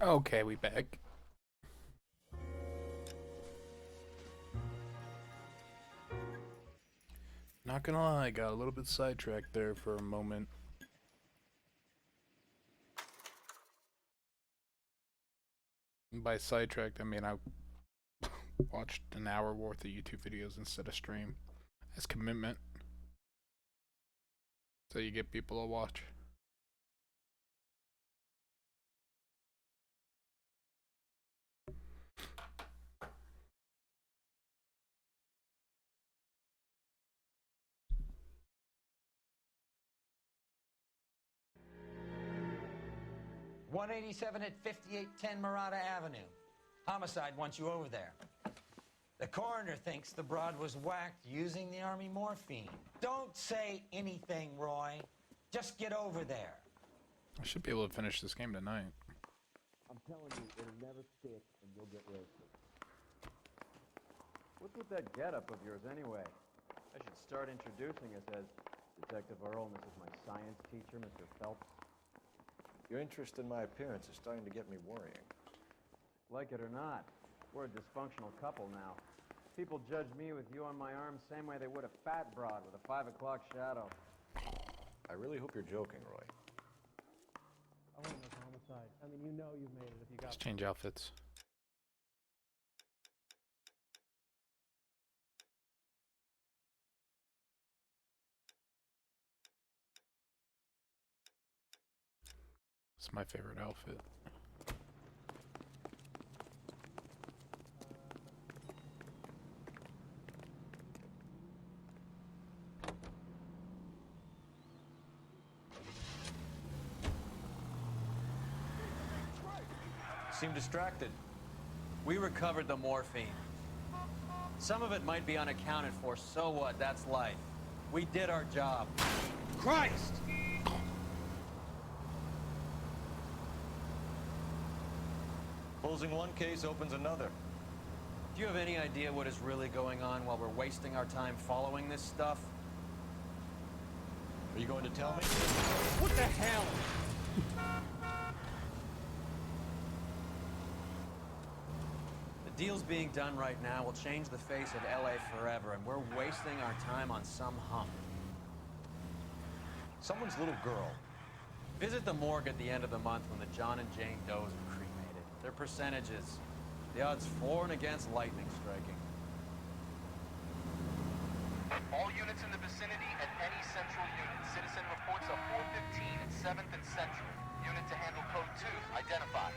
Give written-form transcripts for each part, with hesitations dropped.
Okay, we back. Not gonna lie, got a little bit sidetracked there for a moment. And by sidetracked, I mean I watched an hour worth of YouTube videos instead of stream. As commitment. So you get people to watch. .187 at 5810 Murata Avenue. Homicide wants you over there. The coroner thinks the broad was whacked using the army morphine. Don't say anything, Roy. Just get over there. I should be able to finish this game tonight. I'm telling you, it'll never stick and you'll get roasted. What's with that getup of yours anyway? I should start introducing us as Detective Earl, and this is my science teacher, Mr. Phelps. Your interest in my appearance is starting to get me worrying. Like it or not, we're a dysfunctional couple now. People judge me with you on my arm same way they would a fat broad with a 5 o'clock shadow. I really hope you're joking, Roy. I want this homicide. I mean, you know you've made it if you got... Let's change outfits. It's my favorite outfit. Seem distracted. We recovered the morphine. Some of it might be unaccounted for, so what? That's life. We did our job. Christ! Closing one case opens another. Do you have any idea what is really going on while we're wasting our time following this stuff? Are you going to tell me? What the hell? The deals being done right now will change the face of LA forever, and we're wasting our time on some hump. Someone's little girl. Visit the morgue at the end of the month when the John and Jane Does are cremated. Their percentages. The odds for and against lightning striking. All units in the vicinity at any central unit. Citizen reports a 415 at 7th and Central. Unit to handle code 2. Identified.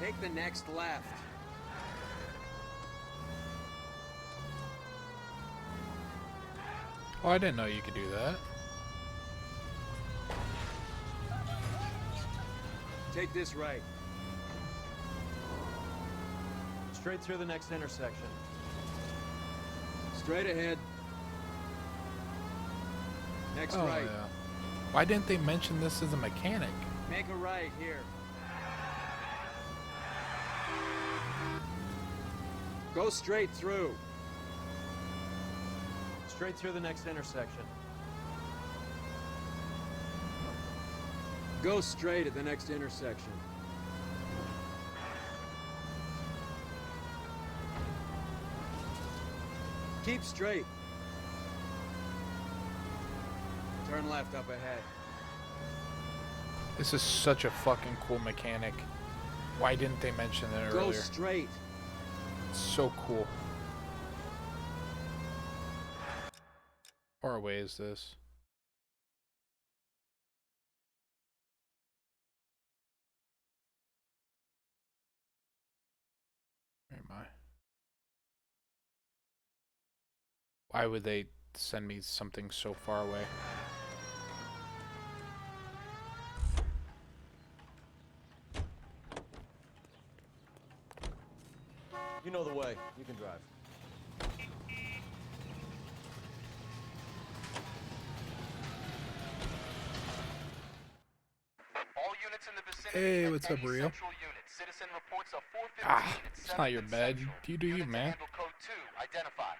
Take the next left. Oh, I didn't know you could do that. Take this right. Straight through the next intersection. Straight ahead. Next Oh, right. yeah. Why didn't they mention this as a mechanic? Make a right here. Go straight through. Straight through the next intersection. Go straight at the next intersection. Keep straight. Turn left up ahead. This is such a fucking cool mechanic. Why didn't they mention that Go earlier? straight. It's so cool. How far away is this? Where am I? Why would they send me something so far away? You know the way. You can drive. All units in the vicinity. Hey, and what's up, any Rio? Central unit. Citizen reports a 415 Ah, at it's not your 7th and bed. Central. You do you, Unit to man. handle code 2. Identify.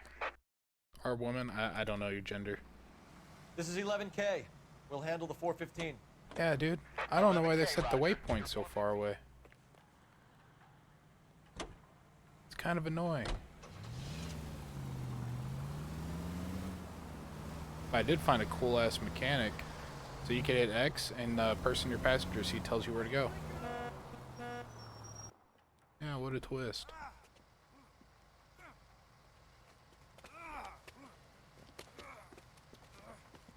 Our woman? I don't know your gender. This is 11K. We'll handle the 415. Yeah, dude. I don't know why they set the waypoint so far away. It's kind of annoying. I did find a cool ass mechanic. So you can hit X and the person in your passenger seat tells you where to go. Yeah, what a twist.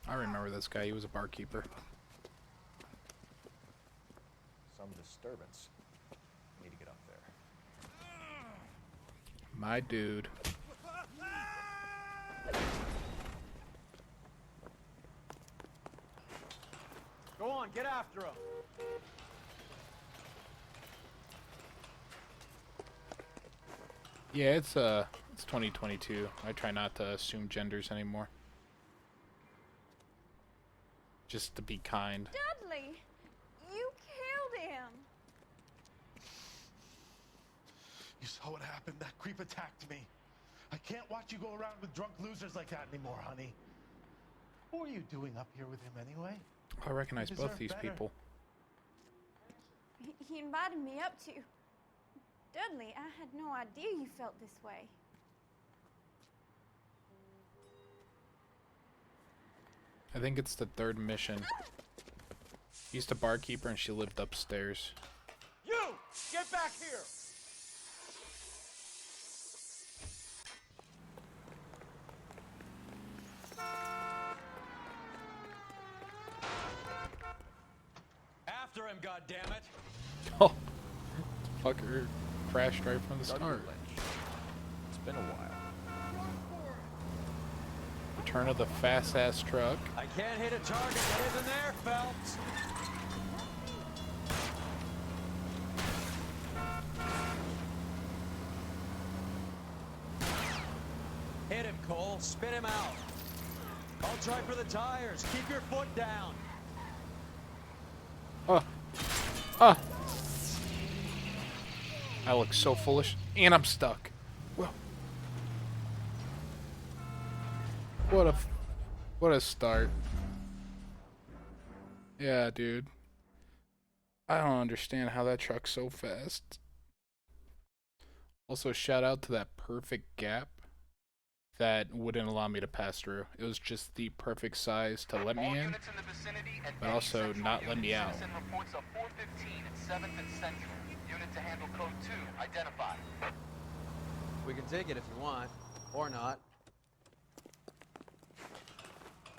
I remember this guy, he was a barkeeper. Some disturbance. Need to get up there. My dude. Go on, get after him. Yeah, it's 2022. I try not to assume genders anymore. Just to be kind. Dudley, you killed him. You saw what happened? That creep attacked me. I can't watch you go around with drunk losers like that anymore, honey. What were you doing up here with him anyway? I recognize You both deserve these better. people. He invited me up to. Dudley, I had no idea you felt this way. I think it's the third mission. He's the barkeeper and she lived upstairs. You! Get back here! After him, goddammit! Oh, fucker crashed right from the start. It's been a while. Return of the fast ass truck. I can't hit a target that isn't there, Phelps! Hit him, Cole. Spit him out. I'll try for the tires. Keep your foot down. Ah! I look so foolish, and I'm stuck. Well, what a start. Yeah, dude. I don't understand how that truck's so fast. Also, shout out to that perfect gap that wouldn't allow me to pass through. It was just the perfect size to let me All in, units in the vicinity and but any also Central not unit. let me out. Citizen reports a 415 at 7th and Central. Unit to handle code 2. Identify. We can take it if you want, or not.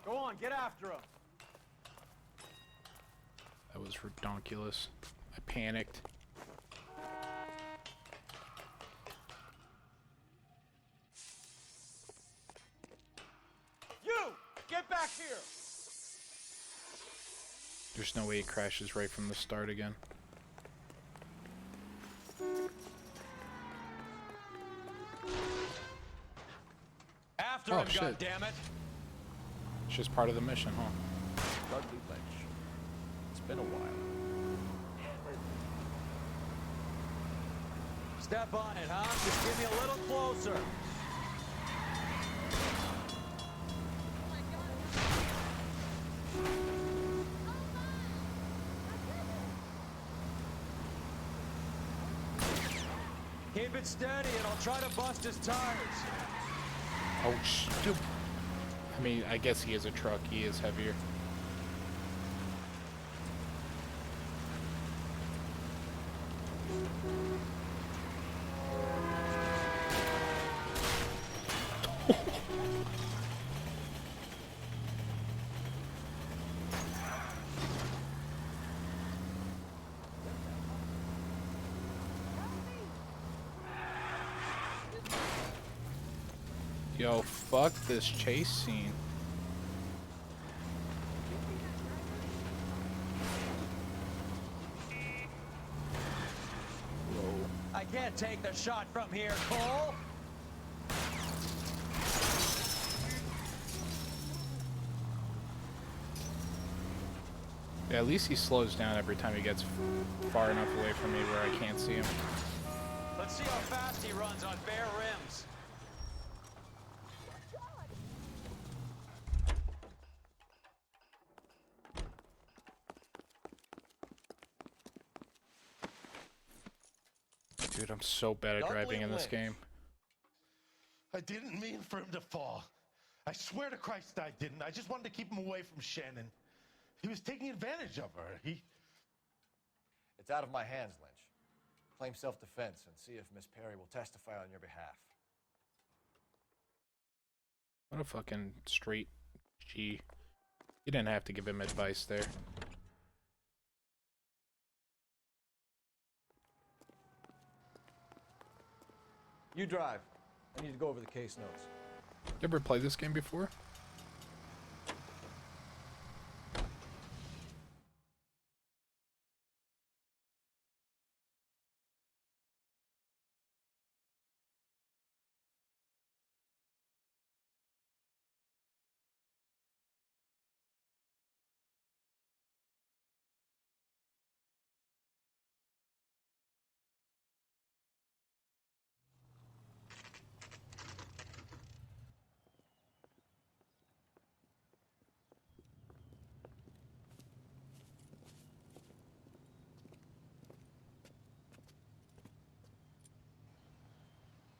Go on, get after him. That was redonkulous. I panicked. You! Get back here! There's no way it crashes right from the start again. After Oh, him, shit. goddammit! It's just part of the mission, huh? Dudley Lynch. It's been a while. Step on it, huh? Just give me a little closer. Keep it steady and I'll try to bust his tires. Oh, stupid. I mean, I guess he is a truck. He is heavier. Yo, fuck this chase scene. I can't take the shot from here, Cole. Yeah, at least he slows down every time he gets far enough away from me where I can't see him. Let's see how fast he runs on bare rims. Dude, I'm so bad at driving in this game. I didn't mean for him to fall. I swear to Christ I didn't. I just wanted to keep him away from Shannon. He was taking advantage of her. It's out of my hands, Lynch. Claim self-defense and see if Miss Perry will testify on your behalf. What a fucking straight G. You didn't have to give him advice there. You drive. I need to go over the case notes. You ever played this game before?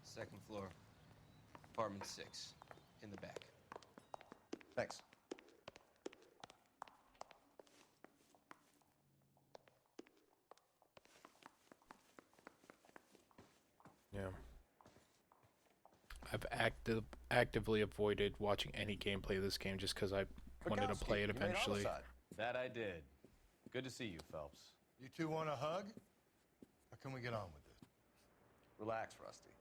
Second floor, apartment 6, in the back. Thanks. Yeah. I've actively avoided watching any gameplay of this game just because I wanted to play it eventually. That I did. Good to see you, Phelps. You two want a hug? Or can we get on with it? Relax, Rusty.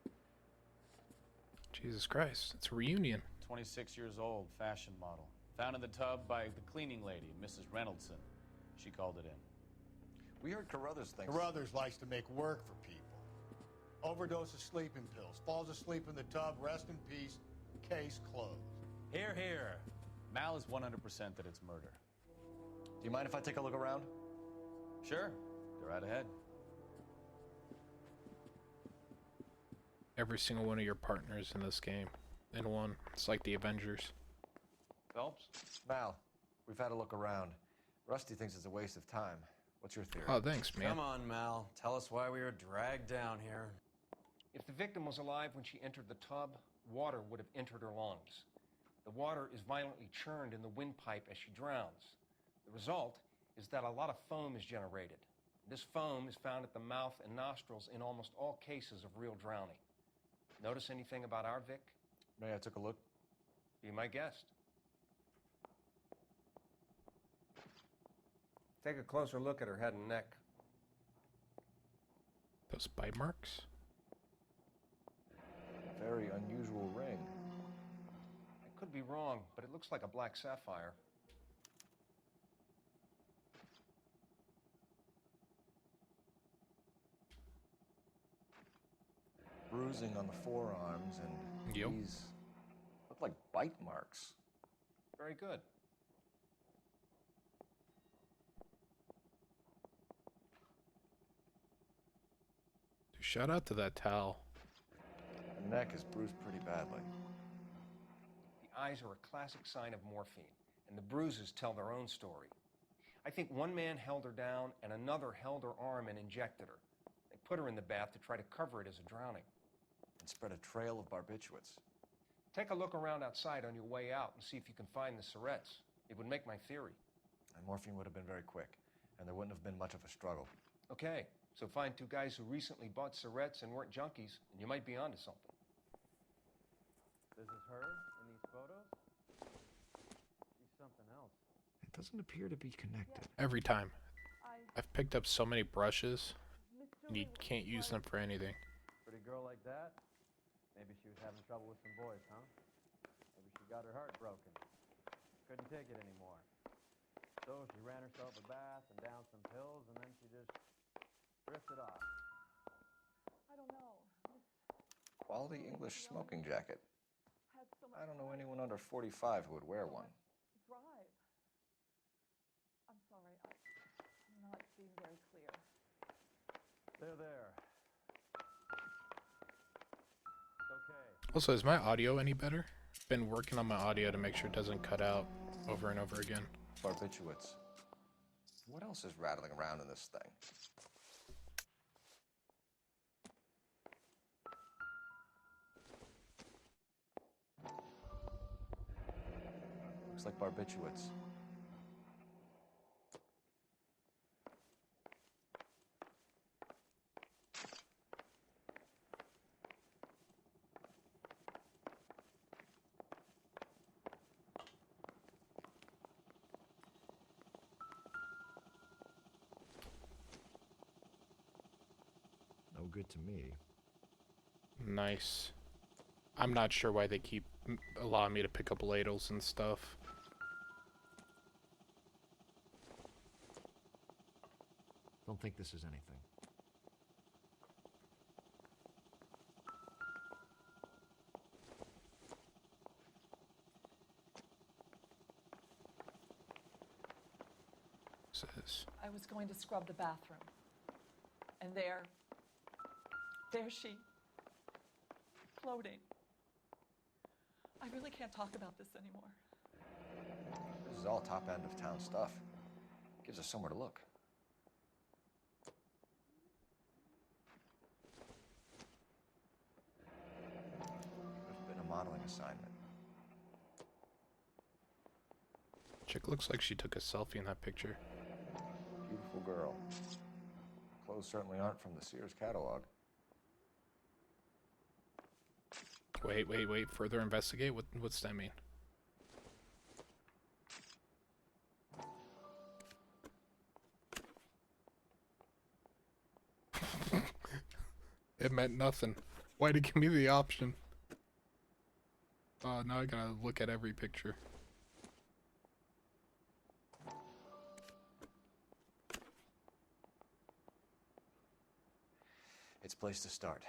Jesus Christ, it's a reunion. 26 years old, fashion model. Found in the tub by the cleaning lady, Mrs. Reynoldson. She called it in. We heard Carruthers thinks... Carruthers likes to make work for people. Overdose of sleeping pills. Falls asleep in the tub. Rest in peace. Case closed. Here, here. Mal is 100% that it's murder. Do you mind if I take a look around? Sure. Go right ahead. Every single one of your partners in this game in one. It's like the Avengers. Phelps? Mal, we've had a look around. Rusty thinks it's a waste of time. What's your theory? Oh, thanks, man. Come on, Mal. Tell us why we were dragged down here. If the victim was alive when she entered the tub, water would have entered her lungs. The water is violently churned in the windpipe as she drowns. The result is that a lot of foam is generated. This foam is found at the mouth and nostrils in almost all cases of real drowning. Notice anything about our Vic? May I take a look? Be my guest. Take a closer look at her head and neck. Those bite marks? Very unusual ring. I could be wrong, but it looks like a black sapphire. Bruising on the forearms and these look like bite marks. Very good. Shout out to that towel. The neck is bruised pretty badly. The eyes are a classic sign of morphine, and the bruises tell their own story. I think one man held her down and another held her arm and injected her. They put her in the bath to try to cover it as a drowning. And spread a trail of barbiturates. Take a look around outside on your way out and see if you can find the Surretts. It would make my theory. And morphine would have been very quick, and there wouldn't have been much of a struggle. Okay, so find two guys who recently bought Surretts and weren't junkies, and you might be onto something. This is her in these photos? She's something else. It doesn't appear to be connected. Every time. I've picked up so many brushes, and you can't use them for anything. Pretty girl like that? Maybe she was having trouble with some boys, huh? Maybe she got her heart broken. Couldn't take it anymore. So she ran herself a bath and downed some pills, and then she just drifted off. I don't know. Quality English smoking jacket. I don't know anyone under 45 who would wear one. Drive. I'm sorry, I'm not being very clear. There. It's okay. Also, is my audio any better? I've been working on my audio to make sure it doesn't cut out over and over again. Barbiturates. What else is rattling around in this thing? Looks like barbiturates. No good to me. Nice. I'm not sure why they keep allowing me to pick up ladles and stuff. Don't think this is anything. Says I was going to scrub the bathroom. And there she, floating. I really can't talk about this anymore. This is all top end of town stuff. Gives us somewhere to look. Could have been a modeling assignment. chick looks like she took a selfie in that picture. Beautiful girl. Clothes certainly aren't from the Sears catalog. Wait. Further investigate? What's that mean? It meant nothing. Why'd it give me the option? Now I gotta look at every picture. It's a place to start.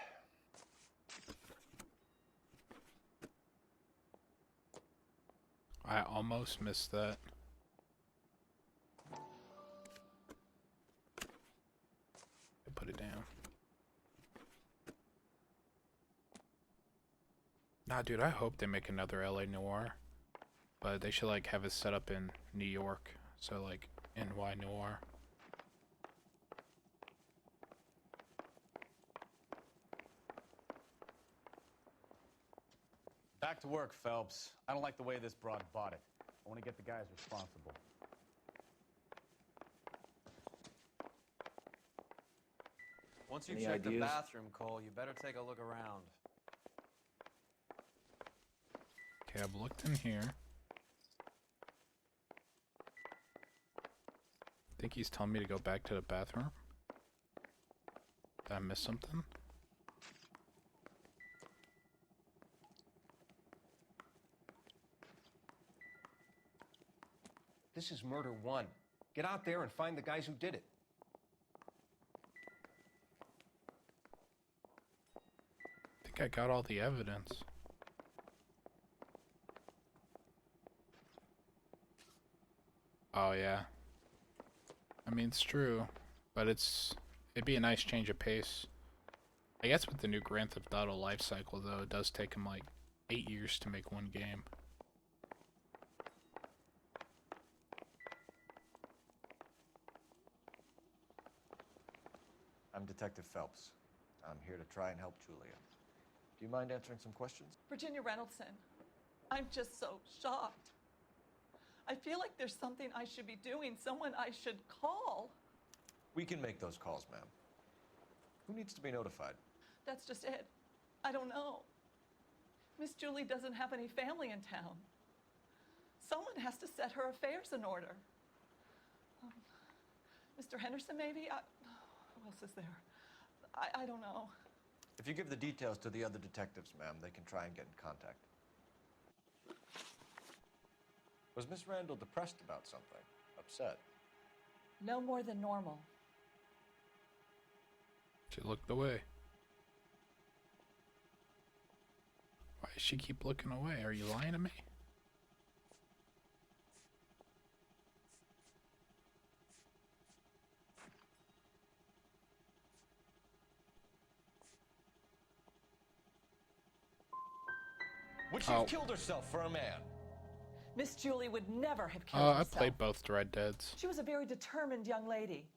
I almost missed that. Put it down. Nah, dude, I hope they make another LA Noir. But they should, like, have it set up in New York. So, like, NY Noir. Back to work, Phelps. I don't like the way this broad bought it. I want to get the guys responsible. Once you Any check the ideas? bathroom, Cole, you better take a look around. Okay, I've looked in here. I think he's telling me to go back to the bathroom. Did I miss something? This is murder one. Get out there and find the guys who did it. I think I got all the evidence. Oh yeah. I mean, it's true, but it'd be a nice change of pace. I guess with the new Grand Theft Auto life cycle, though, it does take them like 8 years to make one game. I'm Detective Phelps. I'm here to try and help Julia. Do you mind answering some questions? Virginia Reynoldson, I'm just so shocked. I feel like there's something I should be doing, someone I should call. We can make those calls, ma'am. Who needs to be notified? That's just it. I don't know. Miss Julie doesn't have any family in town. Someone has to set her affairs in order. Mr. Henderson, maybe? Who else is there? I don't know. If you give the details to the other detectives, ma'am, they can try and get in contact. Was Miss Randall depressed about something? Upset? No more than normal. She looked away. Why does she keep looking away? Are you lying to me? Would she have killed herself for a man? Miss Julie would never have killed I herself. played both Red Deads. She was a very determined young lady.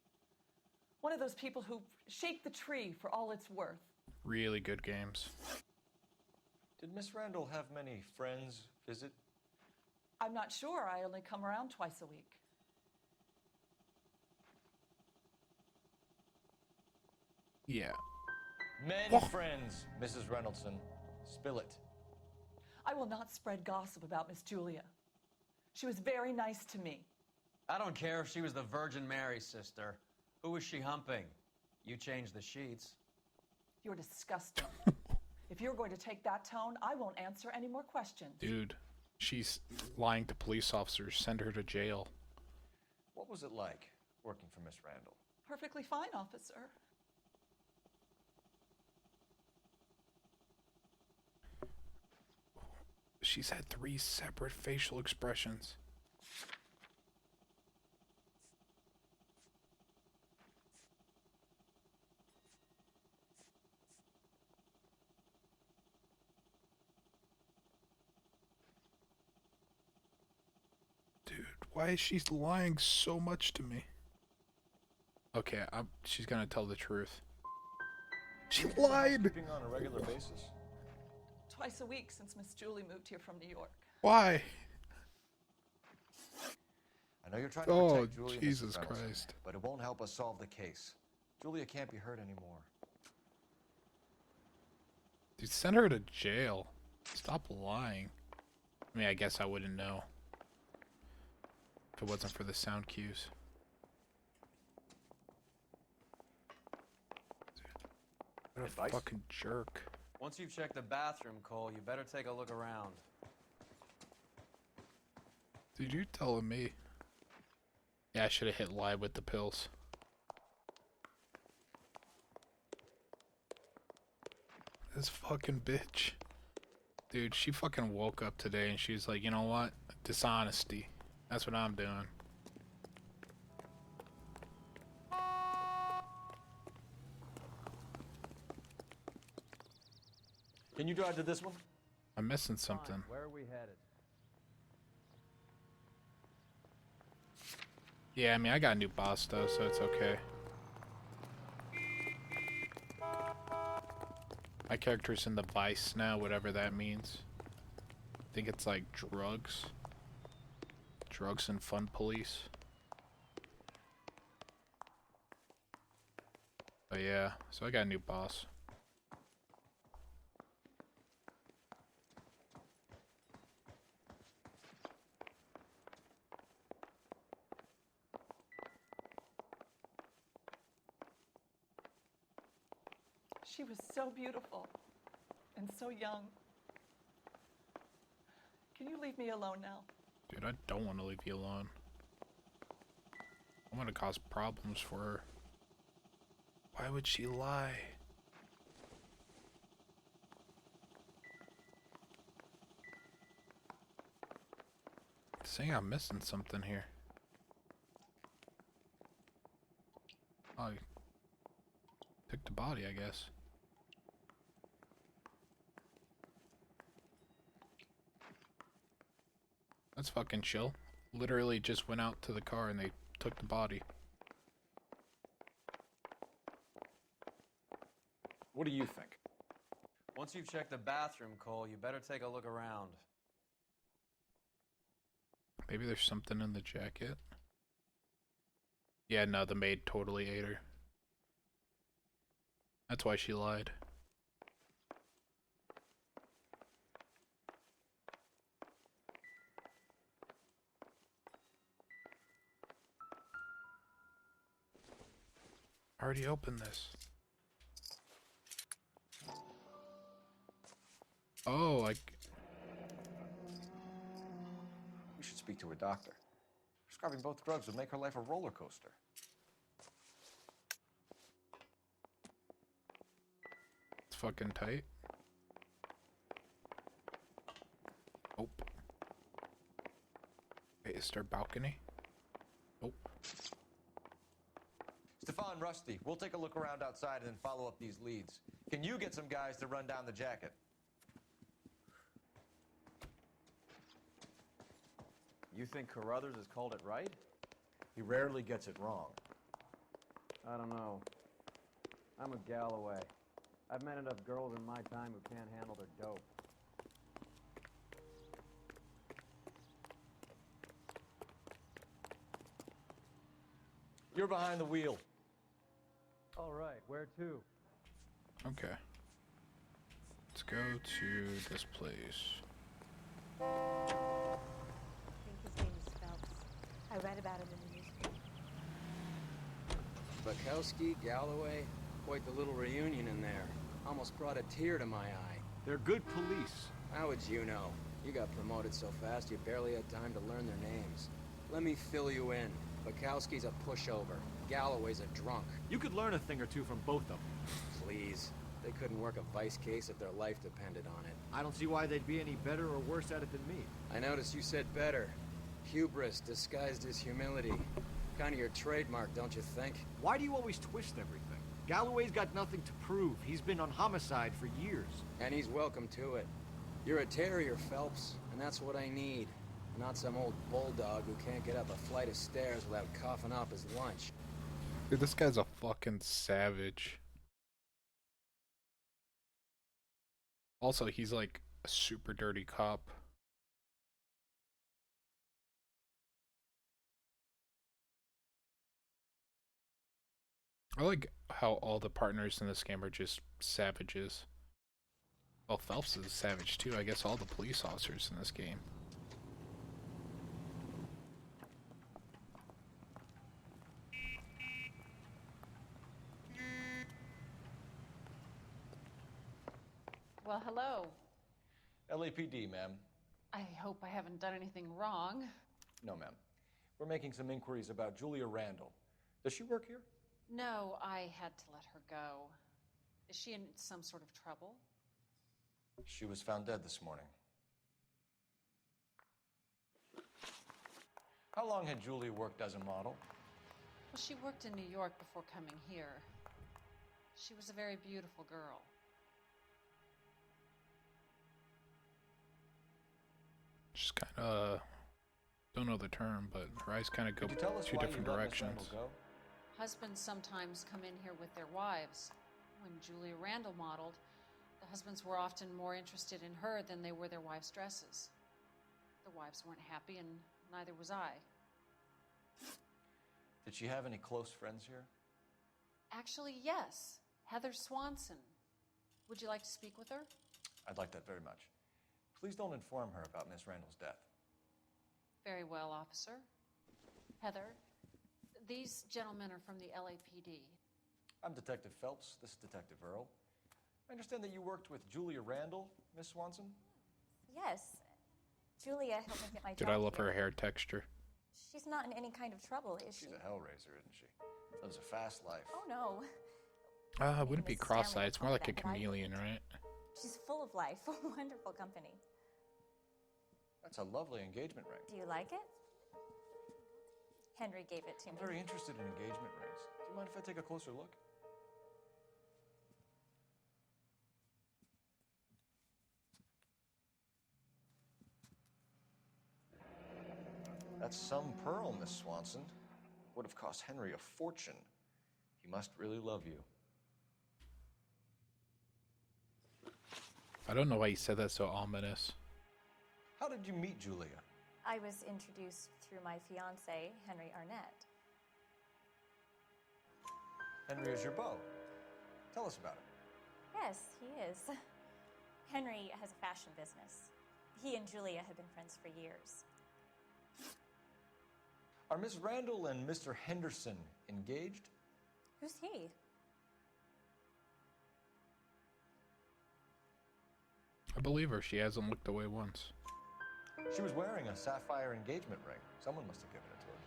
One of those people who shake the tree for all it's worth. Really good games. Did Miss Randall have many friends visit? I'm not sure. I only come around twice a week. Yeah. Men friends, Mrs. Reynoldson. Spill it. I will not spread gossip about Miss Julia. She was very nice to me. I don't care if she was the Virgin Mary's sister. Who was she humping? You changed the sheets. You're disgusting. If you're going to take that tone, I won't answer any more questions. Dude, she's lying to police officers. Send her to jail. What was it like working for Miss Randall? Perfectly fine, officer. She's had 3 separate facial expressions. Dude, why is she lying so much to me? Okay, she's gonna tell the truth. She lied! Sleeping on a regular basis? Twice a week since Miss Julie moved here from New York. Why? I know you're trying to protect Julia, Jesus Mrs. Reynoldson, Christ. but it won't help us solve the case. Julia can't be hurt anymore. Dude, send her to jail. Stop lying. I mean, I guess I wouldn't know if it wasn't for the sound cues. Dude, what a fucking jerk. Once you've checked the bathroom, Cole, you better take a look around. Dude, you're telling me. Yeah, I should have hit live with the pills. This fucking bitch. Dude, she fucking woke up today and she's like, you know what? Dishonesty. That's what I'm doing. Can you drive to this one? I'm missing something. Where are we headed? Yeah, I mean, I got a new boss though, so it's okay. My character's in the vice now, whatever that means. I think it's like drugs. Drugs and fun police. But yeah, so I got a new boss. She was so beautiful and so young. Can you leave me alone now? Dude, I don't want to leave you alone. I want to cause problems for her. Why would she lie? Saying I'm missing something here. Oh, I took the body, I guess. That's fucking chill. Literally just went out to the car and they took the body. What do you think? Once you've checked the bathroom, Cole, you better take a look around. Maybe there's something in the jacket. Yeah, no, the maid totally ate her. That's why she lied. I already opened this. Oh, We should speak to a doctor. Prescribing both drugs would make her life a roller coaster. it's fucking tight. Oh. Wait, is there a balcony? Oh. Stefan, Rusty, we'll take a look around outside and then follow up these leads. Can you get some guys to run down the jacket? You think Carruthers has called it right? He rarely gets it wrong. I don't know. I'm a Galloway. I've met enough girls in my time who can't handle their dope. You're behind the wheel. All right, where to? Okay. Let's go to this place. I think his name is Phelps. I read about him in the newspaper. Bukowski, Galloway, quite the little reunion in there. Almost brought a tear to my eye. They're good police. How would you know? You got promoted so fast you barely had time to learn their names. Let me fill you in. Bukowski's a pushover. Galloway's a drunk. You could learn a thing or two from both of them. Please. They couldn't work a vice case if their life depended on it. I don't see why they'd be any better or worse at it than me. I noticed you said better. Hubris disguised as humility. Kind of your trademark, don't you think? Why do you always twist everything? Galloway's got nothing to prove. He's been on homicide for years. And he's welcome to it. You're a terrier, Phelps, and that's what I need. Not some old bulldog who can't get up a flight of stairs without coughing up his lunch. Dude, this guy's a fucking savage. Also, he's like a super dirty cop. I like how all the partners in this game are just savages. Well, Phelps is a savage too. I guess all the police officers in this game. Well, hello. LAPD, ma'am. I hope I haven't done anything wrong. No, ma'am. We're making some inquiries about Julia Randall. Does she work here? No, I had to let her go. Is she in some sort of trouble? She was found dead this morning. How long had Julia worked as a model? Well, she worked in New York before coming here. She was a very beautiful girl. Just kind of don't know the term, but her eyes kind of go two different directions. Husbands sometimes come in here with their wives. When Julia Randall modeled, the husbands were often more interested in her than they were their wives' dresses. The wives weren't happy, and neither was I. Did she have any close friends here? Actually, yes. Heather Swanson. Would you like to speak with her? I'd like that very much. Please don't inform her about Miss Randall's death. Very well, officer. Heather, these gentlemen are from the LAPD. I'm Detective Phelps. This is Detective Earl. I understand that you worked with Julia Randall, Miss Swanson? Yes. Julia helped me get my job. Dude, I love here. her hair texture. She's not in any kind of trouble, is she? She's a hellraiser, isn't she? Lives a fast life. Oh, no. It wouldn't be Mrs. cross-eyed. Stanley It's more told like me a that, but I chameleon, right? She's full of life, wonderful company. That's a lovely engagement ring. Do you like it? Henry gave it to I'm me. very interested in engagement rings. Do you mind if I take a closer look? That's some pearl, Miss Swanson. Would have cost Henry a fortune. He must really love you. I don't know why you said that so ominous. How did you meet Julia? I was introduced through my fiance, Henry Arnett. Henry is your beau. Tell us about it. Yes, he is. Henry has a fashion business. He and Julia have been friends for years. Are Miss Randall and Mr. Henderson engaged? Who's he? I believe her. She hasn't looked away once. She was wearing a sapphire engagement ring. Someone must have given it to her.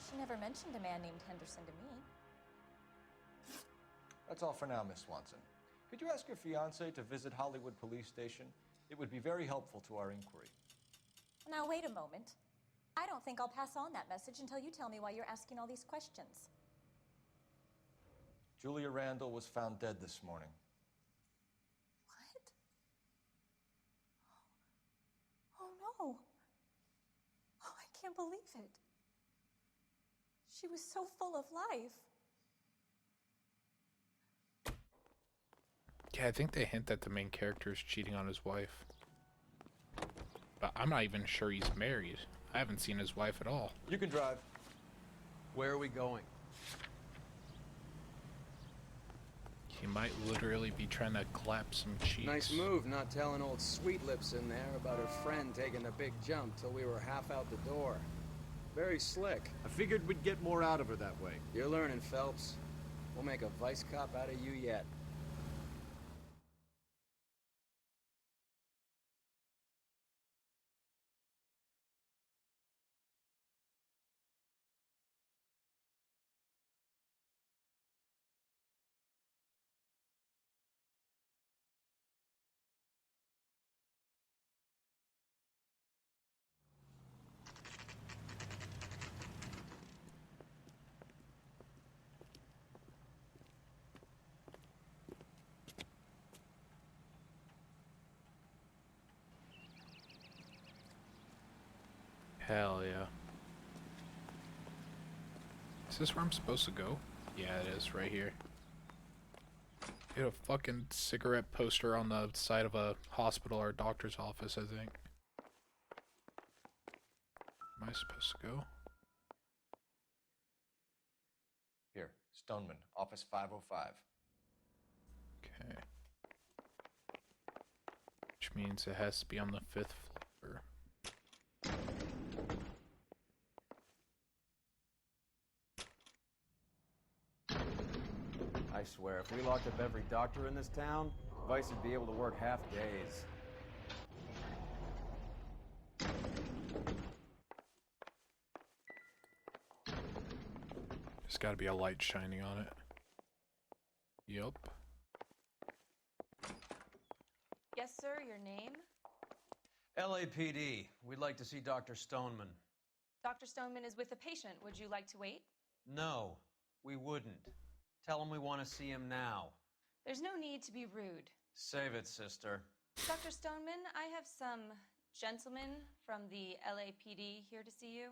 She never mentioned a man named Henderson to me. That's all for now, Miss Swanson. Could you ask your fiance to visit Hollywood Police Station? It would be very helpful to our inquiry. Now, wait a moment. I don't think I'll pass on that message until you tell me why you're asking all these questions. Julia Randall was found dead this morning. What? Oh, no. Oh, I can't believe it. She was so full of life. Yeah, I think they hint that the main character is cheating on his wife. But I'm not even sure he's married. I haven't seen his wife at all. You can drive. Where are we going? He might literally be trying to clap some cheeks. Nice move not telling old Sweet Lips in there about her friend taking the big jump till we were half out the door. Very slick. I figured we'd get more out of her that way. You're learning, Phelps. We'll make a vice cop out of you yet. Hell yeah. Is this where I'm supposed to go? Yeah, it is, right here. Get a fucking cigarette poster on the side of a hospital or doctor's office, I think. Am I supposed to go? Here, Stoneman, office 505. Okay. Which means it has to be on the 5th floor. I swear, if we locked up every doctor in this town, Vice would be able to work half days. There's gotta be a light shining on it. Yup. Yes, sir, your name? LAPD. We'd like to see Dr. Stoneman. Dr. Stoneman is with a patient. Would you like to wait? No, we wouldn't. Tell him we want to see him now. There's no need to be rude. Save it, sister. Dr. Stoneman, I have some gentlemen from the LAPD here to see you.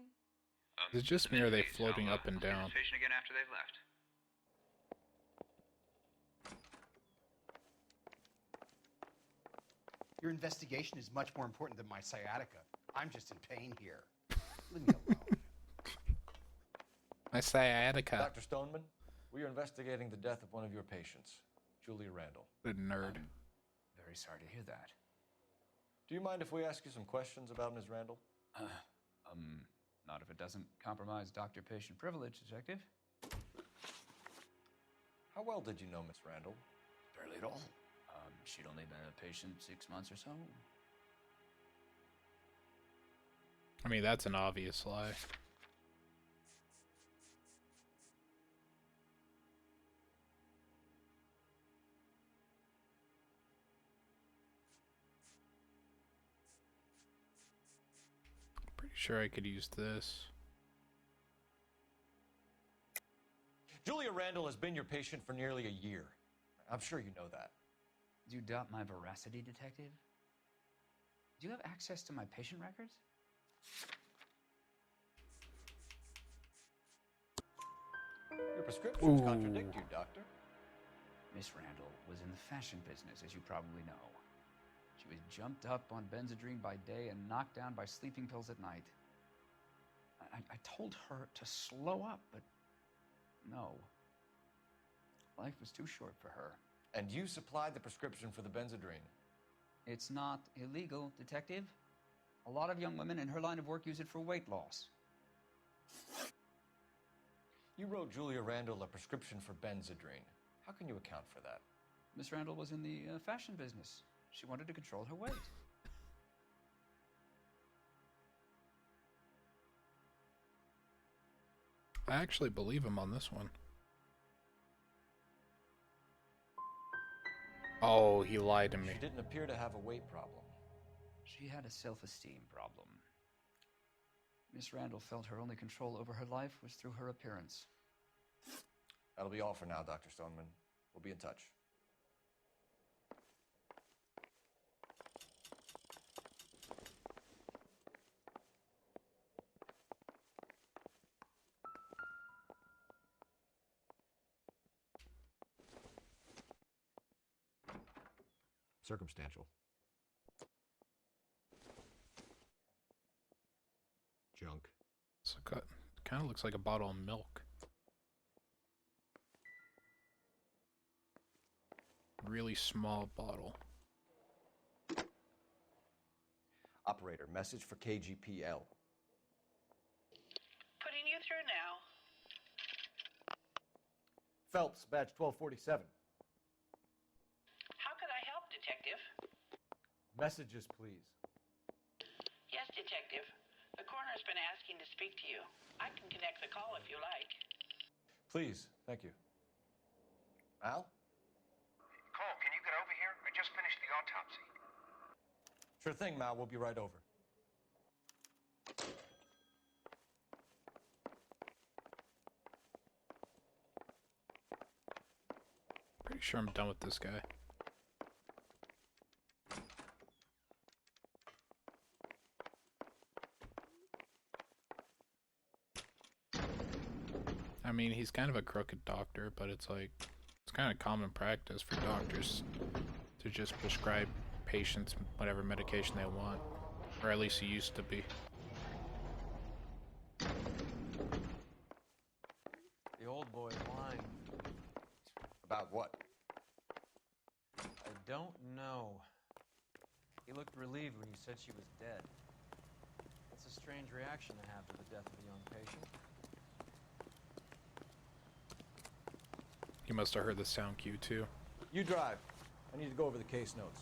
Is it just me or are they floating up and down? Patient again after they've left. Your investigation is much more important than my sciatica. I'm just in pain here. Leave me alone. My sciatica. Dr. Stoneman, we are investigating the death of one of your patients, Julia Randall. The nerd. Very sorry to hear that. Do you mind if we ask you some questions about Ms. Randall? Not if it doesn't compromise doctor-patient privilege, Detective. How well did you know Miss Randall? Barely at all. She'd only been a patient 6 months or so. I mean, that's an obvious lie. Pretty sure I could use this. Julia Randall has been your patient for nearly a year. I'm sure you know that. Do you doubt my veracity, Detective? Do you have access to my patient records? Your prescriptions contradict you, Doctor. Miss Randall was in the fashion business, as you probably know. She was jumped up on Benzedrine by day and knocked down by sleeping pills at night. I told her to slow up, but no. Life was too short for her. And you supplied the prescription for the Benzedrine? It's not illegal, Detective. A lot of young women in her line of work use it for weight loss. You wrote Julia Randall a prescription for Benzedrine. How can you account for that? Miss Randall was in the fashion business. She wanted to control her weight. I actually believe him on this one. Oh, he lied to me. She didn't appear to have a weight problem. She had a self-esteem problem. Miss Randall felt her only control over her life was through her appearance. That'll be all for now, Dr. Stoneman. We'll be in touch. Circumstantial. Junk. So it kind of looks like a bottle of milk. Really small bottle. Operator, message for KGPL. Putting you through now. Phelps, badge 1247. How could I help, Detective? Messages, please. Yes, Detective. The coroner's been asking to speak to you. I can connect the call if you like. Please, thank you. Al? Cole, can you get over here? I just finished the autopsy. Sure thing, Mal. We'll be right over. Pretty sure I'm done with this guy. I mean, he's kind of a crooked doctor, but it's like, it's kind of common practice for doctors to just prescribe patients whatever medication they want. Or at least he used to be. The old boy's lying. About what? I don't know. He looked relieved when you said she was dead. That's a strange reaction to have to the death of a young patient. He must have heard the sound cue too. You drive. I need to go over the case notes.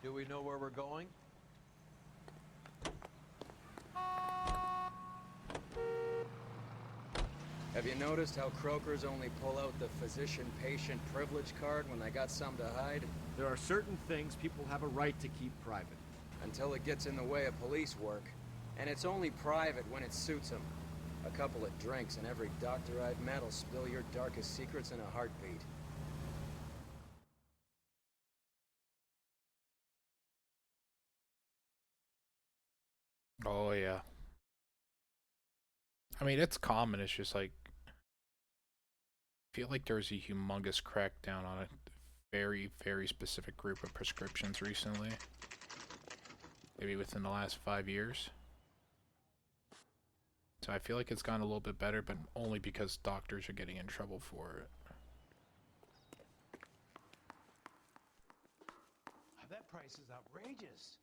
Do we know where we're going? Have you noticed how croakers only pull out the physician-patient privilege card when they got something to hide? There are certain things people have a right to keep private. Until it gets in the way of police work. And it's only private when it suits them. A couple of drinks and every doctor I've met will spill your darkest secrets in a heartbeat. Oh yeah. I mean, it's common. It's just like, I feel like there's a humongous crackdown on a very, very specific group of prescriptions recently. Maybe within the last 5 years. So I feel like it's gotten a little bit better, but only because doctors are getting in trouble for it. That price is outrageous.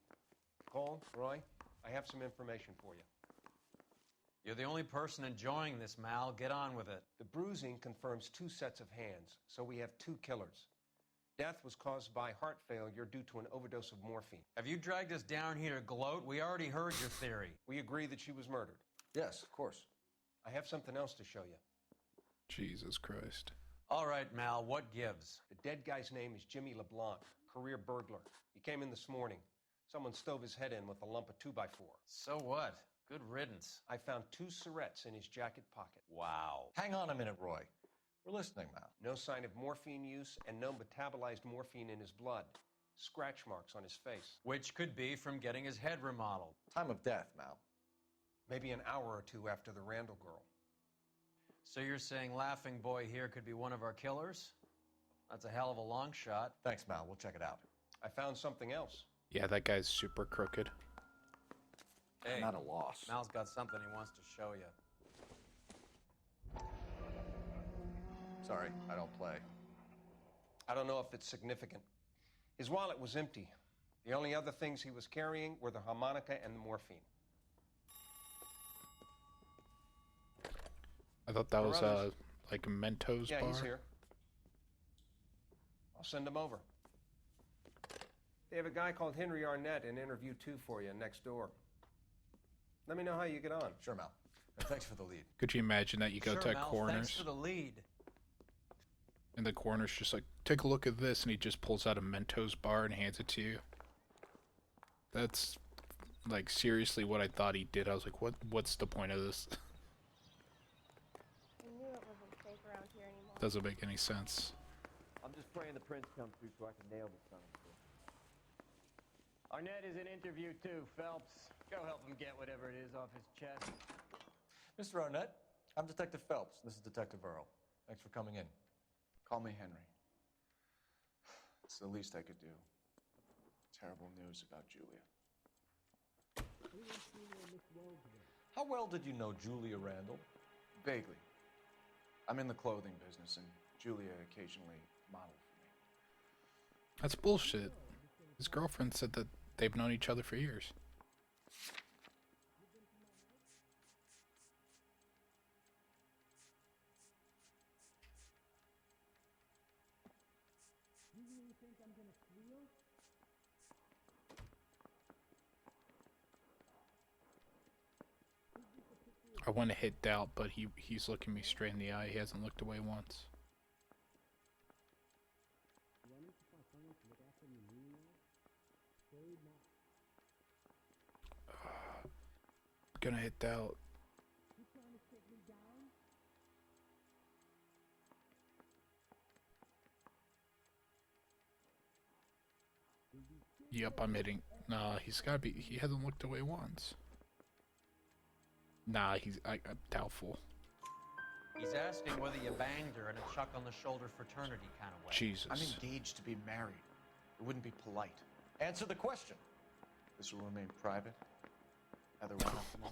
Cole, Roy, I have some information for you. You're the only person enjoying this, Mal. Get on with it. The bruising confirms 2 sets of hands, so we have 2 killers. Death was caused by heart failure due to an overdose of morphine. Have you dragged us down here to gloat? We already heard your theory. We agree that she was murdered. Yes, of course. I have something else to show you. Jesus Christ. All right, Mal, what gives? The dead guy's name is Jimmy LeBlanc, career burglar. He came in this morning. Someone stove his head in with a lump of 2x4. So what? Good riddance. I found 2 syrettes in his jacket pocket. Wow. Hang on a minute, Roy. We're listening now. No sign of morphine use and no metabolized morphine in his blood. Scratch marks on his face. Which could be from getting his head remodeled. Time of death, Mal. Maybe an hour or 2 after the Randall girl. So you're saying Laughing Boy here could be one of our killers? That's a hell of a long shot. Thanks, Mal. We'll check it out. I found something else. Yeah, that guy's super crooked. Hey, Not a loss. Mal's got something he wants to show you. Sorry, I don't play. I don't know if it's significant. His wallet was empty. The only other things he was carrying were the harmonica and the morphine. I thought that For was others- like a Mentos Yeah, bar. he's here. I'll send him over. They have a guy called Henry Arnett in interview 2 for you next door. Let me know how you get on. Sure, Mal. And thanks for the lead. Could you imagine that you go Sure, to Mal, Corners thanks for the lead. and the Corners just like, take a look at this, and he just pulls out a Mentos bar and hands it to you? That's like seriously what I thought he did. I was like, what's the point of this? I knew it wasn't safe around here anymore. Doesn't make any sense. I'm just praying the prince comes through so I can nail this son of a bitch. Arnett is in interview too, Phelps. Go help him get whatever it is off his chest. Mr. Arnett, I'm Detective Phelps. This is Detective Earl. Thanks for coming in. Call me Henry. It's the least I could do. Terrible news about Julia. How well did you know Julia Randall? Vaguely. I'm in the clothing business, and Julia occasionally modeled for me. That's bullshit. His girlfriend said that they've known each other for years. I want to hit doubt, but he's looking me straight in the eye. He hasn't looked away once. Gonna hit doubt. Yep, I'm hitting. Nah, he's gotta be. He hasn't looked away once. Nah, I'm doubtful. He's asking whether you banged her in a chuck on the shoulder fraternity kind of way. Jesus. I'm engaged to be married. It wouldn't be polite. Answer the question. This will remain private. Heather went up to me.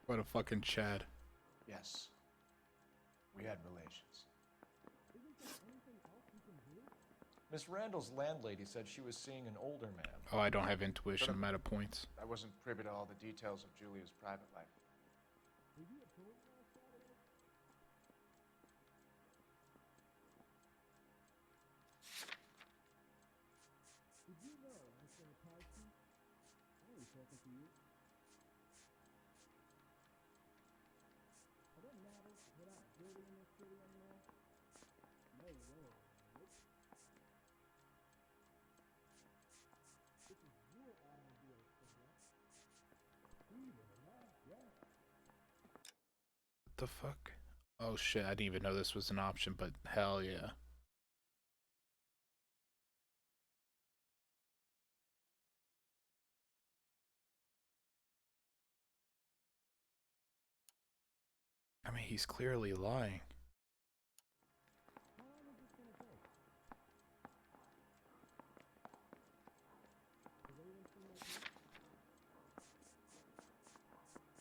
What a fucking Chad. Yes. We had relations. Miss Randall's landlady said she was seeing an older man. Oh, I don't have intuition. I'm out of points. I wasn't privy to all the details of Julia's private life. What the fuck? Oh shit, I didn't even know this was an option, but hell yeah. I mean, he's clearly lying.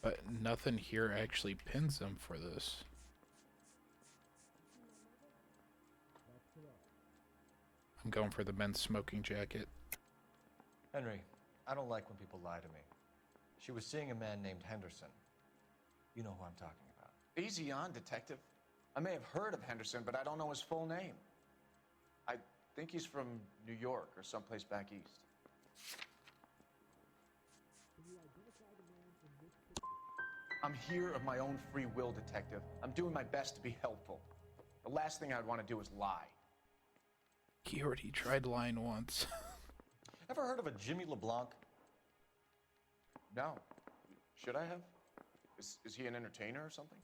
But nothing here actually pins him for this. I'm going for the men's smoking jacket. Henry, I don't like when people lie to me. She was seeing a man named Henderson. You know who I'm talking about. Easy on, detective. I may have heard of Henderson, but I don't know his full name. I think he's from New York or someplace back east. I'm here of my own free will, detective. I'm doing my best to be helpful. The last thing I'd want to do is lie. He already tried lying once. Ever heard of a Jimmy LeBlanc? No. Should I have? Is he an entertainer or something?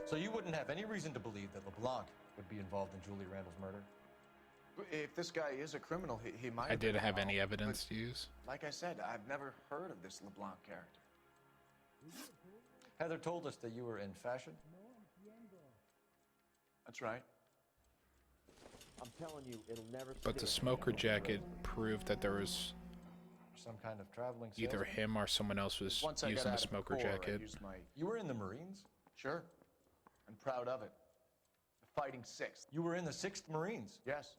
So you wouldn't have any reason to believe that LeBlanc would be involved in Julie Randall's murder? If this guy is a criminal, he might. I didn't have any involved, evidence to use. Like I said, I've never heard of this LeBlanc character. Heather told us that you were in fashion. That's right. I'm telling you, it'll never But the stick. smoker jacket proved that there was Some kind of traveling either salesman? him or someone else was Once I got using the out of the smoker Corps, I jacket. used my... You were in the Marines? Sure. I'm proud of it. The Fighting Sixth. You were in the 6th Marines? Yes.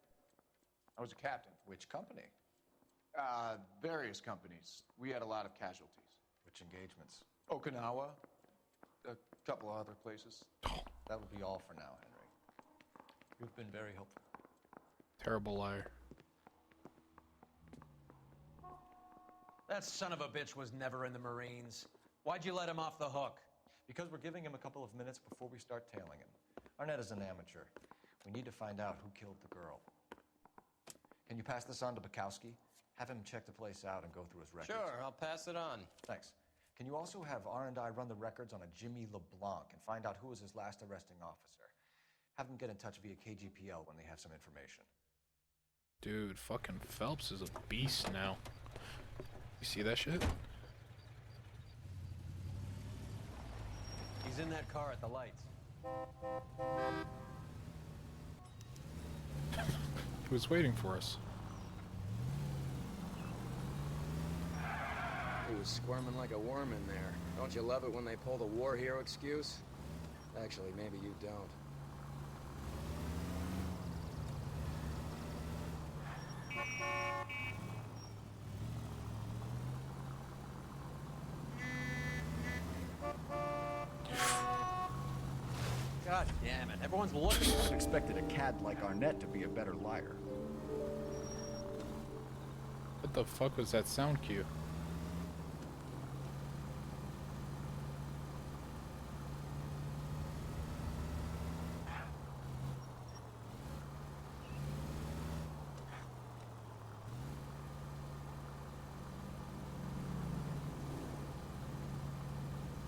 I was a captain. Which company? Various companies. We had a lot of casualties. Which engagements? Okinawa. A couple of other places. That will be all for now, Henry. You've been very helpful. Terrible liar. That son of a bitch was never in the Marines. Why'd you let him off the hook? Because we're giving him a couple of minutes before we start tailing him. Arnett is an amateur. We need to find out who killed the girl. Can you pass this on to Bukowski? Have him check the place out and go through his records. Sure, I'll pass it on. Thanks. Can you also have R&I run the records on a Jimmy LeBlanc and find out who was his last arresting officer? Have them get in touch via KGPL when they have some information. Dude, fucking Phelps is a beast now. You see that shit? He's in that car at the lights. He was waiting for us. He was squirming like a worm in there. Don't you love it when they pull the war hero excuse? Actually, maybe you don't. God damn it. Everyone's looking. I expected a cad like Arnett to be a better liar. What the fuck was that sound cue?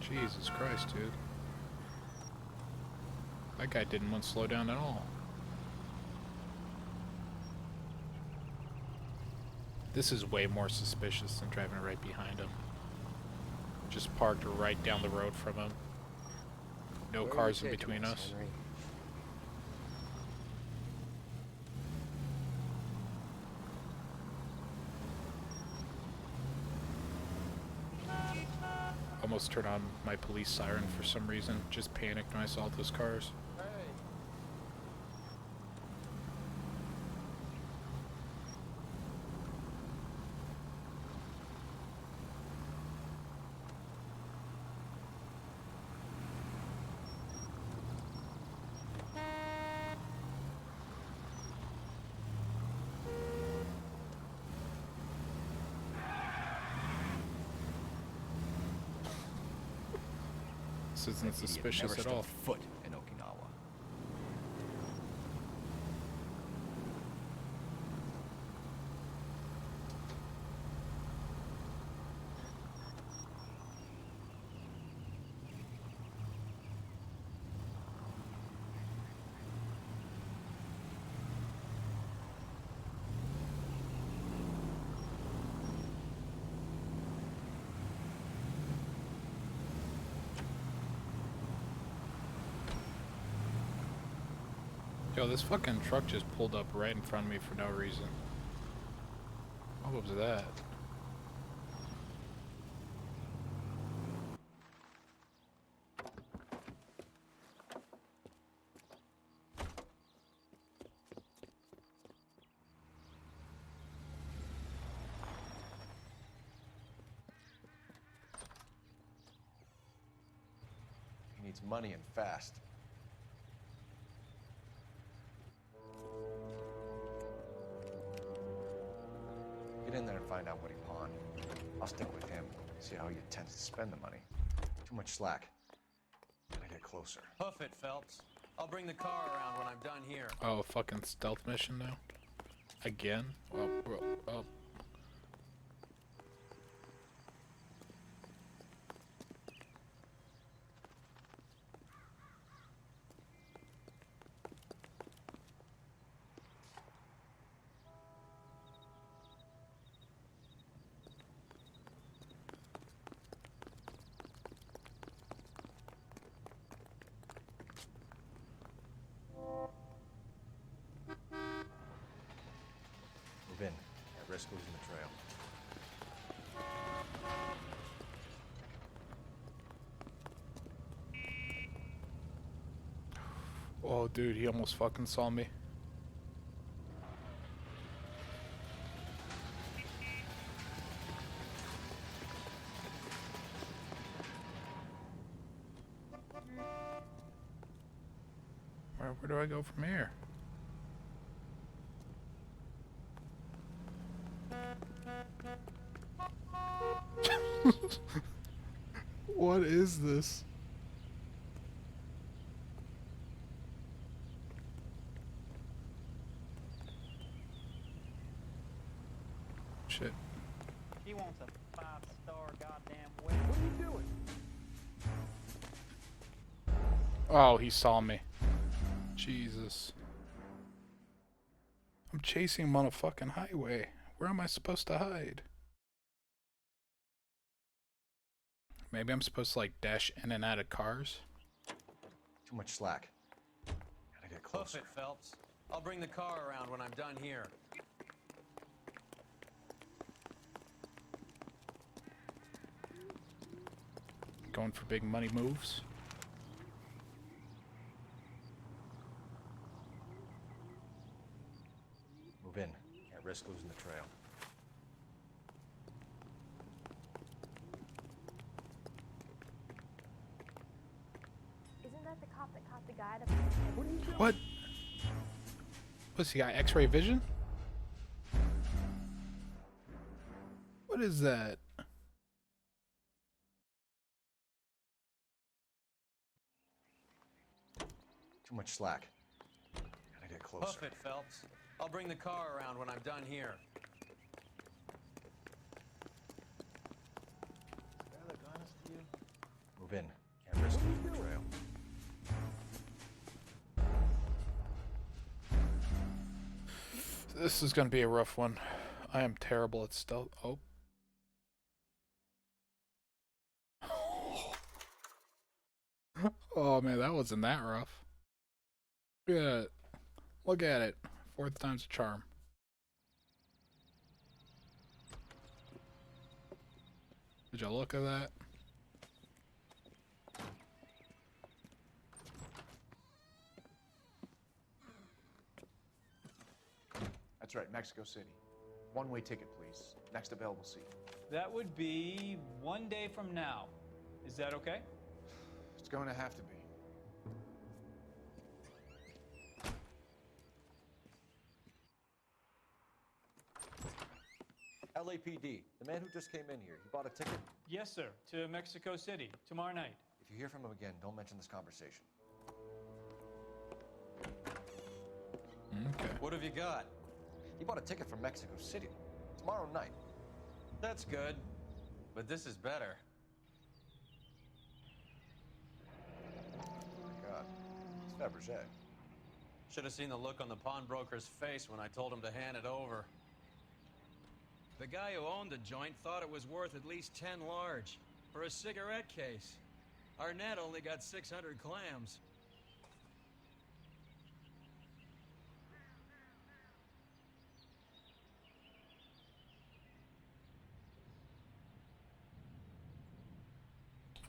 Jesus Christ, dude. That guy didn't want to slow down at all. This is way more suspicious than driving right behind him. Just parked right down the road from him. No Where are cars you in taking between us, us. Henry? Almost turned on my police siren for some reason. Just panicked when I saw those cars. This isn't suspicious Never at all. stepped foot in Okinawa. Yo, this fucking truck just pulled up right in front of me for no reason. What was that? He needs money and fast. Get in there and find out what he pawned. I'll stick with him, see how he intends to spend the money. Too much slack. Gotta get closer. Hoof it, Phelps. I'll bring the car around when I'm done here. Oh, fucking stealth mission now? Again? Oh, bro. Oh. risk losing the trail. Oh, dude, he almost fucking saw me. Where do I go from here? What is this? Shit. He wants a 5-star goddamn wedding. What are you doing? Oh, he saw me. Jesus. I'm chasing him on a fucking highway. Where am I supposed to hide? Maybe I'm supposed to like dash in and out of cars? Too much slack. Gotta get closer. Hoof it, Phelps. I'll bring the car around when I'm done here. Going for big money moves. Move in. Can't risk losing the trail. Isn't that the cop that caught the guy that... What are you doing? What? What's he got? X-ray vision? What is that? Too much slack. Gotta get closer. Hoof it, Phelps. I'll bring the car around when I'm done here. Skylar honest to you? Move in. Can't risk losing the trail. This is gonna be a rough one. I am terrible at stealth. Oh. Oh man, that wasn't that rough. Yeah. Look at it. 4th time's a charm. Did you look at that? That's right, Mexico City. One-way ticket, please. Next available seat. That would be 1 day from now. Is that okay? It's going to have to be. LAPD, the man who just came in here, he bought a ticket? Yes, sir. To Mexico City tomorrow night. If you hear from him again, don't mention this conversation. Okay. What have you got? He bought a ticket from Mexico City. Tomorrow night. That's good. But this is better. Oh my God. It's Fabergé. Should have seen the look on the pawnbroker's face when I told him to hand it over. The guy who owned the joint thought it was worth at least 10 large for a cigarette case. Arnett only got 600 clams.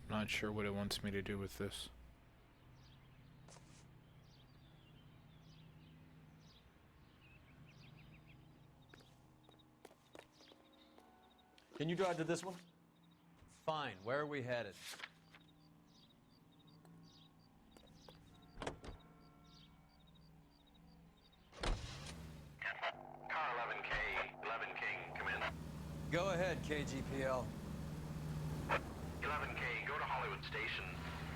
I'm not sure what it wants me to do with this. Can you drive to this one? Fine. Where are we headed? Car 11K, 11 King, come in. Go ahead, KGPL. 11K, go to Hollywood Station.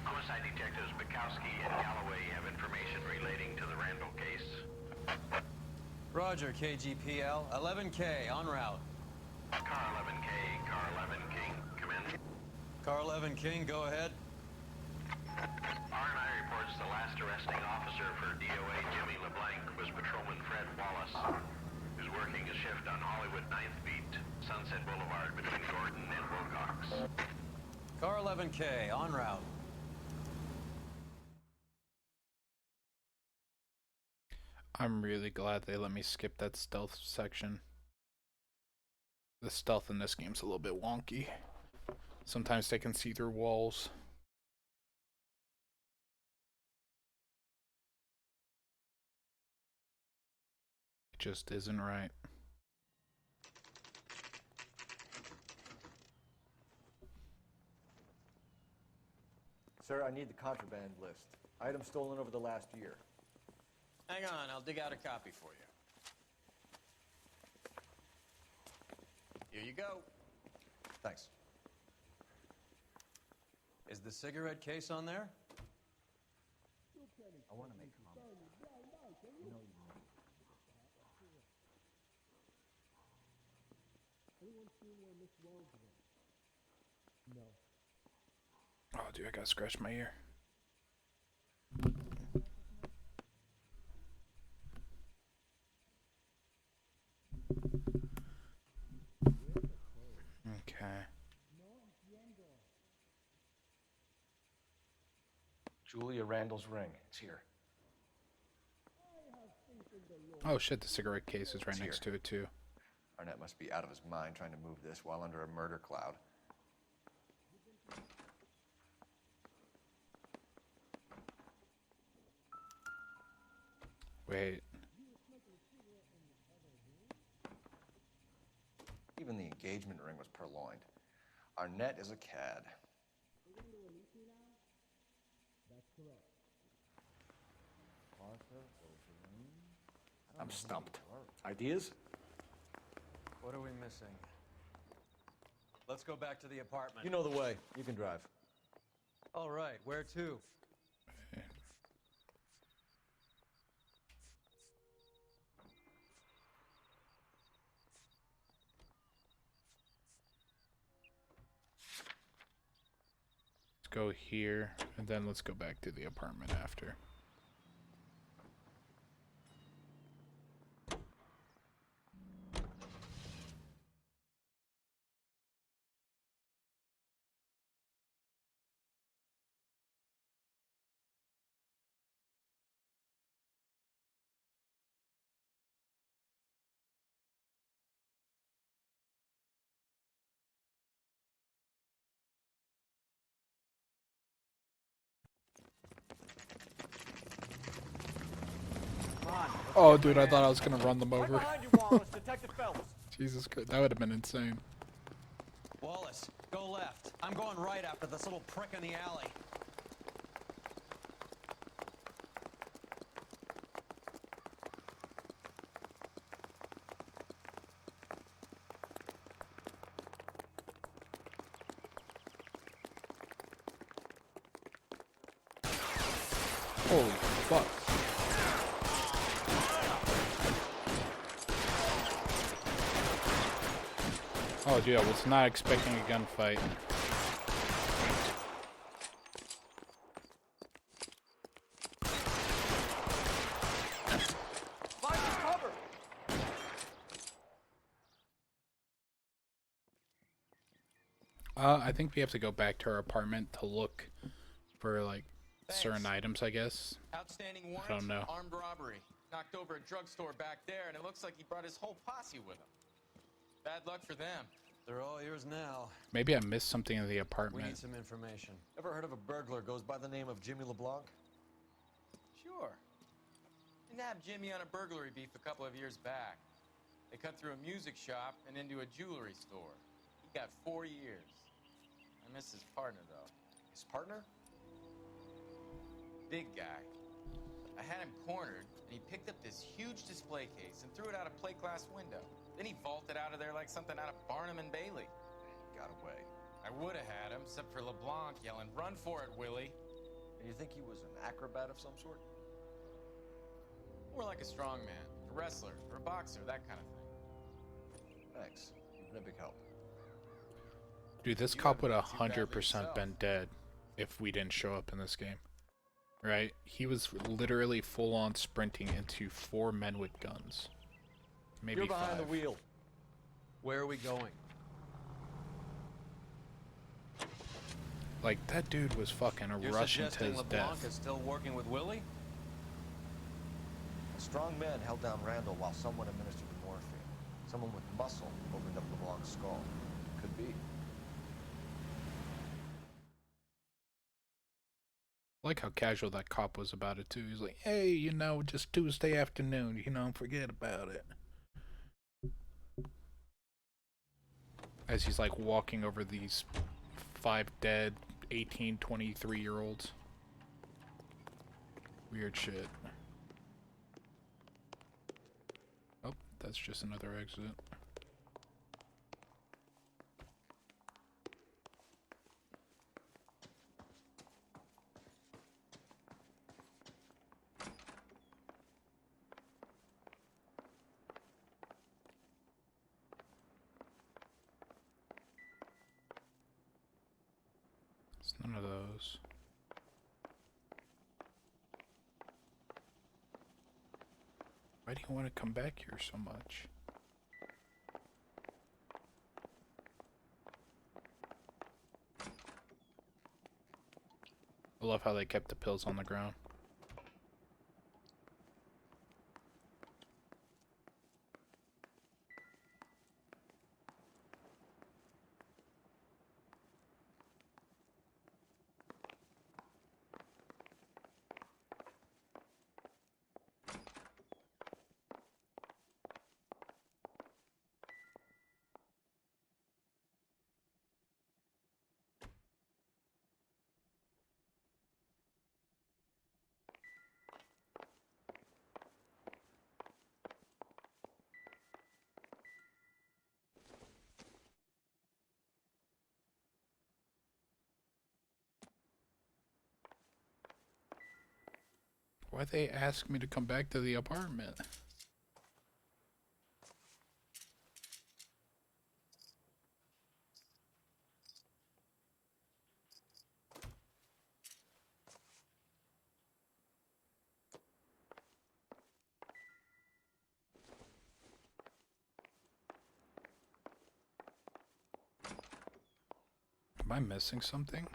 Homicide detectives Bukowski and Galloway have information relating to the Randall case. Roger, KGPL. 11K, en route. Car 11K, car 11 King, come in. Car 11 King, go ahead. R&I reports the last arresting officer for DOA Jimmy LeBlanc was Patrolman Fred Wallace, who's working a shift on Hollywood 9th Beat, Sunset Boulevard between Gordon and Wilcox. Car 11K, en route. I'm really glad they let me skip that stealth section. The stealth in this game's a little bit wonky. Sometimes they can see through walls. It just isn't right. Sir, I need the contraband list. Items stolen over the last year. Hang on, I'll dig out a copy for you. Here you go. Thanks. Is the cigarette case on there? I want to make comments. You know you know. Oh, dude, I gotta scratch my ear. Okay. Julia Randall's ring. It's here. Oh shit, the cigarette case is right next to it too. Arnett must be out of his mind trying to move this while under a murder cloud. Wait. Even the engagement ring was purloined. Arnett is a cad. I'm stumped. Ideas? What are we missing? Let's go back to the apartment. You know the way. You can drive. All right, where to? Let's go here, and then let's go back to the apartment after. Oh, dude, I thought I was gonna run them over. Jesus Christ, that would have been insane. Wallace, go left. I'm going right after this little prick in the alley. Holy fuck. Oh, dude, I was not expecting a gunfight. I think we have to go back to our apartment to look for, like, certain items, I guess. Outstanding warrant, I don't know. armed robbery. Knocked over a drugstore back there, and it looks like he brought his whole posse with him. Bad luck for them. They're all yours now. Maybe I missed something in the We apartment. need some information. Ever heard of a burglar goes by the name of Jimmy LeBlanc? Sure. I nabbed Jimmy on a burglary beef a couple of years back. They cut through a music shop and into a jewelry store. He got 4 years. I miss his partner, though. His partner? Big guy. I had him cornered, and he picked up this huge display case and threw it out a plate glass window. Then he vaulted out of there like something out of Barnum and Bailey. He got away. I would have had him, except for LeBlanc yelling, "Run for it, Willie!" And you think he was an acrobat of some sort? More like a strongman, a wrestler, or a boxer, that kind of thing. Thanks. You've been a big help. Dude, this cop would 100% been dead if we didn't show up in this game. Right? He was literally full-on sprinting into 4 men with guns. Maybe You're behind 5. the wheel. Where are we going? Like, that dude was fucking You're rushing to suggesting his LeBlanc death. is still working with Willie? A strong man held down Randall while someone administered the morphine. Someone with muscle opened up LeBlanc's skull. Could be. I like how casual that cop was about it too. He's like, hey, you know, just Tuesday afternoon, you know, forget about it. As he's like walking over these 5 dead 18, 23-year-olds. Weird shit. Oh, that's just another exit. It's none of those. Why do you want to come back here so much? I love how they kept the pills on the ground. Why'd they ask me to come back to the apartment? Am I missing something?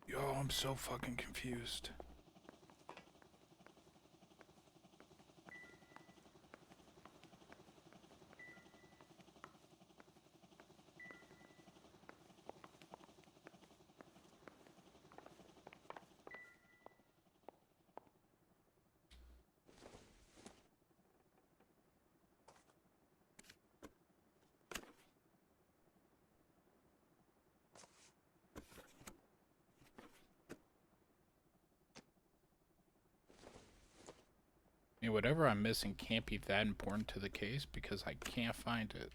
Yo, I'm so fucking confused. I mean, whatever I'm missing can't be that important to the case because I can't find it.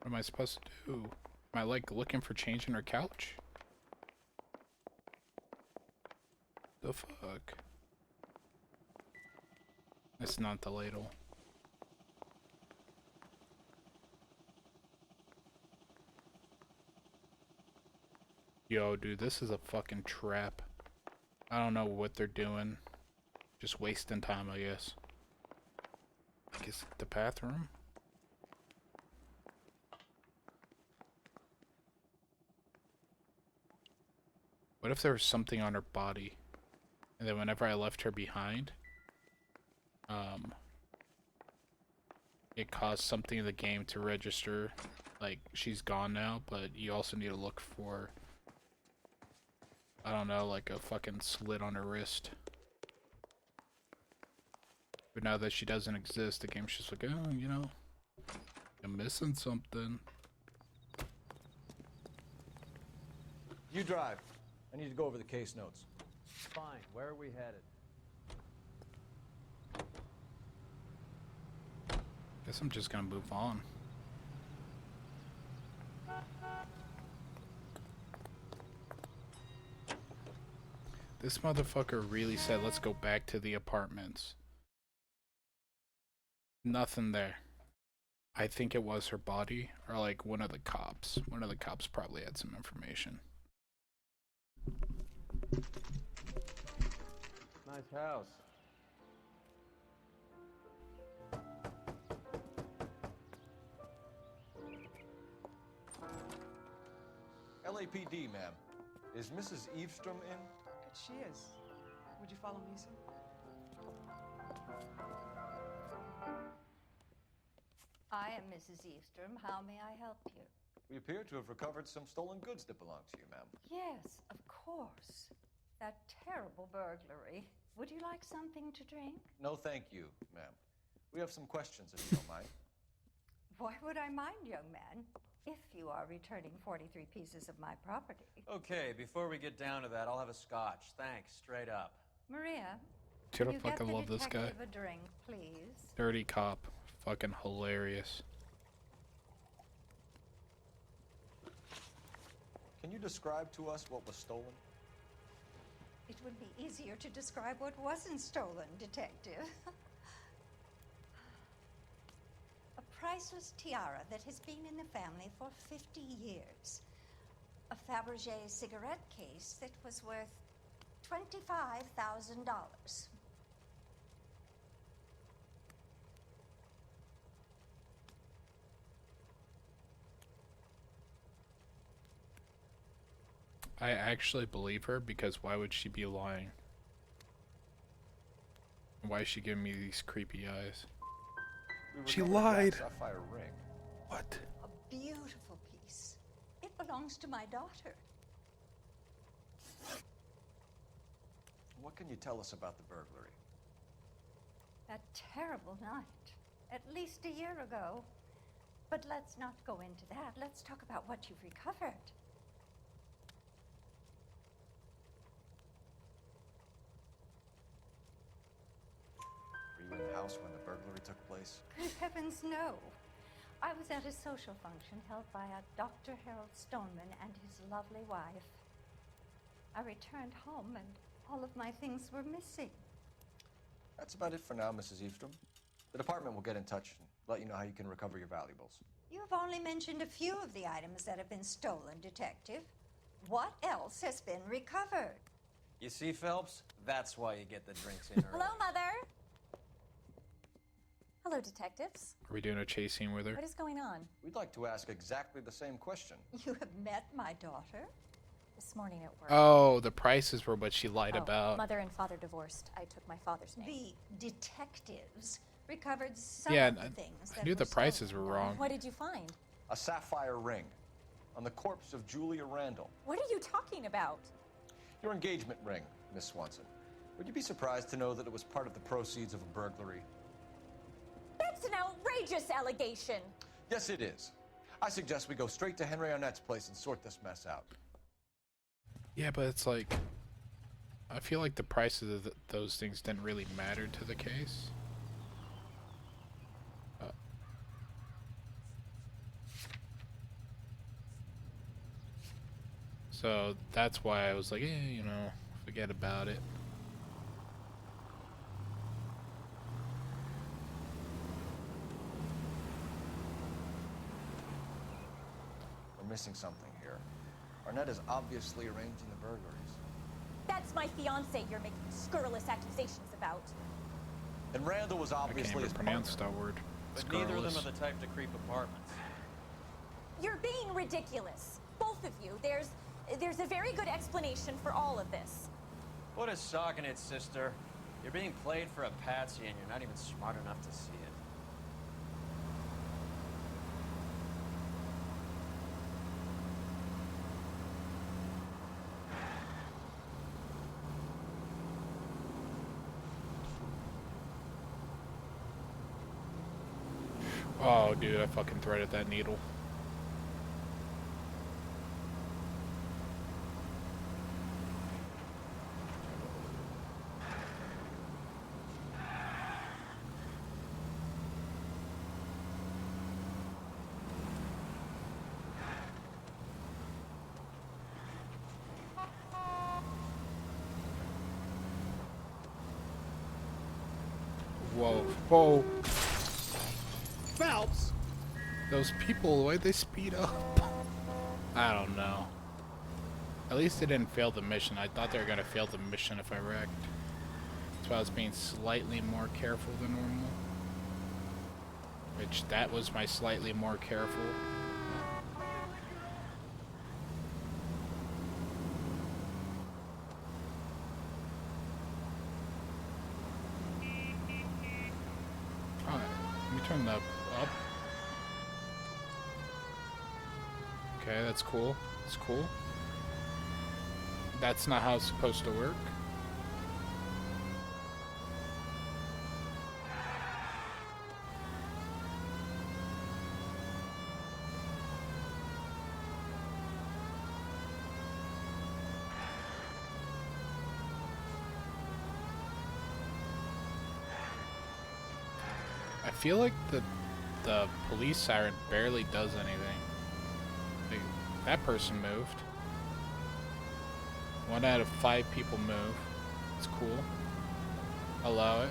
What am I supposed to do? Am I like looking for change in her couch? The fuck? It's not the ladle. Yo, dude, this is a fucking trap. I don't know what they're doing. Just wasting time, I guess. Like, is it the bathroom? What if there was something on her body? And then whenever I left her behind, it caused something in the game to register, like, she's gone now, but you also need to look for, I don't know, like a fucking slit on her wrist. But now that she doesn't exist, the game's just like, oh, you know, you're missing something. You drive. I need to go over the case notes. Fine. Where are we headed? Guess I'm just gonna move on. This motherfucker really said, let's go back to the apartments. Nothing there. I think it was her body, or like one of the cops. One of the cops probably had some information. Nice house. LAPD, ma'am. Is Mrs. Eavestrom in? She is. Would you follow me, sir? I am Mrs. Eavestrom. How may I help you? We appear to have recovered some stolen goods that belong to you, ma'am. Yes, of course. That terrible burglary. Would you like something to drink? No, thank you, ma'am. We have some questions, if you don't mind. Why would I mind, young man, if you are returning 43 pieces of my property? Okay, before we get down to that, I'll have a scotch. Thanks, straight up. Maria, Dude, I can you get fucking the love this guy. detective a drink, please? Dirty cop. Fucking hilarious. Can you describe to us what was stolen? It would be easier to describe what wasn't stolen, detective. A priceless tiara that has been in the family for 50 years. A Fabergé cigarette case that was worth $25,000. I actually believe her, because why would she be lying? Why is she giving me these creepy eyes? She lied. Sapphire ring. What? A beautiful piece. It belongs to my daughter. What can you tell us about the burglary? That terrible night, at least a year ago. But let's not go into that. Let's talk about what you've recovered. Were you in the house when the burglary took place? Good heavens, no. I was at a social function held by a Dr. Harold Stoneman and his lovely wife. I returned home and all of my things were missing. That's about it for now, Mrs. Eavestrom. The department will get in touch and let you know how you can recover your valuables. You've only mentioned a few of the items that have been stolen, Detective. What else has been recovered? You see, Phelps? That's why you get the drinks in early. Hello, Mother. Hello, detectives. Are we doing a chase scene with her? What is going on? We'd like to ask exactly the same question. You have met my daughter? This morning at work. Oh, the prices were what she lied about. Mother and father divorced. I took my father's name. The detectives recovered some Yeah, of the things I that knew were the prices stolen. were wrong. What did you find? A sapphire ring on the corpse of Julia Randall. What are you talking about? Your engagement ring, Miss Swanson. Would you be surprised to know that it was part of the proceeds of a burglary? That's an outrageous allegation. Yes, it is. I suggest we go straight to Henry Arnett's place and sort this mess out. Yeah, but it's like, I feel like the prices of those things didn't really matter to the case. So that's why I was like, you know, forget about it. We're missing something here. Arnett is obviously arranging the burglaries. That's my fiance you're making scurrilous accusations about. And Randall was I can't obviously even his pronounce partner. that word. But neither of them Scurrilous. are the type to creep apartments. You're being ridiculous. Both of you. There's a very good explanation for all of this. What is socking it, sister? You're being played for a patsy and you're not even smart enough to see it. Oh, dude, I fucking threaded that needle. Whoa. Whoa. Phelps! Those people, why'd they speed up? I don't know. At least they didn't fail the mission. I thought they were gonna fail the mission if I wrecked. That's why I was being slightly more careful than normal. Which, that was my slightly more careful. Alright, let me turn the up. Okay, that's cool. That's cool. That's not how it's supposed to work. I feel like the police siren barely does anything. Like, that person moved. 1 out of 5 people move. It's cool. Allow it.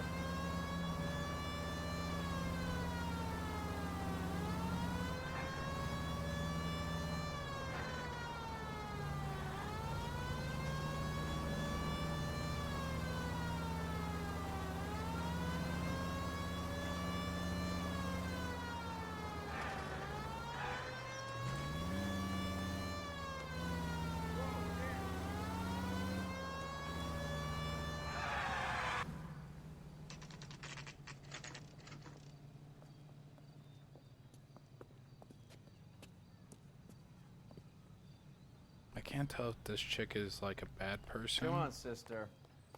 I can't tell if this chick is like a bad person. Come on, sister.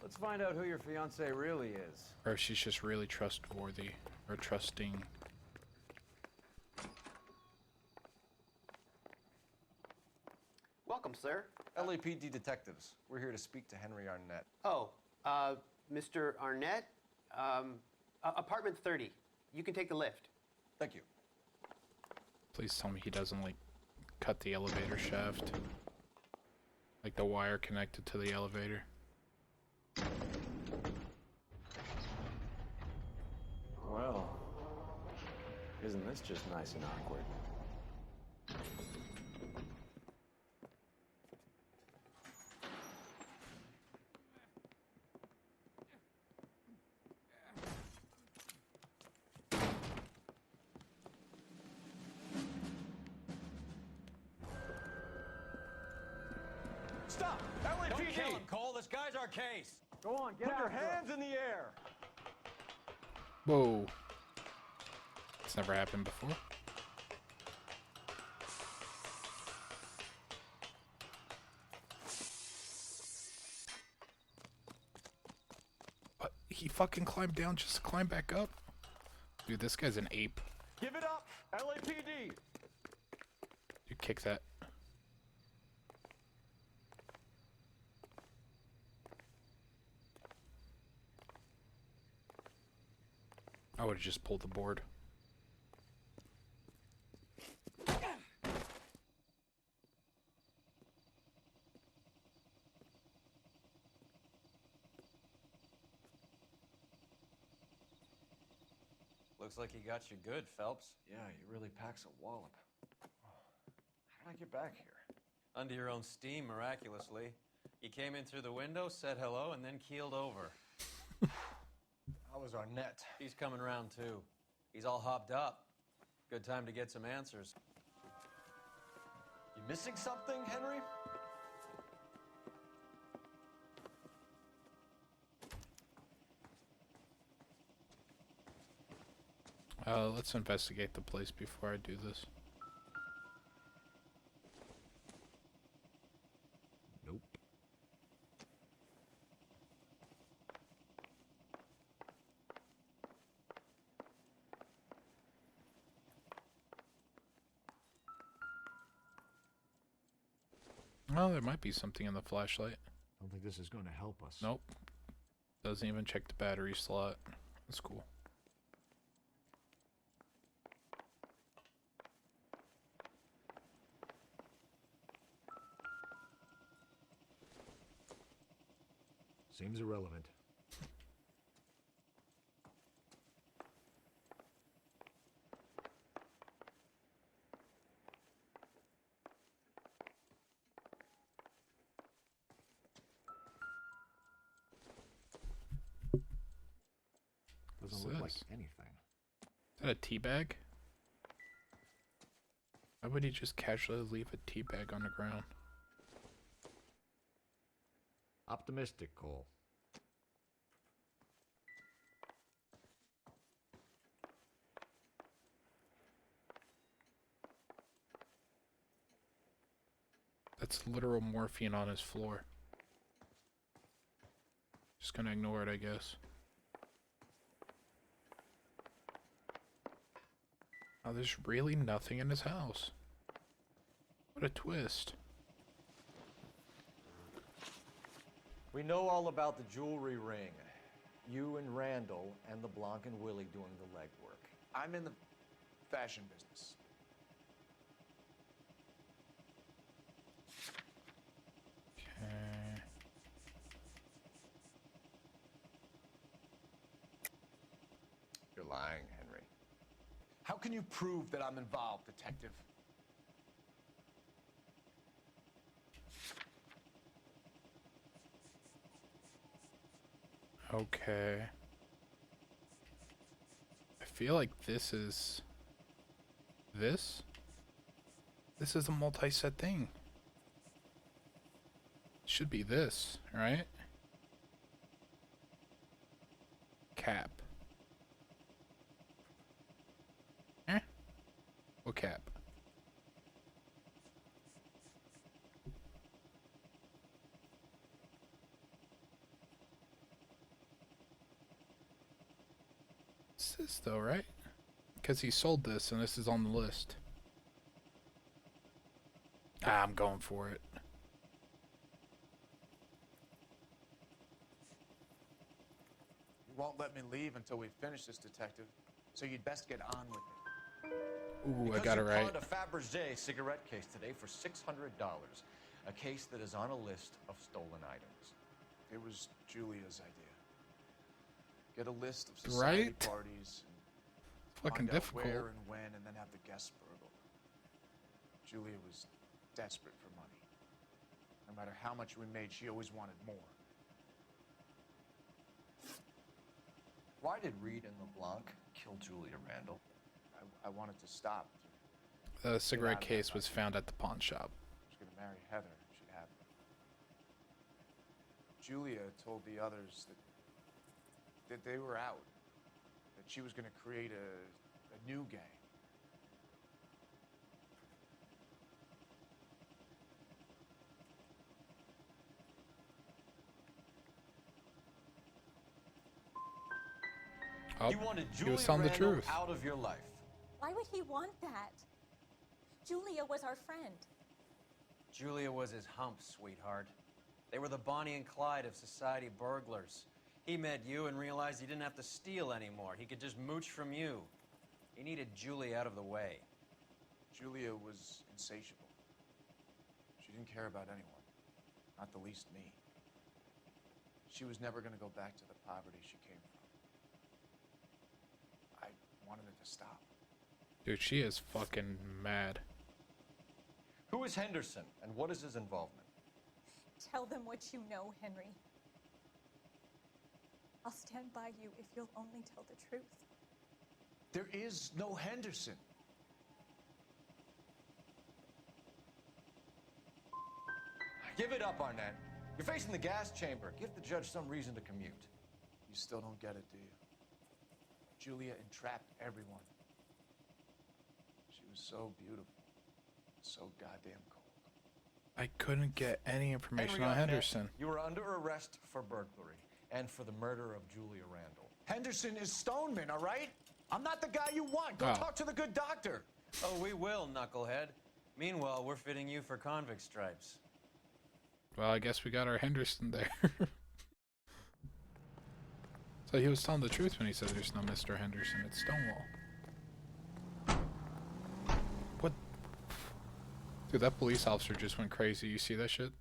Let's find out who your fiance really is. Or if she's just really trustworthy. Or trusting. Welcome, sir. LAPD detectives. We're here to speak to Henry Arnett. Oh, Mr. Arnett? Apartment 30. You can take the lift. Thank you. Please tell me he doesn't like cut the elevator shaft. Like the wire connected to the elevator. Well, isn't this just nice and awkward? Stop! LAPD! Don't kill him, Cole. This guy's our case. Go on, get Put out your of here. hands in the air. Whoa. It's never happened before. What? He fucking climbed down just to climb back up? Dude, this guy's an ape. Give it up, LAPD. You kick that. I would have just pulled the board. Looks like he got you good, Phelps. Yeah, he really packs a wallop. How did I get back here? Under your own steam, miraculously. You came in through the window, said hello, and then keeled over. How was Arnett? He's coming around, too. He's all hopped up. Good time to get some answers. You missing something, Henry? Let's investigate the place before I do this. Nope. Well, there might be something in the flashlight. Don't think this is going to help us. Nope. Doesn't even check the battery slot. That's cool. Seems irrelevant. doesn't look like this? anything. Is that a tea bag? Why would he just casually leave a tea bag on the ground? Optimistic, Cole. That's literal morphine on his floor. Just gonna ignore it, I guess. Oh, there's really nothing in his house. What a twist. We know all about the jewelry ring. You and Randall and the Blanc and Willie doing the legwork. I'm in the fashion business. Okay. You're lying, Henry. How can you prove that I'm involved, detective? Okay. I feel like this is... This? This is a multi-set thing. Should be this, right? Cap. Eh? What cap? It's this though, right? Because he sold this and this is on the list. Ah, I'm going for it. You won't let me leave until we finish this, detective. So you'd best get on with it. Ooh, Because I got it you right. pawned a Fabergé cigarette case today for $600. A case that is on a list of stolen items. It was Julia's idea. Get a list of society Right? parties and Fucking find out difficult. where and when, and then have the guests burgled. Julia was desperate for money. No matter how much we made, she always wanted more. Why did Reed and LeBlanc kill Julia Randall? I wanted to stop. The cigarette case was found at the pawn shop. She was going to marry Heather if she'd have her. Julia told the others that they were out. That she was going to create a new gang. Oh, You wanted he Julia was telling the Randall truth. out of your life. Why would he want that? Julia was our friend. Julia was his hump, sweetheart. They were the Bonnie and Clyde of society burglars. He met you and realized he didn't have to steal anymore. He could just mooch from you. He needed Julia out of the way. Julia was insatiable. She didn't care about anyone, not the least me. She was never going to go back to the poverty she came from. I wanted it to stop. Dude, she is fucking mad. Who is Henderson, and what is his involvement? Tell them what you know, Henry. I'll stand by you if you'll only tell the truth. There is no Henderson. Give it up, Arnett. You're facing the gas chamber. Give the judge some reason to commute. You still don't get it, do you? Julia entrapped everyone. She was so beautiful, so goddamn cold. I couldn't get any information Henry on Arnett, Henderson. You are under arrest for burglary and for the murder of Julia Randall. Henderson is Stoneman, all right? I'm not the guy you want. Go Oh. talk to the good doctor. Oh, we will, knucklehead. Meanwhile, we're fitting you for convict stripes. Well, I guess we got our Henderson there. So he was telling the truth when he said there's no Mr. Henderson. It's Stonewall. What? Dude, that police officer just went crazy. You see that shit?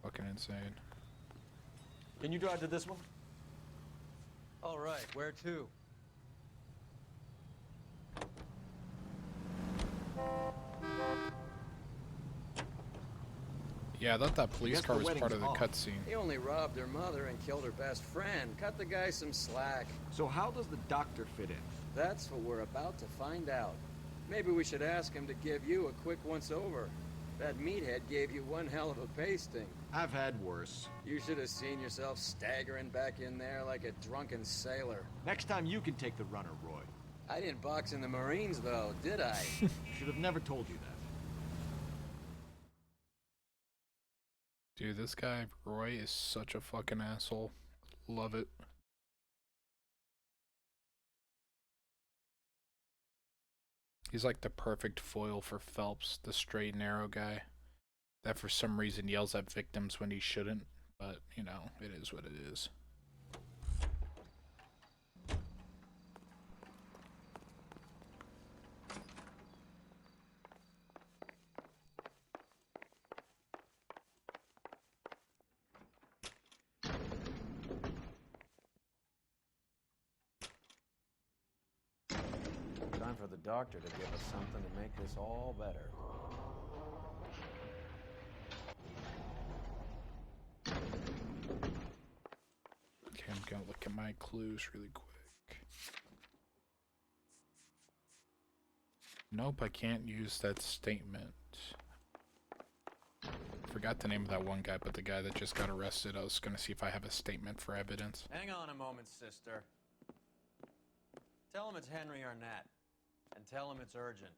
Fucking insane. Can you drive to this one? All right, where to? Yeah, I thought that police Guess car the was part wedding's of the off. cutscene. He only robbed her mother and killed her best friend. Cut the guy some slack. So how does the doctor fit in? That's what we're about to find out. Maybe we should ask him to give you a quick once-over. That meathead gave you one hell of a pasting. I've had worse. You should have seen yourself staggering back in there like a drunken sailor. Next time you can take the runner, Roy. I didn't box in the Marines, though, did I? Should have never told you that. Dude, this guy, Roy, is such a fucking asshole. Love it. He's like the perfect foil for Phelps, the straight and narrow guy. That for some reason yells at victims when he shouldn't. But, you know, it is what it is. Time for the doctor to give us something to make this all better. Okay, I'm gonna look at my clues really quick. Nope, I can't use that statement. Forgot the name of that one guy, but the guy that just got arrested, I was gonna see if I have a statement for evidence. Hang on a moment, sister. Tell him it's Henry Arnett. And tell him it's urgent.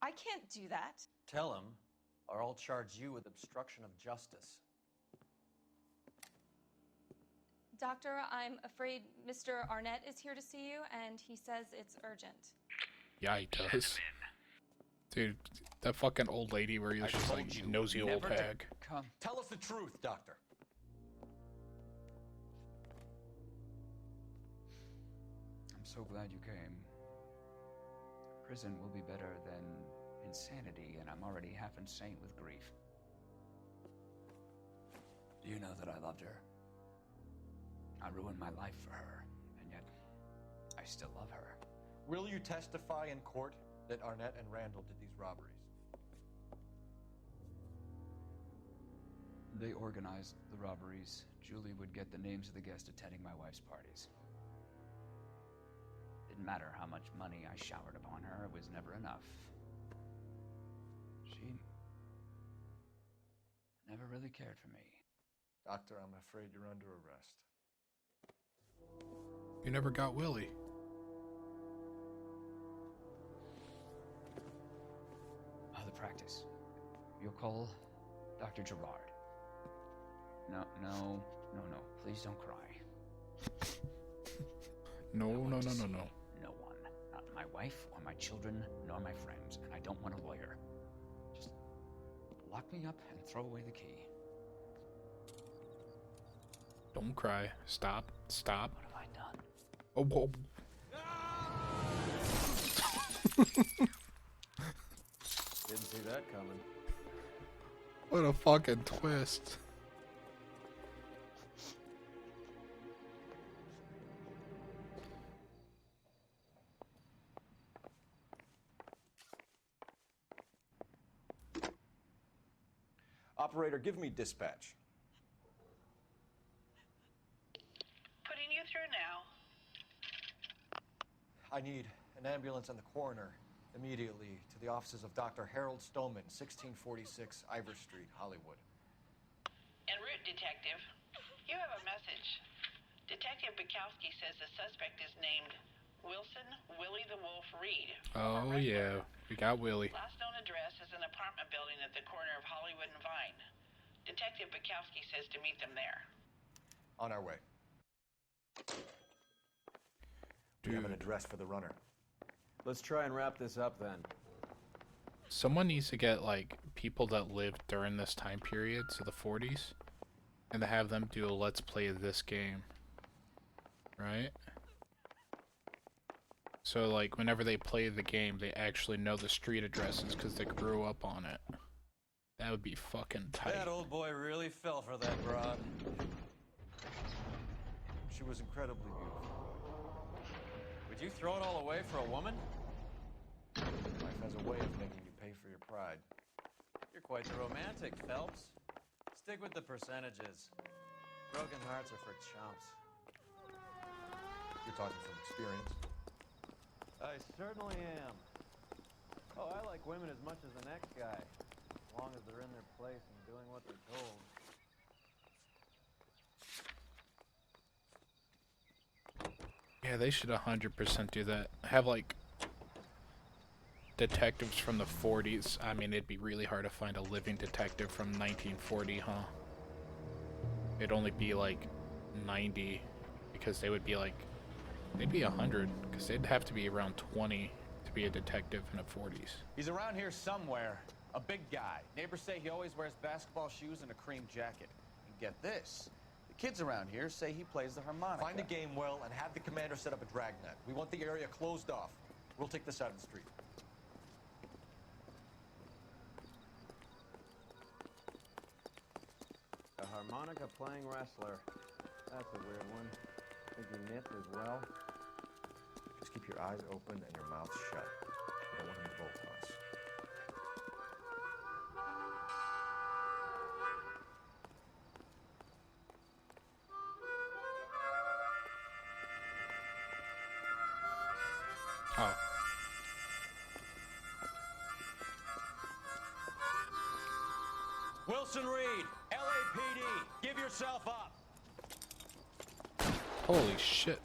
I can't do that. Tell him, or I'll charge you with obstruction of justice. Doctor, I'm afraid Mr. Arnett is here to see you, and he says it's urgent. Yeah, he does. Dude, that fucking old lady where he was just like nosy old never to hag. Come. Tell us the truth, Doctor. I'm so glad you came. Prison will be better than insanity, and I'm already half insane with grief. Do you know that I loved her? I ruined my life for her, and yet I still love her. Will you testify in court that Arnett and Randall did these robberies? They organized the robberies. Julie would get the names of the guests attending my wife's parties. Didn't matter how much money I showered upon her, it was never enough. She never really cared for me. Doctor, I'm afraid you're under arrest. You never got Willie. The practice. You'll call Dr. Gerard. No. Please don't cry. No. No one. Not my wife or my children nor my friends, and I don't want a lawyer. Just lock me up and throw away the key. Don't cry. Stop. What have I done? Oh, whoa. Didn't see that coming. What a fucking twist. Operator, give me dispatch. Putting you through now. I need an ambulance and the coroner immediately to the offices of Dr. Harold Stoneman, 1646 Ivor Street, Hollywood. En route, Detective. You have a message. Detective Bukowski says the suspect is named Wilson Willie the Wolf Reed. Oh, yeah. We got Willie. Last known address is an apartment building at the corner of Hollywood and Vine. Detective Bukowski says to meet them there. On our way. We have an address for the runner. Let's try and wrap this up then. Someone needs to get, like, people that lived during this time period, so the 40s, and to have them do a let's play of this game. Right? So, like, whenever they play the game, they actually know the street addresses because they grew up on it. That would be fucking tight. That old boy really fell for that broad. She was incredibly beautiful. Would you throw it all away for a woman? Life has a way of making you pay for your pride. You're quite the romantic, Phelps. Stick with the percentages. Broken hearts are for chumps. You're talking from experience. I certainly am. Oh, I like women as much as the next guy, as long as they're in their place and doing what they're told. Yeah, they should 100% do that. Have like detectives from the 40s. I mean, it'd be really hard to find a living detective from 1940, huh? It'd only be like 90, because they would be like, they'd be 100, because they'd have to be around 20 to be a detective in the 40s. He's around here somewhere. A big guy. Neighbors say he always wears basketball shoes and a cream jacket. And get this. The kids around here say he plays the harmonica. Find the game well and have the commander set up a dragnet. We want the area closed off. We'll take this out of the street. A harmonica playing wrestler. That's a weird one. Think he knits as well? Just keep your eyes open and your mouth shut. We don't want him to bolt on us. Oh. Wilson Reed, LAPD, give yourself up. Holy shit.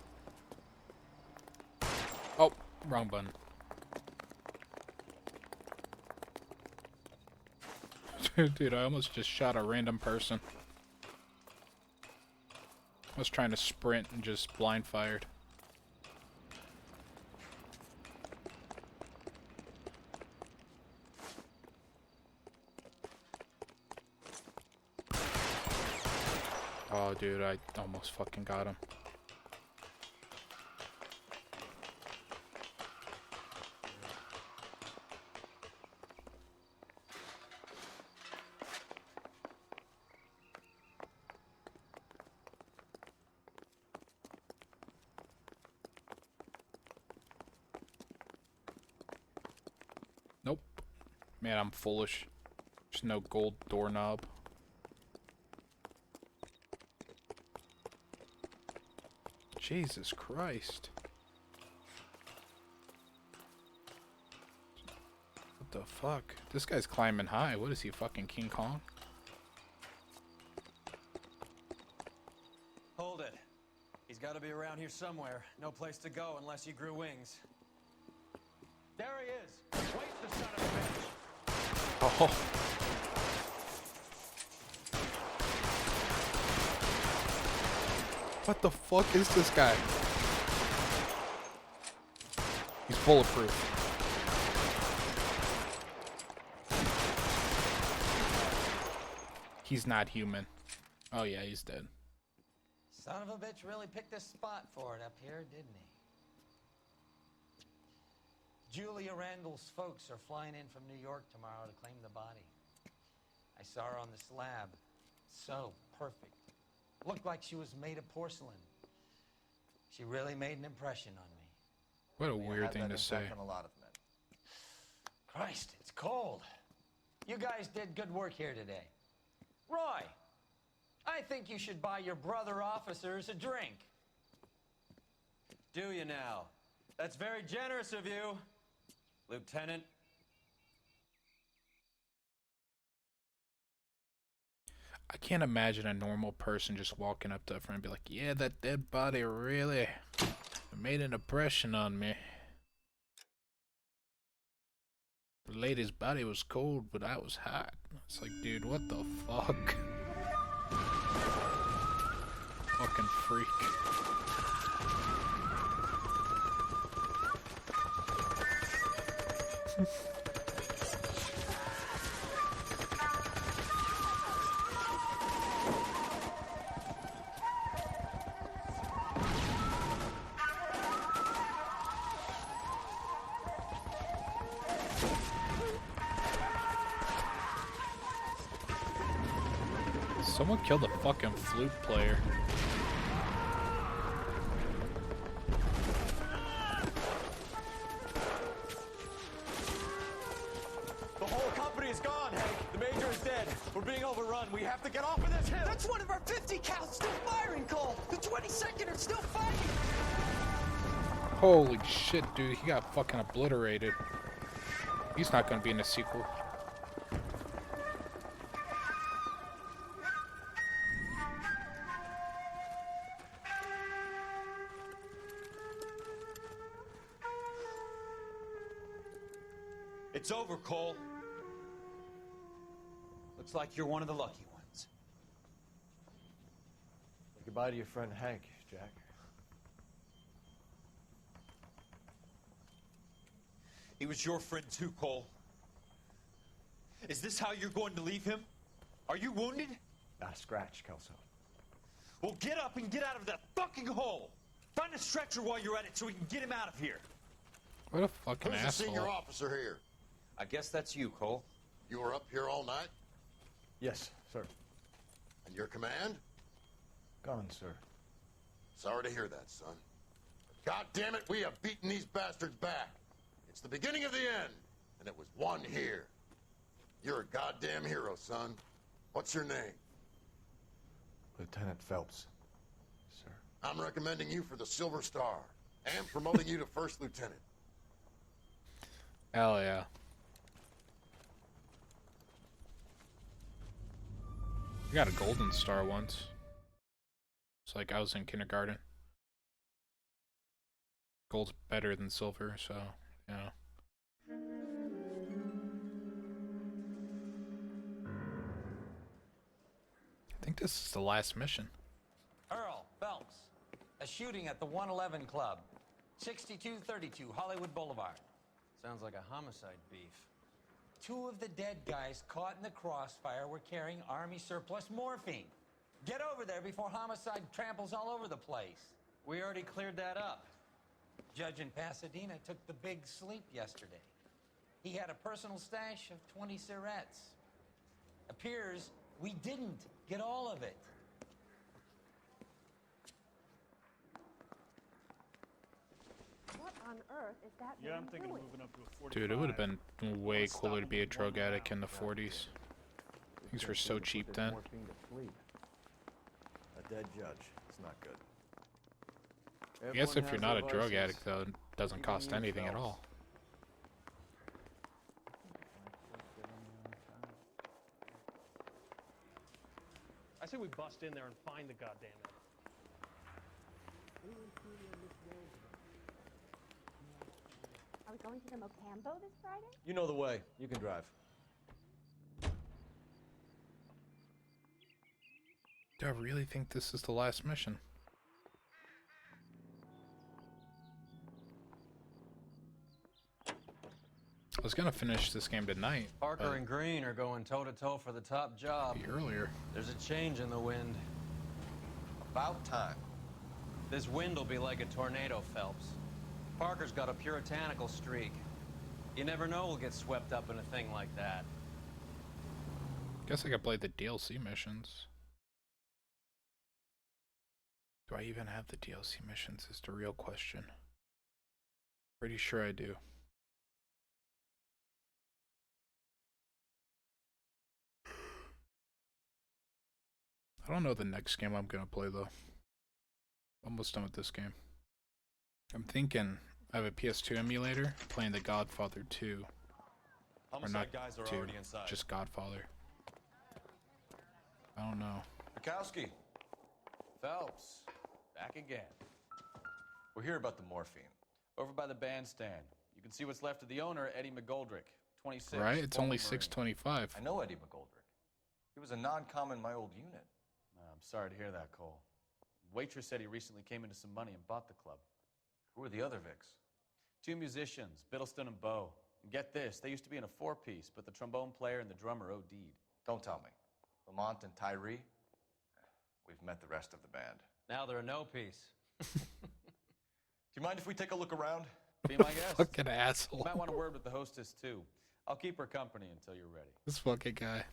Oh, wrong button. Dude, I almost just shot a random person. I was trying to sprint and just blind fired. Oh, dude, I almost fucking got him. Nope. Man, I'm foolish. There's no gold doorknob. Jesus Christ. What the fuck? This guy's climbing high. What is he, fucking King Kong? Hold it. He's got to be around here somewhere. No place to go unless he grew wings. There he is. Wait, the son of a bitch. Oh. What the fuck is this guy? He's bulletproof. He's not human. Oh yeah, he's dead. Son of a bitch really picked a spot for it up here, didn't he? Julia Randall's folks are flying in from New York tomorrow to claim the body. I saw her on the slab. So perfect. Looked like she was made of porcelain. She really made an impression on me. What a weird thing to say. On a lot of men. Christ, it's cold. You guys did good work here today. Roy, I think you should buy your brother officers a drink. Do you now? That's very generous of you, Lieutenant. I can't imagine a normal person just walking up to a friend and be like, yeah, that dead body really made an impression on me. The lady's body was cold, but I was hot. It's like, dude, what the fuck? Fucking freak. Someone killed the fucking flute player. The whole company is gone, Hank. The major is dead. We're being overrun. We have to get off of this hill! That's one of our 50 cals still firing, Cole! The 22nd are still fighting! Holy shit, dude. He got fucking obliterated. He's not gonna be in a sequel. It's over, Cole. Looks like you're one of the lucky ones. Say goodbye to your friend Hank, Jack. He was your friend too, Cole. Is this how you're going to leave him? Are you wounded? Not a scratch, Kelso. Well, get up and get out of that fucking hole! Find a stretcher while you're at it so we can get him out of here. What a fucking Who's the asshole. senior officer here? I guess that's you, Cole. You were up here all night? Yes, sir. And your command? Gone, sir. Sorry to hear that, son. But God damn it, we have beaten these bastards back. It's the beginning of the end, and it was won here. You're a goddamn hero, son. What's your name? Lieutenant Phelps, sir. I'm recommending you for the Silver Star and promoting you to first lieutenant. Hell yeah. I got a golden star once. It's like I was in kindergarten. Gold's better than silver, so, you know. I think this is the last mission. Earl Phelps, a shooting at the 111 Club, 6232 Hollywood Boulevard. Sounds like a homicide beef. 2 of the dead guys caught in the crossfire were carrying Army surplus morphine. Get over there before homicide tramples all over the place. We already cleared that up. Judge in Pasadena took the big sleep yesterday. He had a personal stash of 20 cigarettes. Appears we didn't get all of it. What on earth is that Yeah, I'm man thinking of doing? moving up to a 45. Dude, it would have been way cooler to be a drug addict in the 40s. Things were so cheap then. A dead judge. It's not good. I guess if you're not a drug addict, though, it doesn't cost anything at all. I say we bust in there and find the goddamn it. Are we going to the Mocambo this Friday? You know the way. You can drive. Do I really think this is the last mission? I was gonna finish this game tonight. Parker and Green are going toe-to-toe for the top job. Earlier. There's a change in the wind. About time. This wind will be like a tornado, Phelps. Parker's got a puritanical streak. You never know we'll get swept up in a thing like that. Guess I could play the DLC missions. Do I even have the DLC missions is the real question. Pretty sure I do. I don't know the next game I'm gonna play though. Almost done with this game. I'm thinking I have a PS2 emulator playing the Godfather 2. Homicide or not guys are 2, already inside. just Godfather. I don't know. Bukowski, Phelps, back again. we're here about the morphine. Over by the bandstand. You can see what's left of the owner, Eddie McGoldrick, 26. Right? It's only former Marine. $6.25. I know Eddie McGoldrick. He was a non-com in my old unit. I'm sorry to hear that, Cole. Waitress said he recently came into some money and bought the club. Who are the other Vics? 2 musicians, Biddleston and Bo. And get this, they used to be in a 4-piece, but the trombone player and the drummer OD'd. Don't tell me. Lamont and Tyree? We've met the rest of the band. Now they're a no-piece. Do you mind if we take a look around? Be my guest. Fucking asshole. You might want a word with the hostess, too. I'll keep her company until you're ready. This fucking guy.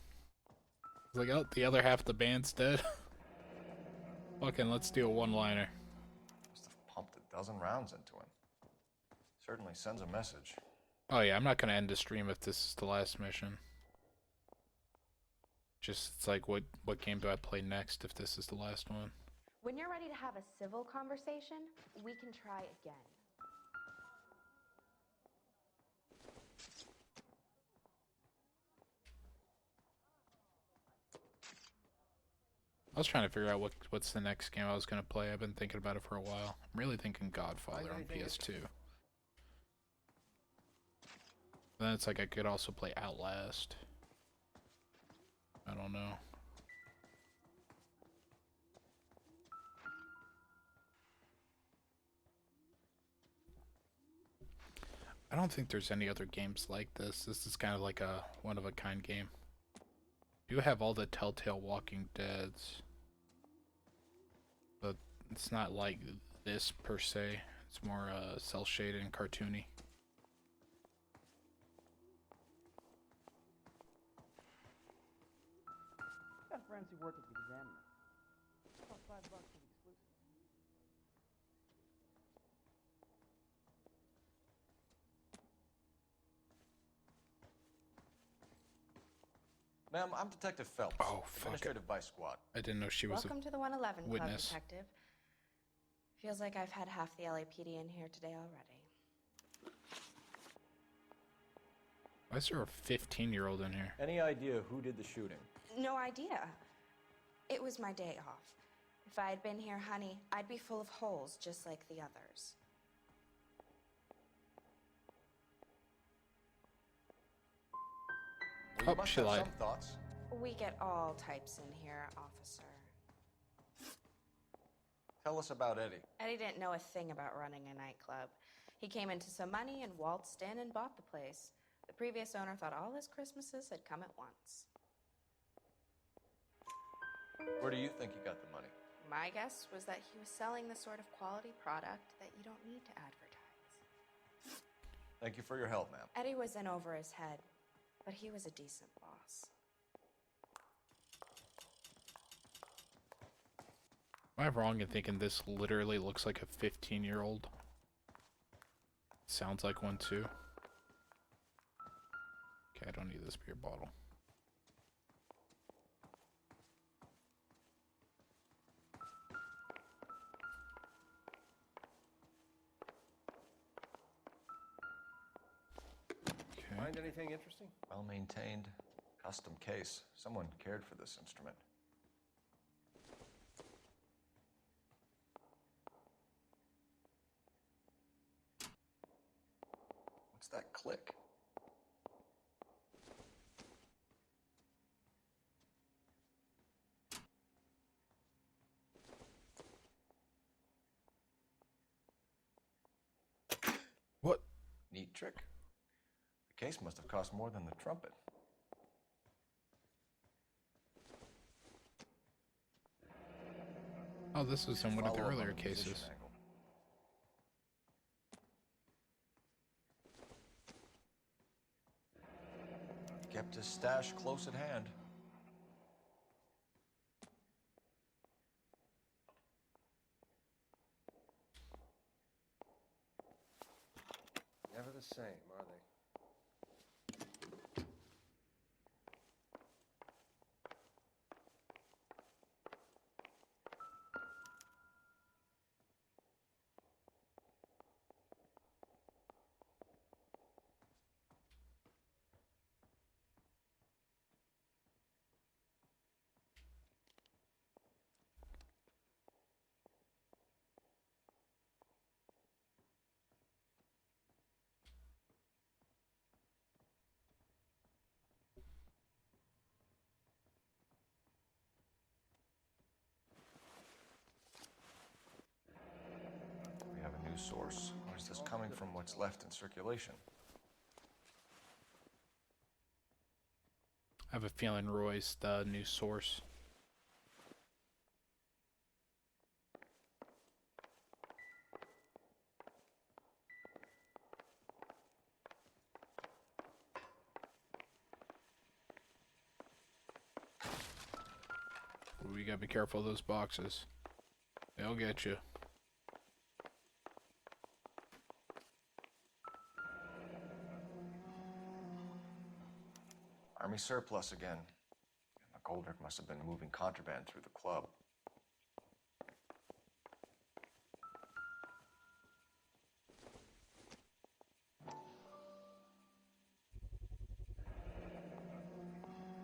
He's like, oh, the other half of the band's dead. Fucking, let's do a one-liner. Must have pumped a dozen rounds into him. Certainly sends a message. Oh yeah, I'm not gonna end the stream if this is the last mission. Just it's like what game do I play next if this is the last one? When you're ready to have a civil conversation, we can try again. I was trying to figure out what's the next game I was gonna play. I've been thinking about it for a while. I'm really thinking Godfather on PS2. Then it's like I could also play Outlast. I don't know. I don't think there's any other games like this. This is kind of like a one-of-a-kind game. You have all the Telltale Walking Deads, but it's not like this per se. It's more cel-shaded and cartoony. Got friends who work at the Examiner. About $5 for the exclusive. Ma'am, I'm Detective Phelps. Oh, fuck. Administrative Vice Squad. I didn't know she was Welcome to the 111 Club, witness. Detective. Feels like I've had half the LAPD in here today already. Why is there a 15-year-old in here? Any idea who did the shooting? No idea. It was my day off. If I had been here, honey, I'd be full of holes just like the others. Well, you Oh, must she have lied. some thoughts. We get all types in here, officer. Tell us about Eddie. Eddie didn't know a thing about running a nightclub. He came into some money and waltzed in and bought the place. The previous owner thought all his Christmases had come at once. Where do you think he got the money? My guess was that he was selling the sort of quality product that you don't need to advertise. Thank you for your help, ma'am. Eddie was in over his head, but he was a decent boss. Am I wrong in thinking this literally looks like a 15-year-old? Sounds like one too. Okay, I don't need this beer bottle. Okay. Find anything interesting? Well maintained, custom case. Someone cared for this instrument. What's that click? What? Neat trick. The case must have cost more than the trumpet. Oh, this was in one of the Follow up on earlier the position cases. angle. Kept his stash close at hand. Never the same, are they? We have a new source. Or is this coming from what's left in circulation? I have a feeling Roy's the new source. Ooh, you gotta be careful of those boxes. They'll get you. Army surplus again. And the Goldrick must have been moving contraband through the club.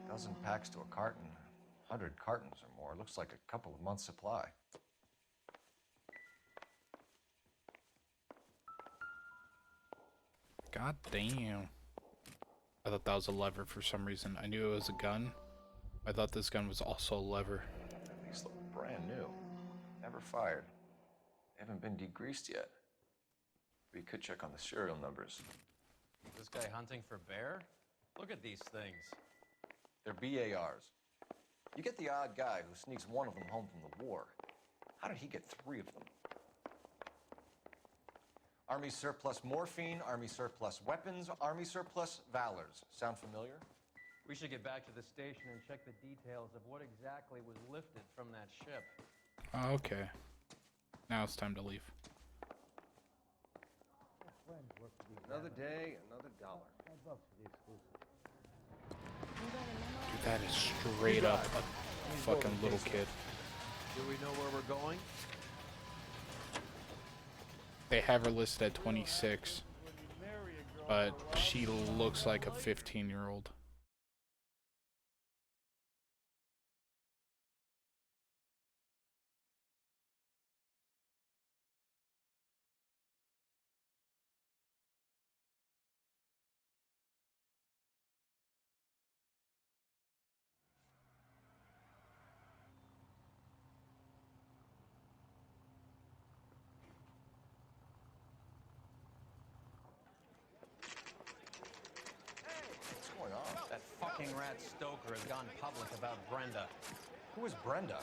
Dozen packs to a carton, 100 cartons or more. Looks like a couple of months' supply. God damn. I thought that was a lever for some reason. I knew it was a gun. I thought this gun was also a lever. These look brand new. Never fired. They haven't been degreased yet. We could check on the serial numbers. This guy hunting for bear? Look at these things. They're BARs. You get the odd guy who sneaks one of them home from the war. How did he get 3 of them? Army surplus morphine, Army surplus weapons, Army surplus valors. Sound familiar? We should get back to the station and check the details of what exactly was lifted from that ship. Okay. Now it's time to leave. Another day, another dollar. Dude, that is straight up a fucking little kid. Do we know where we're going? They have her listed at 26, but she looks like a 15-year-old. What's going on? That fucking rat Stoker has gone public about Brenda. Who is Brenda?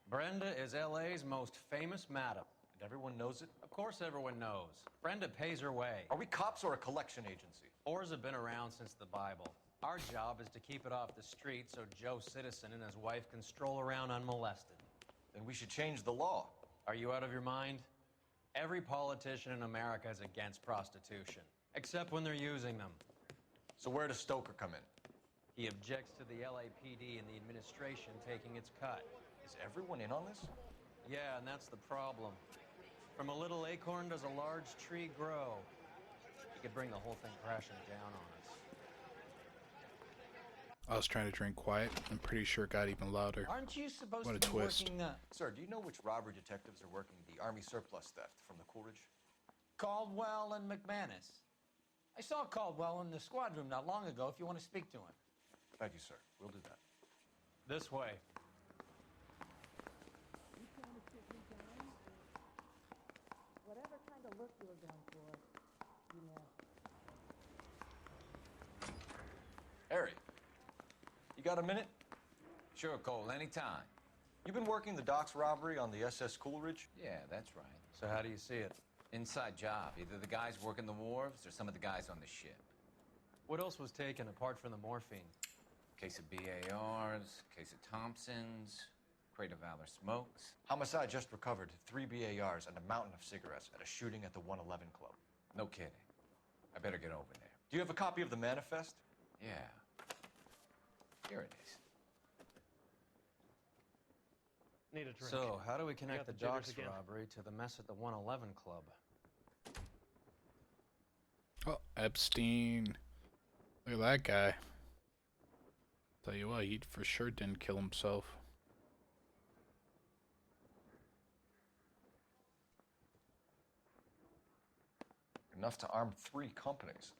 Brenda is LA's most famous madam. And everyone knows it? Of course everyone knows. Brenda pays her way. Are we cops or a collection agency? Whores have been around since the Bible. Our job is to keep it off the street so Joe Citizen and his wife can stroll around unmolested. Then we should change the law. Are you out of your mind? Every politician in America is against prostitution, except when they're using them. So where does Stoker come in? He objects to the LAPD and the administration taking its cut. Is everyone in on this? Yeah, and that's the problem. From a little acorn does a large tree grow. He could bring the whole thing crashing down on us. I was trying to drink quiet. I'm pretty sure it got even louder. Aren't you supposed What a to be twist. working Sir, do you know which robbery detectives are working the Army surplus theft from the Coolidge? Caldwell and McManus? I saw Caldwell in the squad room not long ago if you want to speak to him. Thank you, sir. We'll do that. This way. Whatever kind of look you were going for, you know. Harry, you got a minute? Sure, Cole, anytime. You've been working the docks robbery on the SS Coolidge? Yeah, that's right. So how do you see it? Inside job. Either the guys working the wharves or some of the guys on the ship. What else was taken apart from the morphine? Case of BARs, case of Thompsons, crate of Valor smokes. Homicide just recovered 3 BARs and a mountain of cigarettes at a shooting at the 111 Club. No kidding. I better get over there. Do you have a copy of the manifest? Yeah. Here it is. Need a drink. So, how do we connect the the jitters docks again. robbery to the mess at the 111 Club? Oh, Epstein. Look at that guy. Tell you what, he for sure didn't kill himself. Enough to arm 3 companies.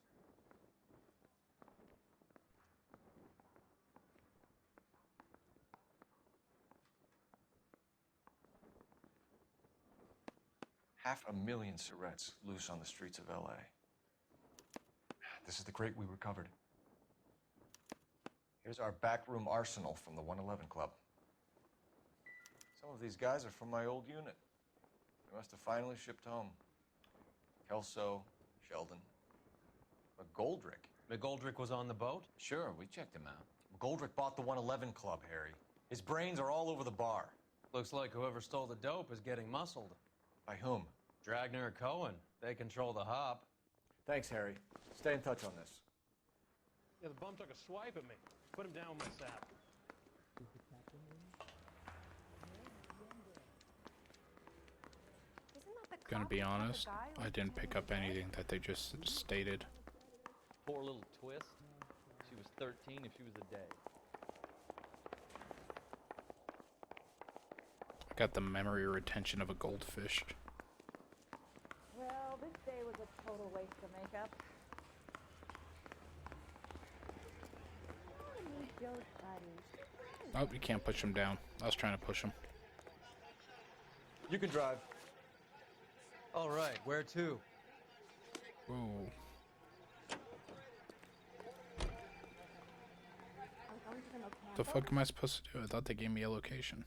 $500,000 cigarettes loose on the streets of LA. This is the crate we recovered. Here's our backroom arsenal from the 111 Club. Some of these guys are from my old unit. They must have finally shipped home. Kelso, Sheldon. But Goldrick. McGoldrick was on the boat? Sure, we checked him out. Goldrick bought the 111 Club, Harry. His brains are all over the bar. Looks like whoever stole the dope is getting muscled. By whom? Dragner or Cohen. They control the hop. Thanks, Harry. Stay in touch on this. Yeah, the bum took a swipe at me. Put him down with my sap. Gonna be honest, I didn't pick up anything that they just stated. Poor little twist. She was 13 if she was a day. I got the memory retention of a goldfish. Well, this day was a total waste of makeup. Oh, you can't push him down. I was trying to push him. You can drive. All right, where to? Ooh. The fuck am I supposed to do? I thought they gave me a location.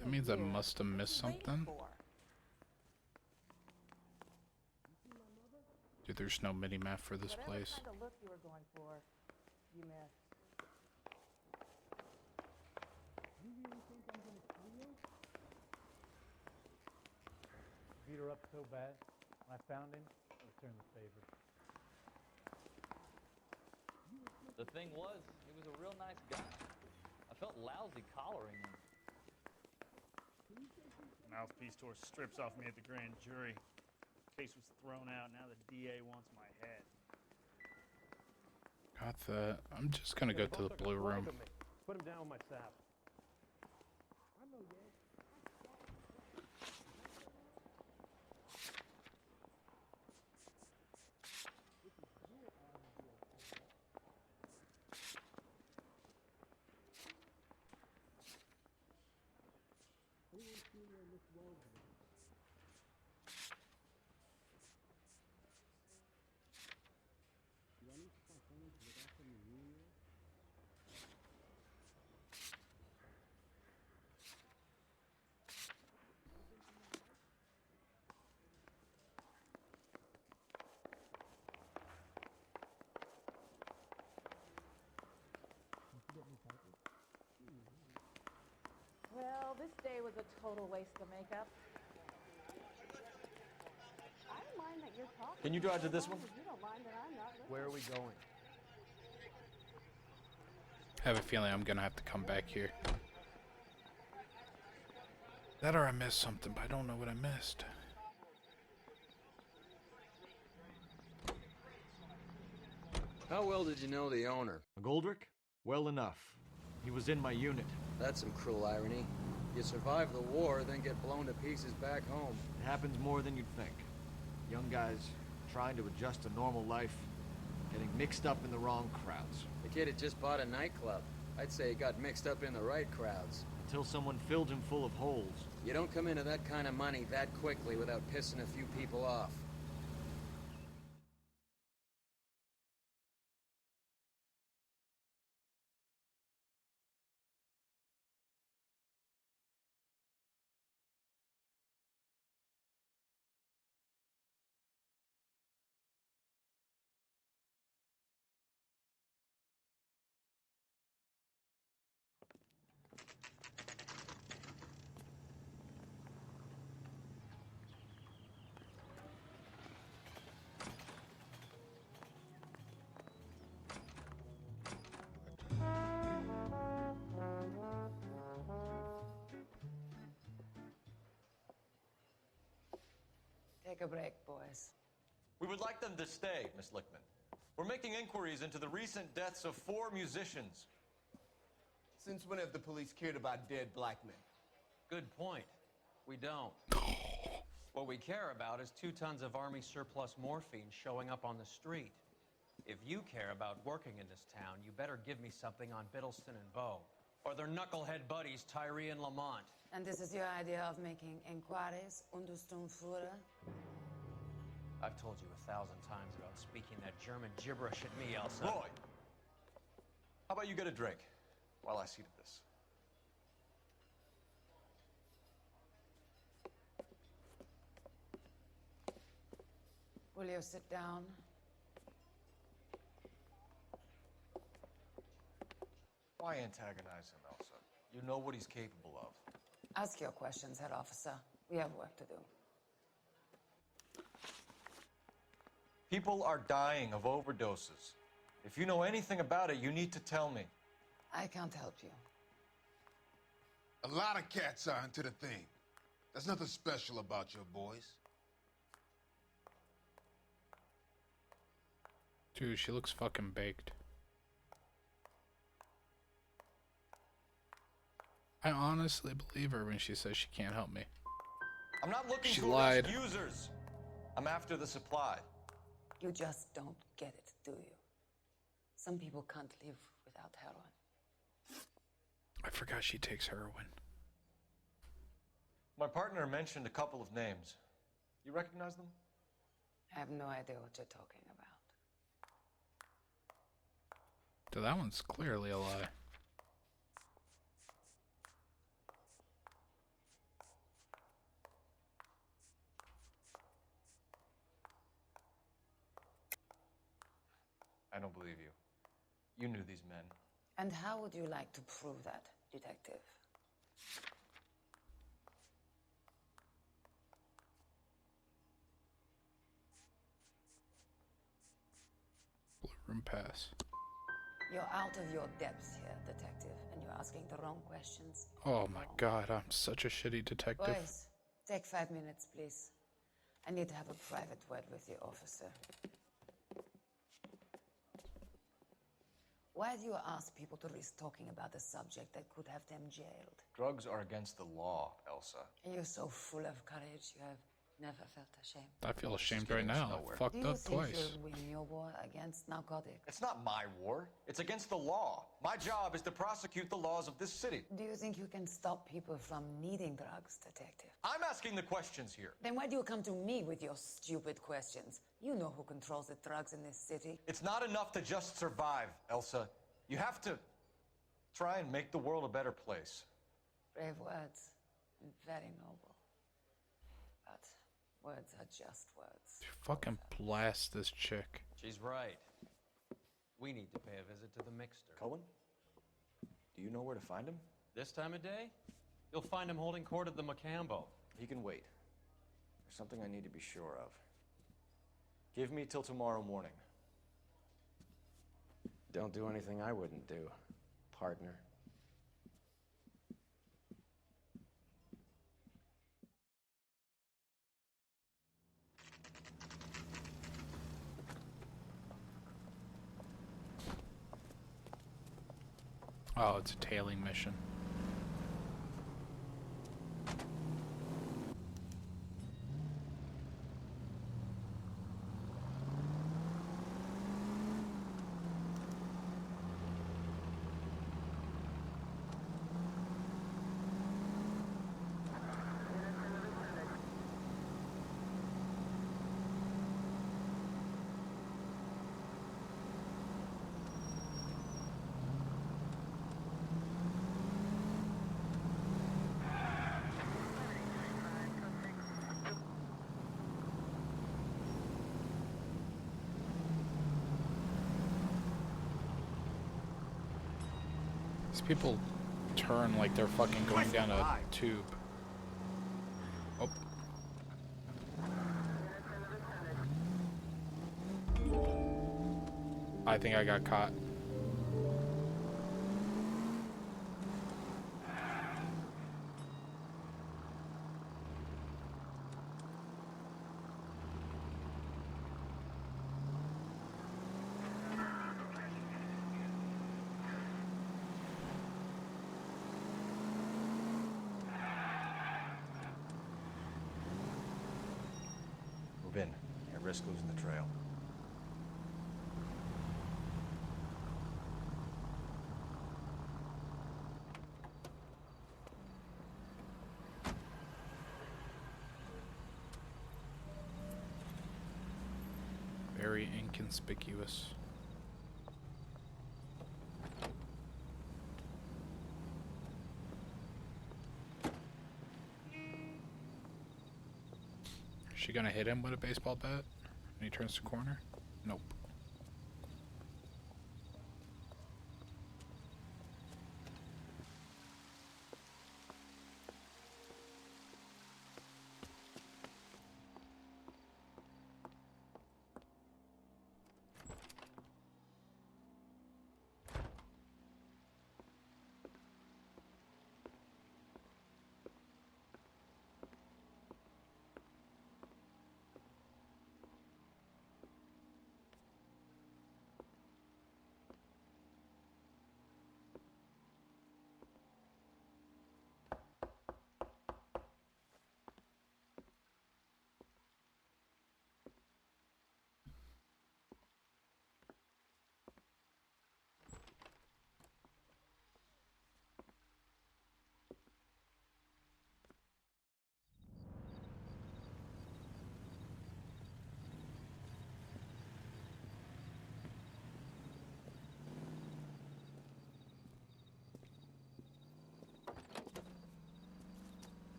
That means I must have missed something. Dude, there's no mini-map for this place. Whatever kind of look you were going for, you missed. You really think I'm gonna kill you? Beat her up so bad. When I found him, I returned the favor. The thing was, he was a real nice guy. I felt lousy collaring him. Mouthpiece tore strips off me at the grand jury. Case was thrown out. Now the DA wants my head. Got that. I'm just gonna go to the blue room. Put him down with my sap. I know that. Well, this day was a total waste of makeup. I don't mind that you're talking. Can you drive to this one? If you don't mind that I'm not listening. Where are we going? I have a feeling I'm gonna have to come back here. That or I missed something, but I don't know what I missed. How well did you know the owner? McGoldrick? Well enough. He was in my unit. That's some cruel irony. You survive the war, then get blown to pieces back home. It happens more than you'd think. Young guys trying to adjust to normal life, getting mixed up in the wrong crowds. The kid had just bought a nightclub. I'd say he got mixed up in the right crowds. Until someone filled him full of holes. You don't come into that kind of money that quickly without pissing a few people off. Take a break, boys. We would like them to stay, Miss Lickman. We're making inquiries into the recent deaths of 4 musicians. Since when have the police cared about dead black men? Good point. We don't. What we care about is 2 tons of Army surplus morphine showing up on the street. If you care about working in this town, you better give me something on Biddleston and Bow. Or their knucklehead buddies, Tyree and Lamont. And this is your idea of making inquiries Untersturmführer? I've told you 1,000 times about speaking that German gibberish at me, Elsa. Roy, how about you get a drink while I see to this? Will you sit down? Why antagonize him, Elsa? You know what he's capable of. Ask your questions, Head Officer. We have work to do. People are dying of overdoses. If you know anything about it, you need to tell me. I can't help you. A lot of cats are into the thing. There's nothing special about your boys. Dude, she looks fucking baked. I honestly believe her when she says she can't help me. I'm not looking She for lied. users. I'm after the supply. You just don't get it, do you? Some people can't live without heroin. I forgot she takes heroin. My partner mentioned a couple of names. You recognize them? I have no idea what you're talking about. Dude, that one's clearly a lie. I don't believe you. You knew these men. And how would you like to prove that, Detective? Blue room pass. You're out of your depths here, Detective, and you're asking the wrong questions. Oh my god, I'm such a shitty detective. Boys, take 5 minutes, please. I need to have a private word with you, officer. Why do you ask people to risk talking about a subject that could have them jailed? Drugs are against the law, Elsa. And you're so full of courage, you have never felt ashamed. I feel ashamed right now. Fucked Do you up think twice. you'll win your war against narcotics? It's not my war. It's against the law. My job is to prosecute the laws of this city. Do you think you can stop people from needing drugs, Detective? I'm asking the questions here. Then why do you come to me with your stupid questions? You know who controls the drugs in this city. It's not enough to just survive, Elsa. You have to try and make the world a better place. Brave words, and very noble. But words are just words. Fucking blast this chick. She's right. We need to pay a visit to the mixer. Cohen? Do you know where to find him? This time of day? You'll find him holding court at the Macambo. He can wait. There's something I need to be sure of. Give me till tomorrow morning. Don't do anything I wouldn't do, partner. Oh, it's a tailing mission. These people turn like they're fucking going down a tube. Oh. I think I got caught. Move in. At risk losing the trail. Very inconspicuous. Is she gonna hit him with a baseball bat when he turns the corner? Nope.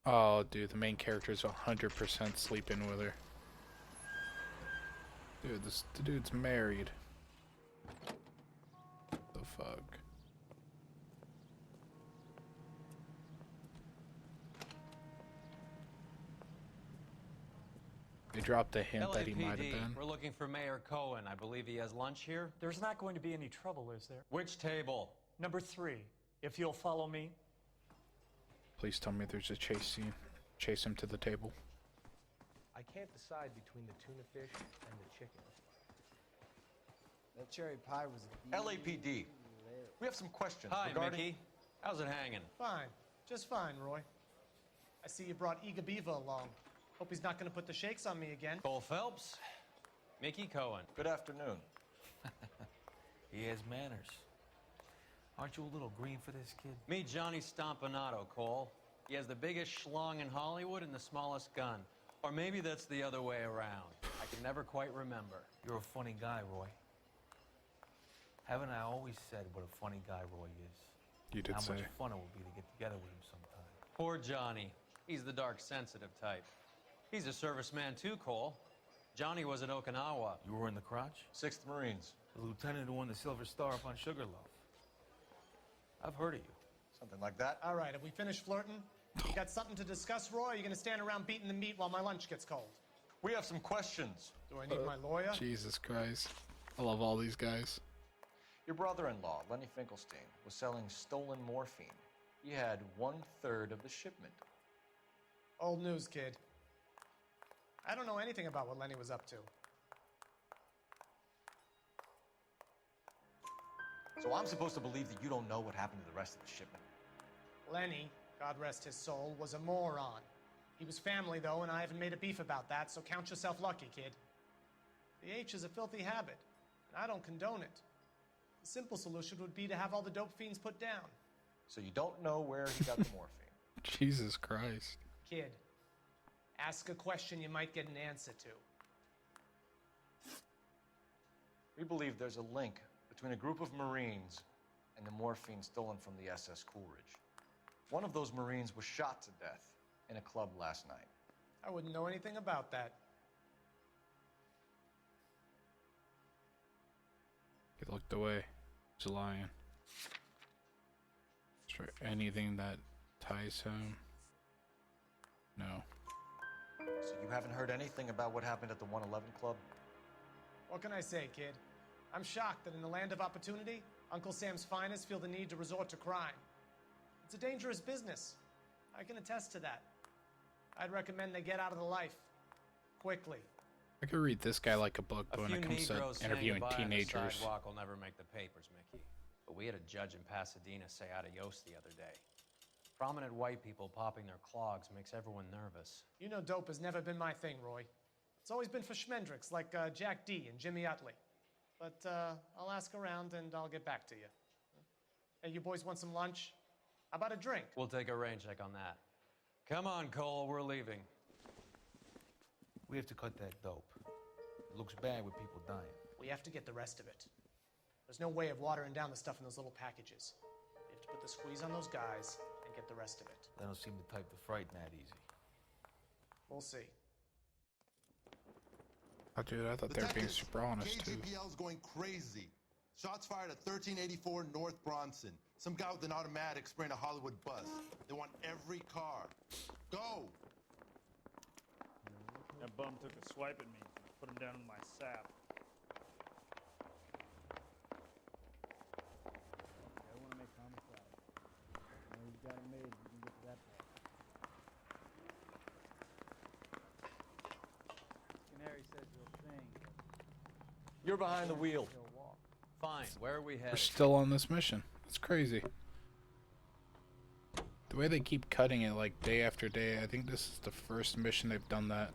Oh, dude, the main character is 100% sleeping with her. Dude, the dude's married. The fuck? They dropped a hint that he might have LAPD, been. we're looking for Mayor Cohen. I believe he has lunch here. There's not going to be any trouble, is there? Which table? Number 3, if you'll follow me. Please tell me there's a chase scene. Chase him to the table. I can't decide between the tuna fish and the chicken. That cherry pie was LAPD. We have some questions Hi, regarding... Mickey. How's it hanging? Fine. Just fine, Roy. I see you brought Eager Beaver along. Hope he's not going to put the shakes on me again. Cole Phelps. Mickey Cohen. Good afternoon. He has manners. Aren't you a little green for this kid? Meet Johnny Stompanato, Cole. He has the biggest schlong in Hollywood and the smallest gun. Or maybe that's the other way around. I can never quite remember. You're a funny guy, Roy. Haven't I always said what a funny guy Roy is? You did How say. much fun it would be to get together with him sometime. Poor Johnny. He's the dark, sensitive type. He's a serviceman too, Cole. Johnny was at Okinawa. You were in the crotch? 6th Marines. The lieutenant who won the Silver Star up on Sugarloaf. I've heard of you. Something like that. All right, have we finished flirting? You got something to discuss, Roy? Or are you going to stand around beating the meat while my lunch gets cold? We have some questions. Do I need my lawyer? Jesus Christ. I love all these guys. Your brother-in-law, Lenny Finkelstein, was selling stolen morphine. He had 1/3 of the shipment. Old news, kid. I don't know anything about what Lenny was up to. So I'm supposed to believe that you don't know what happened to the rest of the shipment? Lenny, God rest his soul, was a moron. He was family, though, and I haven't made a beef about that, so count yourself lucky, kid. The H is a filthy habit, and I don't condone it. The simple solution would be to have all the dope fiends put down. So you don't know where he got the morphine? Jesus Christ. Kid, ask a question you might get an answer to. We believe there's a link between a group of Marines and the morphine stolen from the SS Coolidge. One of those Marines was shot to death in a club last night. I wouldn't know anything about that. He looked away. He's lying. Is there anything that ties him? No. So you haven't heard anything about what happened at the 111 Club? What can I say, kid? I'm shocked that in the land of opportunity, Uncle Sam's finest feel the need to resort to crime. It's a dangerous business. I can attest to that. I'd recommend they get out of the life. Quickly. I could read this guy like a book, but A when few it comes to Negroes interviewing hanging by on the teenagers, sidewalk will never make the papers, Mickey. But we had a judge in Pasadena say adios the other day. Prominent white people popping their clogs makes everyone nervous. You know dope has never been my thing, Roy. It's always been for schmendricks like Jack D. and Jimmy Utley. But I'll ask around and I'll get back to you. Hey, you boys want some lunch? How about a drink? We'll take a rain check on that. Come on, Cole, we're leaving. We have to cut that dope. It looks bad with people dying. We have to get the rest of it. There's no way of watering down the stuff in those little packages. We have to put the squeeze on those guys and get the rest of it. They don't seem the type to frighten that easy. We'll see. oh, dude, I thought they were being super honest too. KGPL's going crazy. Shots fired at 1384 North Bronson. Some guy with an automatic spraying a Hollywood bus. They want every car. Go! That bum took a swipe at me. Put him down in my sap. I want to make homicide. Now you've got it made. You can get to that part. Canary says you'll sing. You're behind the wheel. Fine, where are we We're headed? still on this mission. It's crazy. The way they keep cutting it like day after day, I think this is the first mission they've done that.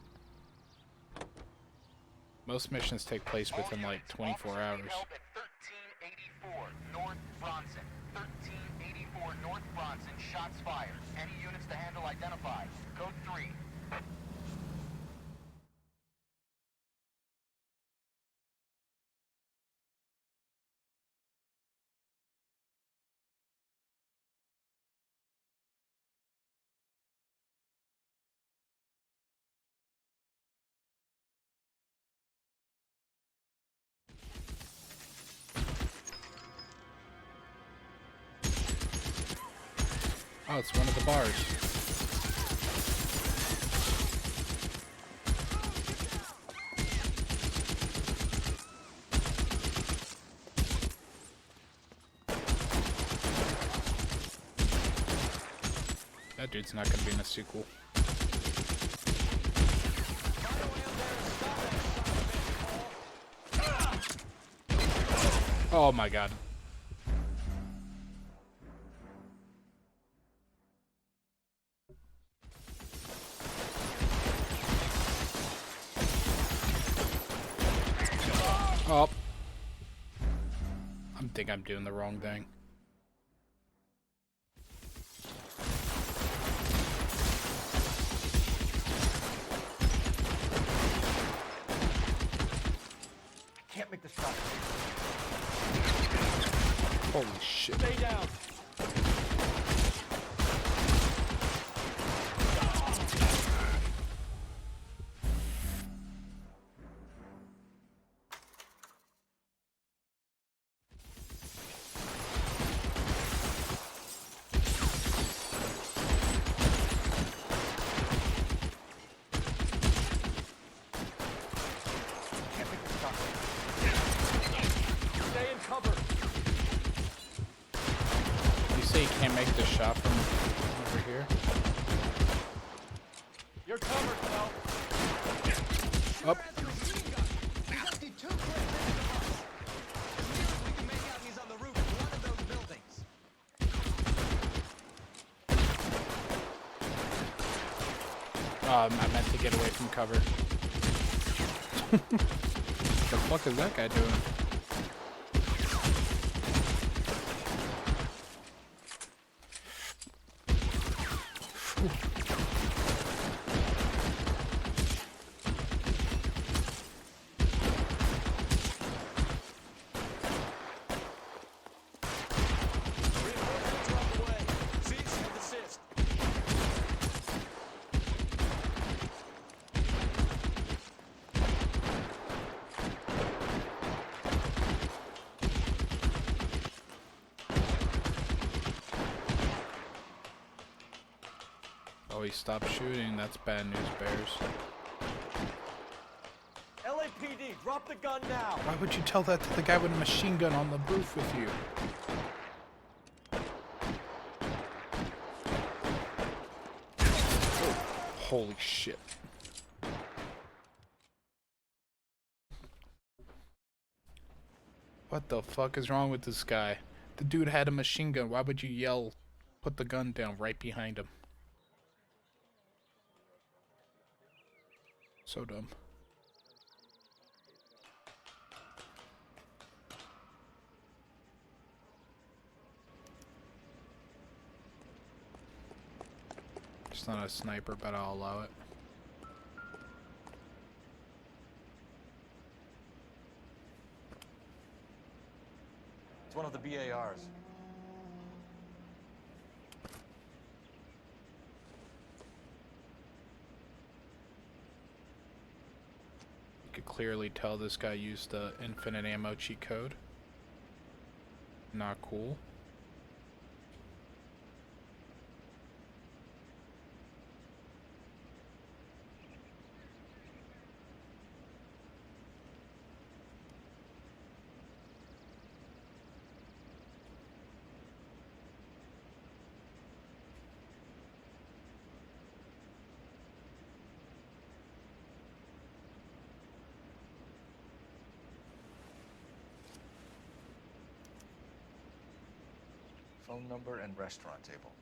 Most missions take place within like 24 hours. 1384 North Bronson. 1384 North Bronson. Shots fired. Any units to handle identified. Code 3. Oh, it's one of the bars. That dude's not gonna be in a sequel. Oh my god. Oh. I think I'm doing the wrong thing. Can't make this shot. Holy shit. Stay down. Stay in cover. You say you can't make the shot from over here? You're covered, Phil. Up. He's emptied 2 clips into the bus. As near as we can make out, he's on the roof of one of those buildings. I meant to get away from cover. The fuck is that guy doing? Oh, he stopped shooting. That's bad news, Bears. LAPD, drop the gun now. Why would you tell that to the guy with a machine gun on the roof with you? Oh, holy shit. What the fuck is wrong with this guy? The dude had a machine gun. Why would you yell, put the gun down right behind him? So dumb. It's not a sniper, but I'll allow it. It's one of the BARs. You could clearly tell this guy used the infinite ammo cheat code. Not cool. Phone number and restaurant table.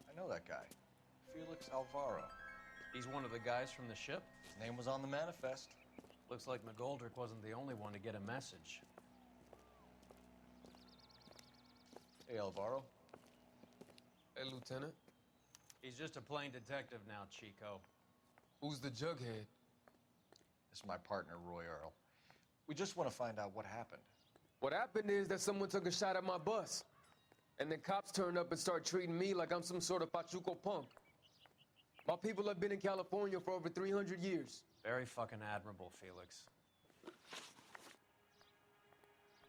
I know that guy. Felix Alvaro. He's one of the guys from the ship? His name was on the manifest. Looks like McGoldrick wasn't the only one to get a message. Hey, Alvaro. Hey, Lieutenant. He's just a plain detective now, Chico. Who's the jughead? This is my partner, Roy Earl. We just want to find out what happened. What happened is that someone took a shot at my bus. And the cops turn up and start treating me like I'm some sort of Pachuco punk. My people have been in California for over 300 years. Very fucking admirable, Felix.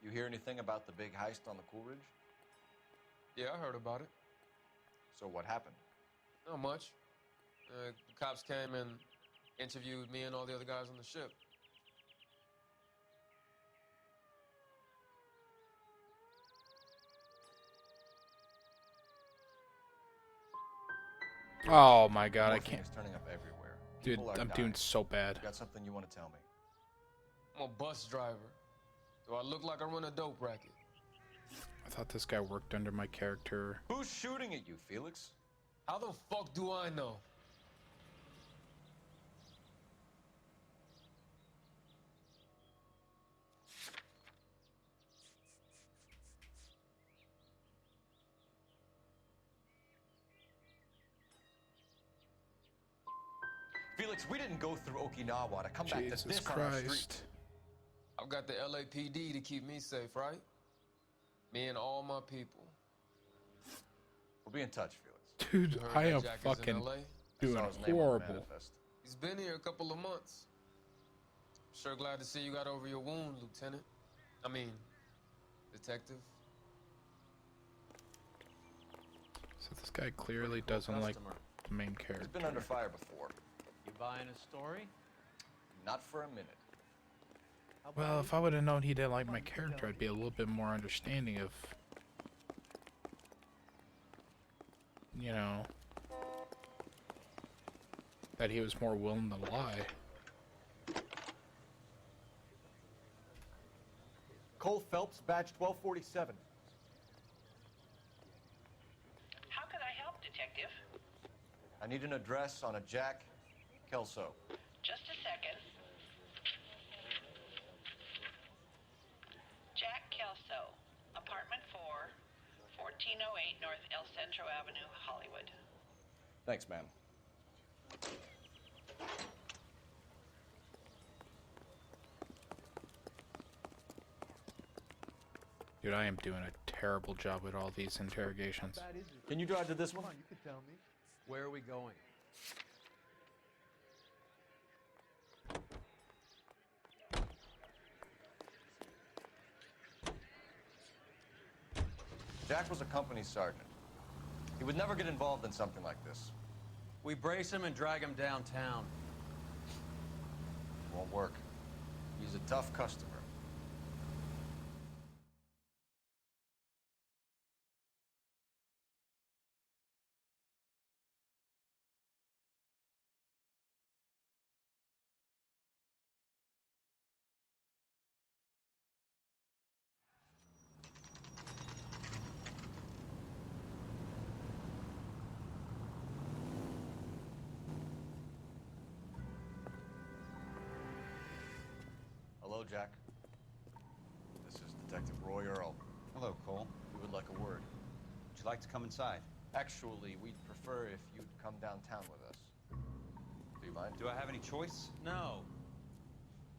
You hear anything about the big heist on the Coolidge? Yeah, I heard about it. So what happened? Not much. The cops came and interviewed me and all the other guys on the ship. Oh my god, I Morphine can't. is turning up everywhere. Dude, People are I'm dying. doing so bad. You got something you want to tell me? I'm a bus driver. Do I look like I run a dope racket? I thought this guy worked under my character. Who's shooting at you, Felix? How the fuck do I know? Felix, we didn't go through Okinawa to come back to Jesus this on our street. Christ. I've got the LAPD to keep me safe, right? Me and all my people. We'll be in touch, Felix. Dude, You heard I that am Jack is in fucking LA? doing Saw his name on the horrible. manifest. He's been here a couple of months. Sure glad to see you got over your wound, Lieutenant. I mean, Detective. So this guy clearly doesn't like the main He's character. been under fire before. You buying a story? Not for a minute. Well, if I would have known he didn't like my character, I'd be a little bit more understanding of, you know, that he was more willing to lie. Cole Phelps, badge 1247. How can I help, Detective? I need an address on a Jack Kelso. Just a second. Jack Kelso, apartment 4, 1408 North El Centro Avenue, Hollywood. Thanks, ma'am. Dude, I am doing a terrible job with all these interrogations. Can you drive to this one? You could tell me. Where are we going? Jack was a company sergeant. He would never get involved in something like this. We brace him and drag him downtown. Won't work. He's a tough customer. Hello, Jack. This is Detective Roy Earl. Hello, Cole. We would like a word. Would you like to come inside? Actually, we'd prefer if you'd come downtown with us. Do you mind? Do I have any choice? No.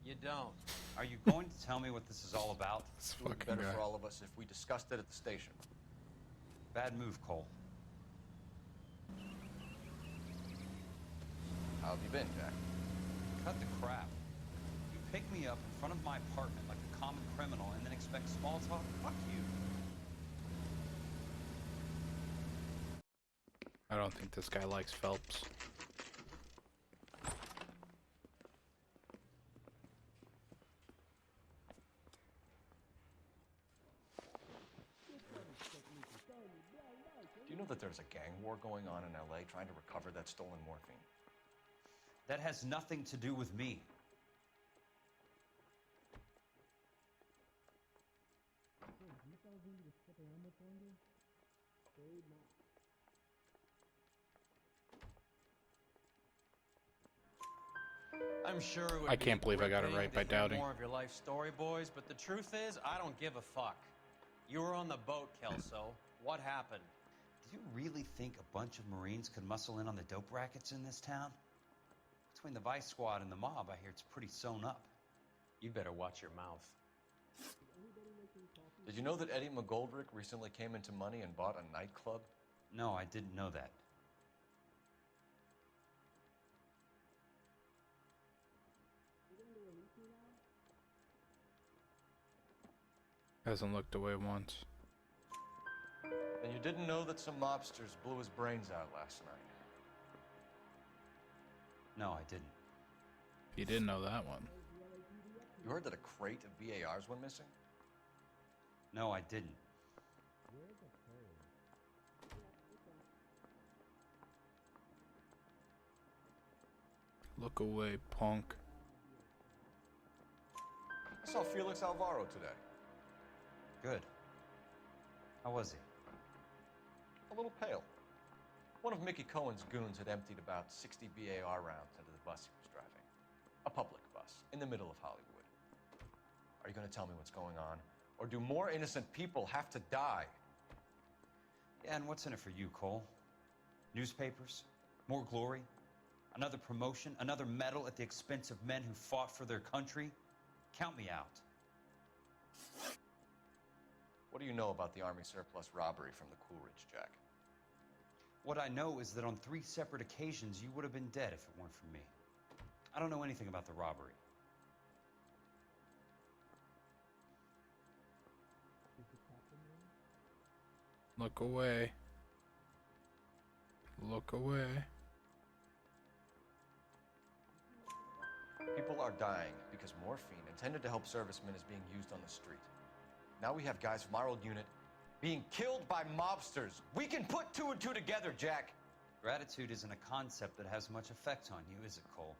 You don't. Are you going to tell me what this is all about? It would be better for all of us if we discussed it at the station. Bad move, Cole. How have you been, Jack? Cut the crap. You pick me up in front of my apartment like a common criminal and then expect small talk? Fuck you. I don't think this guy likes Phelps. Do you know that there's a gang war going on in LA trying to recover that stolen morphine? That has nothing to do with me. I'm sure it would I can't be believe I got it gripping right by to hear doubting. more of your life story, boys, but the truth is, I don't give a fuck. You were on the boat, Kelso. What happened? Do you really think a bunch of Marines could muscle in on the dope rackets in this town? Between the Vice Squad and the mob, I hear it's pretty sewn up. You better watch your mouth. Did you know that Eddie McGoldrick recently came into money and bought a nightclub? No, I didn't know that. Hasn't looked away once. And you didn't know that some mobsters blew his brains out last night? No, I didn't. You didn't know that one. You heard that a crate of BARs went missing? No, I didn't. Look away, punk. I saw Felix Alvaro today. Good. How was he? A little pale. One of Mickey Cohen's goons had emptied about 60 BAR rounds into the bus he was driving. A public bus, in the middle of Hollywood. Are you going to tell me what's going on? Or do more innocent people have to die? Yeah, and what's in it for you, Cole? Newspapers? More glory? Another promotion? Another medal at the expense of men who fought for their country? Count me out. What do you know about the Army surplus robbery from the Coolidge, Jack? What I know is that on 3 separate occasions, you would have been dead if it weren't for me. I don't know anything about the robbery. Look away. Look away. People are dying because morphine intended to help servicemen is being used on the street. Now we have guys from our old unit being killed by mobsters. We can put 2 and 2 together, Jack. Gratitude isn't a concept that has much effect on you, is it, Cole?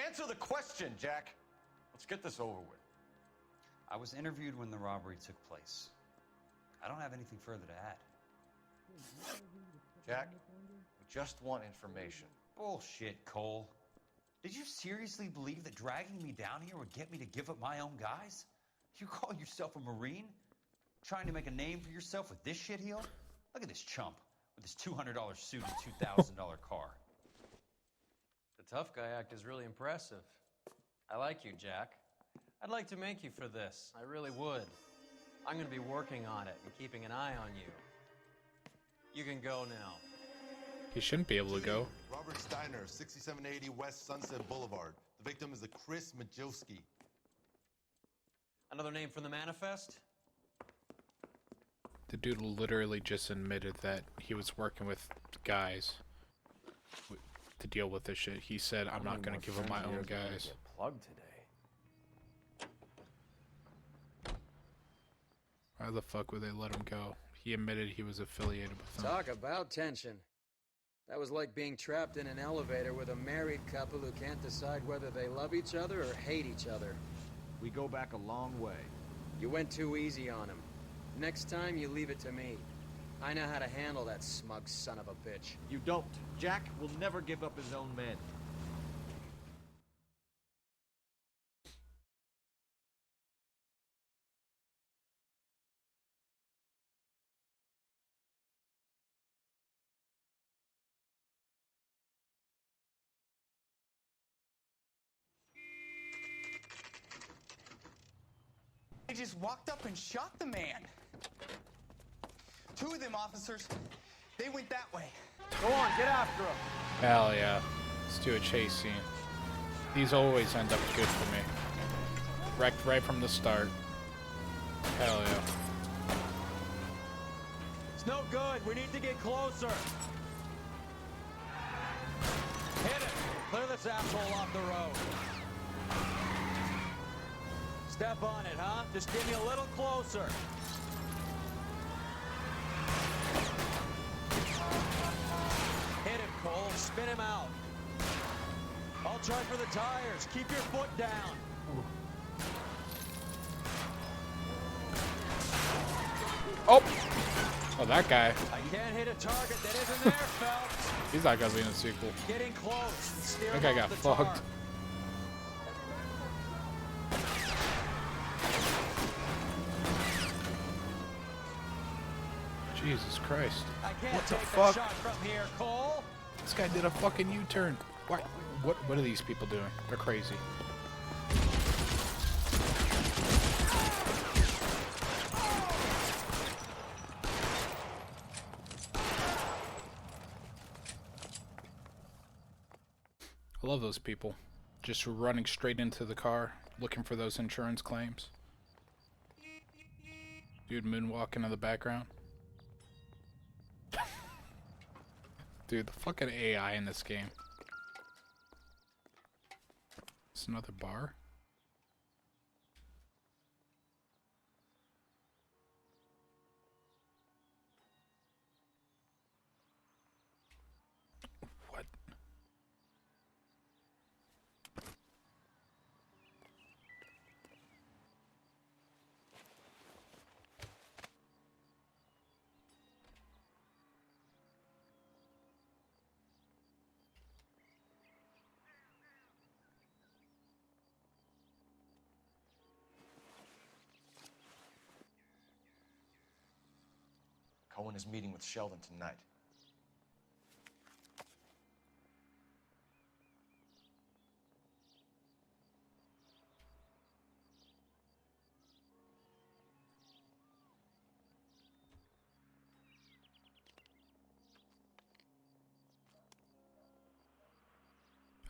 Answer the question, Jack. Let's get this over with. I was interviewed when the robbery took place. I don't have anything further to add. Jack, we just want information. Bullshit, Cole. Did you seriously believe that dragging me down here would get me to give up my own guys? You call yourself a Marine? Trying to make a name for yourself with this shitheel? Look at this chump with his $200 suit and $2,000 car. The tough guy act is really impressive. I like you, Jack. I'd like to make you for this. I really would. I'm going to be working on it and keeping an eye on you. You can go now. He shouldn't be able to go. Robert Steiner, 6780 West Sunset Boulevard. The victim is a Chris Majowski. Another name from the manifest? The dude literally just admitted that he was working with guys to deal with this shit. He said, I'm not going to give him my own guys. Plugged today. Why the fuck would they let him go? He admitted he was affiliated with them. Talk about tension. That was like being trapped in an elevator with a married couple who can't decide whether they love each other or hate each other. We go back a long way. You went too easy on him. Next time, you leave it to me. I know how to handle that smug son of a bitch. You don't. Jack will never give up his own men. They just walked up and shot the man. 2 of them officers, they went that way. Go on, get after him. Hell yeah. Let's do a chase scene. These always end up good for me. Wrecked right from the start. Hell yeah. It's no good. We need to get closer. Hit it. Clear this asshole off the road. Step on it, huh? Just get me a little closer. Hit him, Cole. Spin him out. I'll try for the tires. Keep your foot down. Oh! Oh, that guy. I can't hit a target that isn't there, Phelps. He's not gonna be in the sequel. Getting close. Steer That guy him got off the fucked. tar. Jesus Christ. I can't What the take fuck? a shot from here, Cole. This guy did a fucking U-turn. What are these people doing? They're crazy. I love those people. Just running straight into the car, looking for those insurance claims. Dude moonwalking in the background. Dude, the fucking AI in this game. It's another bar. What? Cohen is meeting with Sheldon tonight.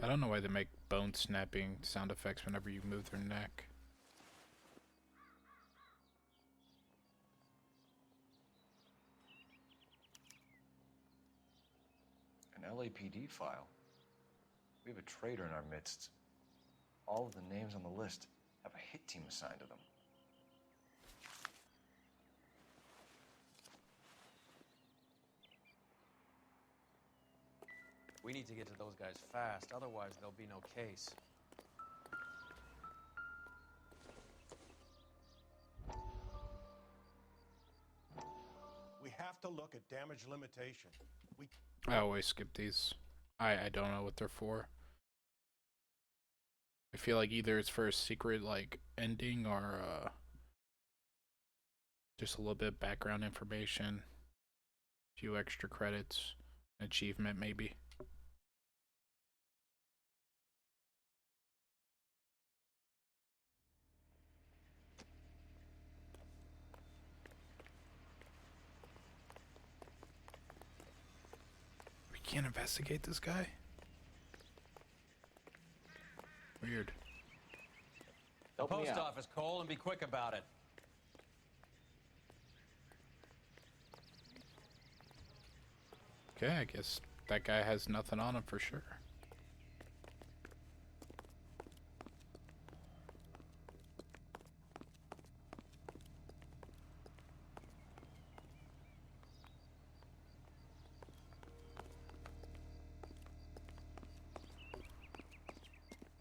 I don't know why they make bone snapping sound effects whenever you move their neck. An LAPD file. We have a traitor in our midst. All of the names on the list have a hit team assigned to them. We need to get to those guys fast, otherwise there'll be no case. We have to look at damage limitation. I always skip these. I don't know what they're for. I feel like either it's for a secret like ending or just a little bit of background information, a few extra credits, achievement maybe. We can't investigate this guy? Weird. The post office, Cole, and be quick about it. Okay, I guess that guy has nothing on him for sure.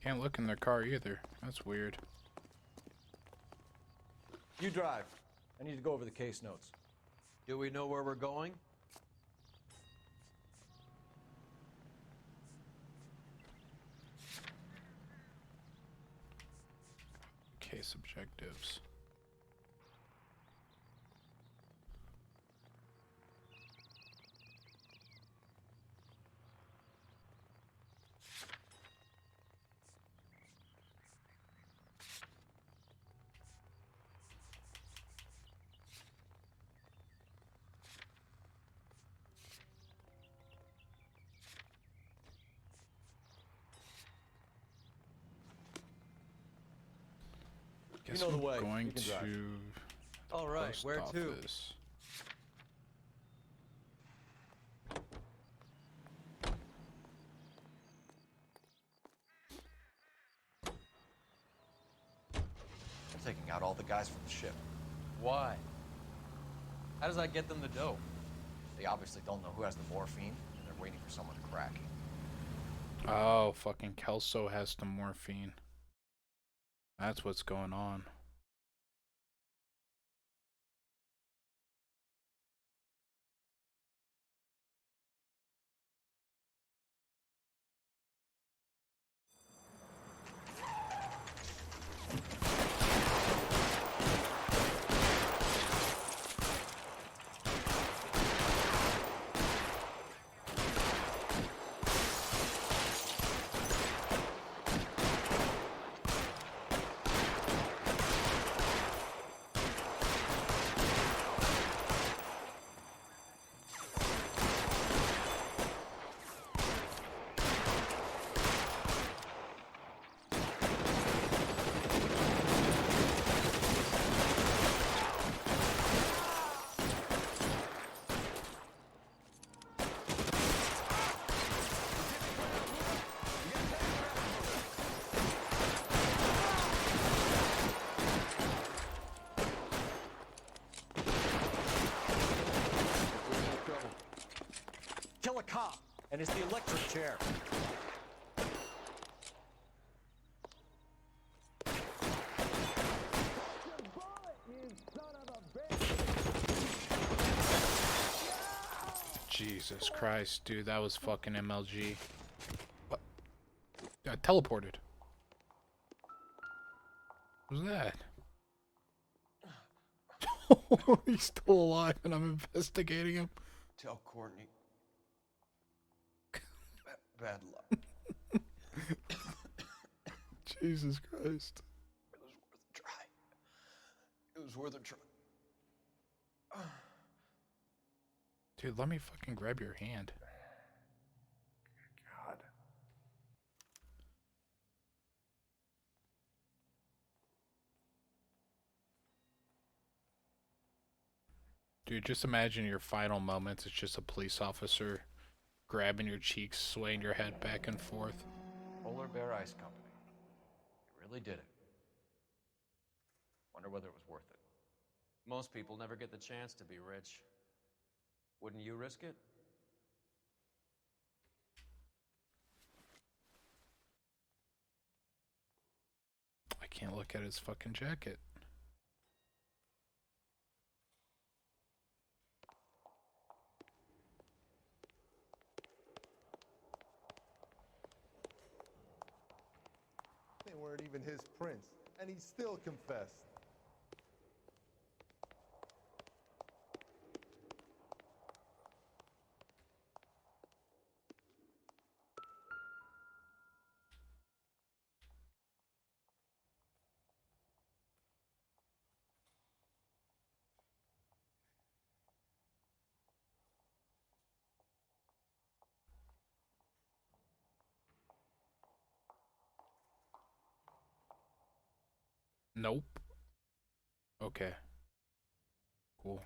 Can't look in their car either. That's weird. You drive. I need to go over the case notes. Do we know where we're going? Case objectives. Guess You know the I'm way. going You can drive. to All right, post where to? office. They're taking out all the guys from the ship. Why? How does that get them the dope? They obviously don't know who has the morphine, and they're waiting for someone to crack. Oh, fucking Kelso has the morphine. That's what's going on. is the electric chair. Jesus Christ, dude, that was fucking MLG. What? I teleported. What was that? He's still alive and I'm investigating him. Tell Courtney. Bad luck. Jesus Christ. It was worth a try. Dude, let me fucking grab your hand. God. Dude, just imagine your final moments. It's just a police officer grabbing your cheeks, swaying your head back and forth. Polar Bear Ice Company. They really did it. Wonder whether it was worth it. Most people never get the chance to be rich. Wouldn't you risk it? I can't look at his fucking jacket. They weren't even his prints, and he still confessed. Nope. Okay. Cool.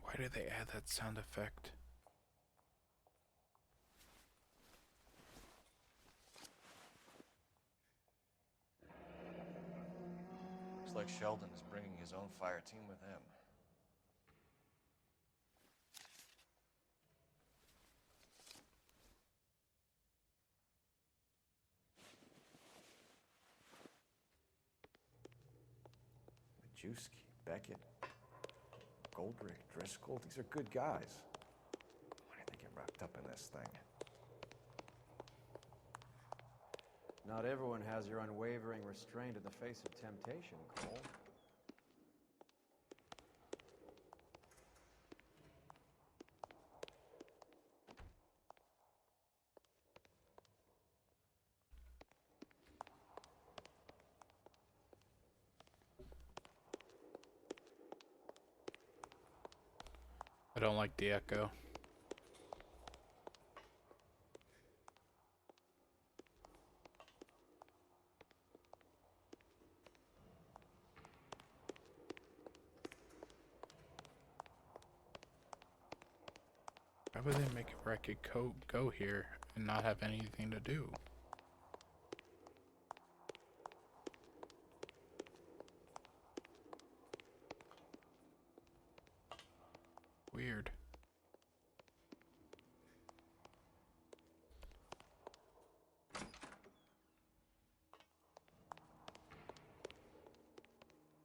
Why did they add that sound effect? Looks like Sheldon is bringing his own fire team with him. Majewski, Beckett, Goldrick, Driscoll, these are good guys. Why did they get wrapped up in this thing? Not everyone has your unwavering restraint in the face of temptation, Cole. I don't like the echo. Why would they make a record go here and not have anything to do? Weird.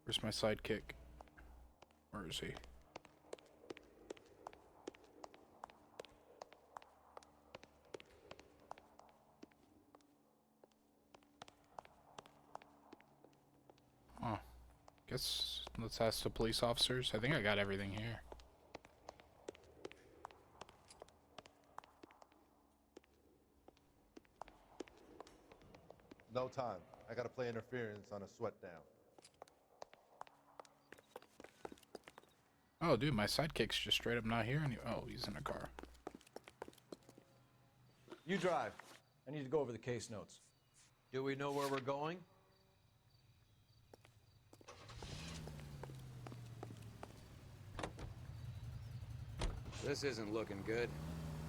Where's my sidekick? Where is he? Oh, guess let's ask the police officers. I think I got everything here. No time. I gotta play interference on a sweat down. Oh, dude, my sidekick's just straight up not here. Oh, he's in a car. You drive. I need to go over the case notes. Do we know where we're going? This isn't looking good.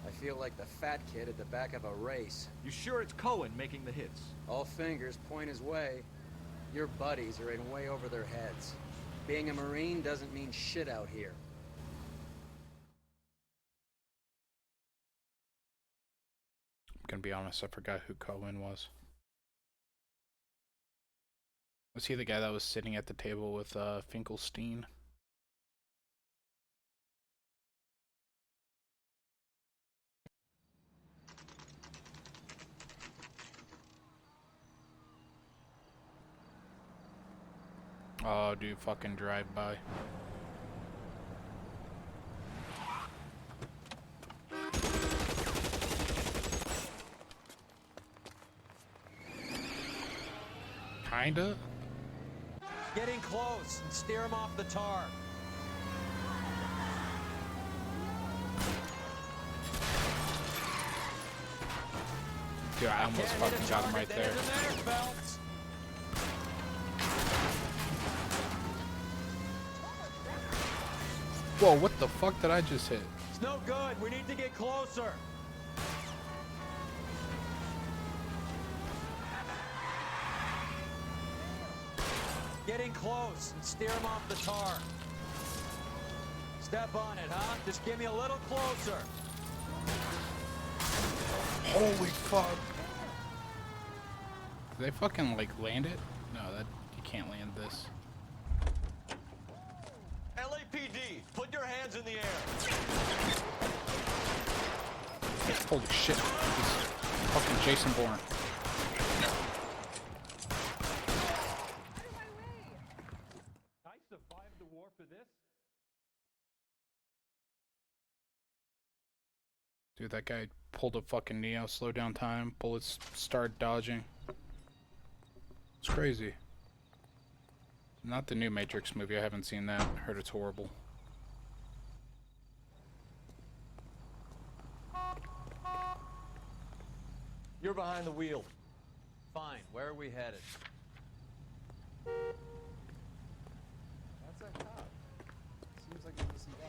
I feel like the fat kid at the back of a race. You sure it's Cohen making the hits? All fingers point his way. Your buddies are in way over their heads. Being a Marine doesn't mean shit out here. I'm gonna be honest, I forgot who Cohen was. Was he the guy that was sitting at the table with Finkelstein? Oh, dude, fucking drive by. Kinda? Get in close and steer him off the tar. Dude, I almost fucking got him right there. Whoa, what the fuck did I just hit? It's no good. We need to get closer. Get in close and steer him off the tar. Step on it, huh? Just give me a little closer. Holy fuck. Did they fucking, like, land it? No, that you can't land this. LAPD, put your hands in the air. Holy shit. This fucking Jason Bourne. I survived the war for this? Dude, that guy pulled a fucking Neo, slow down time, bullets start dodging. It's crazy. Not the new Matrix movie, I haven't seen that. Heard it's horrible. You're behind the wheel. Fine, where are we headed? That's a cop. Seems like a decent guy.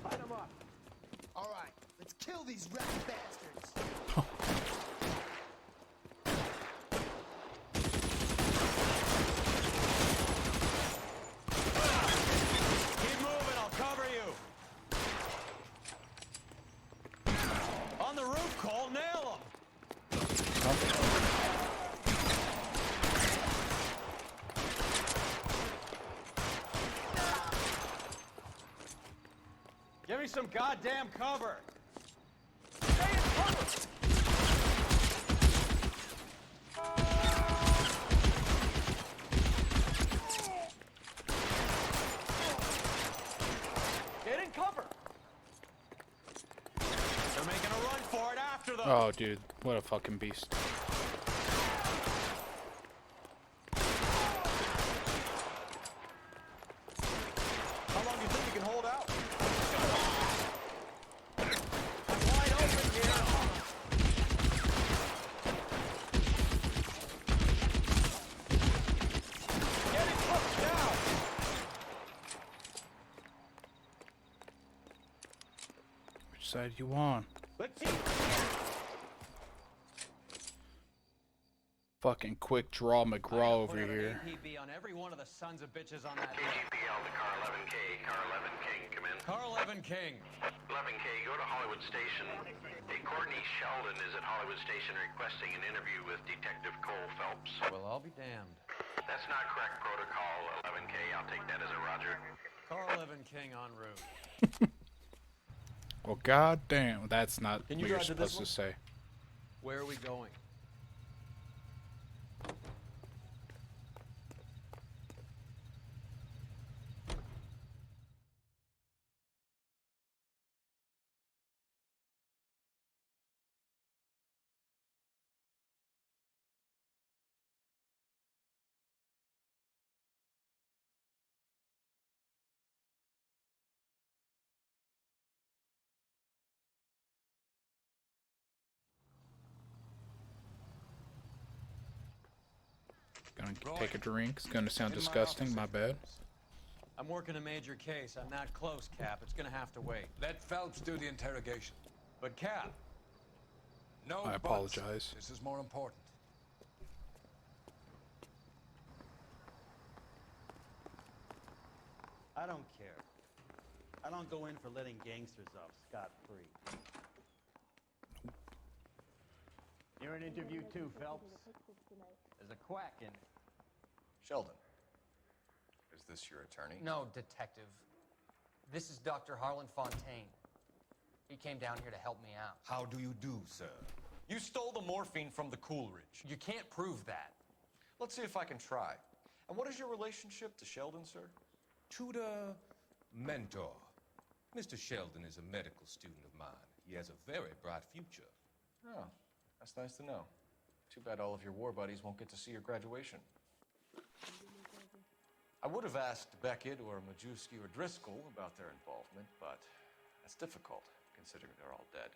Light 'em up. All right, let's kill these rat bastards. Keep moving, I'll cover you. On the roof, Cole, nail him. Give me some goddamn cover. Stay in cover. Get in cover. They're making a run for it after them. Oh, dude, what a fucking beast. How long do you think you can hold out? Wide open here. Get it close now. Which side you on? Let's see. Fucking quick draw McGraw over here. APB on every one of the sons of bitches on that list. KGPL to car 11K. Car 11 King, come in. Car 11 King. 11K, go to Hollywood Station. Hey, Courtney Sheldon is at Hollywood Station requesting an interview with Detective Cole Phelps. Well, I'll be damned. That's not correct protocol, 11K. I'll take that as a roger. Car 11 King en route. Well, goddamn, that's not Can what you you're drive to this supposed to say. Where are we going? Gonna take a drink. It's gonna sound disgusting. My bad. I'm working a major case. I'm not close, Cap. It's gonna have to wait. Let Phelps do the interrogation. But, Cap. No, I apologize. This is more important. I don't care. I don't go in for letting gangsters off scot-free. You're in interview too, Phelps. There's a quack in it. Sheldon, is this your attorney? No, detective. This is Dr. Harlan Fontaine. He came down here to help me out. How do you do, sir? You stole the morphine from the Coolidge. You can't prove that. Let's see if I can try. And what is your relationship to Sheldon, sir? Tutor, mentor. Mr. Sheldon is a medical student of mine. He has a very bright future. Oh, that's nice to know. Too bad all of your war buddies won't get to see your graduation. I would have asked Beckett or Majewski or Driscoll about their involvement, but that's difficult, considering they're all dead.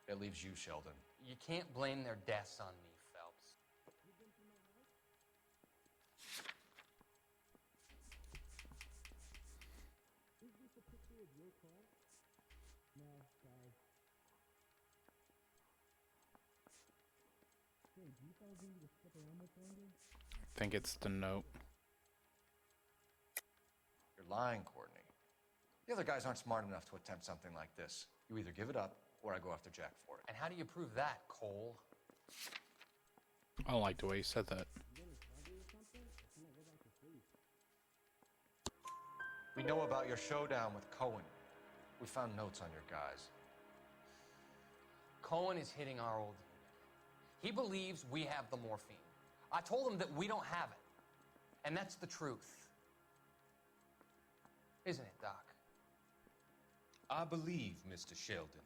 That leaves you, Sheldon. You can't blame their deaths on me, Phelps. I think it's the note. You're lying, Courtney. The other guys aren't smart enough to attempt something like this. You either give it up, or I go after Jack for it. And how do you prove that, Cole? I don't like the way you said that. We know about your showdown with Cohen. We found notes on your guys. Cohen is hitting our old unit. He believes we have the morphine. I told him that we don't have it. And that's the truth. Isn't it, Doc? I believe Mr. Sheldon.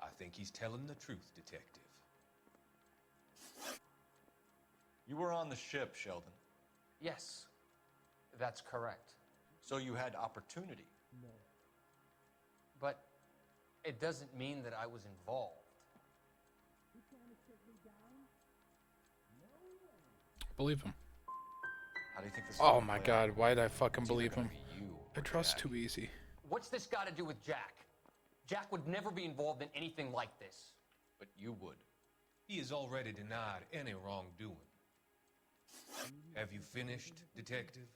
I think he's telling the truth, Detective. You were on the ship, Sheldon. Yes, that's correct. So you had opportunity. No. But it doesn't mean that I was involved. Believe him. How do you think this? Oh my God! Why did I fucking believe him? I trust too easy. What's this got to do with Jack? Jack would never be involved in anything like this. But you would. He has already denied any wrongdoing. Have you finished, Detective?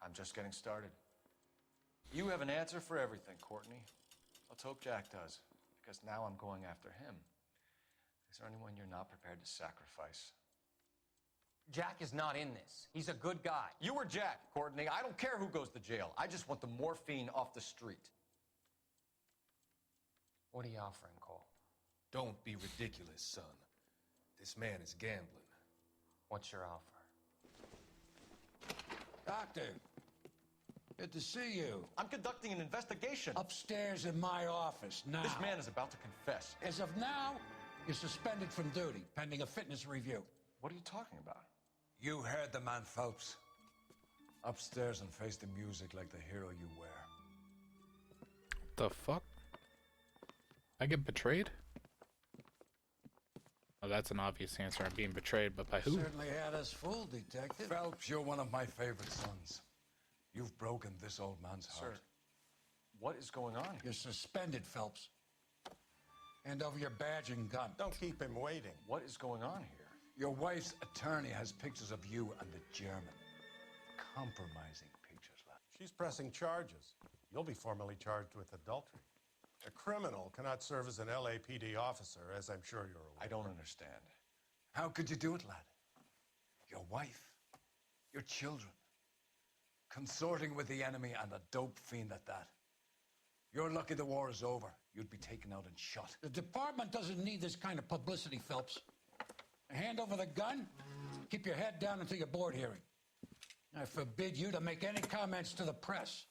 I'm just getting started. You have an answer for everything, Courtney. Let's hope Jack does, because now I'm going after him. Is there anyone you're not prepared to sacrifice? Jack is not in this. He's a good guy. You or Jack, Courtney. I don't care who goes to jail. I just want the morphine off the street. What are you offering, Cole? Don't be ridiculous, son. This man is gambling. What's your offer? Doctor, good to see you. I'm conducting an investigation. Upstairs in my office, now. This man is about to confess. As of now, you're suspended from duty, pending a fitness review. What are you talking about? You heard the man, Phelps. Upstairs and face the music like the hero you wear. The fuck? I get betrayed? Oh, that's an obvious answer. I'm being betrayed, but by who? Certainly had us fooled, Detective. Phelps, you're one of my favorite sons. You've broken this old man's heart. Sir, what is going on here? You're suspended, Phelps. Hand over your badge and gun. Don't keep him waiting. What is going on here? Your wife's attorney has pictures of you and the German. Compromising pictures, lad. She's pressing charges. You'll be formally charged with adultery. A criminal cannot serve as an LAPD officer, as I'm sure you're aware. I don't understand. How could you do it, lad? Your wife, your children, consorting with the enemy and a dope fiend at that. You're lucky the war is over. You'd be taken out and shot. The department doesn't need this kind of publicity, Phelps. Hand over the gun, keep your head down until your board hearing. I forbid you to make any comments to the press.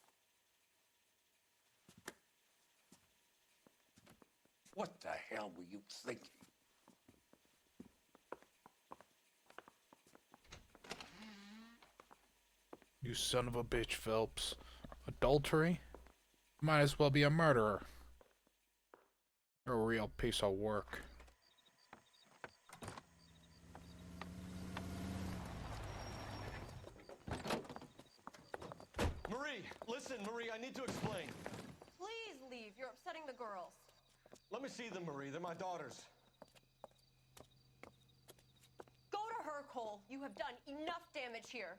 What the hell were you thinking? You son of a bitch, Phelps. Adultery? Might as well be a murderer. You're a real piece of work. Listen, Marie, I need to explain. Please leave. You're upsetting the girls. Let me see them, Marie. They're my daughters. Go to her, Cole. You have done enough damage here.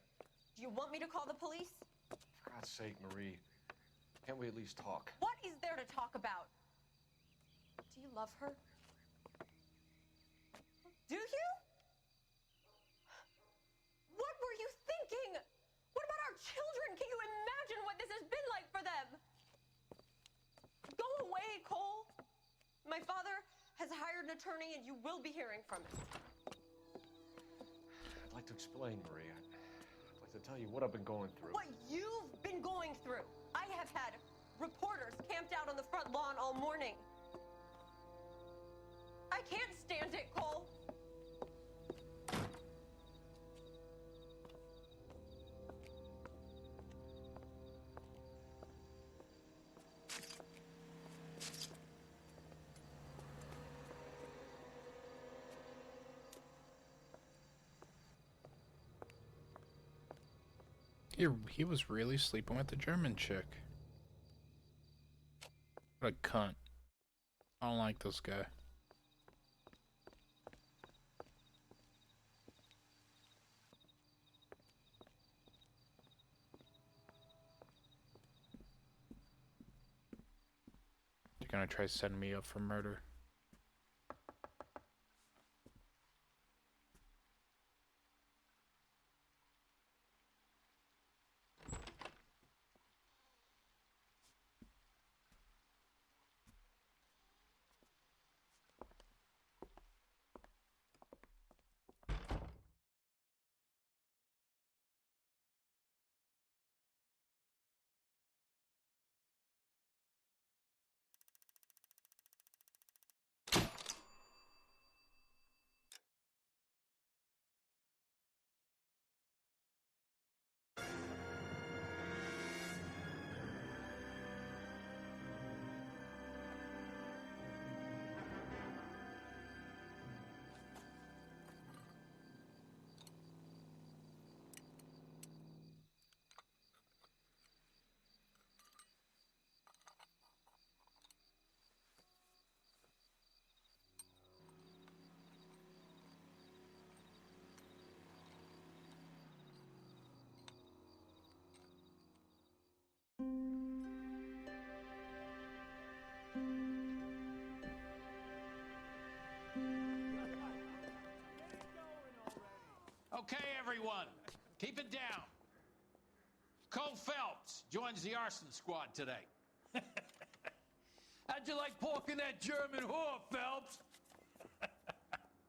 Do you want me to call the police? For God's sake, Marie. Can't we at least talk? What is there to talk about? Do you love her? Do you? What were you thinking? What about our children? Can you imagine what this has been like for them? Go away, Cole. My father has hired an attorney and you will be hearing from him. I'd like to explain, Marie. I'd like to tell you what I've been going through. What you've been going through. I have had reporters camped out on the front lawn all morning. I can't stand it, Cole. He was really sleeping with the German chick. What a cunt. I don't like this guy. You're gonna try setting me up for murder. Okay, everyone, keep it down. Cole Phelps joins the arson squad today. How'd you like porking that German whore, Phelps?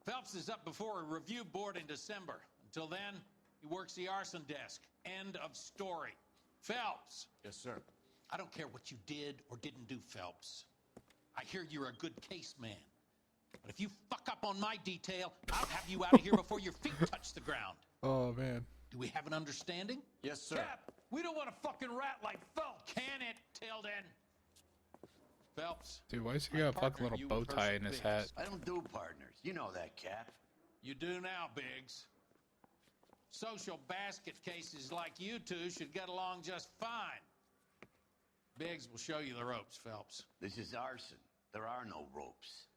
Phelps is up before a review board in December. Until then, he works the arson desk. End of story. Phelps. Yes, sir. I don't care what you did or didn't do, Phelps. I hear you're a good case man. But if you fuck up on my detail, I'll have you out of here before your feet touch the ground. Oh, man. Do we have an understanding? Yes, sir. Cap, we don't want a fucking rat like Phelps, can it, Tilden? Phelps. Dude, why does he got a fucking little bow tie in his hat? I don't do partners. You know that, Cap. You do now, Biggs. Social basket cases like you two should get along just fine. Biggs will show you the ropes, Phelps. This is arson. There are no ropes.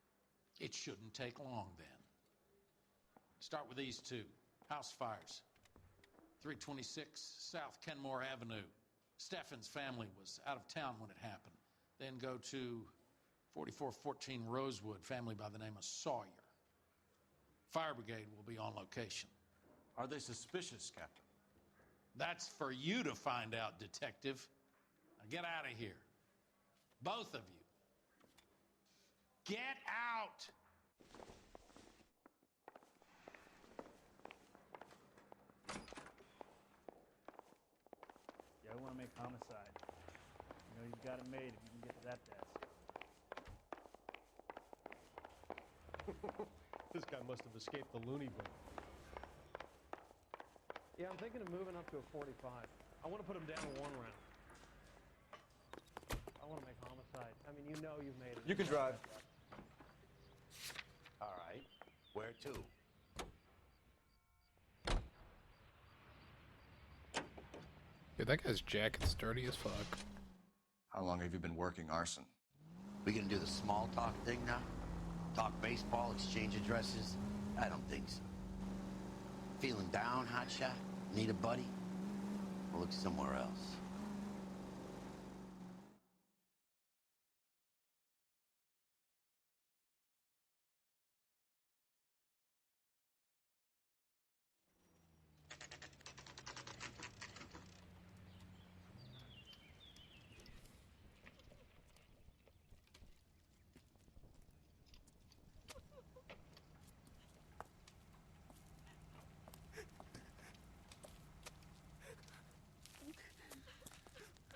It shouldn't take long, then. Start with these two. House fires. 326 South Kenmore Avenue. Steffen's family was out of town when it happened. Then go to 4414 Rosewood, family by the name of Sawyer. Fire brigade will be on location. Are they suspicious, Captain? That's for you to find out, Detective. Now get out of here. Both of you. Get out! Yeah, I want to make homicide. You know, you've got it made if you can get to that desk. This guy must have escaped the loony bin. Yeah, I'm thinking of moving up to a 45. I want to put him down to 1 round. I want to make homicide. I mean, you know you've made it. You can drive. All right. Where to? Dude, that guy's jacket's dirty as fuck. How long have you been working arson? We gonna do the small talk thing now? Talk baseball, exchange addresses? I don't think so. Feeling down, hotshot? Need a buddy? We'll look somewhere else.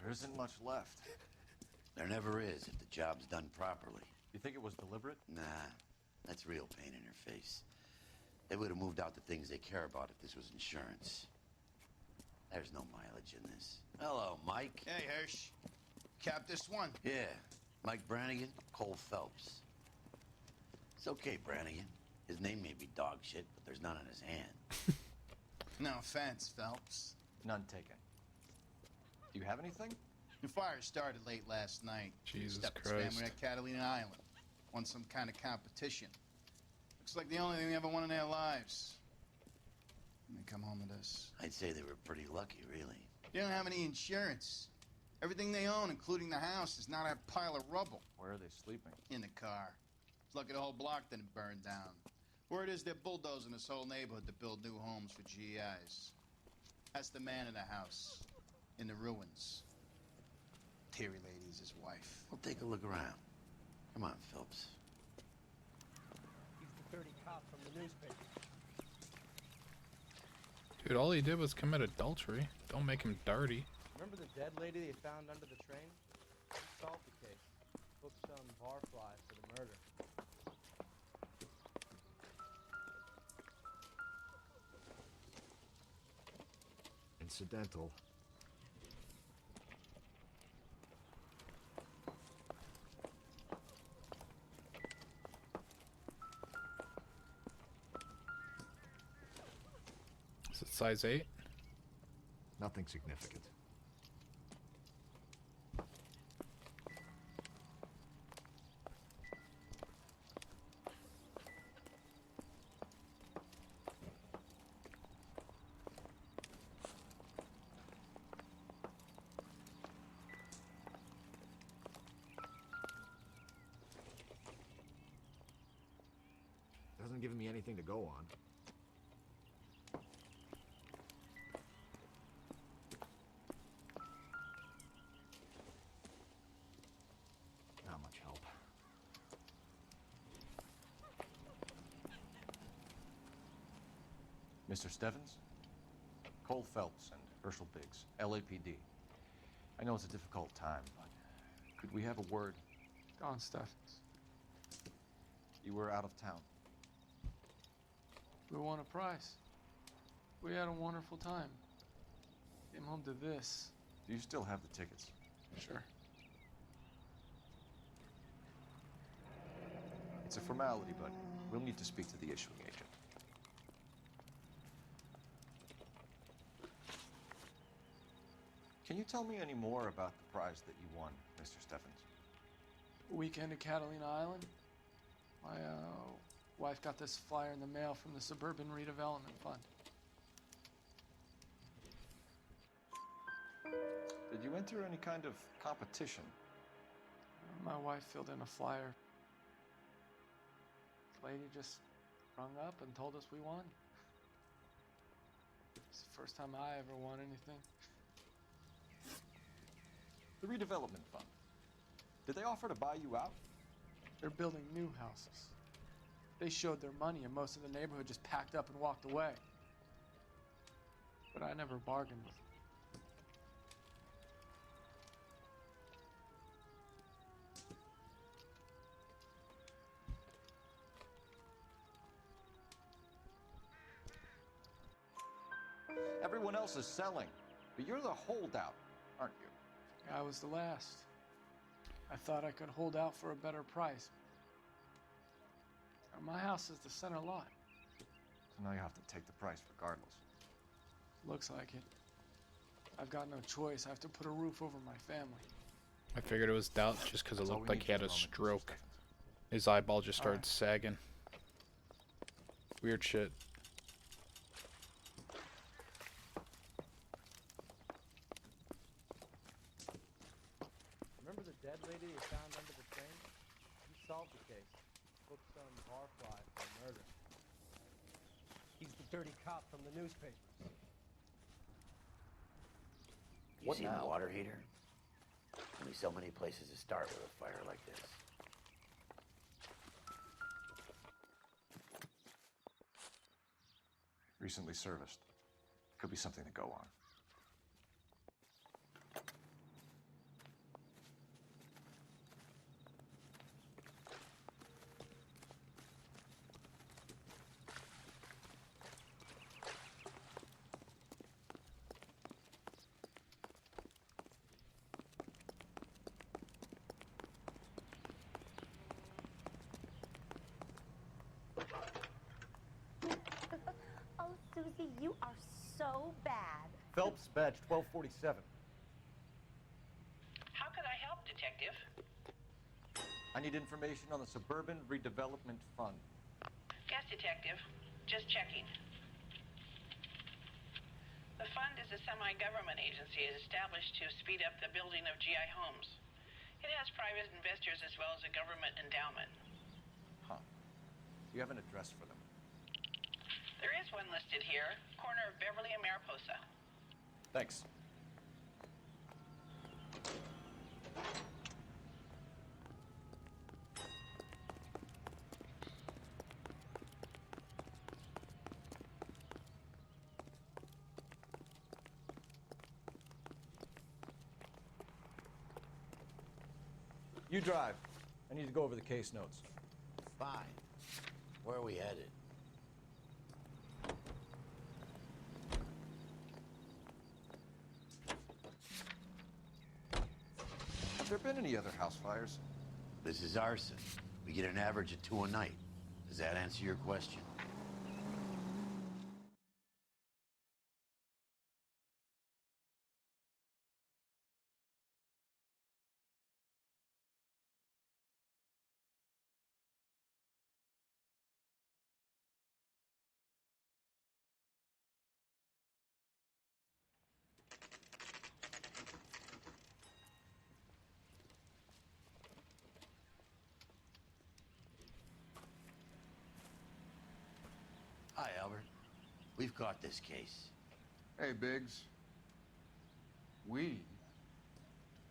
There isn't much left. There never is if the job's done properly. You think it was deliberate? Nah, that's real pain in her face. They would have moved out the things they care about if this was insurance. There's no mileage in this. Hello, Mike. Hey, Hirsch. Cap this one. Yeah, Mike Brannigan, Cole Phelps. It's okay, Brannigan. His name may be dog shit, but there's none on his hand. No offense, Phelps. None taken. Do you have anything? The fire started late last night. Jesus Stephen's Christ. family at Catalina Island. Won some kind of competition. Looks like the only thing they ever won in their lives. And they come home to this. I'd say they were pretty lucky, really. They don't have any insurance. Everything they own, including the house, is now that pile of rubble. Where are they sleeping? In the car. It's lucky the whole block didn't burn down. Word is they're bulldozing this whole neighborhood to build new homes for GIs. That's the man in the house. In the ruins. Terry lady's his wife. We'll take a look around. Come on, Phelps. He's the dirty cop from the newspaper. Dude, all he did was commit adultery. Don't make him dirty. Remember the dead lady they found under the train? She solved the case. Booked some barfly for the murder. Incidental. Is it size 8? Nothing significant. Hasn't given me anything to go on. Not much help. Mr. Stevens? Cole Phelps and Herschel Biggs, LAPD. I know it's a difficult time, but could we have a word? Don Steffens. You were out of town. We won a prize. We had a wonderful time. Came home to this. Do you still have the tickets? Sure. It's a formality, but we'll need to speak to the issuing agent. Can you tell me any more about the prize that you won, Mr. Steffens? Weekend at Catalina Island. My wife got this flyer in the mail from the Suburban Redevelopment Fund. Did you enter any kind of competition? My wife filled in a flyer. The lady just rung up and told us we won. It's the first time I ever won anything. The Redevelopment Fund. Did they offer to buy you out? They're building new houses. They showed their money and most of the neighborhood just packed up and walked away. But I never bargained with them. Everyone else is selling, but you're the holdout, aren't you? I was the last. I thought I could hold out for a better price. My house is the center lot. So now you have to take the price regardless. Looks like it. I've got no choice. I have to put a roof over my family. I figured it was doubt just because it That's all looked we like need he had for a the moment, Mr. stroke. Stephens. His eyeball just started Alright. sagging. Weird shit. Remember the dead lady they found under the train? You solved the case. Booked some barfly for a murder. He's the dirty cop from the newspapers. You seen a water heater? Only so many places to start with a fire like this. Recently serviced. Could be something to go on. Oh, Susie, you are so bad. Phelps, badge 1247. How can I help, Detective? I need information on the Suburban Redevelopment Fund. Yes, Detective. Just checking. The fund is a semi-government agency established to speed up the building of GI homes. It has private investors as well as a government endowment. Huh. Do you have an address for them? There is one listed here, corner of Beverly and Mariposa. Thanks. You drive. I need to go over the case notes. Fine. Where are we headed? Have there been any other house fires? This is arson. We get an average of 2 a night. Does that answer your question? Hi, Albert. We've caught this case. Hey, Biggs. We?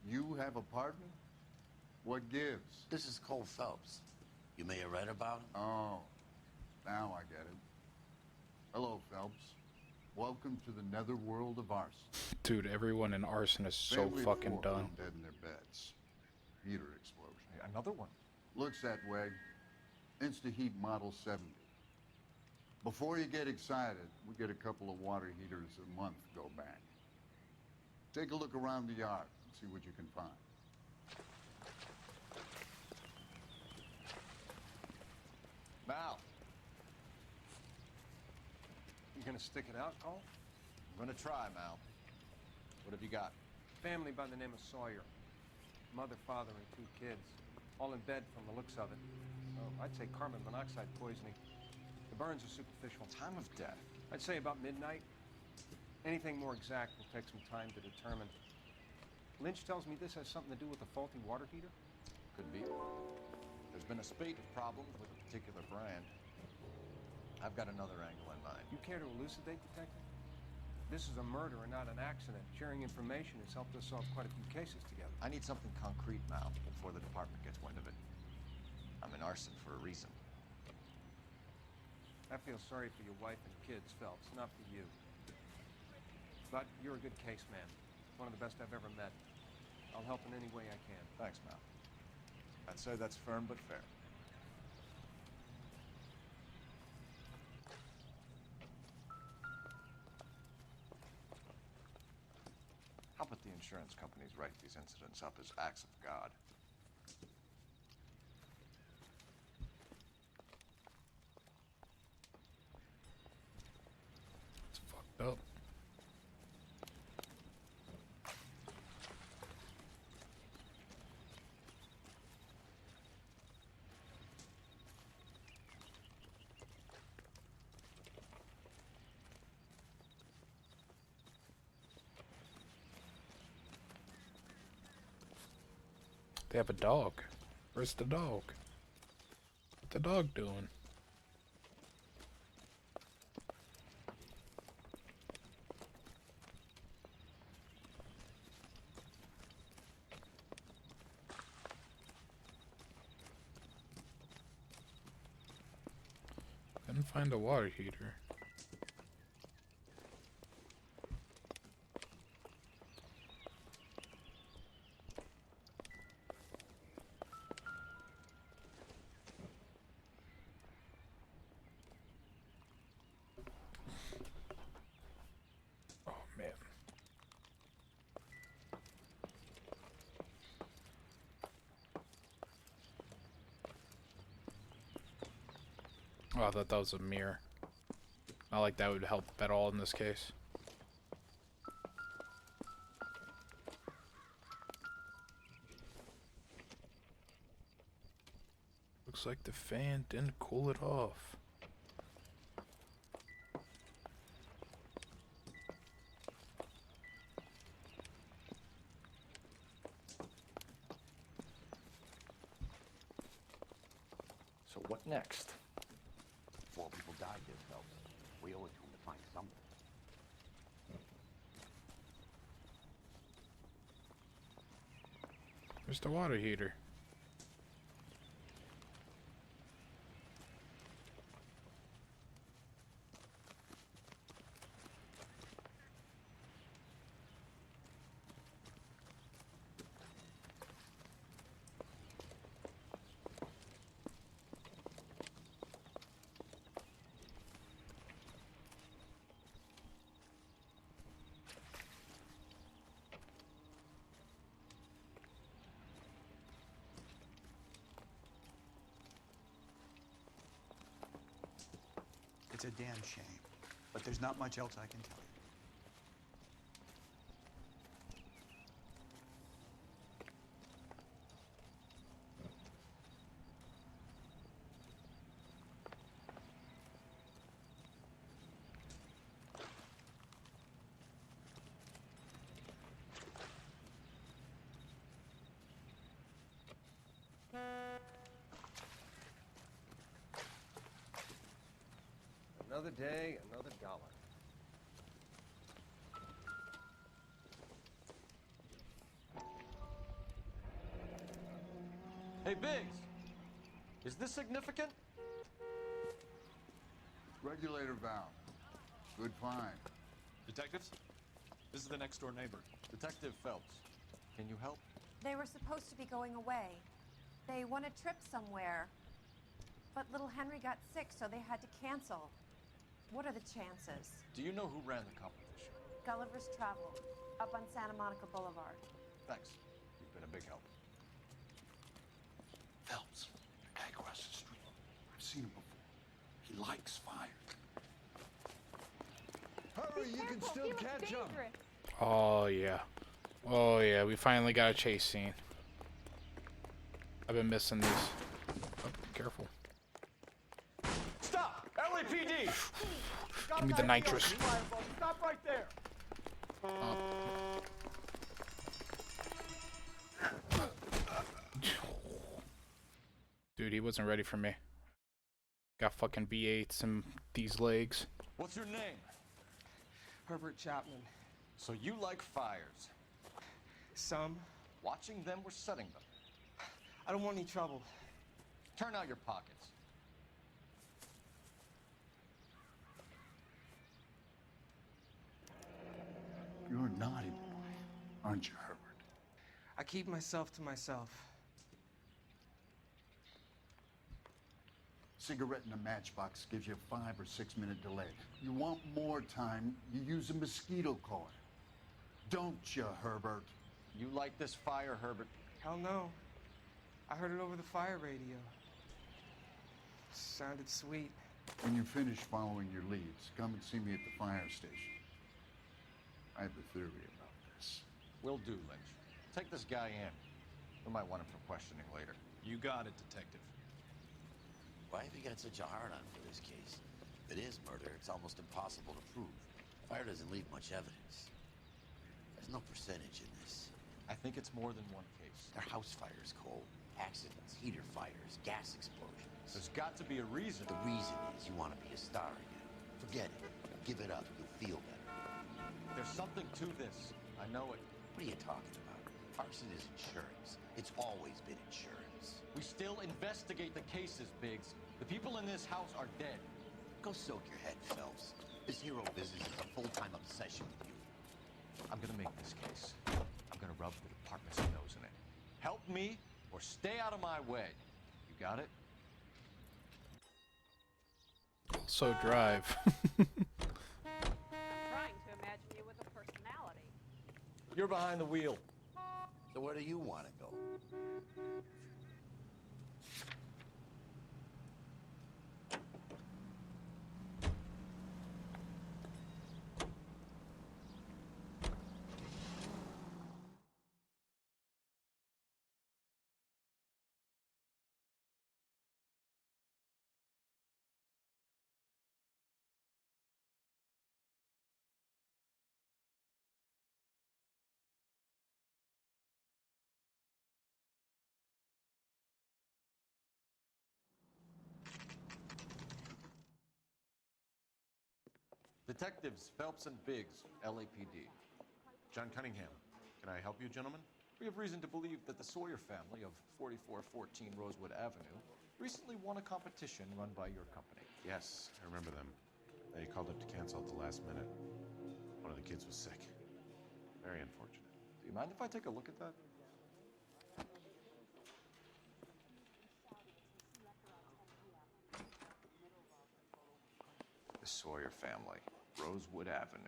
You have a partner? What gives? This is Cole Phelps. You may have read about him. Oh, now I get it. Hello, Phelps. Welcome to the netherworld of arson. Dude, everyone in arson is so Family of fucking 4 done. found dead in their beds. Heater explosion. Hey, another one. Looks that way. Insta-Heat Model 70. Before you get excited, we get a couple of water heaters a month go back. Take a look around the yard and see what you can find. Mal. You gonna stick it out, Cole? I'm gonna try, Mal. What have you got? Family by the name of Sawyer. Mother, father, and 2 kids. All in bed from the looks of it. So I'd say carbon monoxide poisoning. The burns are superficial. Time of death? I'd say about midnight. Anything more exact will take some time to determine. Lynch tells me this has something to do with a faulty water heater. Could be. There's been a spate of problems with a particular brand. I've got another angle in mind. You care to elucidate, Detective? This is a murder and not an accident. Sharing information has helped us solve quite a few cases together. I need something concrete, Mal, before the department gets wind of it. I'm in arson for a reason. I feel sorry for your wife and kids, Phelps, not for you. But you're a good case man. One of the best I've ever met. I'll help in any way I can. Thanks, Mal. I'd say that's firm but fair. How about the insurance companies write these incidents up as acts of God? It's fucked up. They have a dog. Where's the dog? What's the dog doing? Couldn't find a water heater. Oh man. Oh, I thought that was a mirror. Not like that would help at all in this case. Looks like the fan didn't cool it off. So what next? 4 people died there, Phelps. We owe it to him to find something. Where's the water heater? It's a damn shame, but there's not much else I can tell you. Another day, another dollar. Hey, Biggs! Is this significant? Regulator valve. Good find. Detectives? This is the next door neighbor, Detective Phelps. Can you help? They were supposed to be going away. They won a trip somewhere. But little Henry got sick, so they had to cancel. What are the chances? Do you know who ran the competition? Gulliver's Travel, up on Santa Monica Boulevard. Thanks. You've been a big help. Phelps, the guy across the street. I've seen him before. He likes fire. Hurry, you can still catch him. Oh yeah. Oh yeah, we finally got a chase scene. I've been missing these. Oh, careful. Stop! LAPD! Give me the nitrous. Stop right there! Dude, he wasn't ready for me. Got fucking V8s and these legs. What's your name? Herbert Chapman. So you like fires? Some. Watching them or setting them? I don't want any trouble. Turn out your pockets. You're a naughty boy, aren't you, Herbert? I keep myself to myself. Cigarette in a matchbox gives you a 5 or 6 minute delay. You want more time, you use a mosquito coil. Don't you, Herbert? You like this fire, Herbert? Hell no. I heard it over the fire radio. Sounded sweet. When you finish following your leads, come and see me at the fire station. I have a theory about this. Will do, Lynch. Take this guy in. We might want him for questioning later. You got it, Detective. Why have you got such a hard-on for this case? If it is murder, it's almost impossible to prove. Fire doesn't leave much evidence. There's no percentage in this. I think it's more than one case. They're house fires, Cole. Accidents, heater fires, gas explosions. There's got to be a reason. The reason is you want to be a star again. Forget it. Give it up. You'll feel better. There's something to this. I know it. What are you talking about? Arson is insurance. It's always been insurance. We still investigate the cases, Biggs. The people in this house are dead. Go soak your head, Phelps. This hero business is a full-time obsession with you. I'm gonna make this case. I'm gonna rub the department's nose in it. Help me or stay out of my way. You got it? So drive. I'm trying to imagine you with a personality. You're behind the wheel. So where do you want to go? Detectives Phelps and Biggs, LAPD. John Cunningham. Can I help you, gentlemen? We have reason to believe that the Sawyer family of 4414 Rosewood Avenue recently won a competition run by your company. Yes, I remember them. They called up to cancel at the last minute. One of the kids was sick. Very unfortunate. Do you mind if I take a look at that? The Sawyer family, Rosewood Avenue.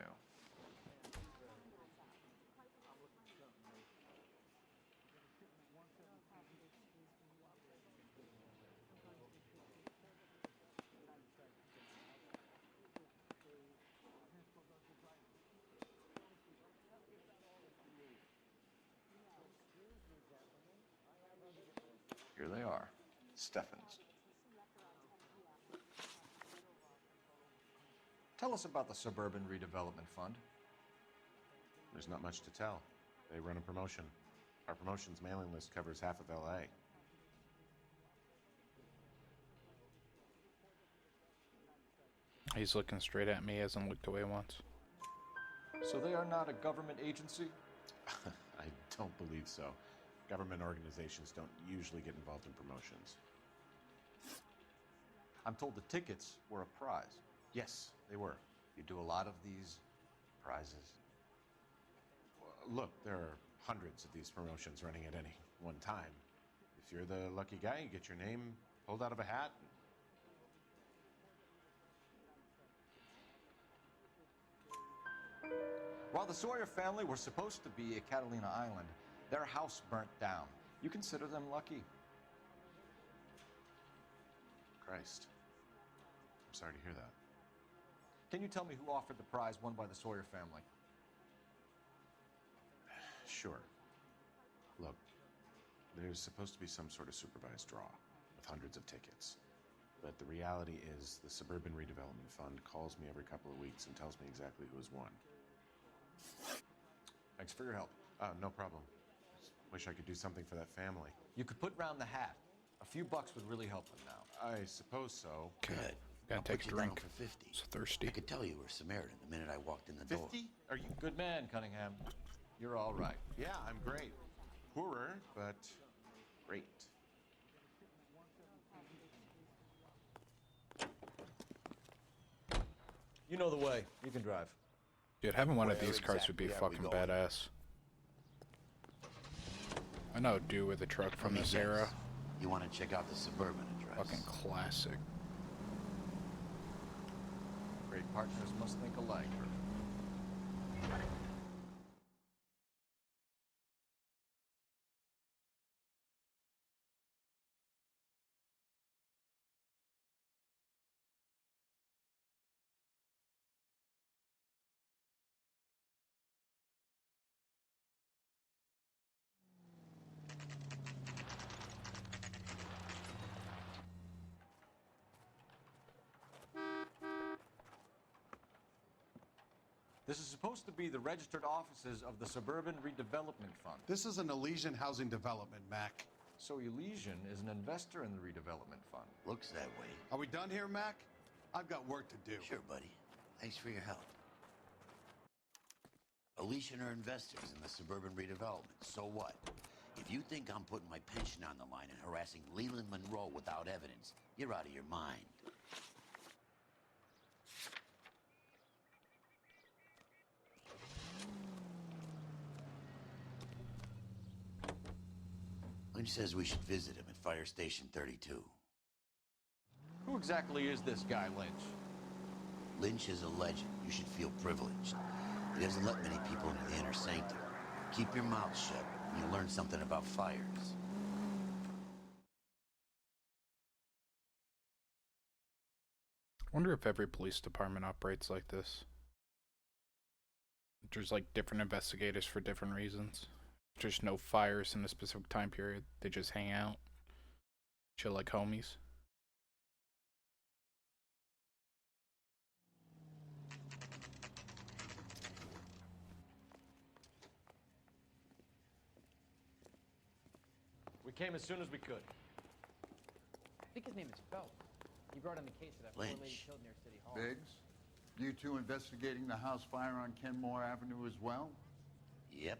Here they are, Steffens. Tell us about the Suburban Redevelopment Fund. There's not much to tell. They run a promotion. Our promotion's mailing list covers half of LA. He's looking straight at me, hasn't looked away once. So they are not a government agency? I don't believe so. Government organizations don't usually get involved in promotions. I'm told the tickets were a prize. Yes, they were. You do a lot of these prizes? Look, there are hundreds of these promotions running at any one time. If you're the lucky guy, you get your name pulled out of a hat. While the Sawyer family were supposed to be at Catalina Island, their house burnt down. You consider them lucky? Christ. I'm sorry to hear that. Can you tell me who offered the prize won by the Sawyer family? Sure. Look, there's supposed to be some sort of supervised draw with hundreds of tickets. But the reality is the Suburban Redevelopment Fund calls me every couple of weeks and tells me exactly who has won. Thanks for your help. No problem. Just wish I could do something for that family. You could put round the hat. A few bucks would really help them now. I suppose so. Good. Gotta take a drink. For 50. It's thirsty. I could tell you were Samaritan the minute I walked in the door. 50? Are you Good man, Cunningham. You're all right. Yeah, I'm great. Poorer, but great. You know the way. You can drive. Dude, having one of Where these cars would be exactly are we fucking going? badass. I know a dude with a truck from Let me this guess. era. You want to check out the Suburban address? Fucking classic. Great partners must think alike. This is supposed to be the registered offices of the Suburban Redevelopment Fund. This is an Elysian housing development, Mac. So Elysian is an investor in the redevelopment fund. Looks that way. Are we done here, Mac? I've got work to do. Sure, buddy. Thanks for your help. Elysian are investors in the suburban redevelopment. So what? If you think I'm putting my pension on the line and harassing Leland Monroe without evidence, you're out of your mind. Lynch says we should visit him at Fire Station 32. Who exactly is this guy, Lynch? Lynch is a legend. You should feel privileged. He doesn't let many people into the inner sanctum. Keep your mouth shut, and you'll learn something about fires. I wonder if every police department operates like this. There's like different investigators for different reasons. There's no fires in a specific time period. They just hang out, chill like homies. We came as soon as we could. I think his name is Phelps. He brought in the case of that poor lady killed near City Hall. Biggs, you two investigating the house fire on Kenmore Avenue as well? Yep.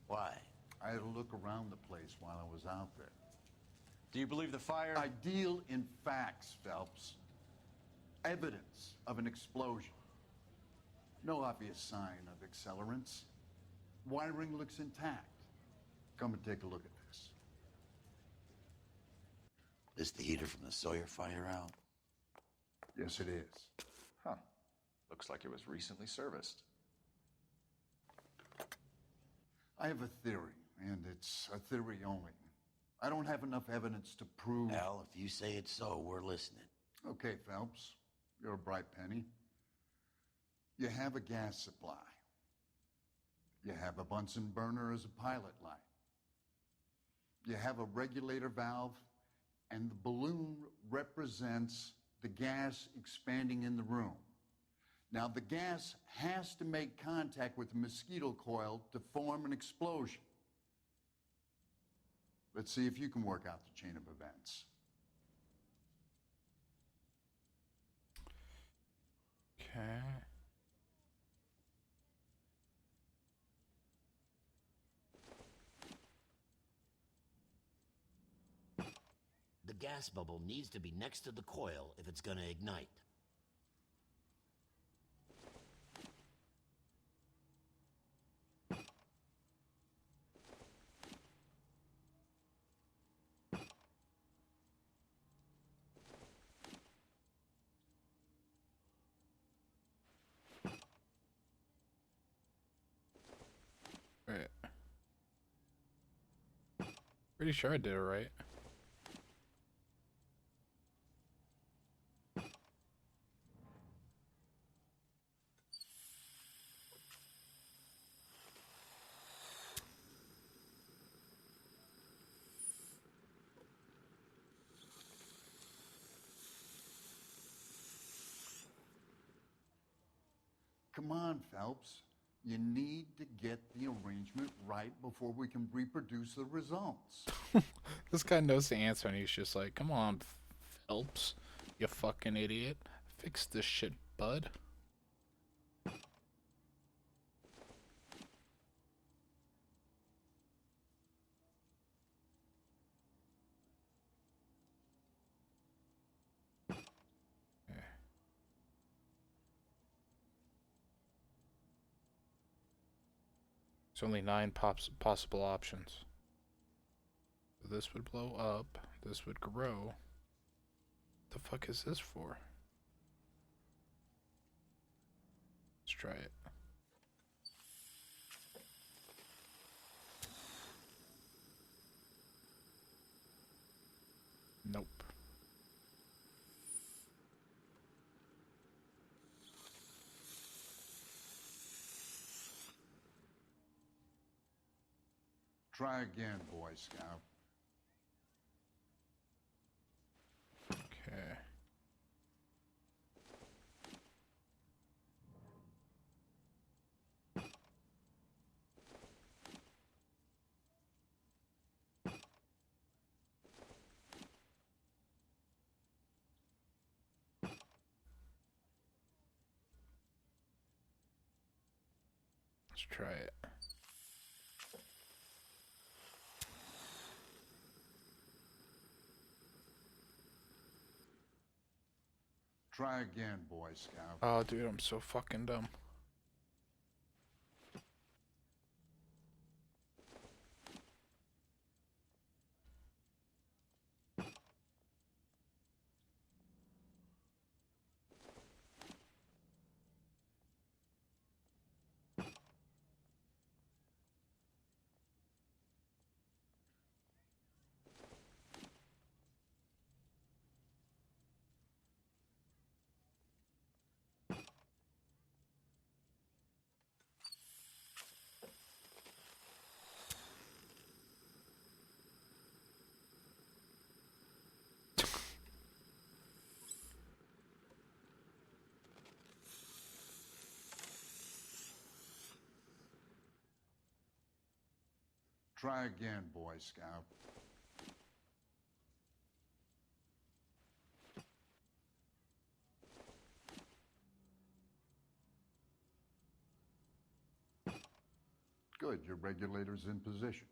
Why? I had a look around the place while I was out there. Do you believe the fire? I deal in facts, Phelps. Evidence of an explosion. No obvious sign of accelerants. Wiring looks intact. Come and take a look at this. This the heater from the Sawyer fire out? Yes, it is. Huh. Looks like it was recently serviced. I have a theory, and it's a theory only. I don't have enough evidence to prove... Al, if you say it's so, we're listening. Okay, Phelps. You're a bright penny. You have a gas supply. You have a Bunsen burner as a pilot light. You have a regulator valve, and the balloon represents the gas expanding in the room. Now, the gas has to make contact with the mosquito coil to form an explosion. Let's see if you can work out the chain of events. Okay. The gas bubble needs to be next to the coil if it's gonna ignite. Right. Pretty sure I did it right. Come on, Phelps. You need to get the arrangement right before we can reproduce the results. This guy knows the answer and he's just like, come on, Phelps, you fucking idiot. Fix this shit, bud. There's only 9 possible options. This would blow up. This would grow. The fuck is this for? Let's try it. Nope. Try again, Boy Scout. Okay. try it. Try again, Boy Scout. Oh, dude, I'm so fucking dumb. Try again, Boy Scout. Good, your regulator's in position.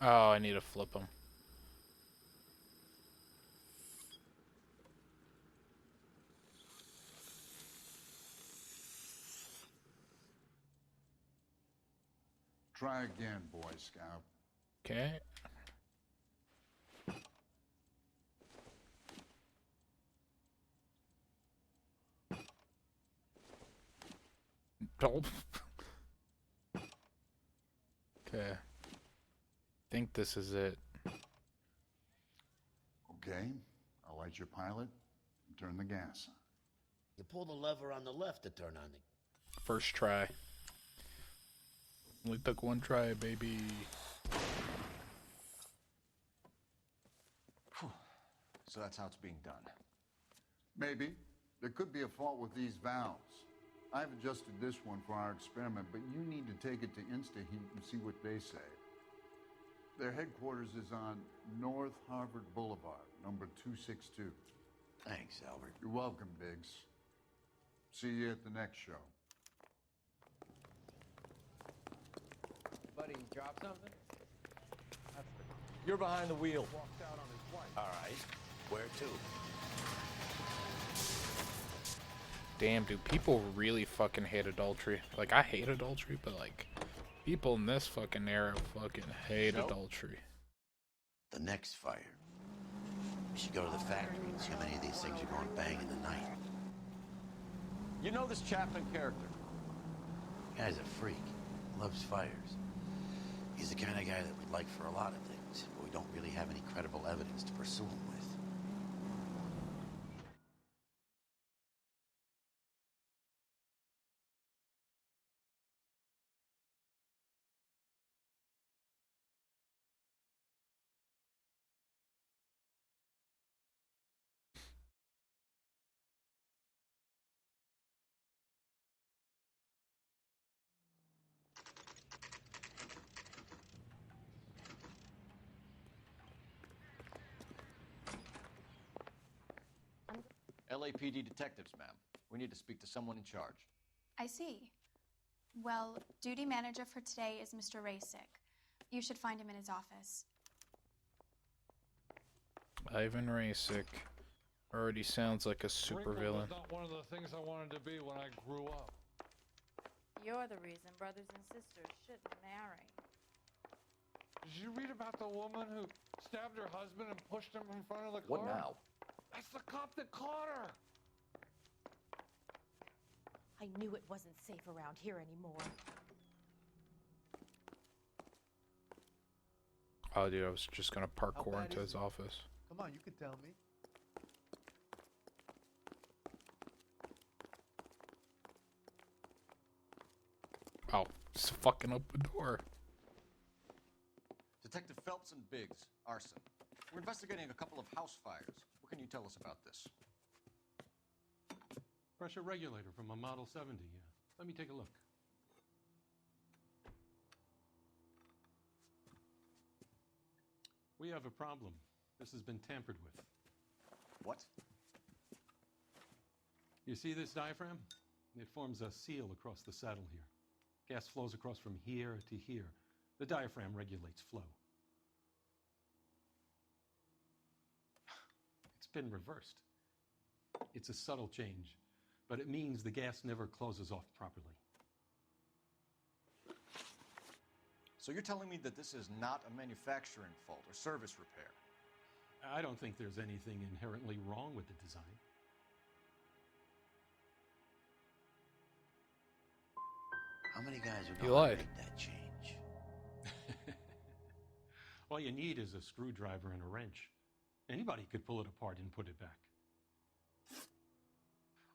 Oh, I need to flip him. Try again, Boy Scout. Okay. Oh. Okay. Think this is it. Okay, I'll light your pilot and turn the gas on. You pull the lever on the left to turn on the... First try. Only took one try, baby. So that's how it's being done. Maybe. There could be a fault with these valves. I've adjusted this one for our experiment, but you need to take it to InstaHeat and see what they say. Their headquarters is on North Harvard Boulevard, number 262. Thanks, Albert. You're welcome, Biggs. See you at the next show. Buddy, you dropped something? You're behind the wheel. Walked out on his wife. All right. Where to? Damn, dude, people really fucking hate adultery. Like, I hate adultery, but like, people in this fucking era fucking hate adultery. The next fire. We should go to the factory and see how many of these things are going bang in the night. You know this Chapman character? Guy's a freak. Loves fires. He's the kind of guy that we'd like for a lot of things, but we don't really have any credible evidence to pursue him with. LAPD detectives, ma'am. We need to speak to someone in charge. I see. Well, duty manager for today is Mr. Rasick. You should find him in his office. Ivan Rasick. Already sounds like a supervillain. Not one of the things I wanted to be when I grew up. You're the reason brothers and sisters shouldn't marry. Did you read about the woman who stabbed her husband and pushed him in front of the car? What now? That's the cop that caught her. I knew it wasn't safe around here anymore. Oh, dude, I was just gonna parkour into his office. Come on, you can tell me. Oh, just fucking open door. Detective Phelps and Biggs, arson. We're investigating a couple of house fires. What can you tell us about this? Pressure regulator from a Model 70, yeah. Let me take a look. We have a problem. This has been tampered with. What? You see this diaphragm? It forms a seal across the saddle here. Gas flows across from here to here. The diaphragm regulates flow. It's been reversed. It's a subtle change, but it means the gas never closes off properly. So you're telling me that this is not a manufacturing fault or service repair? I don't think there's anything inherently wrong with the design. How many guys would You know how to lied. make that change? All you need is a screwdriver and a wrench. Anybody could pull it apart and put it back.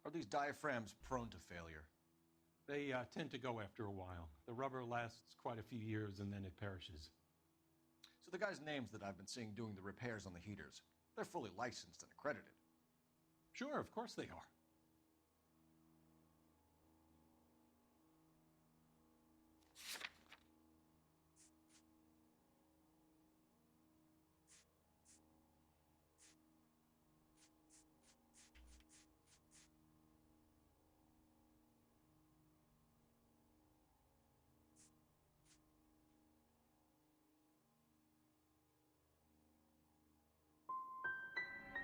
Are these diaphragms prone to failure? They tend to go after a while. The rubber lasts quite a few years and then it perishes. So the guys' names that I've been seeing doing the repairs on the heaters, they're fully licensed and accredited. Sure, of course they are.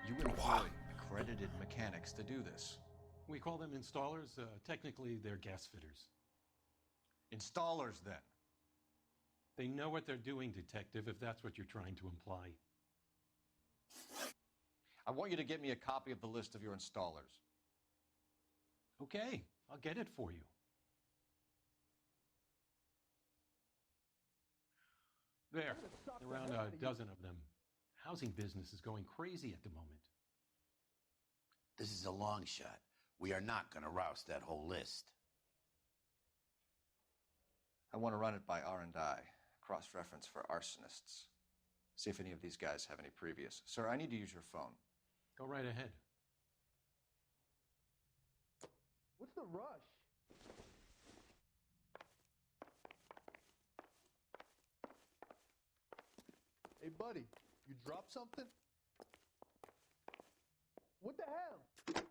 You employ accredited mechanics to do this. We call them installers. Technically, they're gas fitters. Installers, then? They know what they're doing, Detective, if that's what you're trying to imply. I want you to get me a copy of the list of your installers. Okay, I'll get it for you. There, around a dozen of them. Housing business is going crazy at the moment. This is a long shot. We are not going to roust that whole list. I want to run it by R&I, cross-reference for arsonists. See if any of these guys have any previous. Sir, I need to use your phone. Go right ahead. What's the rush? Hey, buddy, you dropped something? What the hell?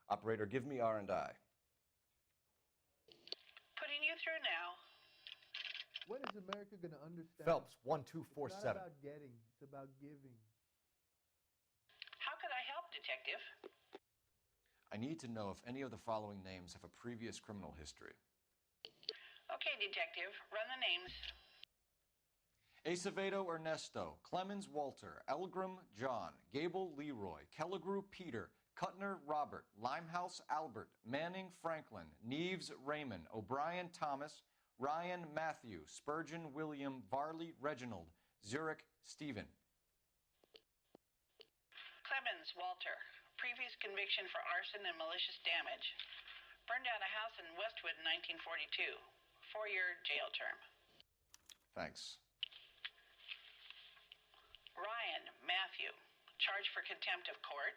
Operator, give me R&I. Putting you through now. When is America going to understand? Phelps, It's not 1247. about getting, it's about giving. How could I help, Detective? I need to know if any of the following names have a previous criminal history. Okay, Detective, run the names. Acevedo Ernesto, Clemens Walter, Elgram John, Gable Leroy, Kelligrew Peter, Cutner Robert, Limehouse Albert, Manning Franklin, Neves Raymond, O'Brien Thomas, Ryan Matthew, Spurgeon William, Varley Reginald, Zurich Stephen. Clemens Walter. Previous conviction for arson and malicious damage. Burned down a house in Westwood in 1942. 4-year jail term. Thanks. Ryan Matthew. Charged for contempt of court.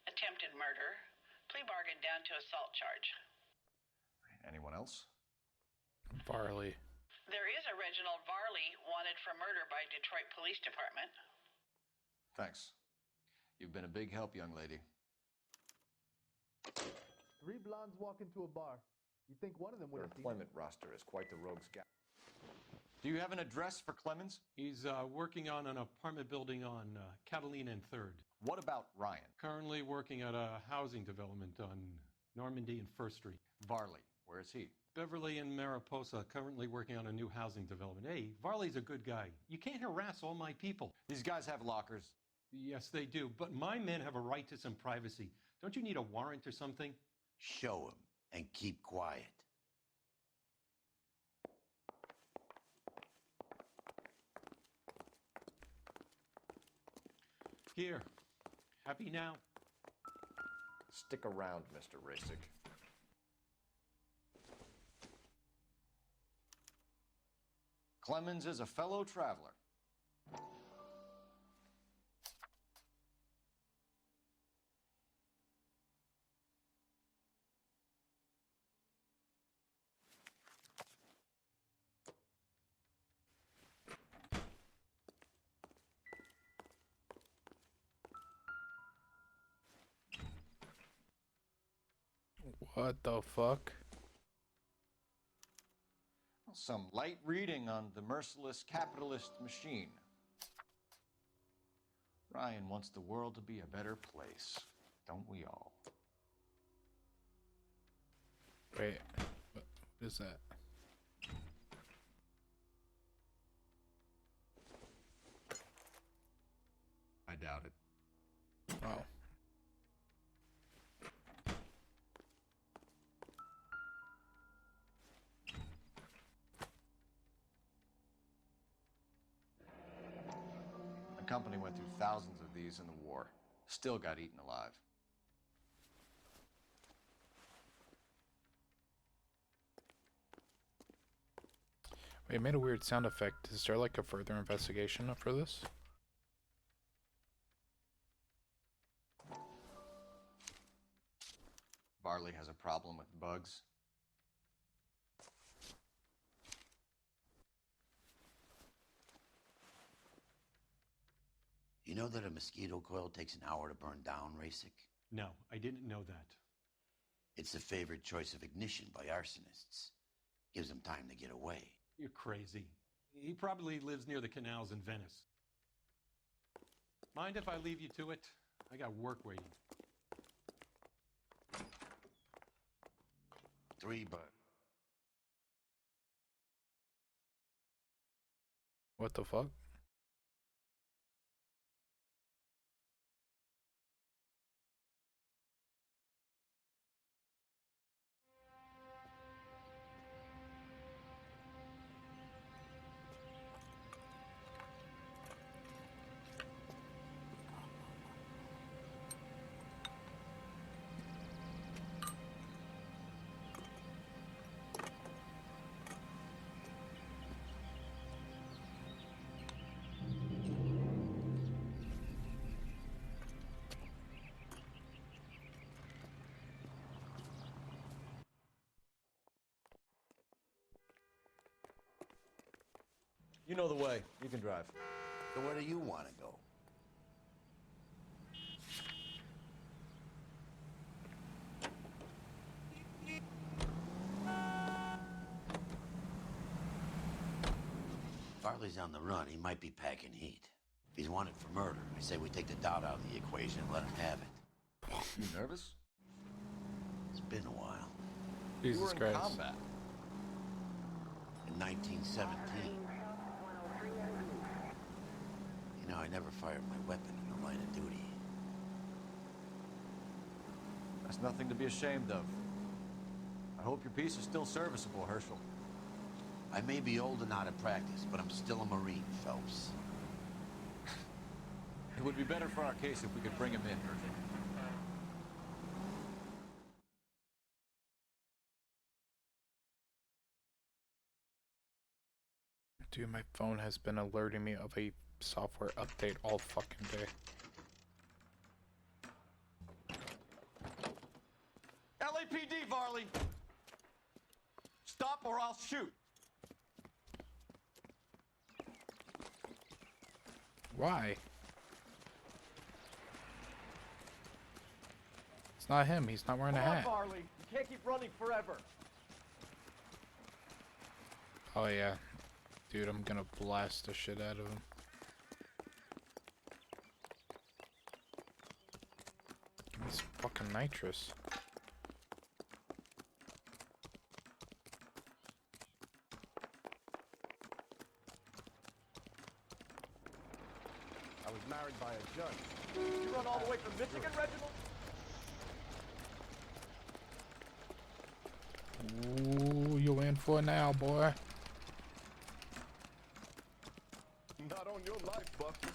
Attempted murder. Plea bargain down to assault charge. Anyone else? Varley. There is a Reginald Varley wanted for murder by Detroit Police Department. Thanks. You've been a big help, young lady. 3 blondes walk into a bar. You think one of them would Your have seen employment roster is quite the rogues gallery. Do you have an address for Clemens? He's working on an apartment building on Catalina and 3rd. What about Ryan? Currently working at a housing development on Normandy and 1st Street. Varley, where is he? Beverly and Mariposa, currently working on a new housing development. Hey, Varley's a good guy. You can't harass all my people. These guys have lockers. Yes, they do, but my men have a right to some privacy. Don't you need a warrant or something? Show him and keep quiet. Here. Happy now? Stick around, Mr. Rasick. Clemens is a fellow traveler. What the fuck? Some light reading on the merciless capitalist machine. Ryan wants the world to be a better place, don't we all? Wait, what is that? I doubt it. Oh. The company went through thousands of these in the war. Still got eaten alive. Wait, it made a weird sound effect. Is there like a further investigation for this? Varley has a problem with bugs. You know that a mosquito coil takes an hour to burn down, Rasic? No, I didn't know that. It's the favorite choice of ignition by arsonists. Gives them time to get away. You're crazy. He probably lives near the canals in Venice. Mind if I leave you to it? I got work waiting. 3 bugs. What the fuck? You know the way. You can drive. So where do you want to go? Farley's on the run. He might be packing heat. If he's wanted for murder, I say we take the doubt out of the equation and let him have it. You nervous? It's been a while. Jesus you were in Christ. combat. In 1917. You know, I never fired my weapon in the line of duty. That's nothing to be ashamed of. I hope your piece is still serviceable, Herschel. I may be old and out of practice, but I'm still a Marine, Phelps. It would be better for our case if we could bring him in, Herschel. Dude, my phone has been alerting me of a software update all fucking day. LAPD, Varley! Stop or I'll shoot! Why? It's not him. He's not wearing a hat. Varley! You can't keep running forever! Oh yeah. Dude, I'm gonna blast the shit out of him. Give me some fucking nitrous. I was married by a judge. You run all the way from Michigan, Reginald? Ooh, you in for it now, boy. Not on your life, Bucky.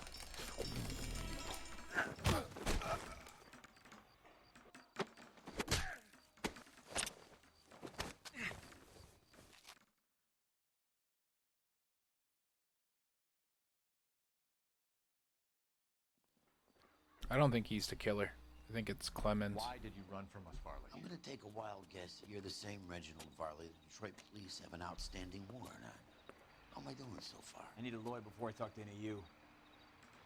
I don't think he's the killer. I think it's Clemens. Why did you run from us, Varley? I'm gonna take a wild guess that you're the same Reginald Varley the Detroit police have an outstanding warrant on. How am I doing so far? I need a lawyer before I talk to any of you.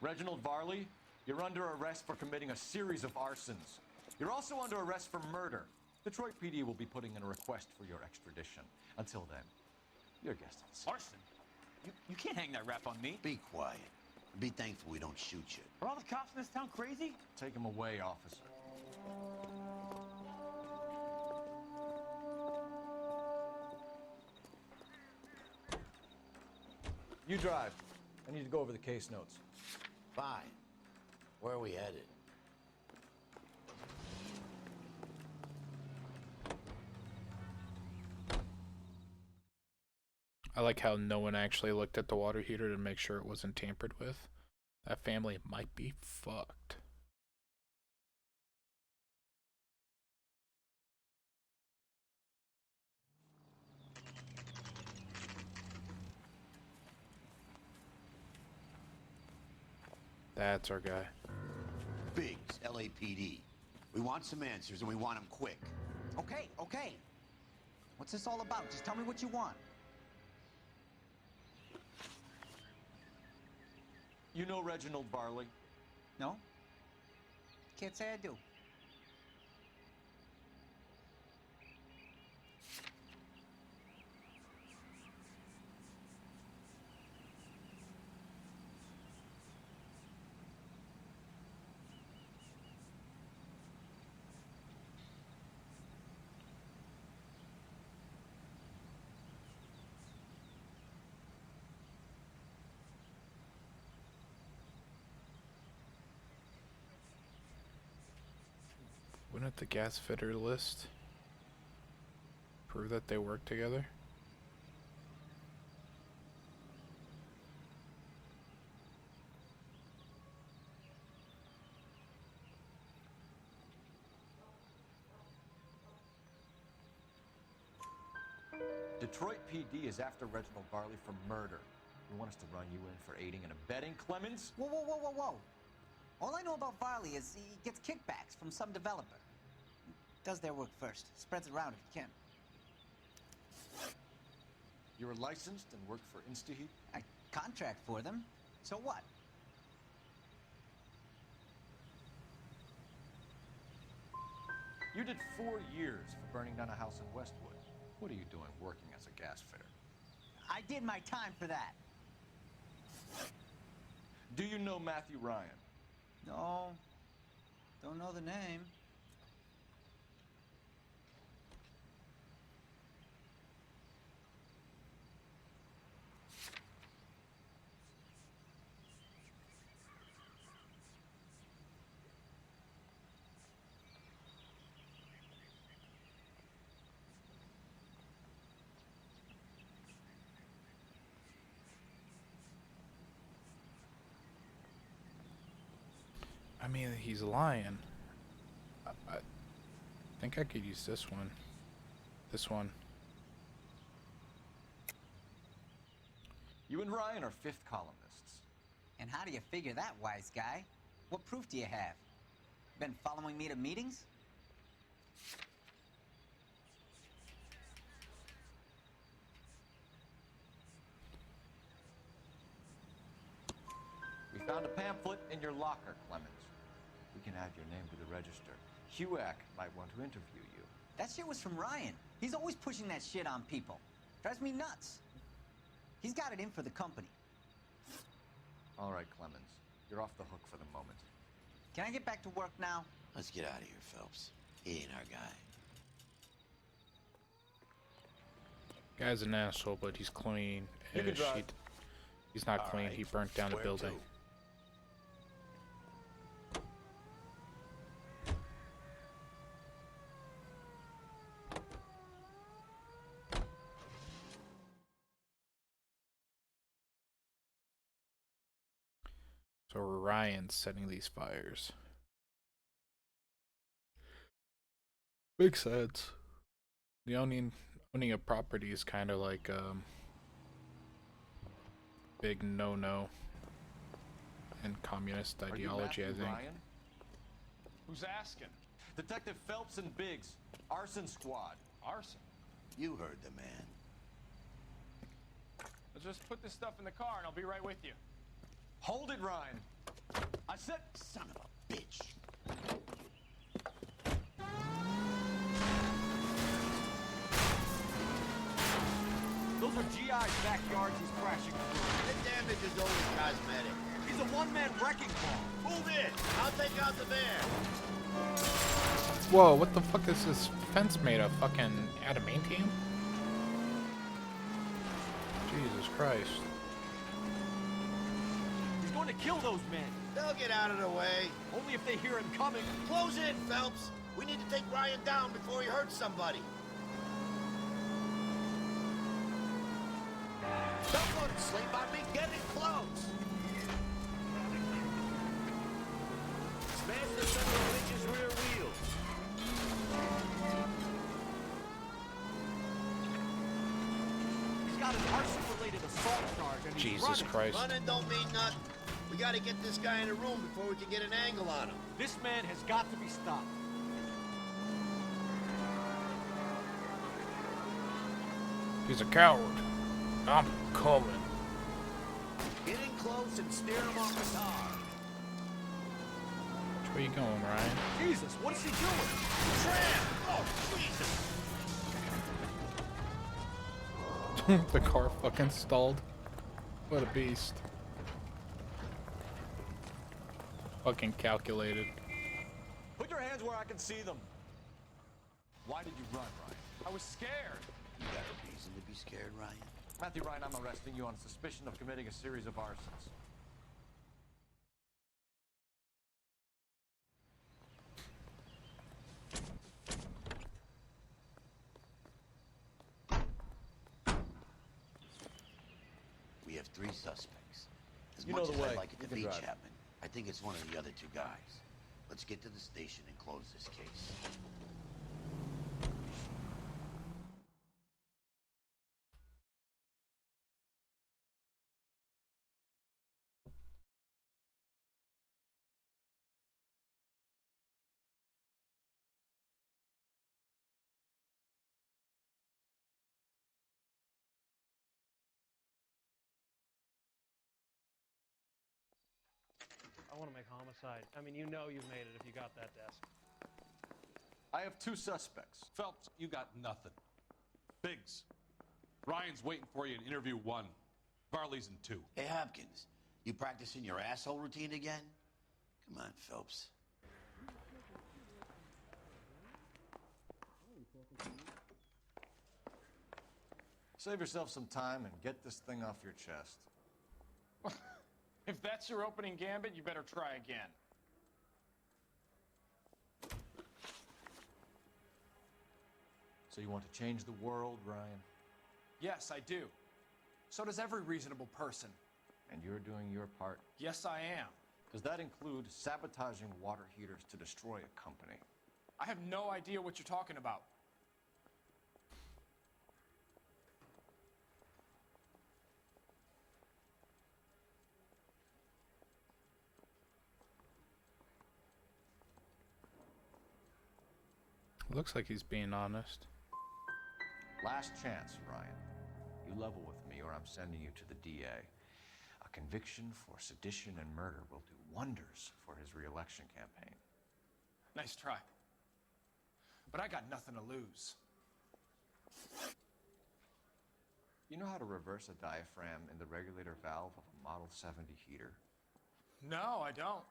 Reginald Varley, you're under arrest for committing a series of arsons. You're also under arrest for murder. Detroit PD will be putting in a request for your extradition. Until then, your guest is Arson? You can't hang that rap on me. Be quiet. Be thankful we don't shoot you. Are all the cops in this town crazy? Take him away, officer. You drive. I need to go over the case notes. Fine. Where are we headed? I like how no one actually looked at the water heater to make sure it wasn't tampered with. That family might be fucked. That's our guy. Biggs, LAPD. We want some answers, and we want them quick. Okay, okay. What's this all about? Just tell me what you want. You know Reginald Varley? No? Can't say I do. Wouldn't the gas fitter list prove that they work together? Detroit PD is after Reginald Varley for murder. You want us to run you in for aiding and abetting, Clemens? Whoa, whoa, whoa, whoa, whoa. All I know about Varley is he gets kickbacks from some developer. Does their work first. Spreads it around if he can. You were licensed and worked for InstaHeat? I contract for them. So what? You did 4 years for burning down a house in Westwood. What are you doing working as a gas fitter? I did my time for that. Do you know Matthew Ryan? No. Don't know the name. I mean, he's lying. I think I could use this one. This one. You and Ryan are fifth columnists. And how do you figure that, wise guy? What proof do you have? Been following me to meetings? We found a pamphlet in your locker, Clemens. We can add your name to the register. HUAC might want to interview you. That shit was from Ryan. He's always pushing that shit on people. Drives me nuts. He's got it in for the company. All right, Clemens. You're off the hook for the moment. Can I get back to work now? Let's get out of here, Phelps. He ain't our guy. Guy's an asshole, but he's clean. You can drive. He's not All clean. right. He burnt down a Where building. to? So Ryan's setting these fires. Makes sense. The owning a property is kind of like big no-no in communist Are you ideology, I Matthew think. Ryan? Who's asking? Detective Phelps and Biggs, arson squad. Arson? You heard the man. Let's just put this stuff in the car and I'll be right with you. Hold it, Ryan. I said, son of a bitch. Those are GI's backyards he's crashing through. The damage is only cosmetic. He's a one-man wrecking ball. Move in. I'll take out the van. Whoa, what the fuck is this fence made of? Fucking adamantium? Jesus Christ. He's going to kill those men. They'll get out of the way. Only if they hear him coming. Close in, Phelps. We need to take Ryan down before he hurts somebody. Don't go to sleep on me. Get in close. Smash the center of Lynch's rear wheel. He's got an arson-related assault charge and he's Jesus running. Christ. Running don't mean nothing. We gotta get this guy in a room before we can get an angle on him. This man has got to be stopped. He's a coward. I'm coming. Get in close and steer him off the car. Which way you going, Ryan? Jesus, what is he doing? Tramp! Oh, Jesus! The car fucking stalled. What a beast. Fucking calculated. Put your hands where I can see them. Why did you run, Ryan? I was scared. You got a reason to be scared, Ryan? Matthew Ryan, I'm arresting you on suspicion of committing a series of arsons. We have 3 suspects. As You much know the as way. I'd like it You to can be drive. Chapman, I think it's one of the other 2 guys. Let's get to the station and close this case. I want to make homicide. I mean, you know you've made it if you got that desk. I have 2 suspects. Phelps, you got nothing. Biggs, Ryan's waiting for you in interview 1. Varley's in 2. Hey, Hopkins, you practicing your asshole routine again? Come on, Phelps. Save yourself some time and get this thing off your chest. If that's your opening gambit, you better try again. So you want to change the world, Ryan? Yes, I do. So does every reasonable person. And you're doing your part? Yes, I am. Does that include sabotaging water heaters to destroy a company? I have no idea what you're talking about. Looks like he's being honest. Last chance, Ryan. You level with me or I'm sending you to the DA. A conviction for sedition and murder will do wonders for his re-election campaign. Nice try. But I got nothing to lose. You know how to reverse a diaphragm in the regulator valve of a Model 70 heater? No, I don't.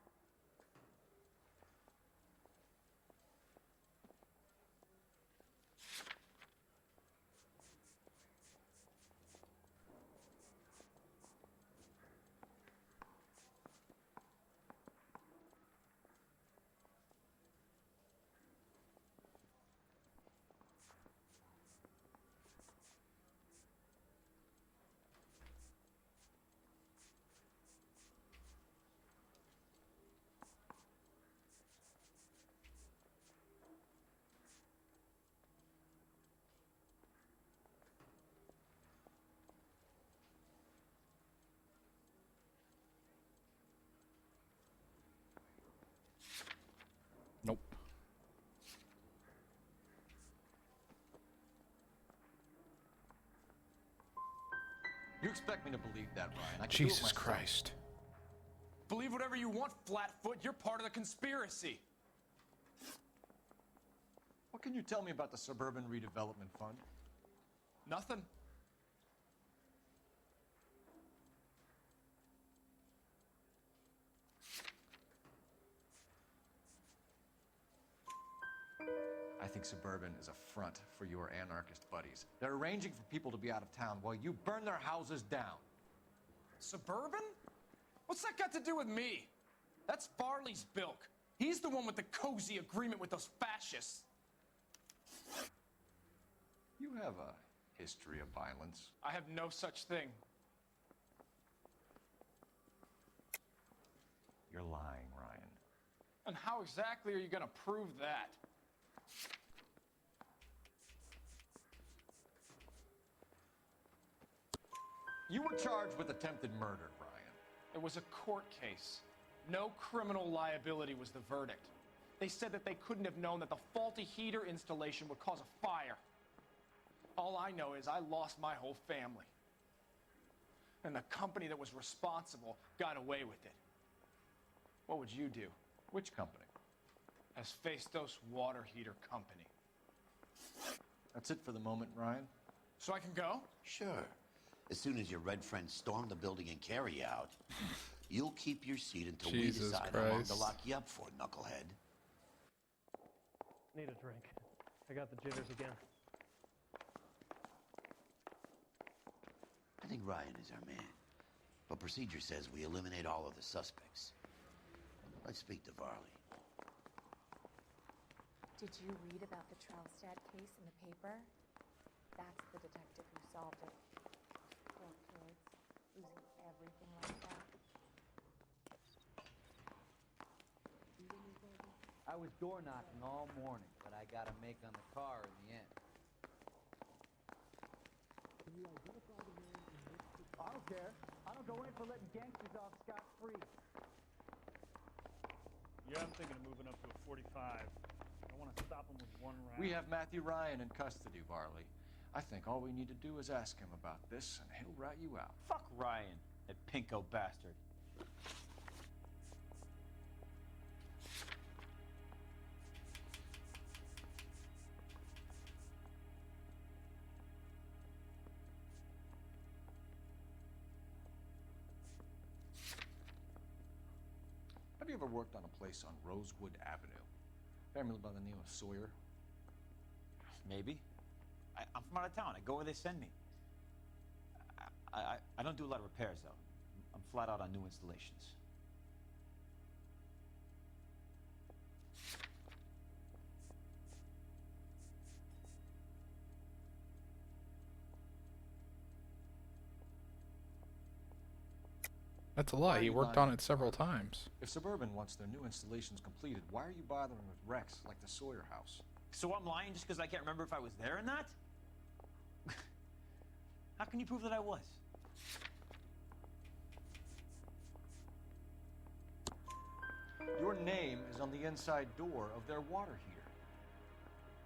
Nope. You expect me to believe that, Ryan? I can do it Jesus myself. Christ. Believe whatever you want, Flatfoot. You're part of the conspiracy. What can you tell me about the Suburban Redevelopment Fund? Nothing. think Suburban is a front for your anarchist buddies. They're arranging for people to be out of town while you burn their houses down. Suburban? What's that got to do with me? That's Farley's bilk. He's the one with the cozy agreement with those fascists. You have a history of violence. I have no such thing. You're lying, Ryan. And how exactly are you gonna prove that? You were charged with attempted murder, Ryan. It was a court case. No criminal liability was the verdict. They said that they couldn't have known that the faulty heater installation would cause a fire. All I know is I lost my whole family. And the company that was responsible got away with it. What would you do? Which company? Hephaestus Water Heater Company. That's it for the moment, Ryan. So I can go? Sure. As soon as your red friends storm the building and carry you out, you'll keep your seat until we decide how long to lock you up for, knucklehead. Need a drink. I got the jitters again. I think Ryan is our man. But procedure says we eliminate all of the suspects. Let's speak to Varley. Did you read about the Trelstad case in the paper? That's the detective who solved it. Poor kids, losing everything like that. I was door knocking all morning, but I got a make on the car in the end. I don't care. I don't go in for letting gangsters off scot-free. Yeah, I'm thinking of moving up to a 45. I want to stop him with one round. We have Matthew Ryan in custody, Varley. I think all we need to do is ask him about this, and he'll rat you out. Fuck Ryan, that pinko bastard. Have you ever worked on a place on Rosewood Avenue? Family by the name of Sawyer? Maybe. I'm from out of town. I go where they send me. I don't do a lot of repairs, though. I'm flat out on new installations. That's a lie. He worked on it several times. If Suburban wants their new installations completed, why are you bothering with wrecks like the Sawyer house? So I'm lying just because I can't remember if I was there or not? How can you prove that I was? Your name is on the inside door of their water heater.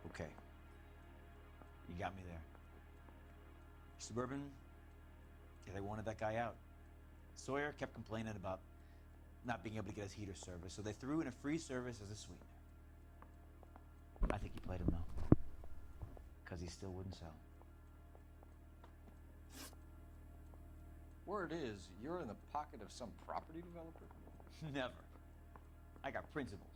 Okay. You got me there. Suburban, yeah, they wanted that guy out. Sawyer kept complaining about not being able to get his heater service, so they threw in a free service as a sweetener. I think he played him though, because he still wouldn't sell. Word is, you're in the pocket of some property developer? Never. I got principles.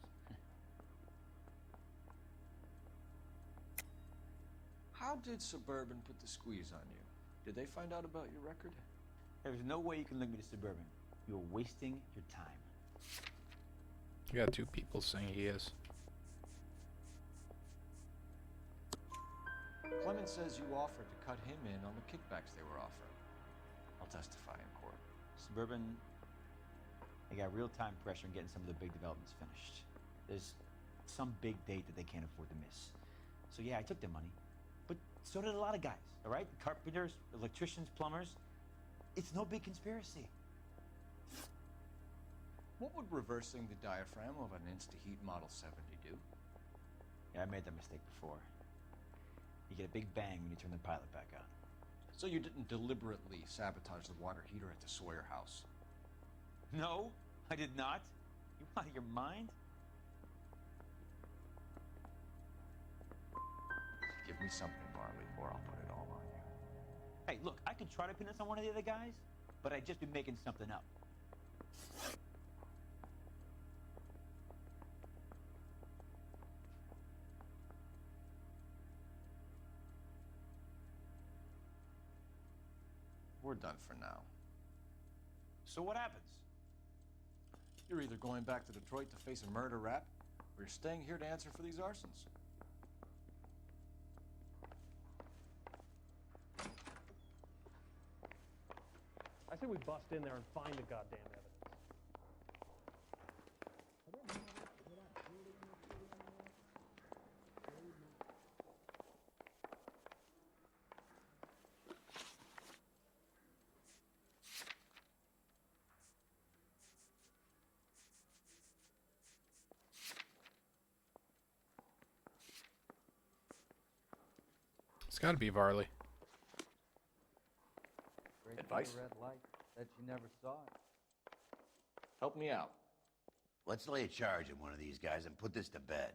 How did Suburban put the squeeze on you? Did they find out about your record? There's no way you can link me to Suburban. You're wasting your time. You got two people saying he is. Clemens says you offered to cut him in on the kickbacks they were offering. I'll testify in court. Suburban, they got real-time pressure on getting some of the big developments finished. There's some big date that they can't afford to miss. So yeah, I took their money. But so did a lot of guys, all right? Carpenters, electricians, plumbers. It's no big conspiracy. What would reversing the diaphragm of an Insta-Heat Model 70 do? Yeah, I made that mistake before. You get a big bang when you turn the pilot back on. So you didn't deliberately sabotage the water heater at the Sawyer house? No, I did not. You out of your mind? Give me something, Varley, or I'll put it all on you. Hey, look, I could try to pin this on one of the other guys, but I'd just be making something up. we're done for now. So what happens? You're either going back to Detroit to face a murder rap, or you're staying here to answer for these arsons. I say we bust in there and find the goddamn evidence. It's got to be Varley. Advice? Red light that you never saw it. Help me out. Let's lay a charge at one of these guys and put this to bed.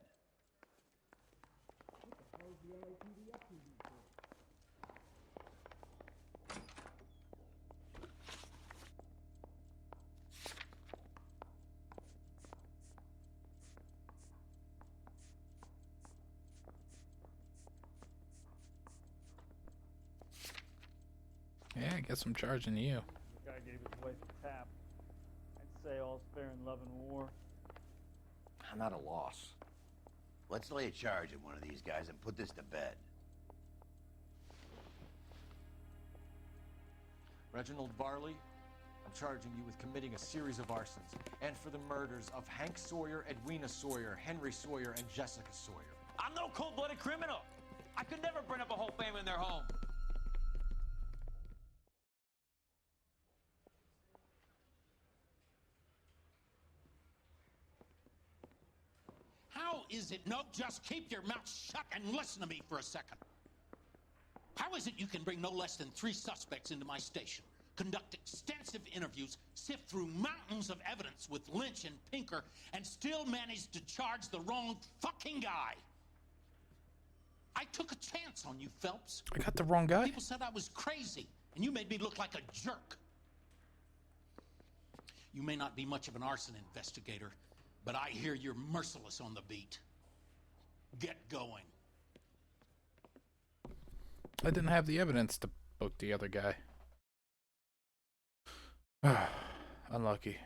Yeah, I guess I'm charging you. The guy gave his wife a tap. I'd say all's fair in love and war. I'm at a loss. Let's lay a charge at one of these guys and put this to bed. Reginald Varley, I'm charging you with committing a series of arsons and for the murders of Hank Sawyer, Edwina Sawyer, Henry Sawyer, and Jessica Sawyer. I'm no cold-blooded criminal. I could never burn up a whole family in their home. How is it? No, just keep your mouth shut and listen to me for a second. How is it you can bring no less than 3 suspects into my station, conduct extensive interviews, sift through mountains of evidence with Lynch and Pinker, and still manage to charge the wrong fucking guy? I took a chance on you, Phelps. I got the wrong guy? People said I was crazy, and you made me look like a jerk. You may not be much of an arson investigator, but I hear you're merciless on the beat. Get going. I didn't have the evidence to book the other guy. Unlucky.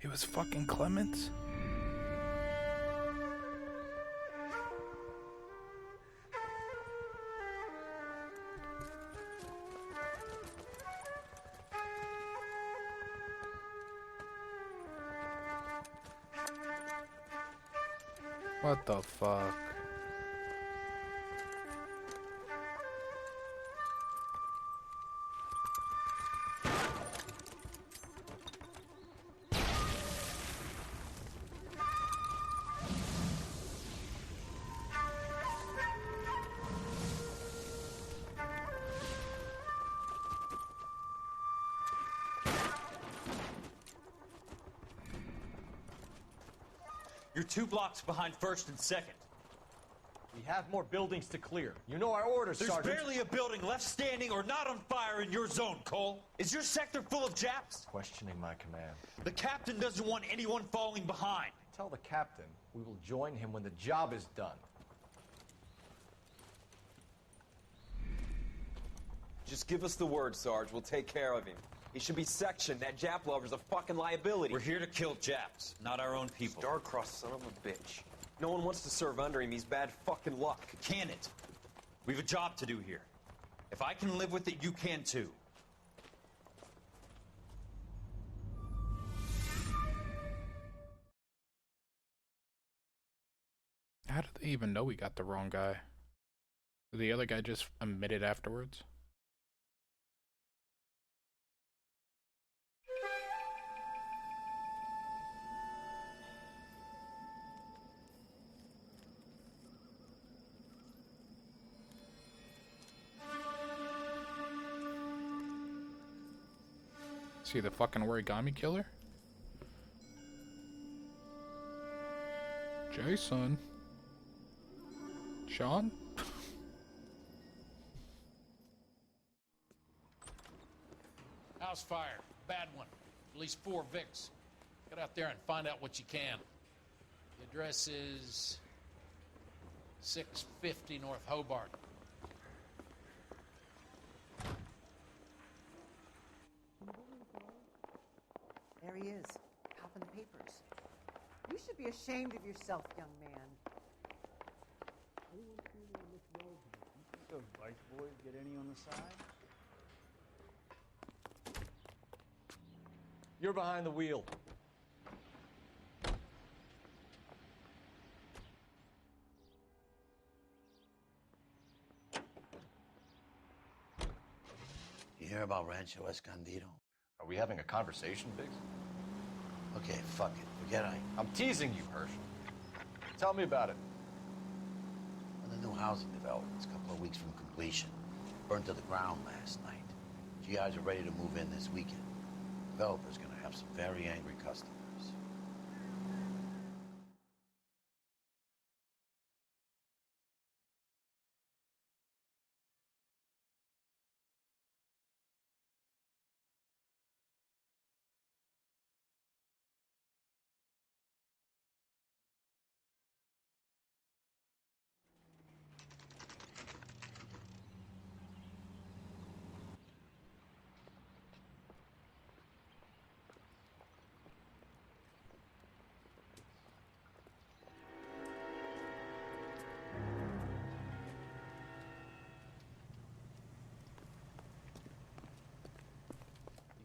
It was fucking Clements? What the fuck? You're 2 blocks behind 1st and 2nd. We have more buildings to clear. You know our orders, There's Sergeant. barely a building left standing or not on fire in your zone, Cole. Is your sector full of Japs? Questioning my command. The captain doesn't want anyone falling behind. Tell the captain we will join him when the job is done. Just give us the word, Sarge. We'll take care of him. He should be sectioned. That Jap lover's a fucking liability. We're here to kill Japs, not our own people. Star-crossed son of a bitch. No one wants to serve under him. He's bad fucking luck. Can it? We have a job to do here. If I can live with it, you can too. How did they even know we got the wrong guy? Did the other guy just admit it afterwards? See the fucking origami killer? Jason. Sean? House fire. Bad one. At least 4 Vicks. Get out there and find out what you can. The address is 650 North Hobart. There he is, copping the papers. You should be ashamed of yourself, young man. Those vice boys get any on the side? You're behind the wheel. You hear about Rancho Escondido? Are we having a conversation, Biggs? Okay, fuck it. Forget I'm teasing you, Hirsch. Tell me about it. Well, the new housing development's a couple of weeks from completion. Burned to the ground last night. GIs are ready to move in this weekend. Developer's gonna have some very angry customers.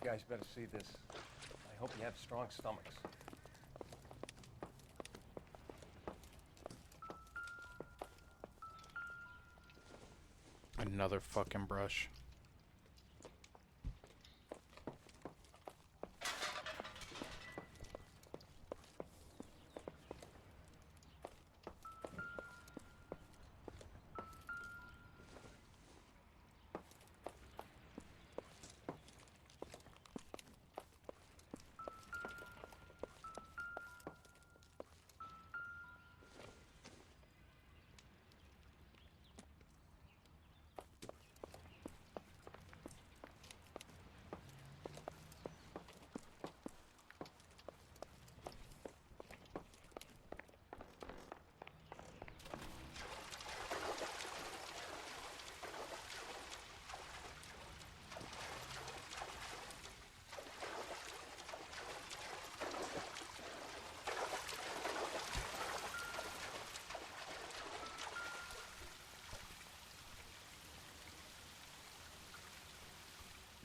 You guys better see this. I hope you have strong stomachs. Another fucking brush.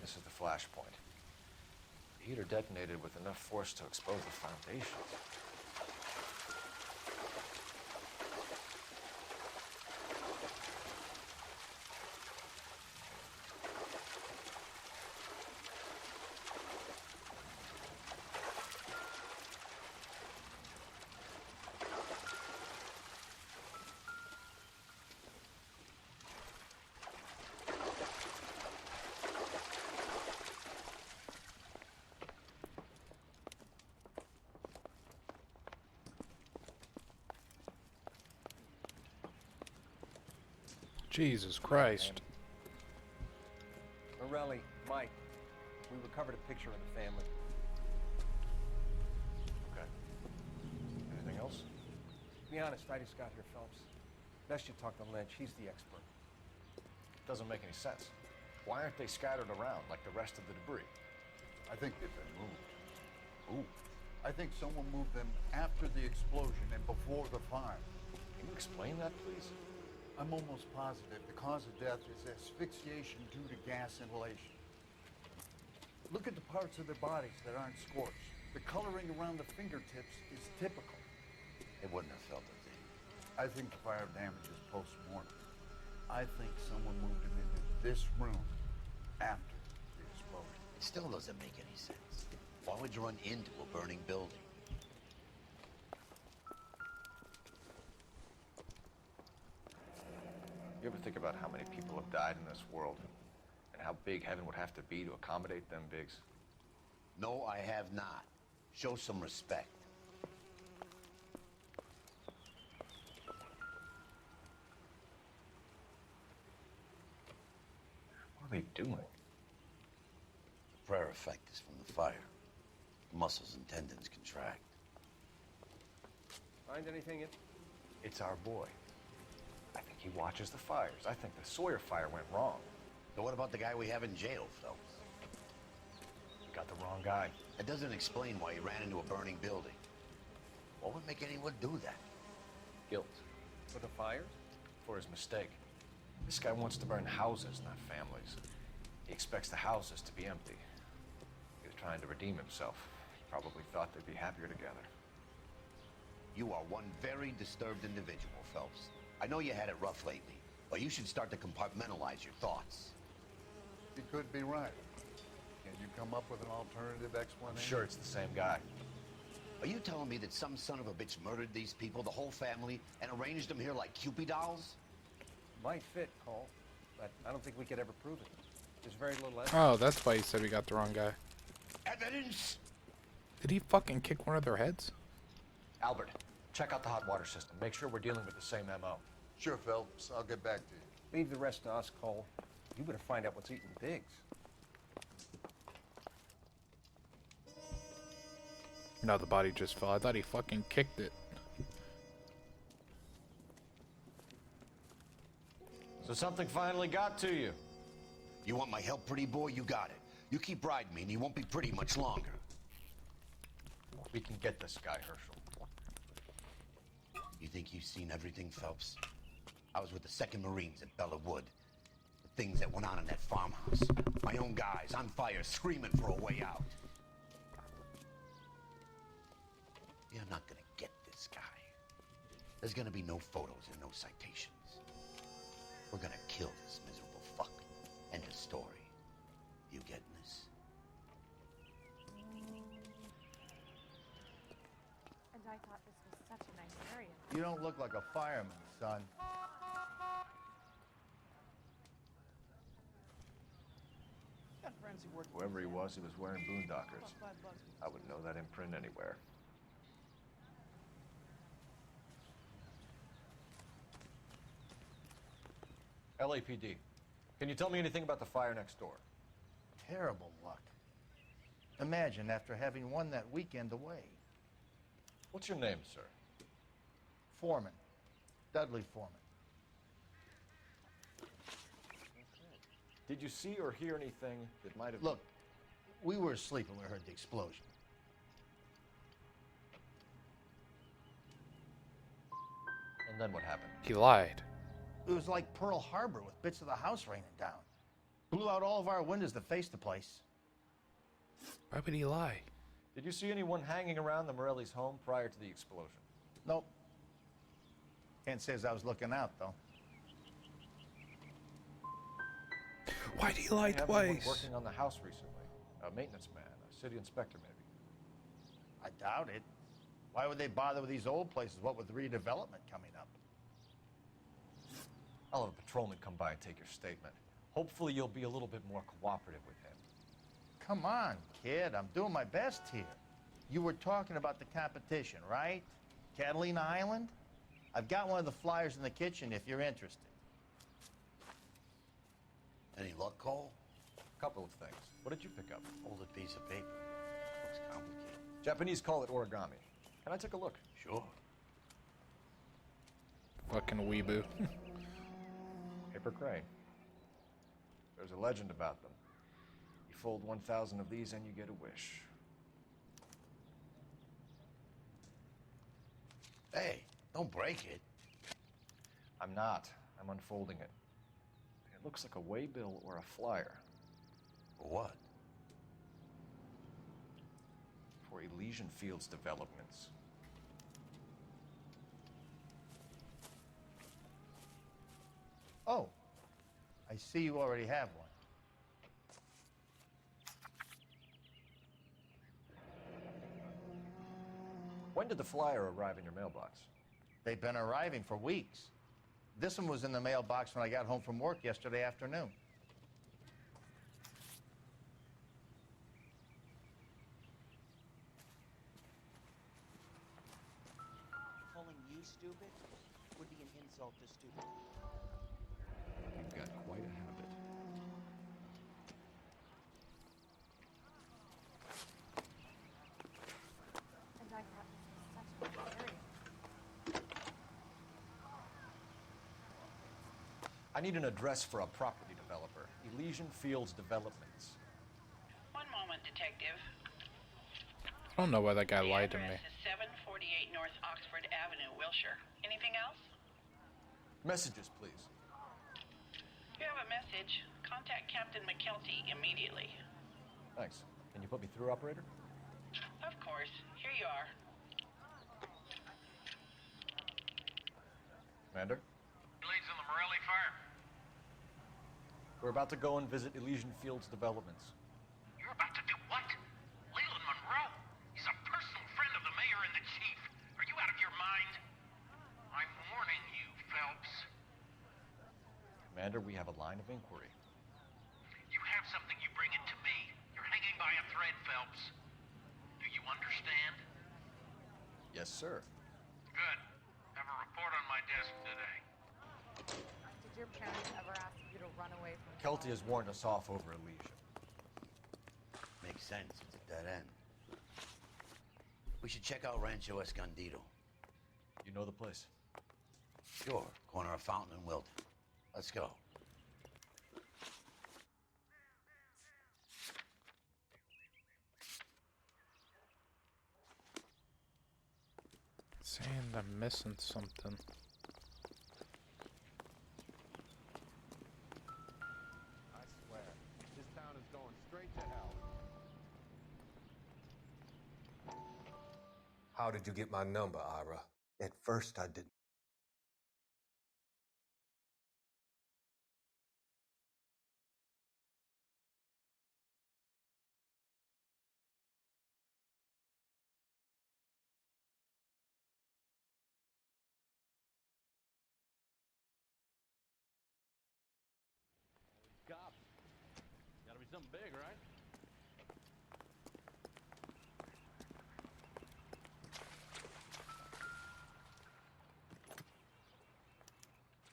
This is the flash point. The heater detonated with enough force to expose the foundations. Jesus Christ. Morelli, Mike, we recovered a picture of the family. Okay. Anything else? To be honest, I just got here, Phelps. Best you talk to Lynch. He's the expert. Doesn't make any sense. Why aren't they scattered around like the rest of the debris? I think they've been moved. Ooh. I think someone moved them after the explosion and before the fire. Can you explain that, please? I'm almost positive the cause of death is asphyxiation due to gas inhalation. Look at the parts of their bodies that aren't scorched. The coloring around the fingertips is typical. They wouldn't have felt it. I think the fire damage is post-mortem. I think someone moved them into this room after the explosion. It still doesn't make any sense. Why would you run into a burning building? You ever think about how many people have died in this world? And how big heaven would have to be to accommodate them, Biggs? No, I have not. Show some respect. What are they doing? Prayer effect is from the fire. muscles and tendons contract. Find anything in? It's our boy. I think he watches the fires. I think the Sawyer fire went wrong. So what about the guy we have in jail, Phelps? We got the wrong guy. That doesn't explain why he ran into a burning building. What would make anyone do that? Guilt. For the fires? For his mistake. This guy wants to burn houses, not families. He expects the houses to be empty. He was trying to redeem himself. He probably thought they'd be happier together. You are one very disturbed individual, Phelps. I know you had it rough lately, but you should start to compartmentalize your thoughts. You could be right. Can you come up with an alternative explanation? I'm sure it's the same guy. Are you telling me that some son of a bitch murdered these people, the whole family, and arranged them here like Cupid dolls? Might fit, Cole, but I don't think we could ever prove it. There's very little evidence. Oh, that's why he said we got the wrong guy. Evidence? Did he fucking kick one of their heads? Albert, check out the hot water system. Make sure we're dealing with the same MO. Sure, Phelps. I'll get back to you. Leave the rest to us, Cole. You better find out what's eating Biggs. No, the body just fell. I thought he fucking kicked it. So something finally got to you. You want my help, pretty boy? You got it. You keep riding me and you won't be pretty much longer. We can get this guy, Herschel. You think you've seen everything, Phelps? I was with the 2nd Marines at Bella Wood. The things that went on in that farmhouse. My own guys on fire, screaming for a way out. You're not gonna get this guy. There's gonna be no photos and no citations. We're gonna kill this miserable fuck. End of story. You getting this? And I thought this was such a nice area. You don't look like a fireman, son. Got friends who work. Whoever he was wearing boondockers. I would know that imprint anywhere. LAPD. Can you tell me anything about the fire next door? Terrible luck. Imagine after having won that weekend away. What's your name, sir? Foreman. Dudley Foreman. Did you see or hear anything that might have... Look, we were asleep when we heard the explosion. And then what happened? He lied. It was like Pearl Harbor with bits of the house raining down. Blew out all of our windows that faced the place. Why would he lie? Did you see anyone hanging around the Morelli's home prior to the explosion? Nope. Can't say as I was looking out, though. Why'd he lie Have anyone twice? working on the house recently? A maintenance man, a city inspector, maybe. I doubt it. Why would they bother with these old places, what with redevelopment coming up? I'll have a patrolman come by and take your statement. Hopefully you'll be a little bit more cooperative with him. Come on, kid. I'm doing my best here. You were talking about the competition, right? Catalina Island? I've got one of the flyers in the kitchen if you're interested. Any luck, Cole? A couple of things. What did you pick up? Folded piece of paper. Looks complicated. Japanese call it origami. Can I take a look? Sure. Fucking weeboo. Paper crane. There's a legend about them. You fold 1,000 of these and you get a wish. Hey, don't break it. I'm not. I'm unfolding it. It looks like a waybill or a flyer. For what? For Elysian Fields developments. Oh, I see you already have one. When did the flyer arrive in your mailbox? They've been arriving for weeks. This one was in the mailbox when I got home from work yesterday afternoon. Calling you stupid would be an insult to stupid. You've got quite a habit. I need an address for a property developer. Elysian Fields Developments. One moment, Detective. I don't know why that guy lied to me. Address is 748 North Oxford Avenue, Wilshire. Anything else? Messages, please. If you have a message, contact Captain McKelty immediately. Thanks. Can you put me through, operator? Of course. Here you are. Commander? Leads on the Morelli fire. We're about to go and visit Elysian Fields Developments. You're about to do what? Leland Monroe? He's a personal friend of the mayor and the chief. Are you out of your mind? I'm warning you, Phelps. Commander, we have a line of inquiry. You have something, you bring it to me. You're hanging by a thread, Phelps. Do you understand? Yes, sir. Good. Have a report on my desk today. Did your parents ever ask you to run away from Kelty has warned us off over Elysian. Makes sense. It's a dead end. We should check out Rancho Escondido. You know the place? Sure. Corner of Fountain and Wilton. Let's go. Saying I'm missing something. I swear, this town is going straight to hell. How did you get my number, Ira? At first, I didn't. Cops. Gotta be something big, right?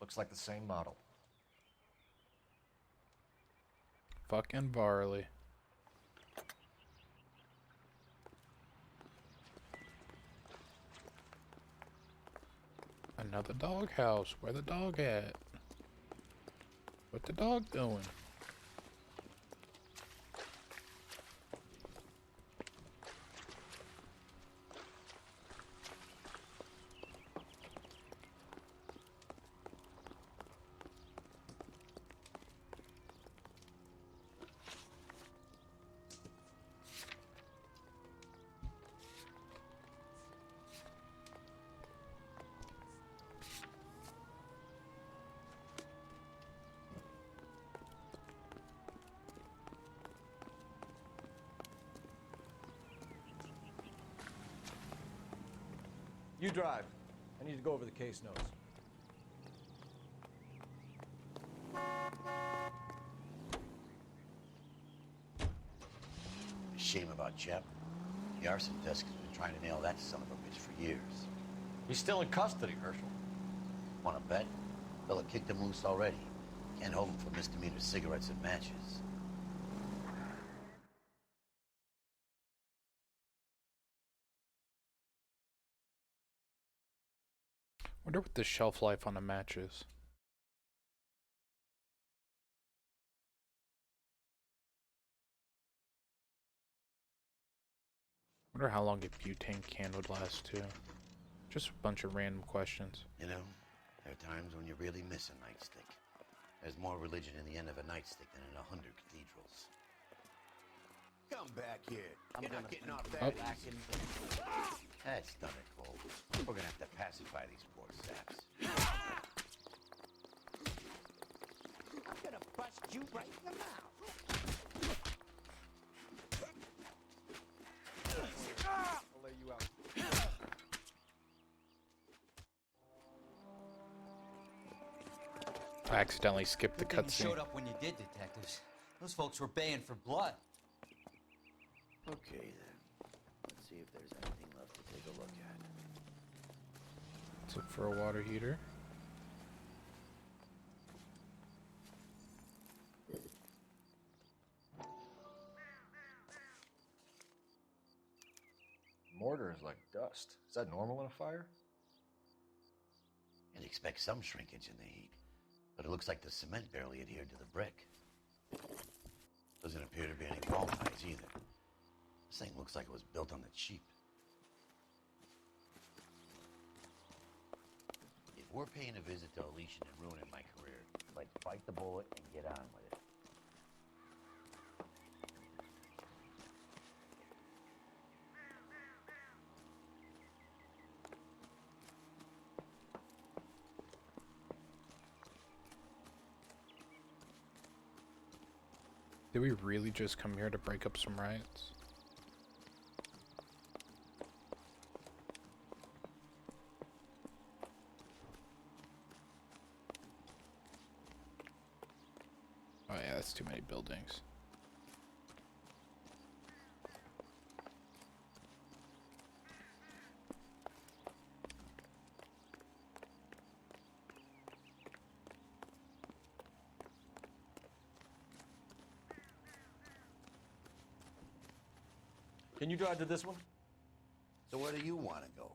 Looks like the same model. Fucking Varley. Another doghouse. Where the dog at? What the dog doing? You drive. I need to go over the case notes. Shame about Jep. The arson desk has been trying to nail that son of a bitch for years. He's still in custody, Herschel. Want to bet? Fella kicked him loose already. Can't hold him for misdemeanor cigarettes and matches. Wonder what the shelf life on a match is. Wonder how long a butane can would last too. Just a bunch of random questions. You know, there are times when you really miss a nightstick. There's more religion in the end of a nightstick than in 100 cathedrals. Come back here. You're not getting off that lacking. That's done it, Cole. We're gonna have to pacify these poor saps. I'm gonna bust you right in the mouth. I'll lay you out. I accidentally skipped the Good thing you cutscene. showed up when you did, detectives. Those folks were baying for blood. Okay, then. Let's see if there's anything left to take a look at. Let's look for a water heater. Mortar is like dust. Is that normal in a fire? You'd expect some shrinkage in the heat. But it looks like the cement barely adhered to the brick. Doesn't appear to be any wall ties either. This thing looks like it was built on the cheap. If we're paying a visit to Alicia and ruining my career, let's bite the bullet and get on with it. Did we really just come here to break up some riots? Oh yeah, that's too many buildings. Can you drive to this one? So where do you want to go?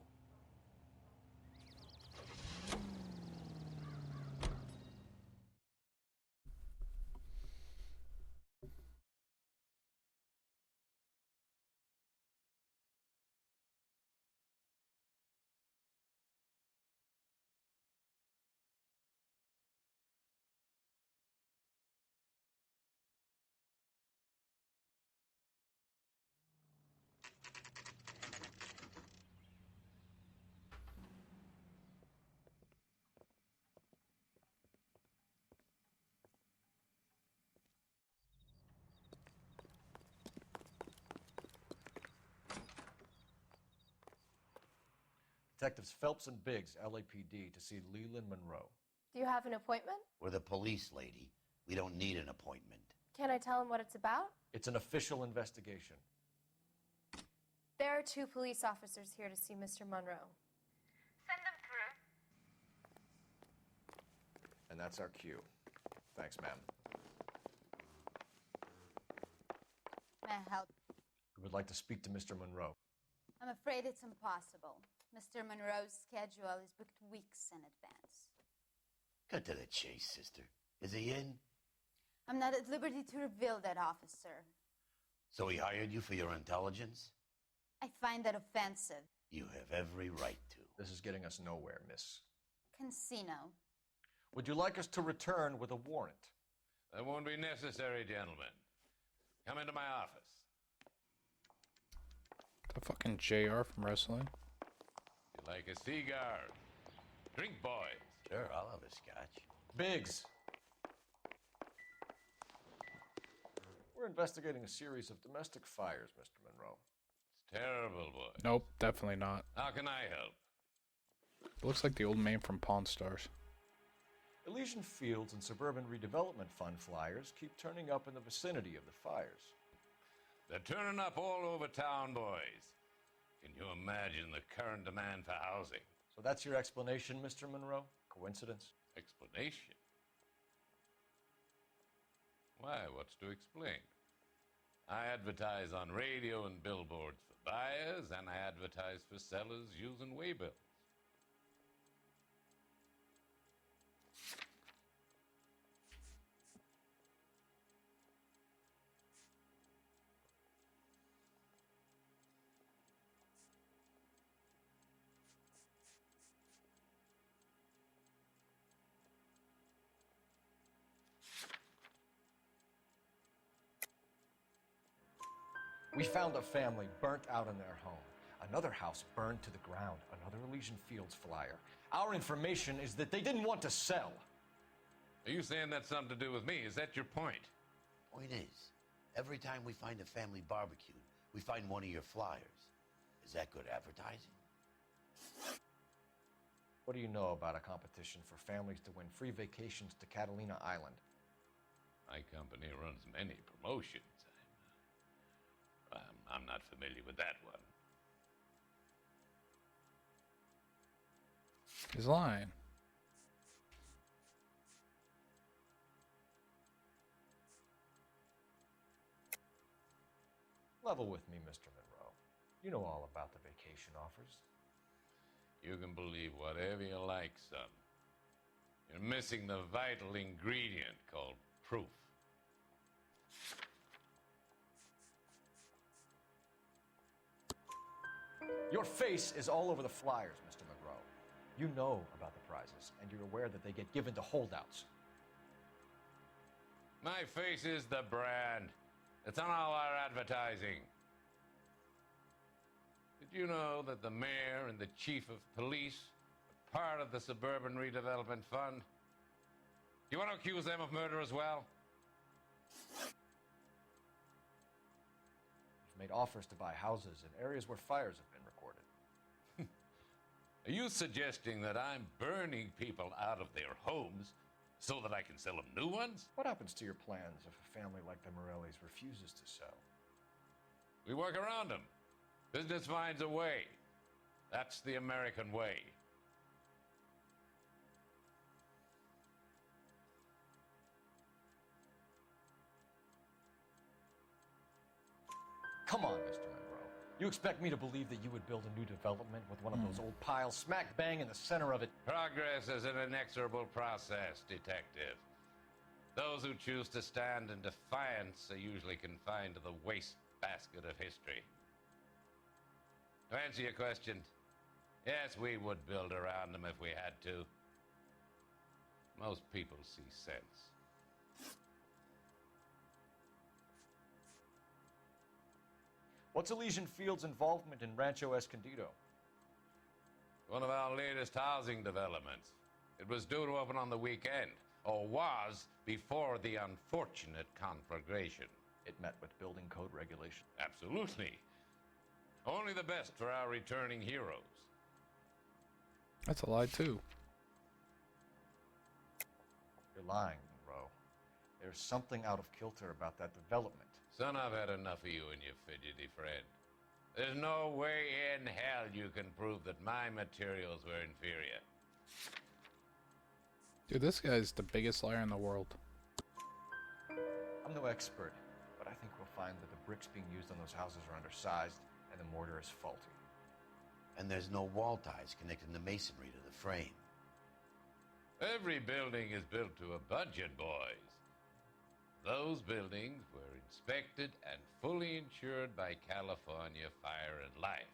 Detectives Phelps and Biggs, LAPD, to see Leland Monroe. Do you have an appointment? We're the police, lady. We don't need an appointment. Can I tell him what it's about? It's an official investigation. There are 2 police officers here to see Mr. Monroe. Send them through. And that's our cue. Thanks, ma'am. May I help? We would like to speak to Mr. Monroe. I'm afraid it's impossible. Mr. Monroe's schedule is booked weeks in advance. Cut to the chase, sister. Is he in? I'm not at liberty to reveal that, officer. So he hired you for your intelligence? I find that offensive. You have every right to. This is getting us nowhere, miss. Casino. Would you like us to return with a warrant? That won't be necessary, gentlemen. Come into my office. The fucking JR from wrestling. You like a cigar? Drink, boys. Sure, I'll have a scotch. Biggs. We're investigating a series of domestic fires, Mr. Monroe. It's terrible, boy. Nope, definitely not. How can I help? It looks like the old man from Pawn Stars. Elysian Fields and Suburban Redevelopment Fund flyers keep turning up in the vicinity of the fires. They're turning up all over town, boys. Can you imagine the current demand for housing? So that's your explanation, Mr. Monroe? Coincidence? Explanation? Why, what's to explain? I advertise on radio and billboards for buyers, and I advertise for sellers using waybills. We found a family burnt out in their home. Another house burned to the ground. Another Elysian Fields flyer. Our information is that they didn't want to sell. Are you saying that's something to do with me? Is that your point? Point is, every time we find a family barbecue, we find one of your flyers. Is that good advertising? What do you know about a competition for families to win free vacations to Catalina Island? My company runs many promotions. I'm not familiar with that one. He's lying. Level with me, Mr. Monroe. You know all about the vacation offers. You can believe whatever you like, son. You're missing the vital ingredient called proof. Your face is all over the flyers, Mr. Monroe. You know about the prizes, and you're aware that they get given to holdouts. My face is the brand. It's on all our advertising. Did you know that the mayor and the chief of police are part of the Suburban Redevelopment Fund? Do you want to accuse them of murder as well? You've made offers to buy houses in areas where fires have been recorded. Are you suggesting that I'm burning people out of their homes so that I can sell them new ones? What happens to your plans if a family like the Morellis refuses to sell? We work around them. Business finds a way. That's the American way. Come on, Mr. Monroe. You expect me to believe that you would build a new development with one of those old piles smack bang in the center of it? Progress is an inexorable process, detective. Those who choose to stand in defiance are usually confined to the wastebasket of history. To answer your question, yes, we would build around them if we had to. Most people see sense. What's Elysian Field's involvement in Rancho Escondido? One of our latest housing developments. It was due to open on the weekend, or was before the unfortunate conflagration. It met with building code regulation. Absolutely. Only the best for our returning heroes. That's a lie, too. You're lying, Monroe. There's something out of kilter about that development. Son, I've had enough of you and your fidgety friend. There's no way in hell you can prove that my materials were inferior. Dude, this guy's the biggest liar in the world. I'm no expert, but I think we'll find that the bricks being used on those houses are undersized and the mortar is faulty. And there's no wall ties connecting the masonry to the frame. Every building is built to a budget, boys. Those buildings were inspected and fully insured by California Fire and Life.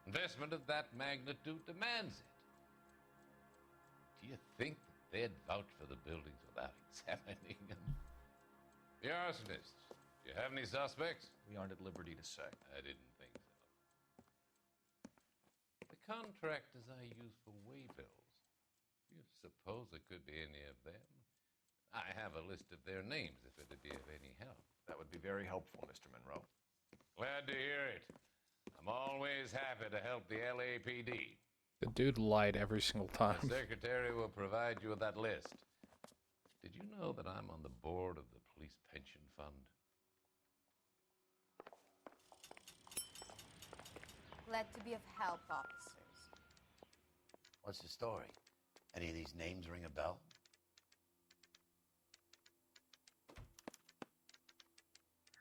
Investment of that magnitude demands it. Do you think that they'd vouch for the buildings without examining them? The arsonists. Do you have any suspects? We aren't at liberty to say. I didn't think so. The contractors I use for waybills. Do you suppose it could be any of them? I have a list of their names if it'd be of any help. That would be very helpful, Mr. Monroe. Glad to hear it. I'm always happy to help the LAPD. The dude lied every single time. The secretary will provide you with that list. Did you know that I'm on the board of the police pension fund? Glad to be of help, officers. What's the story? Any of these names ring a bell?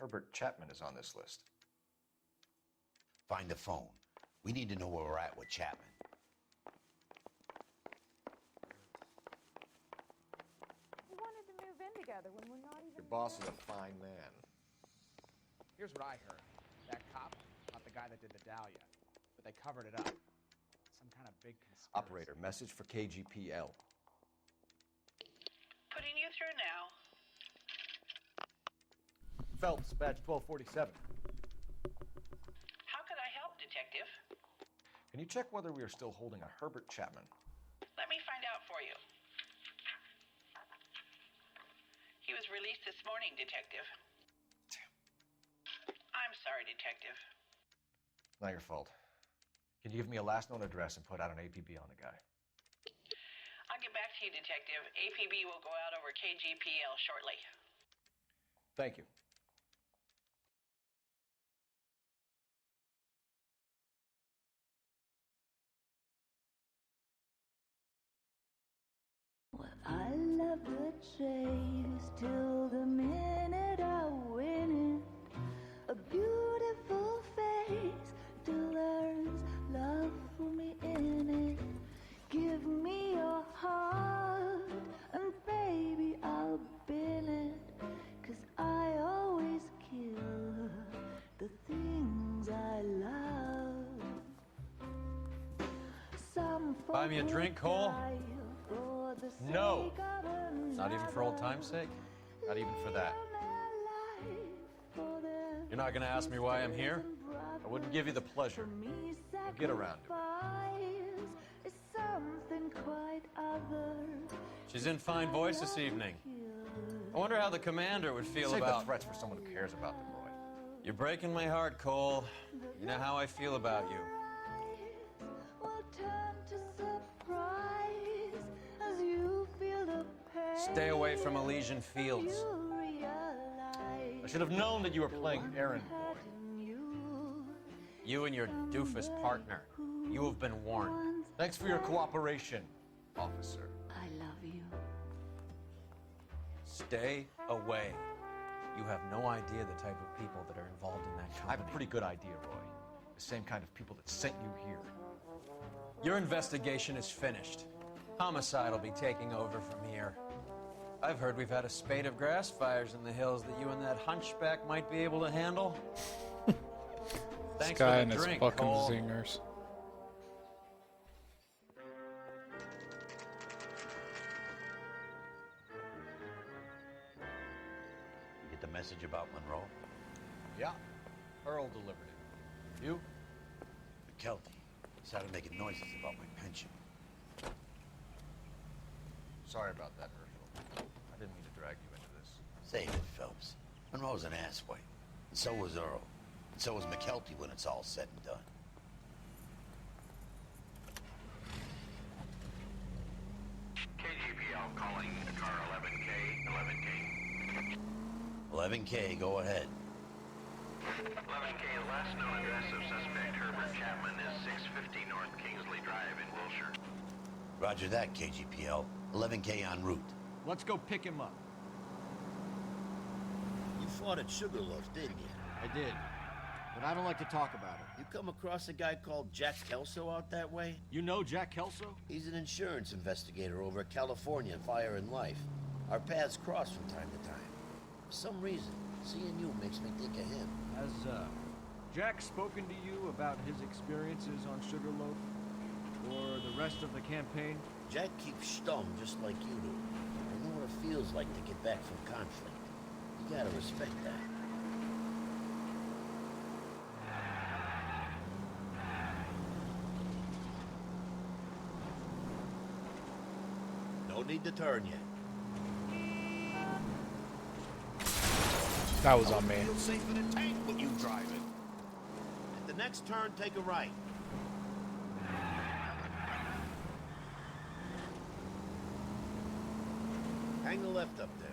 Herbert Chapman is on this list. Find the phone. We need to know where we're at with Chapman. We wanted to move in together when we're not even Your boss is a fine man. Here's what I heard. That cop, not the guy that did the Dahlia, but they covered it up. Some kind of big conspiracy. Operator, message for KGPL. Putting you through now. Phelps, badge 1247. How could I help, Detective? Can you check whether we are still holding a Herbert Chapman? Let me find out for you. He was released this morning, Detective. I'm sorry, Detective. Not your fault. Can you give me a last known address and put out an APB on the guy? I'll get back to you, Detective. APB will go out over KGPL shortly. Thank you. I love the chase till the minute I win it. A beautiful face till there's love for me in it. Give me your heart. Buy me a drink, Cole? No. Not even for old time's sake? Not even for that. You're not gonna ask me why I'm here? I wouldn't give you the pleasure. We'll get around to it. She's in fine voice this evening. I wonder how the commander would feel Save about... the threats for someone who cares about them, Lloyd. You're breaking my heart, Cole. You know how I feel about you. Stay away from Elysian Fields. I should have known that you were playing errand boy. You and your doofus partner. You have been warned. Thanks for your cooperation, officer. I love you. Stay away. You have no idea the type of people that are involved in that company. I have a pretty good idea, Roy. The same kind of people that sent you here. Your investigation is finished. Homicide will be taking over from here. I've heard we've had a spate of grass fires in the hills that you and that hunchback might be able to handle. Thanks This guy for and the his drink, fucking Cole. zingers. You get the message about Monroe? Yeah. Earl delivered it. You? McKelty started making noises about my pension. Sorry about that, Herschel. I didn't mean to drag you into this. Save it, Phelps. Monroe's an asswipe. And so was Earl. And so was McKelty when it's all said and done. KGPL calling car 11K, 11K. 11K, go ahead. 11K, the last known address of suspect Herbert Chapman is 650 North Kingsley Drive in Wilshire. Roger that, KGPL. 11K en route. Let's go pick him up. You fought at Sugarloaf, didn't you? I did. But I don't like to talk about it. You come across a guy called Jack Kelso out that way? You know Jack Kelso? He's an insurance investigator over at California Fire and Life. Our paths cross from time to time. For some reason, seeing you makes me think of him. Has, Jack spoken to you about his experiences on Sugarloaf? Or the rest of the campaign? Jack keeps stum just like you do. I know what it feels like to get back from conflict. You gotta respect that. No need to turn yet. That was on me. Feel safe in a tank when you driving. At the next turn, take a right. Hang the left up there.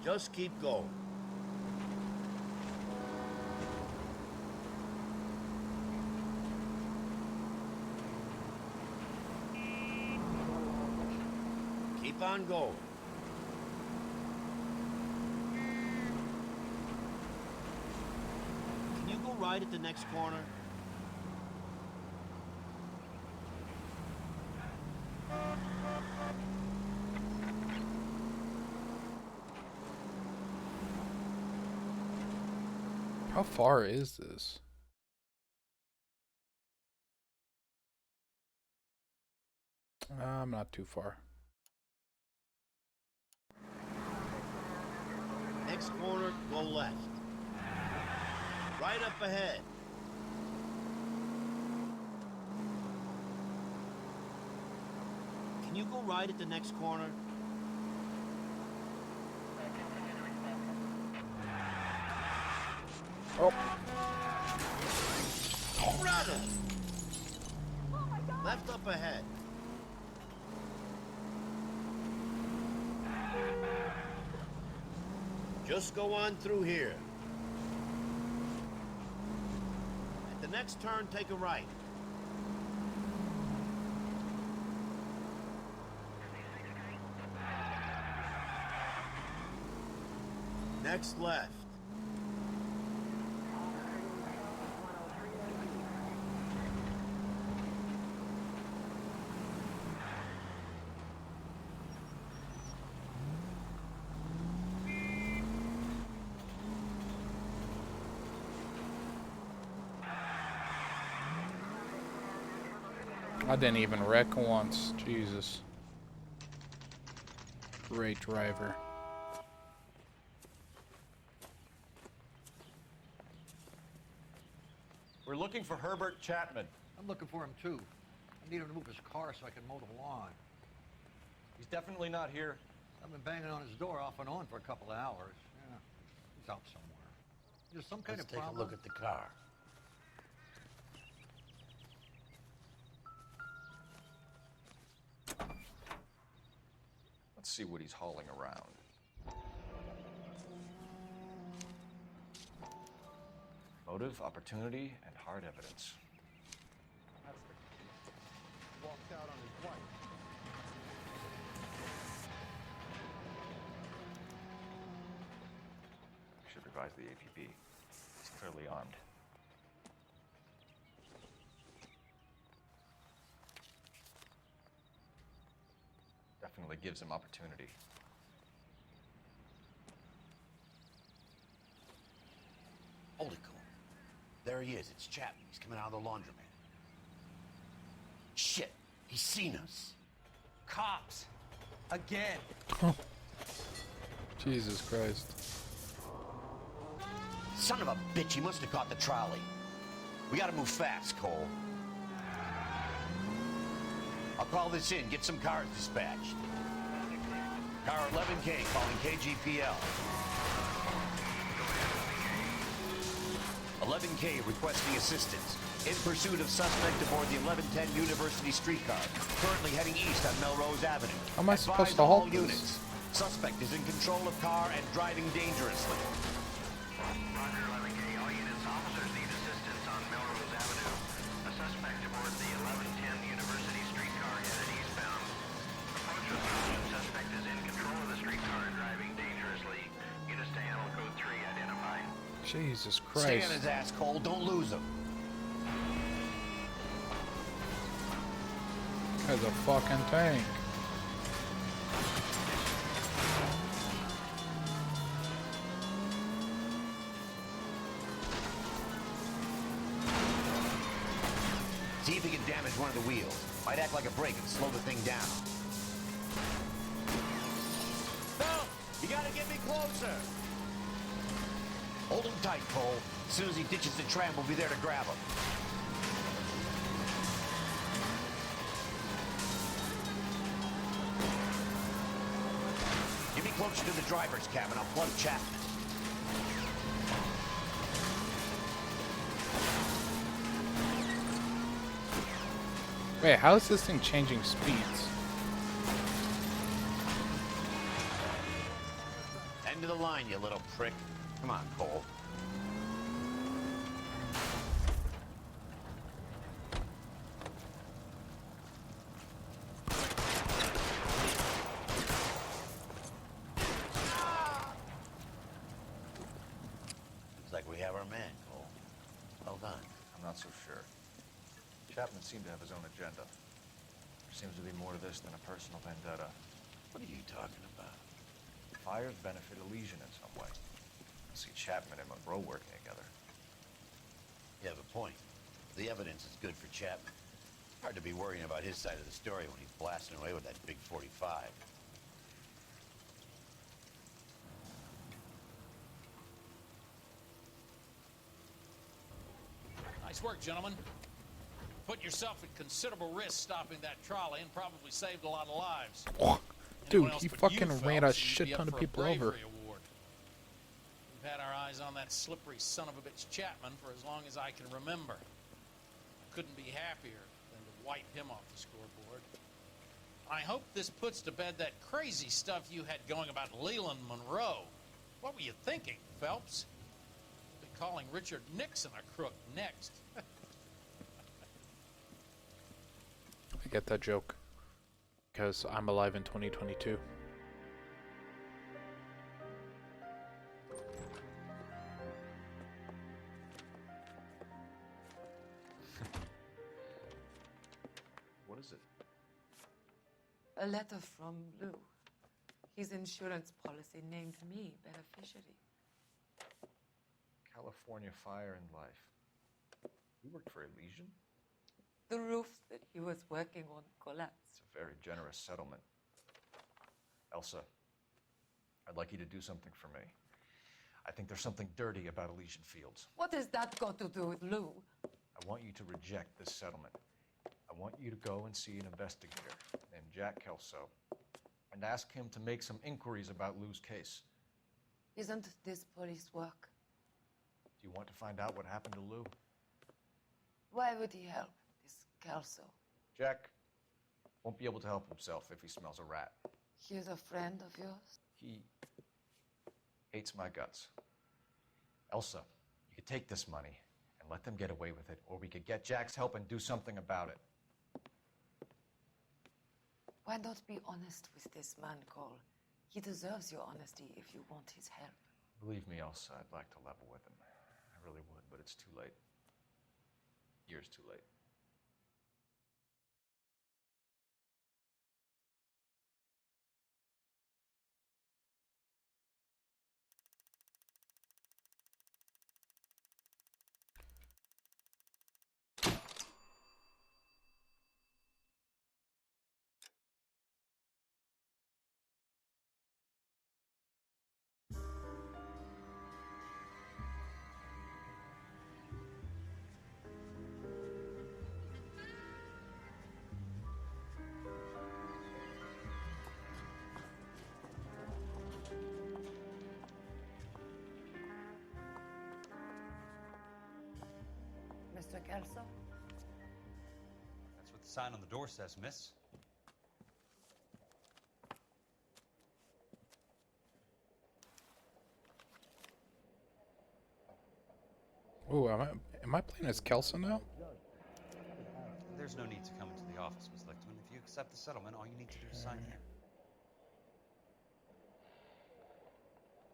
Just keep going. Keep on going. Can you go right at the next corner? How far is this? I'm not too far. Next corner, go left. Right up ahead. Can you go right at the next corner? Oh. Brother! Left up ahead. Just go on through here. At the next turn, take a right. Next left. I didn't even wreck once. Jesus. Great driver. We're looking for Herbert Chapman. I'm looking for him too. I need him to move his car so I can mow the lawn. He's definitely not here. I've been banging on his door off and on for a couple of hours. Yeah, he's out somewhere. There's some kind Let's of take problem. a look at the car. Let's see what he's hauling around. Motive, opportunity, and hard evidence. Walked out on his wife. Should revise the APB. He's clearly armed. Definitely gives him opportunity. Hold it, Cole. There he is. It's Chapman. He's coming out of the laundromat. Shit. He's seen us. Cops. Again. Jesus Christ. Son of a bitch. He must have caught the trolley. We gotta move fast, Cole. I'll call this in. Get some cars dispatched. Car 11K calling KGPL. 11K requesting assistance. In pursuit of suspect aboard the 1110 University streetcar. Currently heading east on Melrose Avenue. How am I supposed to all halt this? units. Suspect is in control of car and driving dangerously. Roger, 11K. All units, officers need assistance on Melrose Avenue. A suspect aboard the 1110 University streetcar headed eastbound. Approach was caution. Suspect is in control of the streetcar and driving dangerously. Units to handle code 3 identified. Jesus Stay Christ. on his ass, Cole. Don't lose him. Guy's a fucking tank. See if he can damage one of the wheels. Might act like a brake and slow the thing down. No! You gotta get me closer! Hold him tight, Cole. As soon as he ditches the tram, we'll be there to grab him. Get me closer to the driver's cabin. I'll plug Chapman. Wait, how is this thing changing speeds? End of the line, you little prick. Come on, Cole. Looks like we have our man, Cole. Well done. I'm not so sure. Chapman seemed to have his own agenda. There seems to be more to this than a personal vendetta. What are you talking about? Fires benefit Elysian in some way. I see Chapman and Monroe working together. You have a point. The evidence is good for Chapman. Hard to be worrying about his side of the story when he's blasting away with that big 45. Nice work, gentlemen. Put yourself at considerable risk stopping that trolley and probably saved a lot of lives. Dude, Anyone else he but fucking you ran a fellas seem to shit be up ton of for a people over. bravery award. We've had our eyes on that slippery son of a bitch Chapman for as long as I can remember. I couldn't be happier than to wipe him off the scoreboard. I hope this puts to bed that crazy stuff you had going about Leland Monroe. What were you thinking, Phelps? Be calling Richard Nixon a crook next. I get that joke. Because I'm alive in 2022. What is it? A letter from Lou. His insurance policy named me beneficiary. California Fire and Life. You worked for Elysian? The roof that he was working on collapsed. It's a very generous settlement. Elsa, I'd like you to do something for me. I think there's something dirty about Elysian Fields. What has that got to do with Lou? I want you to reject this settlement. I want you to go and see an investigator named Jack Kelso and ask him to make some inquiries about Lou's case. Isn't this police work? Do you want to find out what happened to Lou? Why would he help, this Kelso? Jack won't be able to help himself if he smells a rat. He's a friend of yours? He hates my guts. Elsa, you could take this money and let them get away with it, or we could get Jack's help and do something about it. Why not be honest with this man, Cole? He deserves your honesty if you want his help. Believe me, Elsa, I'd like to level with him. I really would, but it's too late. Years too late. Mr. Kelso? That's what the sign on the door says, miss. Ooh, am I playing as Kelso now? There's no need to come into the office, Miss Lichtman. If you accept the settlement, all you need to do is sign here.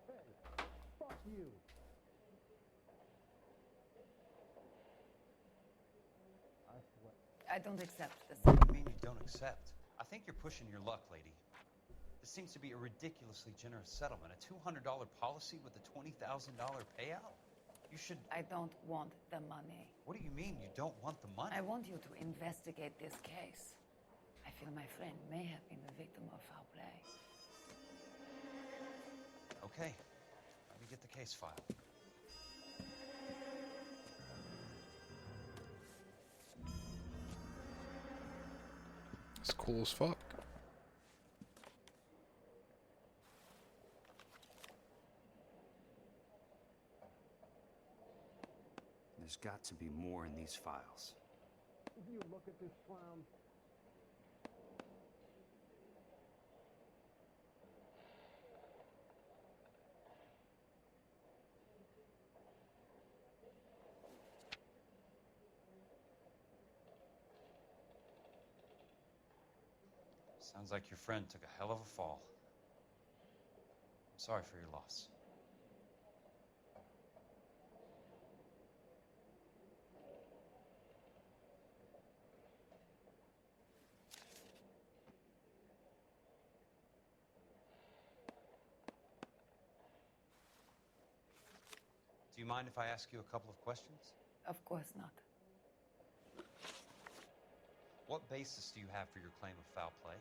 Hey, fuck you. I swear. I don't accept this. What do you mean you don't accept? I think you're pushing your luck, lady. This seems to be a ridiculously generous settlement. A $200 policy with a $20,000 payout? You should... I don't want the money. What do you mean you don't want the money? I want you to investigate this case. I feel my friend may have been the victim of foul play. Okay. Let me get the case filed. It's cool as fuck. There's got to be more in these files. If you look at this clown. Sounds like your friend took a hell of a fall. I'm sorry for your loss. Do you mind if I ask you a couple of questions? Of course not. What basis do you have for your claim of foul play?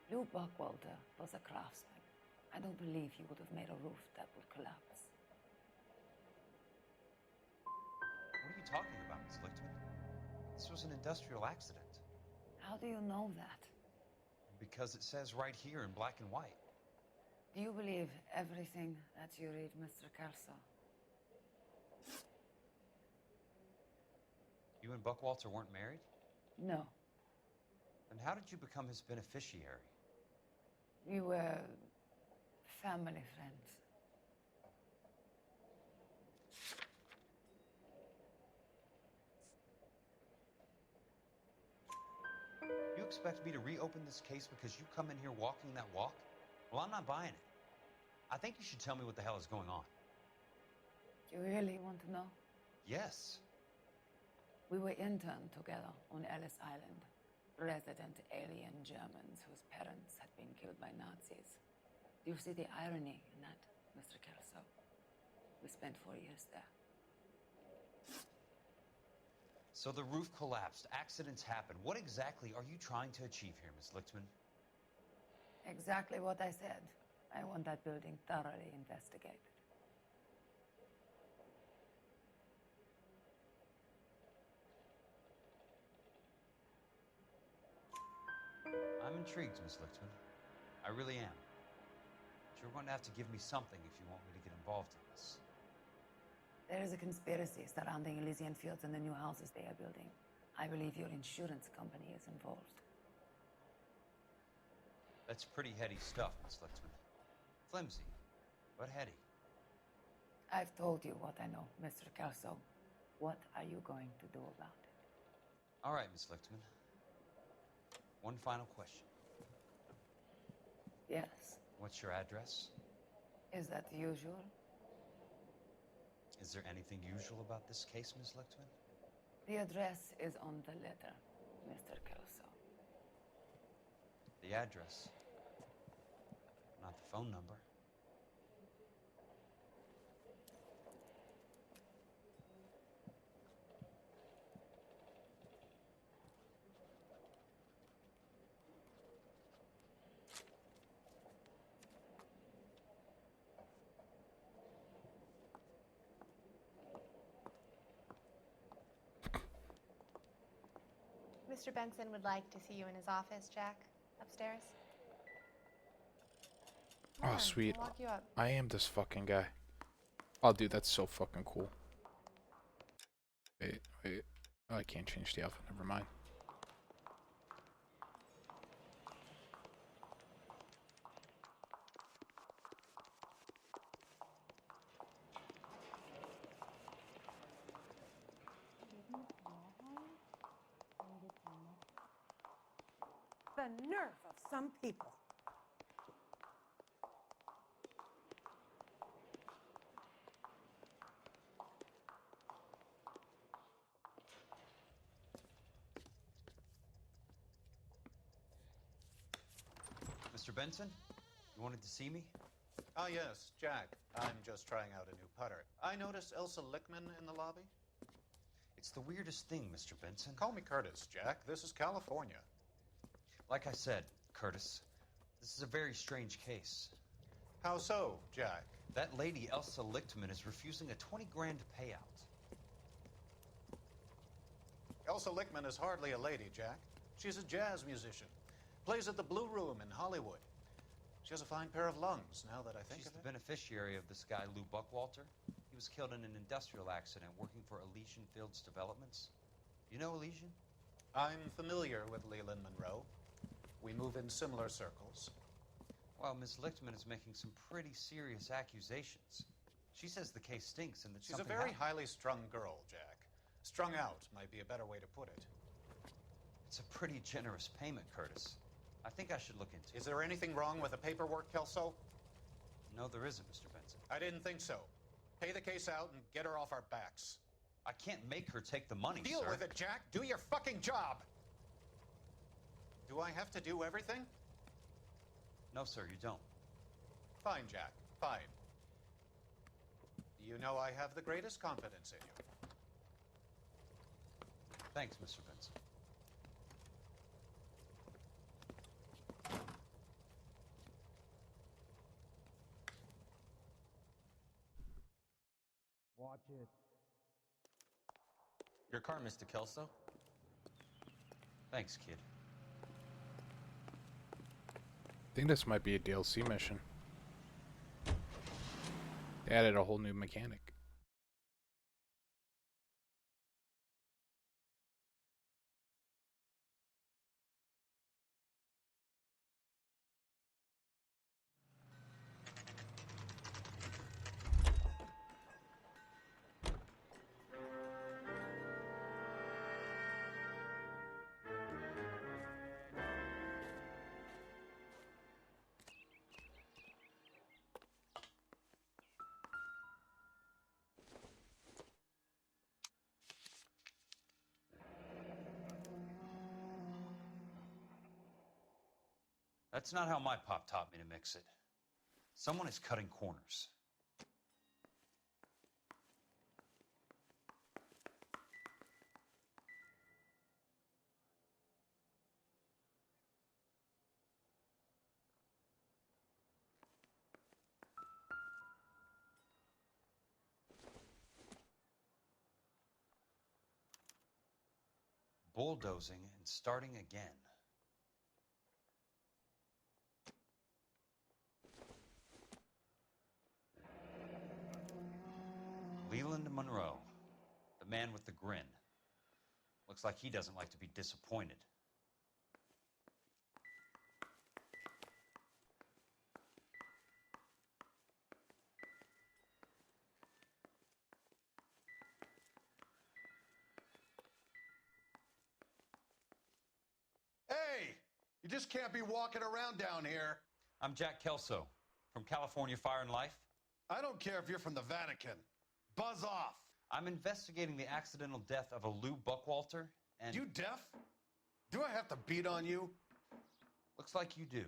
Lou Buckwalter was a craftsman. I don't believe he would have made a roof that would collapse. What are you talking about, Miss Lichtman? This was an industrial accident. How do you know that? Because it says right here in black and white. Do you believe everything that you read, Mr. Kelso? You and Buckwalter weren't married? No. Then how did you become his beneficiary? We were family friends. You expect me to reopen this case because you come in here walking that walk? Well, I'm not buying it. I think you should tell me what the hell is going on. You really want to know? Yes. We were interned together on Ellis Island. Resident alien Germans whose parents had been killed by Nazis. Do you see the irony in that, Mr. Kelso? We spent 4 years there. So the roof collapsed, accidents happen. What exactly are you trying to achieve here, Miss Lichtman? Exactly what I said. I want that building thoroughly investigated. I'm intrigued, Miss Lichtman. I really am. But you're going to have to give me something if you want me to get involved in this. There is a conspiracy surrounding Elysian Fields and the new houses they are building. I believe your insurance company is involved. That's pretty heady stuff, Miss Lichtman. Flimsy, but heady. I've told you what I know, Mr. Kelso. What are you going to do about it? All right, Miss Lichtman. One final question. Yes. What's your address? Is that usual? Is there anything usual about this case, Miss Lichtman? The address is on the letter, Mr. Kelso. The address, not the phone number. Mr. Benson would like to see you in his office, Jack. Upstairs. Come Oh, on, sweet. I'll lock you up. I am this fucking guy. Oh, dude, that's so fucking cool. Wait. Oh, I can't change the outfit. Never mind. The nerve of some people. Mr. Benson, you wanted to see me? Ah, yes, Jack. I'm just trying out a new putter. I noticed Elsa Lichtman in the lobby. It's the weirdest thing, Mr. Benson. Call me Curtis, Jack. This is California. Like I said, Curtis, this is a very strange case. How so, Jack? That lady, Elsa Lichtman, is refusing a 20 grand payout. Elsa Lichtman is hardly a lady, Jack. She's a jazz musician. Plays at the Blue Room in Hollywood. She has a fine pair of lungs, now that I think She's of the it. beneficiary of this guy, Lou Buckwalter. He was killed in an industrial accident working for Elysian Fields Developments. You know Elysian? I'm familiar with Leland Monroe. We move in similar circles. Well, Miss Lichtman is making some pretty serious accusations. She says the case stinks and that She's a something very happened. highly strung girl, Jack. Strung out might be a better way to put it. It's a pretty generous payment, Curtis. I think I should look into it. Is there anything wrong with the paperwork, Kelso? No, there isn't, Mr. Benson. I didn't think so. Pay the case out and get her off our backs. I can't make her take the money, Deal sir. with it, Jack. Do your fucking job. Do I have to do everything? No, sir, you don't. Fine, Jack. Fine. You know I have the greatest confidence in you. Thanks, Mr. Benson. Watch it. Your car, Mr. Kelso? Thanks, kid. I think this might be a DLC mission. They added a whole new mechanic. That's not how my pop taught me to mix it. Someone is cutting corners. bulldozing and starting again. Leland Monroe, the man with the grin. Looks like he doesn't like to be disappointed. Hey! You just can't be walking around down here. I'm Jack Kelso, from California Fire and Life. I don't care if you're from the Vatican. Buzz off. I'm investigating the accidental death of a Lou Buckwalter, and... You deaf? Do I have to beat on you? Looks like you do.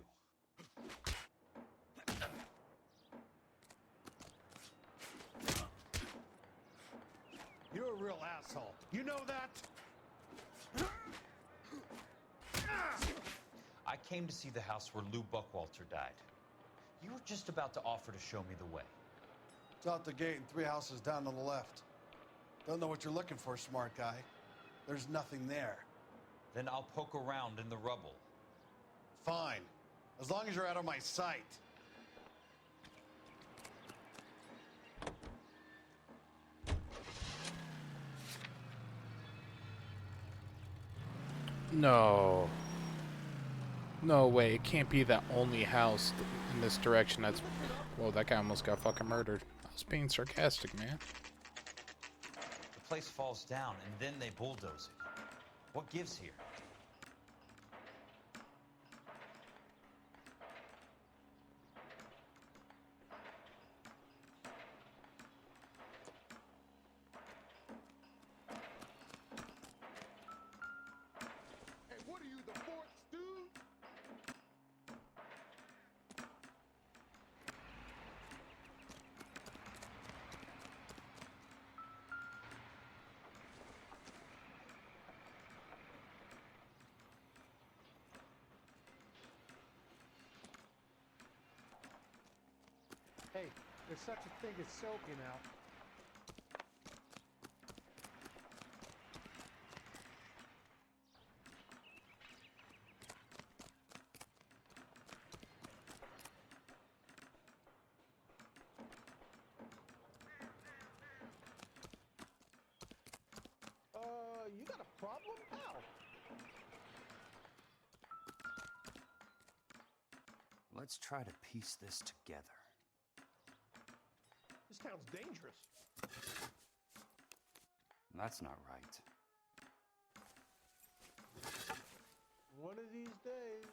You're a real asshole. You know that? I came to see the house where Lou Buckwalter died. You were just about to offer to show me the way. It's out the gate and 3 houses down on the left. Don't know what you're looking for, smart guy. There's nothing there. Then I'll poke around in the rubble. Fine. As long as you're out of my sight. No. No way. It can't be the only house in this direction that's... Whoa, that guy almost got fucking murdered. I was being sarcastic, man. The place falls down, and then they bulldoze it. What gives here? Hey, what are you, the fourth dude? Hey, there's such a thing as soaking out. You got a problem, pal? Let's try to piece this together. This town's dangerous. That's not right. One of these days.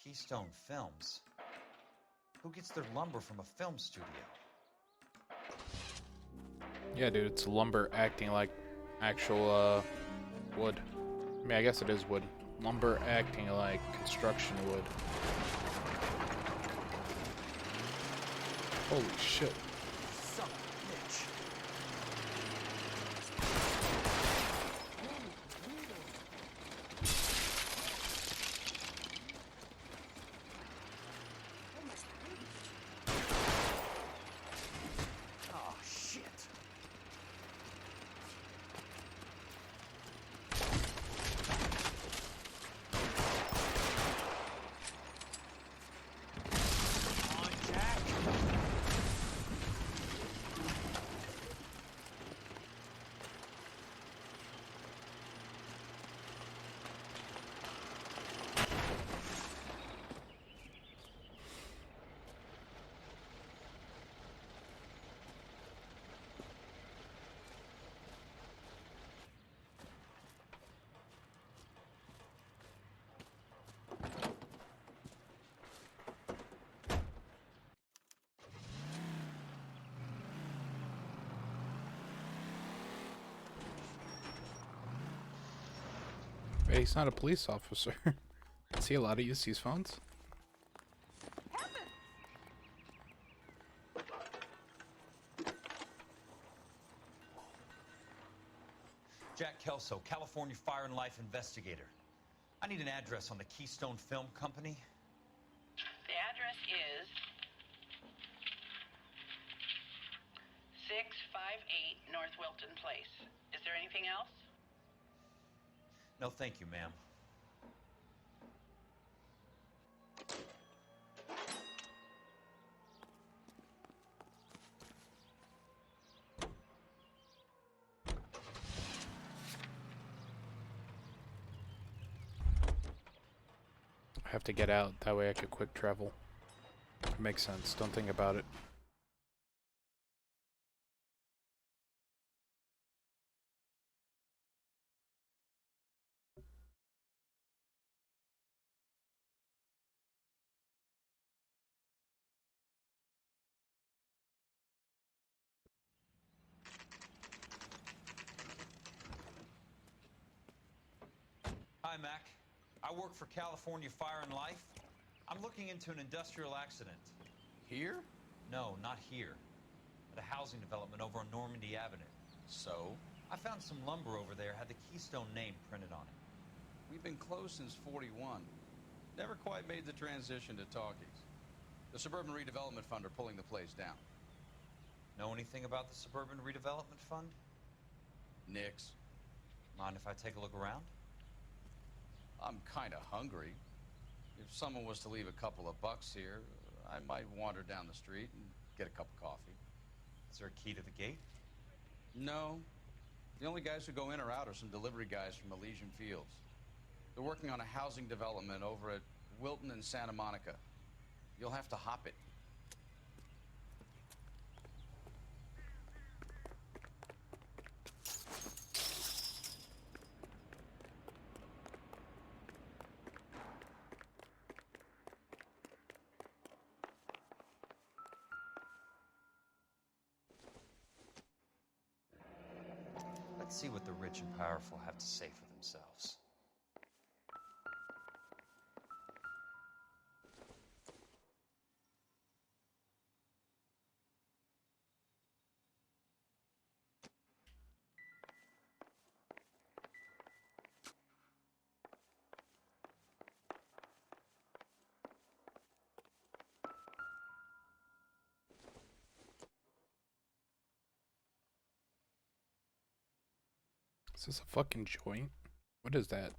Keystone Films. Who gets their lumber from a film studio? Yeah, dude, it's lumber acting like actual, wood. I mean, I guess it is wood. Lumber acting like construction wood. Holy shit. Son of a bitch. Oh, shit. Come on, Jack. Hey, he's not a police officer. Is he allowed to use these phones? Jack Kelso, California Fire and Life investigator. I need an address on the Keystone Film Company. The address is 655 North Wilton Place. Is there anything else? No, thank you, ma'am. I have to get out, that way I could quick travel. Makes sense, don't think about it. Hi, Mac. I work for California Fire and Life. I'm looking into an industrial accident. Here? No, not here. At a housing development over on Normandy Avenue. So? I found some lumber over there, had the Keystone name printed on it. We've been closed since '41. Never quite made the transition to talkies. The Suburban Redevelopment Fund are pulling the place down. Know anything about the Suburban Redevelopment Fund? Nix. Mind if I take a look around? I'm kind of hungry. If someone was to leave a couple of bucks here, I might wander down the street and get a cup of coffee. Is there a key to the gate? No. The only guys who go in or out are some delivery guys from Elysian Fields. They're working on a housing development over at Wilton and Santa Monica. You'll have to hop it. Let's see what the rich and powerful have to say for themselves. Is this a fucking joint? What is that?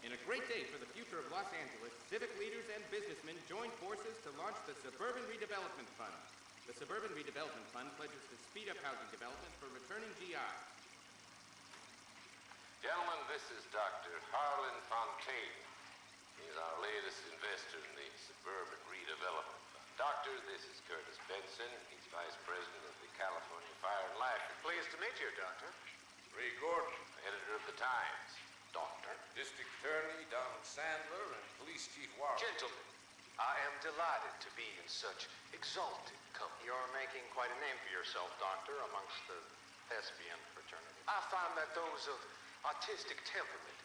In a great day for the future of Los Angeles, civic leaders and businessmen joined forces to launch the Suburban Redevelopment Fund. The Suburban Redevelopment Fund pledges to speed up housing development for returning GIs. Gentlemen, this is Dr. Harlan Fontaine. He's our latest investor in the Suburban Redevelopment Fund. Doctor, this is Curtis Benson. He's Vice President of the California Fire and Life. Pleased to meet you, Doctor. Ray Gordon, editor of the Times. Doctor. District Attorney Donald Sandler and Police Chief Warren. Gentlemen, I am delighted to be in such exalted company. You're making quite a name for yourself, Doctor, amongst the thespian fraternity. I find that those of artistic temperament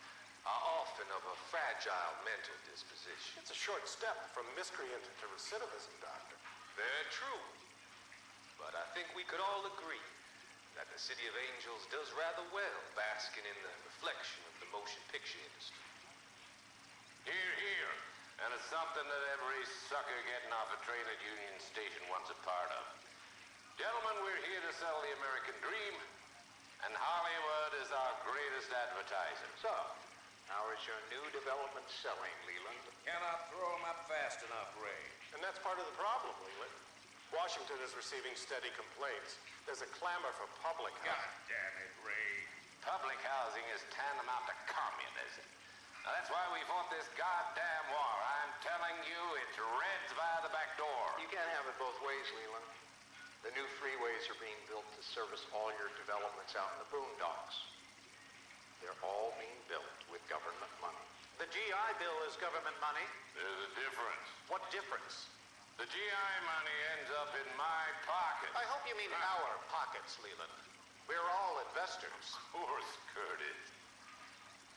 are often of a fragile mental disposition. It's a short step from miscreant to recidivism, Doctor. Very true. But I think we could all agree that the City of Angels does rather well basking in the reflection of the motion picture industry. Hear, hear. And it's something that every sucker getting off a train at Union Station wants a part of. Gentlemen, we're here to sell the American dream, and Hollywood is our greatest advertiser. So, how is your new development selling, Leland? Cannot throw them up fast enough, Ray. And that's part of the problem, Leland. Washington is receiving steady complaints. There's a clamor for public housing. God damn it, Ray. Public housing is tantamount to communism. Now, that's why we fought this goddamn war. I'm telling you, it's Reds via the back door. You can't have it both ways, Leland. The new freeways are being built to service all your developments out in the boondocks. They're all being built with government money. The GI Bill is government money. There's a difference. What difference? The GI money ends up in my pocket. I hope you mean our pockets, Leland. We're all investors. Of course, Curtis.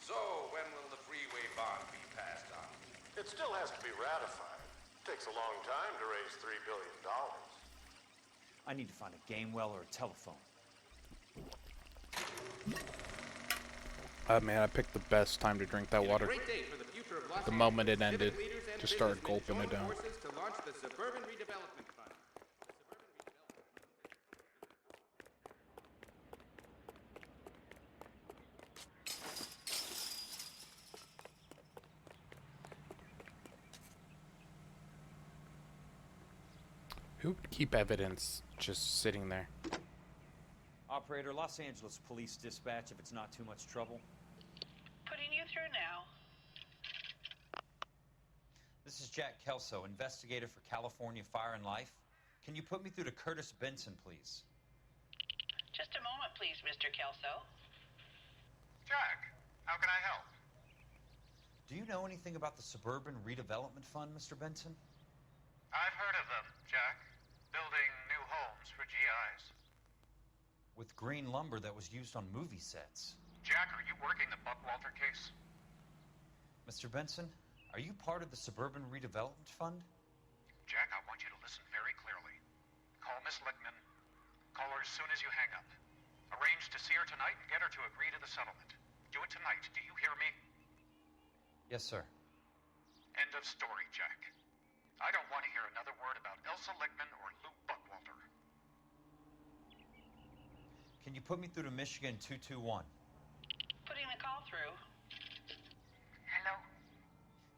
So, when will the freeway bond be passed on? It still has to be ratified. Takes a long time to raise $3 billion. I need to find a game well or a telephone. Man, I picked the best time to drink that water. The moment it ended, just started gulping it down. To launch the Suburban Redevelopment Fund. Who would keep evidence just sitting there? Operator, Los Angeles Police Dispatch, if it's not too much trouble. Putting you through now. This is Jack Kelso, investigator for California Fire and Life. Can you put me through to Curtis Benson, please? Just a moment, please, Mr. Kelso. Jack, how can I help? Do you know anything about the Suburban Redevelopment Fund, Mr. Benson? I've heard of them, Jack. Building new homes for GIs. With green lumber that was used on movie sets. Jack, are you working the Buckwalter case? Mr. Benson, are you part of the Suburban Redevelopment Fund? Jack, I want you to listen very clearly. Call Miss Lickman. Call her as soon as you hang up. Arrange to see her tonight and get her to agree to the settlement. Do it tonight. Do you hear me? Yes, sir. End of story, Jack. I don't want to hear another word about Elsa Lickman or Lou Buckwalter. Can you put me through to Michigan 221? Putting the call through. Hello?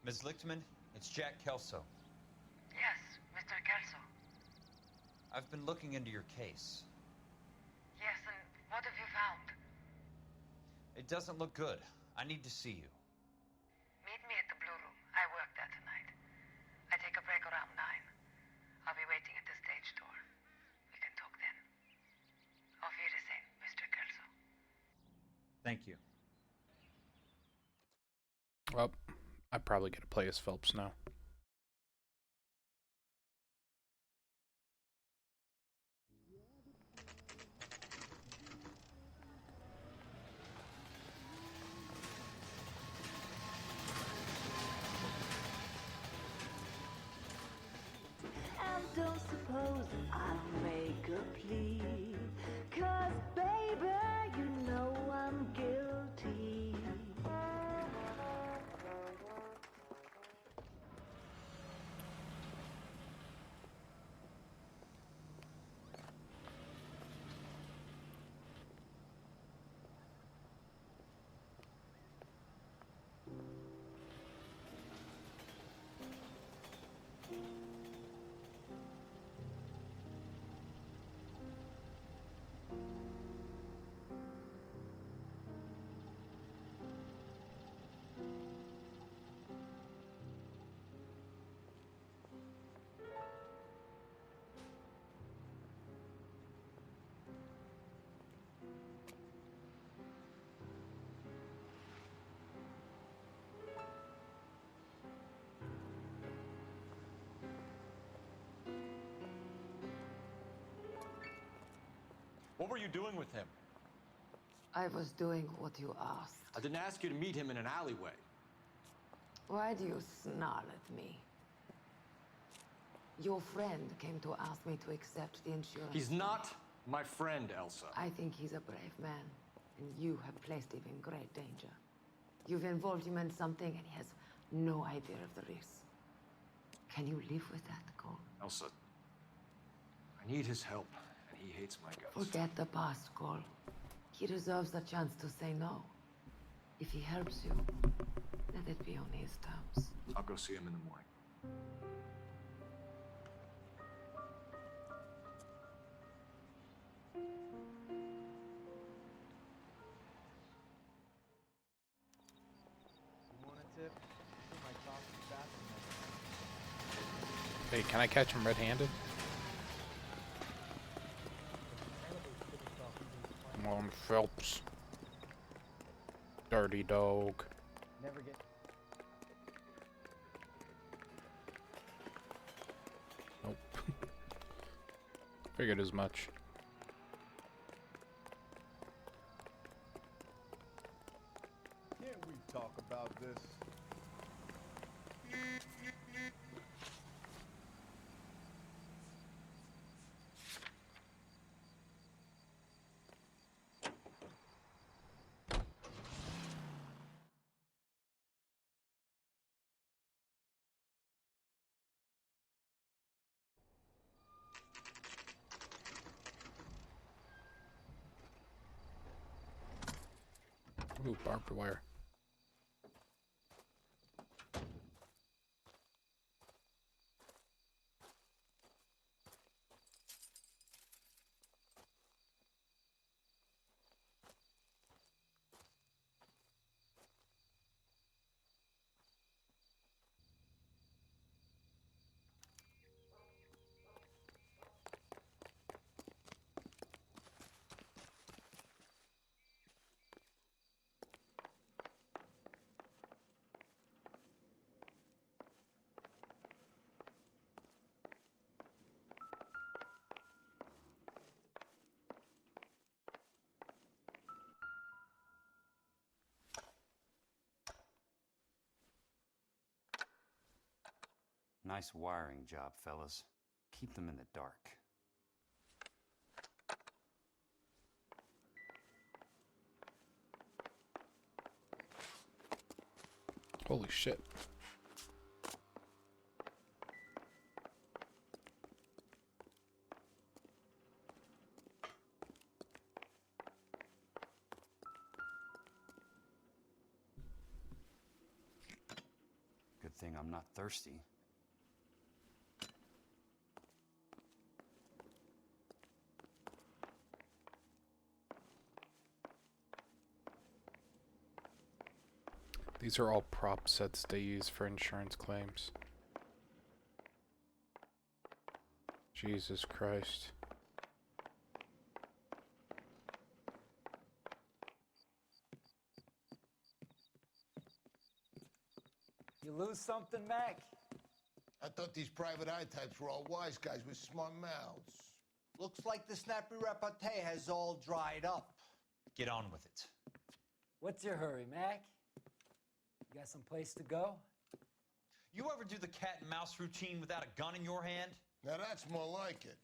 Ms. Lichtman, it's Jack Kelso. Yes, Mr. Kelso. I've been looking into your case. Yes, and what have you found? It doesn't look good. I need to see you. Meet me at the Blue Room. I work there tonight. I take a break around 9. I'll be waiting at the stage door. We can talk then. Auf Wiedersehen, Mr. Kelso. Thank you. Well, I probably gotta play as Phelps now. And don't suppose I'll make a plea, 'cause baby, you know I'm guilty. What were you doing with him? I was doing what you asked. I didn't ask you to meet him in an alleyway. Why do you snarl at me? Your friend came to ask me to accept the insurance. He's not my friend, Elsa. I think he's a brave man, and you have placed him in great danger. You've involved him in something, and he has no idea of the risk. Can you live with that, Cole? Elsa, I need his help, and he hates my guts. Forget the past, Cole. He deserves a chance to say no. If he helps you, let it be on his terms. I'll go see him in the morning. Hey, can I catch him red-handed? On Phelps. Dirty dog. Never get. Nope. Figured as much. Can't we talk about this? Ooh, barbed wire. Nice wiring job, fellas. Keep them in the dark. Holy shit. Good thing I'm not thirsty. These are all prop sets they use for insurance claims. Jesus Christ. You lose something, Mac? I thought these private eye types were all wise guys with smart mouths. Looks like the snappy repartee has all dried up. Get on with it. What's your hurry, Mac? You got some place to go? You ever do the cat and mouse routine without a gun in your hand? Now that's more like it.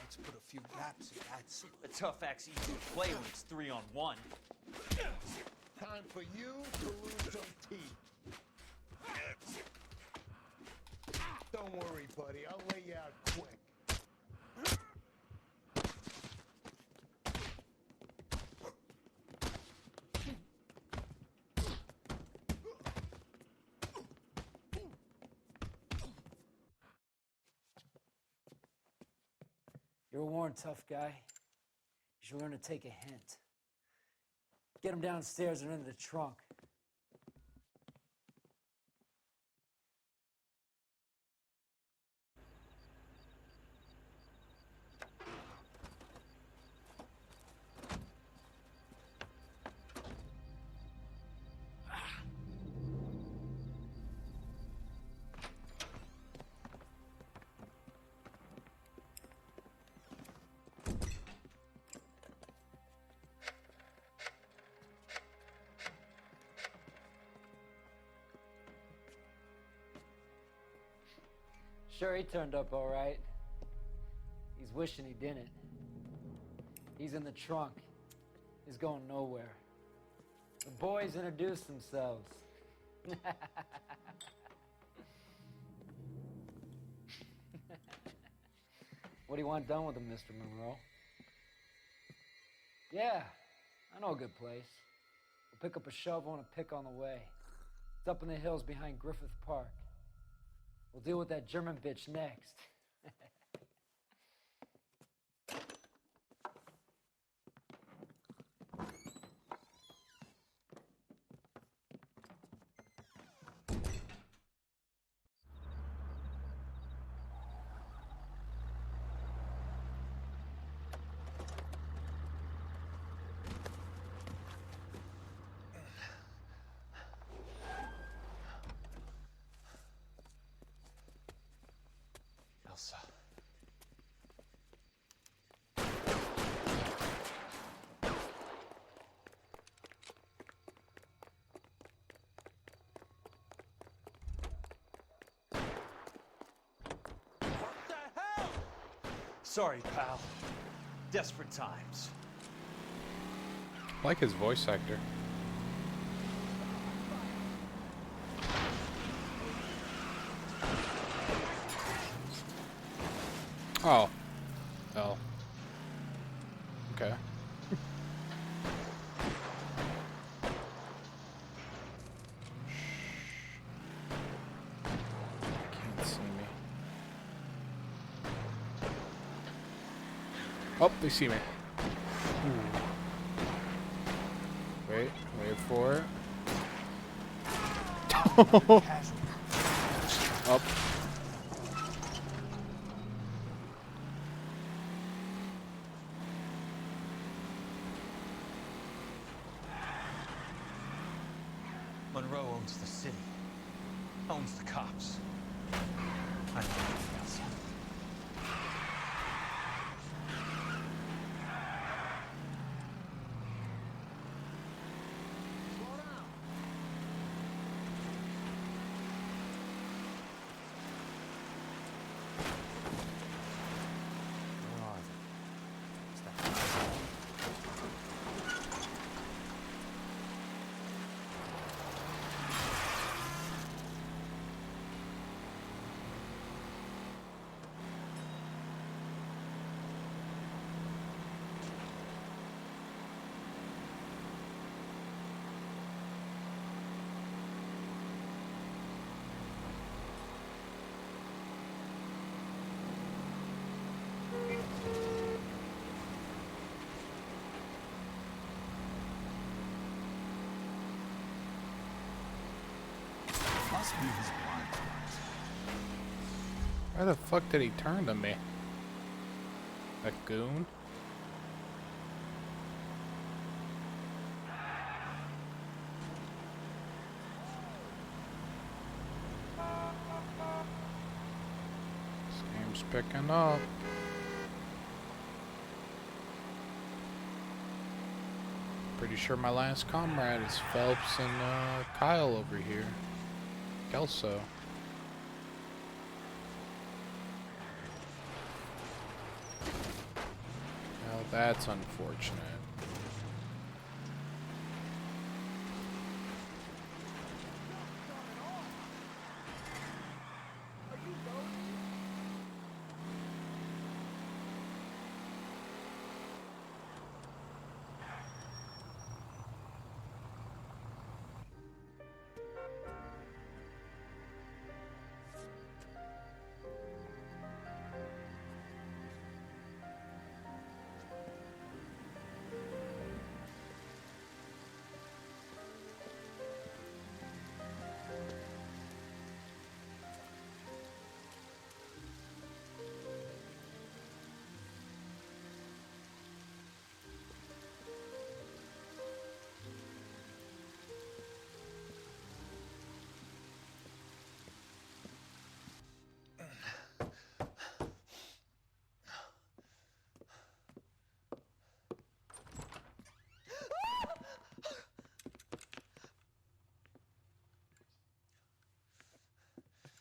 Let's put a few gaps in that. A tough axe easy to play when it's 3-on-1. Time for you to lose some teeth. Don't worry, buddy. I'll lay you out quick. You're a worn, tough guy. You should learn to take a hint. Get him downstairs and into the trunk. Sure, he turned up all right. He's wishing he didn't. He's in the trunk. He's going nowhere. The boys introduced themselves. What do you want done with him, Mr. Monroe? Yeah, I know a good place. We'll pick up a shovel and a pick on the way. It's up in the hills behind Griffith Park. We'll deal with that German bitch next. Elsa. Sorry, pal. Desperate times. I like his voice actor. Oh. Oh. Okay. Can't see me. Oh, they see me. Ooh. Wait for it. Up. Monroe owns the city. Owns the cops. I know nothing else. Must be his blind. Why the fuck did he turn to me? A goon? This game's picking up. Pretty sure my last comrade is Phelps and Kyle over here. Kelso. Now that's unfortunate.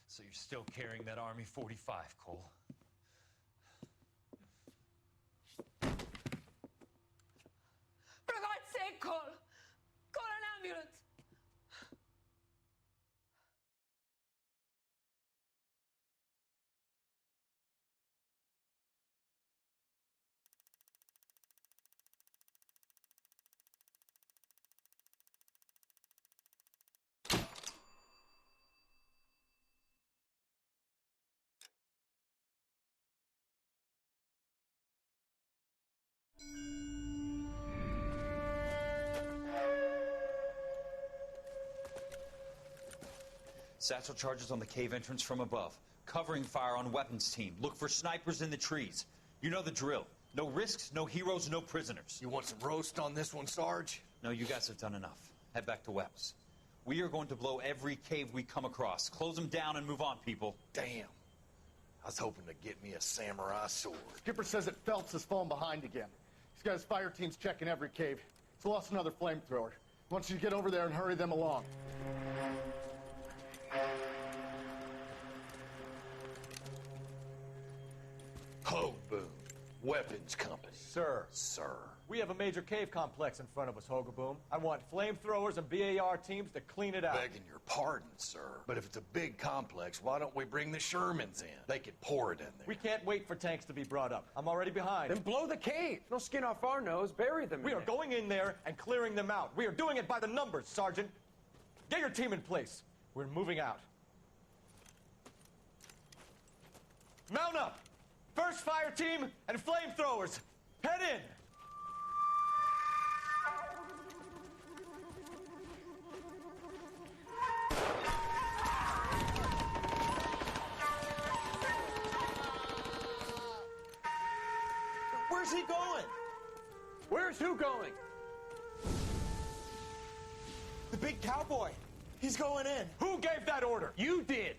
So you're still carrying that Army 45, Cole? For God's sake, Cole! Call an ambulance! Satchel charges on the cave entrance from above. Covering fire on weapons team. Look for snipers in the trees. You know the drill. No risks, no heroes, no prisoners. You want some roast on this one, Sarge? No, you guys have done enough. Head back to Webb's. We are going to blow every cave we come across. Close them down and move on, people. Damn. I was hoping to get me a samurai sword. Skipper says that Phelps has fallen behind again. He's got his fire teams checking every cave. He's lost another flamethrower. He wants you to get over there and hurry them along. Ho, boom. Weapons company. Sir. Sir. We have a major cave complex in front of us, Hogaboom. I want flamethrowers and BAR teams to clean it out. Begging your pardon, sir. But if it's a big complex, why don't we bring the Shermans in? They could pour it in there. We can't wait for tanks to be brought up. I'm already behind. Then blow the cave. No skin off our nose. Bury them. We are going in there and clearing them out. We are doing it by the numbers, Sergeant. Get your team in place. We're moving out. Mount up! First fire team and flamethrowers. Head in! Where's he going? Where's who going? The big cowboy. He's going in. Who gave that order? You did.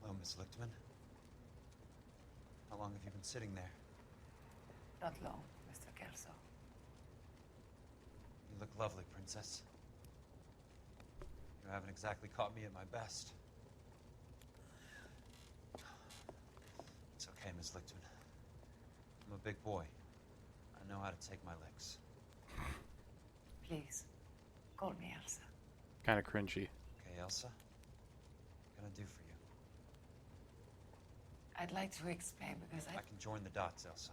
Hello, Miss Lichtman. How long have you been sitting there? Not long, Mr. Kelso. You look lovely, Princess. You haven't exactly caught me at my best. It's okay, Miss Lichtman. I'm a big boy. I know how to take my licks. Please, call me Elsa. Kind of cringy. Okay, Elsa? What can I do for you? I'd like to explain because I can join the dots, Elsa.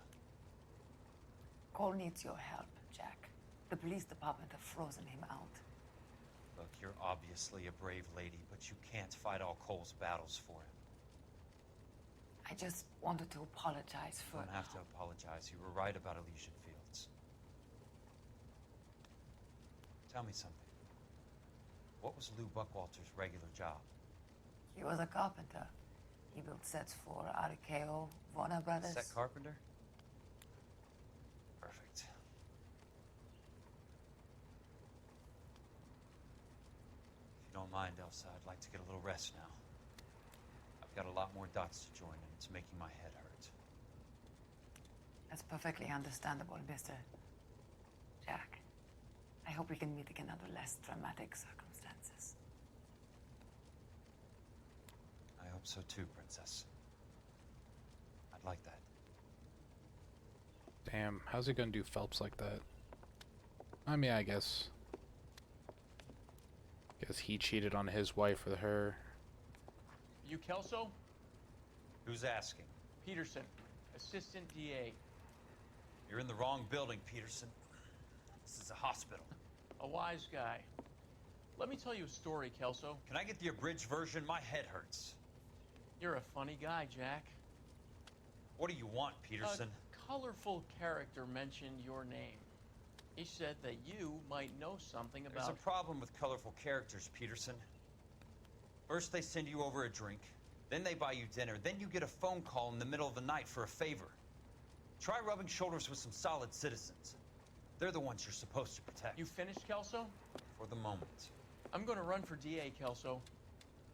Cole needs your help, Jack. The police department have frozen him out. Look, you're obviously a brave lady, but you can't fight all Cole's battles for him. I just wanted to apologize You for... don't have to apologize. You were right about Elysian Fields. Tell me something. What was Lou Buckwalter's regular job? He was a carpenter. He built sets for RKO, Warner Brothers. Set carpenter? Perfect. If you don't mind, Elsa, I'd like to get a little rest now. I've got a lot more dots to join, and it's making my head hurt. That's perfectly understandable, Mr. Jack. I hope we can meet again under less dramatic circumstances. I hope so too, Princess. I'd like that. Damn, how's he gonna do Phelps like that? I mean, I guess he cheated on his wife with her. You Kelso? Who's asking? Peterson, assistant DA. You're in the wrong building, Peterson. This is a hospital. A wise guy. Let me tell you a story, Kelso. Can I get the abridged version? My head hurts. You're a funny guy, Jack. What do you want, Peterson? A colorful character mentioned your name. He said that you might know something about... There's a problem with colorful characters, Peterson. First they send you over a drink, then they buy you dinner, then you get a phone call in the middle of the night for a favor. Try rubbing shoulders with some solid citizens. They're the ones you're supposed to protect. You finished, Kelso? For the moment. I'm going to run for DA, Kelso.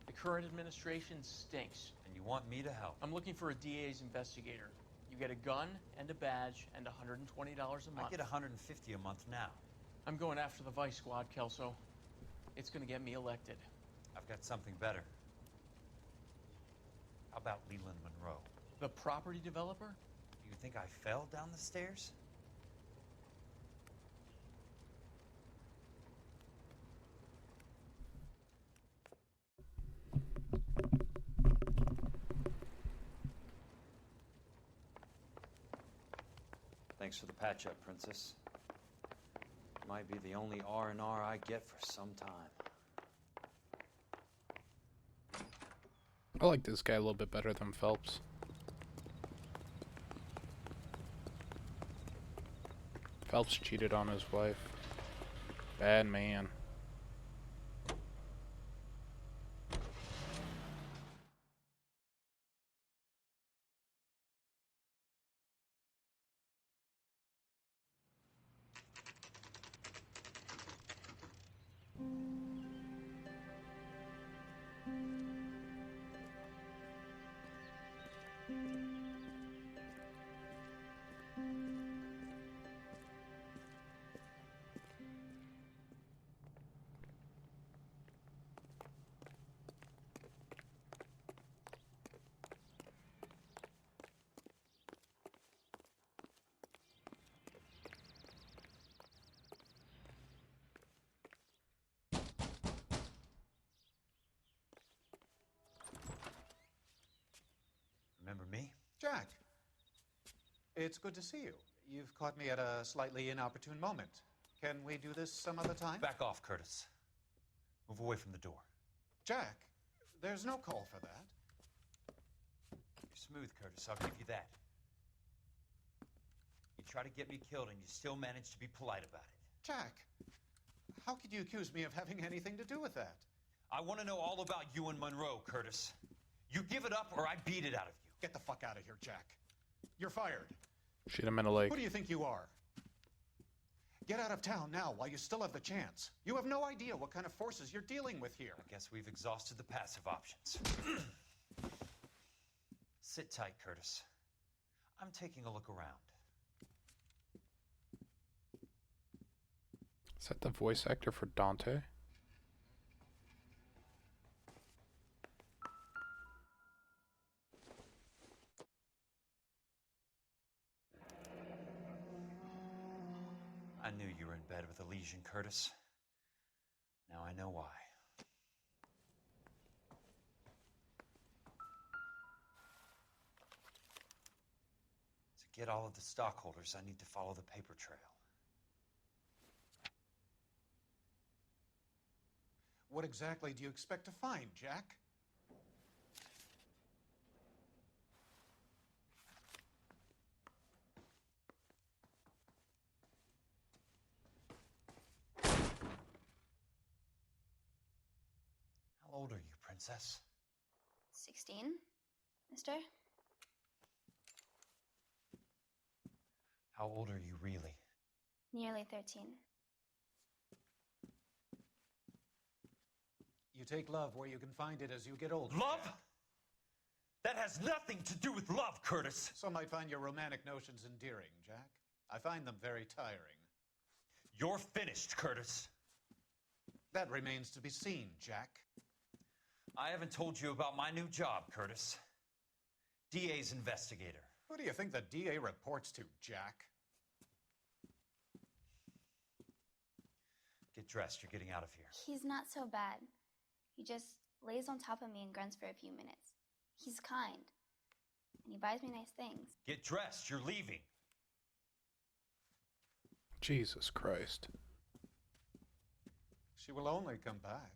The current administration stinks. And you want me to help? I'm looking for a DA's investigator. You get a gun and a badge and $120 a month. I get $150 a month now. I'm going after the Vice Squad, Kelso. It's going to get me elected. I've got something better. How about Leland Monroe? The property developer? Do you think I fell down the stairs? Thanks for the patch-up, Princess. might be the only R&R I get for some time. I like this guy a little bit better than Phelps. Phelps cheated on his wife. Bad man. Remember me? Jack, it's good to see you. You've caught me at a slightly inopportune moment. Can we do this some other time? Back off, Curtis. Move away from the door. Jack, there's no call for that. You're smooth, Curtis. I'll give you that. You try to get me killed and you still manage to be polite about it. Jack, how could you accuse me of having anything to do with that? I want to know all about you and Monroe, Curtis. You give it up or I beat it out of you. Get the fuck out of here, Jack. You're fired. Shoot him in the leg. Who do you think you are? Get out of town now while you still have the chance. You have no idea what kind of forces you're dealing with here. I guess we've exhausted the passive options. Sit tight, Curtis. I'm taking a look around. Is that the voice actor for Dante? I knew you were in bed with a lesion, Curtis. Now I know why. To get all of the stockholders, I need to follow the paper trail. What exactly do you expect to find, Jack? How old are you, Princess? 16, mister? How old are you really? Nearly 13. You take love where you can find it as you get older. Love? Jack. That has nothing to do with love, Curtis. Some might find your romantic notions endearing, Jack. I find them very tiring. You're finished, Curtis. That remains to be seen, Jack. I haven't told you about my new job, Curtis. DA's investigator. Who do you think the DA reports to, Jack? Get dressed. You're getting out of here. He's not so bad. He just lays on top of me and grunts for a few minutes. He's kind. And he buys me nice things. Get dressed. You're leaving. Jesus Christ. She will only come back.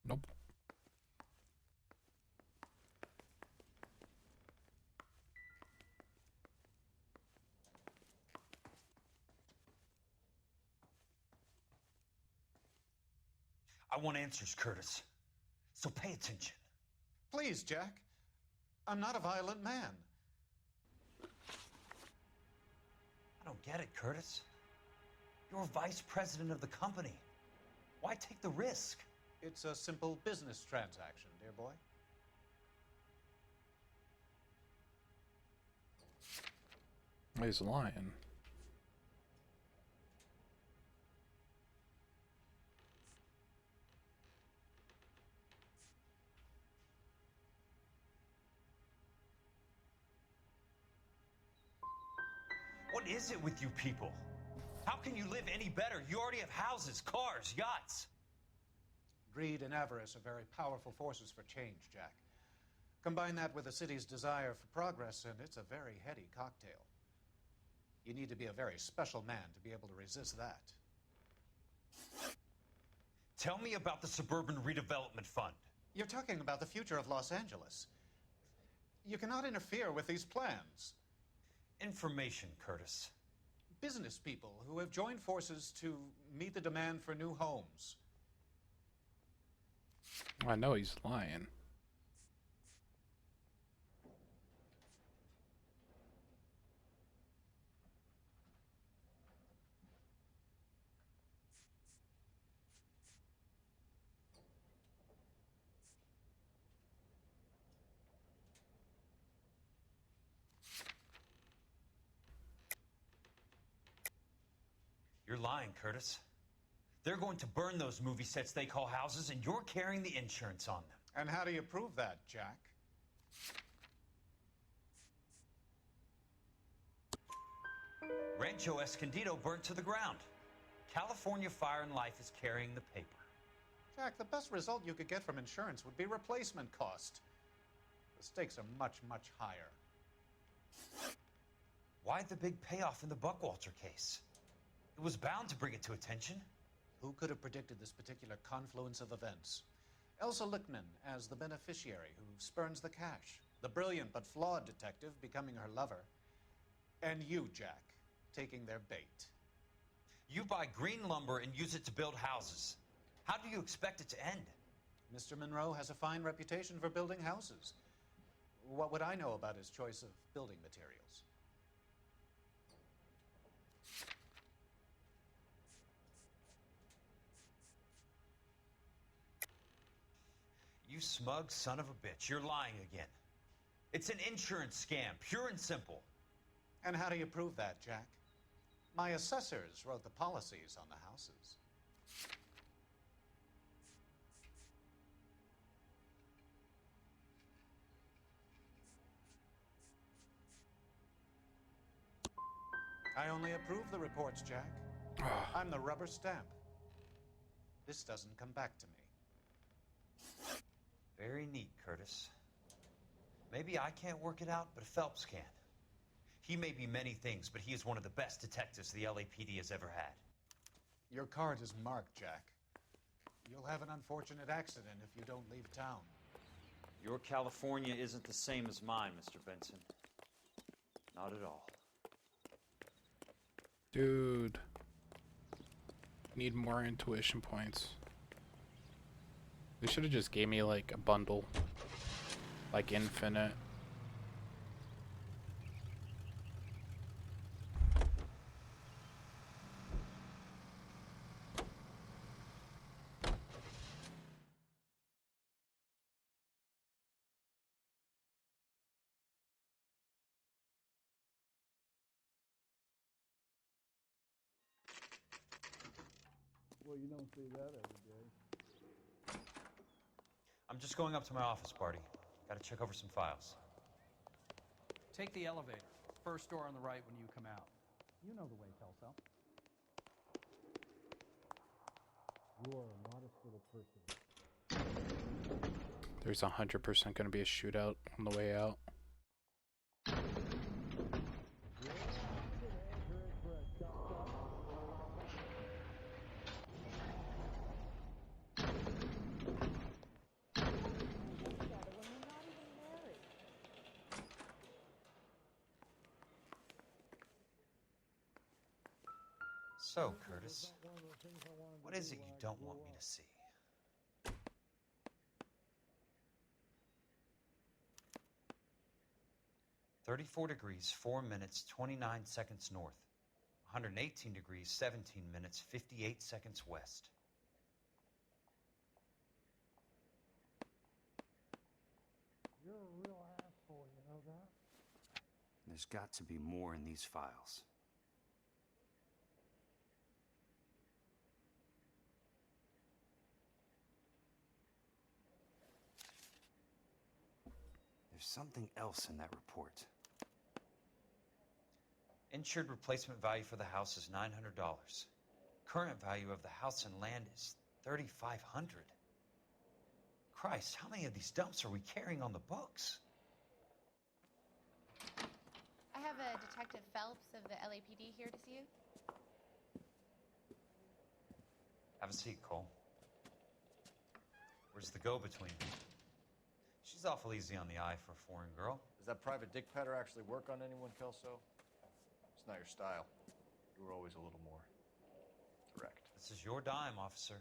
Nope. I want answers, Curtis. So pay attention. Please, Jack. I'm not a violent man. I don't get it, Curtis. You're vice president of the company. Why take the risk? It's a simple business transaction, dear boy. He's lying. What is it with you people? How can you live any better? You already have houses, cars, yachts. Greed and avarice are very powerful forces for change, Jack. Combine that with the city's desire for progress, and it's a very heady cocktail. You need to be a very special man to be able to resist that. Tell me about the Suburban Redevelopment Fund. You're talking about the future of Los Angeles. You cannot interfere with these plans. Information, Curtis. Business people who have joined forces to meet the demand for new homes. I know he's lying. You're lying, Curtis. They're going to burn those movie sets they call houses, and you're carrying the insurance on them. And how do you prove that, Jack? Rancho Escondido burnt to the ground. California Fire and Life is carrying the paper. Jack, the best result you could get from insurance would be replacement cost. The stakes are much, much higher. Why the big payoff in the Buckwalter case? It was bound to bring it to attention. Who could have predicted this particular confluence of events? Elsa Lichtman as the beneficiary who spurns the cash, the brilliant but flawed detective becoming her lover, and you, Jack, taking their bait. You buy green lumber and use it to build houses. How do you expect it to end? Mr. Monroe has a fine reputation for building houses. What would I know about his choice of building materials? You smug son of a bitch, you're lying again. It's an insurance scam, pure and simple. And how do you prove that, Jack? My assessors wrote the policies on the houses. I only approve the reports, Jack. I'm the rubber stamp. This doesn't come back to me. Very neat, Curtis. Maybe I can't work it out, but Phelps can. He may be many things, but he is one of the best detectives the LAPD has ever had. Your card is marked, Jack. You'll have an unfortunate accident if you don't leave town. Your California isn't the same as mine, Mr. Benson. Not at all. Dude. Need more intuition points. They should have just gave me like a bundle. Like infinite. Well, you don't see that every day. I'm just going up to my office, Barty. Gotta check over some files. Take the elevator. First door on the right when you come out. You know the way, Kelso. You are a modest little person. There's 100% going to be a shootout on the way out. So, Curtis, what is it you don't want me to see? "34 degrees, 4 minutes, 29 seconds north. 118 degrees, 17 minutes, 58 seconds west." You're a real asshole, you know that? There's got to be more in these files. There's something else in that report. Insured replacement value for the house is $900. Current value of the house and land is $3,500. Christ, how many of these dumps are we carrying on the books? I have a Detective Phelps of the LAPD here to see you. Have a seat, Cole. Where's the go-between? She's awful easy on the eye for a foreign girl. Does that private dick petter actually work on anyone, Kelso? It's not your style. You were always a little more direct. This is your dime, officer.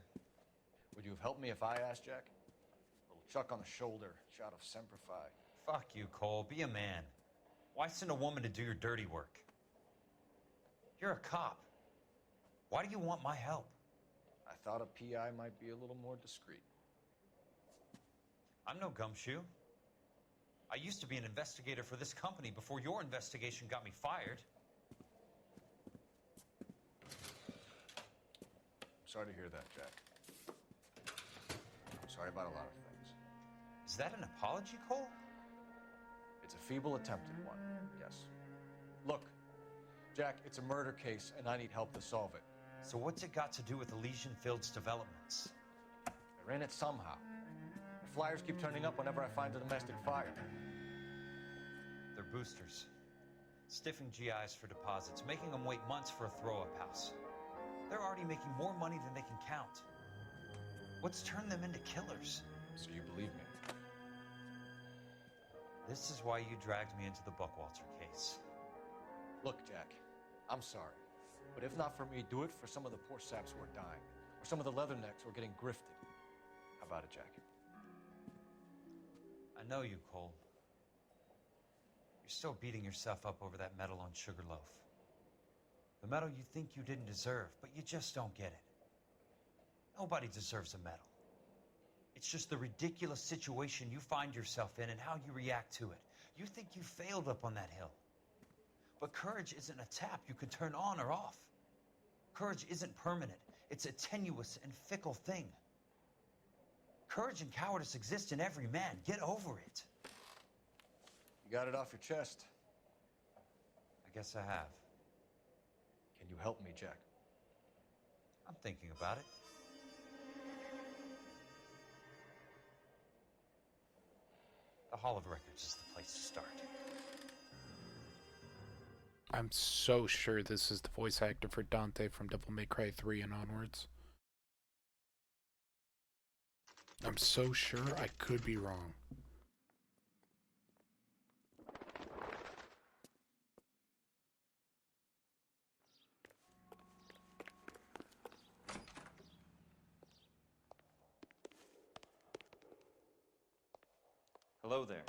Would you have helped me if I asked, Jack? A little chuck on the shoulder, shot of Semper Fi. Fuck you, Cole. Be a man. Why send a woman to do your dirty work? You're a cop. Why do you want my help? I thought a PI might be a little more discreet. I'm no gumshoe. I used to be an investigator for this company before your investigation got me fired. I'm sorry to hear that, Jack. I'm sorry about a lot of things. Is that an apology, Cole? It's a feeble attempted one, yes. Look, Jack, it's a murder case, and I need help to solve it. So what's it got to do with Elysian Fields developments? They're in it somehow. The flyers keep turning up whenever I find a domestic fire. They're boosters. Stiffing GIs for deposits, making them wait months for a throw-up house. They're already making more money than they can count. What's turned them into killers? So you believe me? This is why you dragged me into the Buckwalter case. Look, Jack, I'm sorry. But if not for me, do it for some of the poor saps who are dying. Or some of the leathernecks who are getting grifted. How about it, Jack? I know you, Cole. You're still beating yourself up over that medal on Sugarloaf. The medal you think you didn't deserve, but you just don't get it. Nobody deserves a medal. It's just the ridiculous situation you find yourself in and how you react to it. You think you failed up on that hill. But courage isn't a tap you can turn on or off. Courage isn't permanent. It's a tenuous and fickle thing. Courage and cowardice exist in every man. Get over it. You got it off your chest. I guess I have. Can you help me, Jack? I'm thinking about it. The Hall of Records is the place to start. I'm so sure this is the voice actor for Dante from Devil May Cry 3 and onwards. I'm so sure. I could be wrong. Hello there.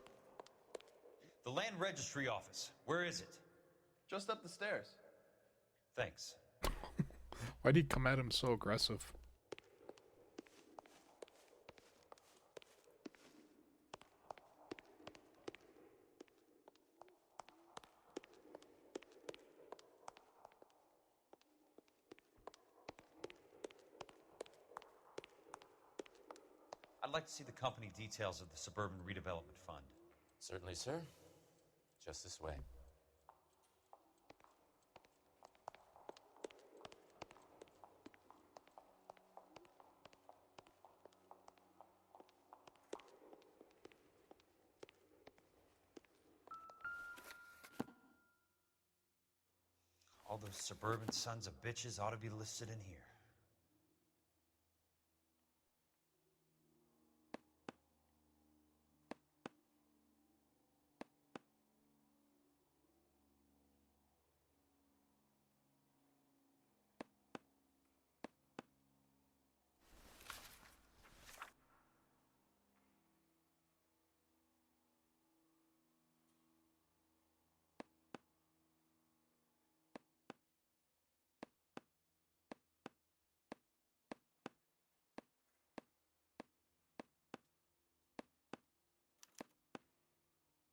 The Land Registry Office. Where is it? Just up the stairs. Thanks. Why'd he come at him so aggressive? I'd like to see the company details of the Suburban Redevelopment Fund. Certainly, sir. Just this way. All those suburban sons of bitches ought to be listed in here.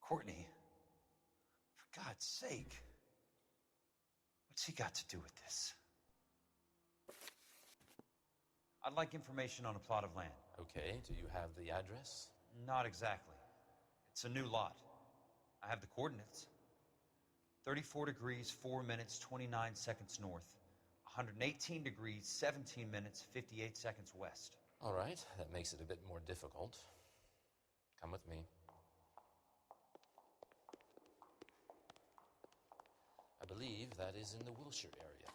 Courtney, for God's sake. What's he got to do with this? I'd like information on a plot of land. Okay, do you have the address? Not exactly. It's a new lot. I have the coordinates. 34 degrees, 4 minutes, 29 seconds north. 118 degrees, 17 minutes, 58 seconds west. All right, that makes it a bit more difficult. Come with me. I believe that is in the Wilshire area.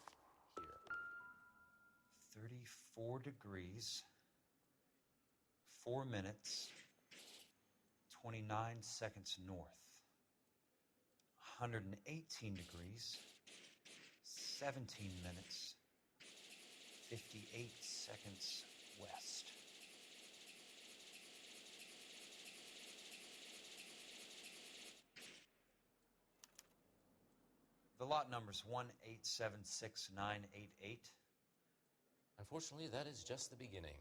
Here. 34 degrees, 4 minutes, 29 seconds north. 118 degrees, 17 minutes, 58 seconds west. The lot number's 1876988. Unfortunately, that is just the beginning.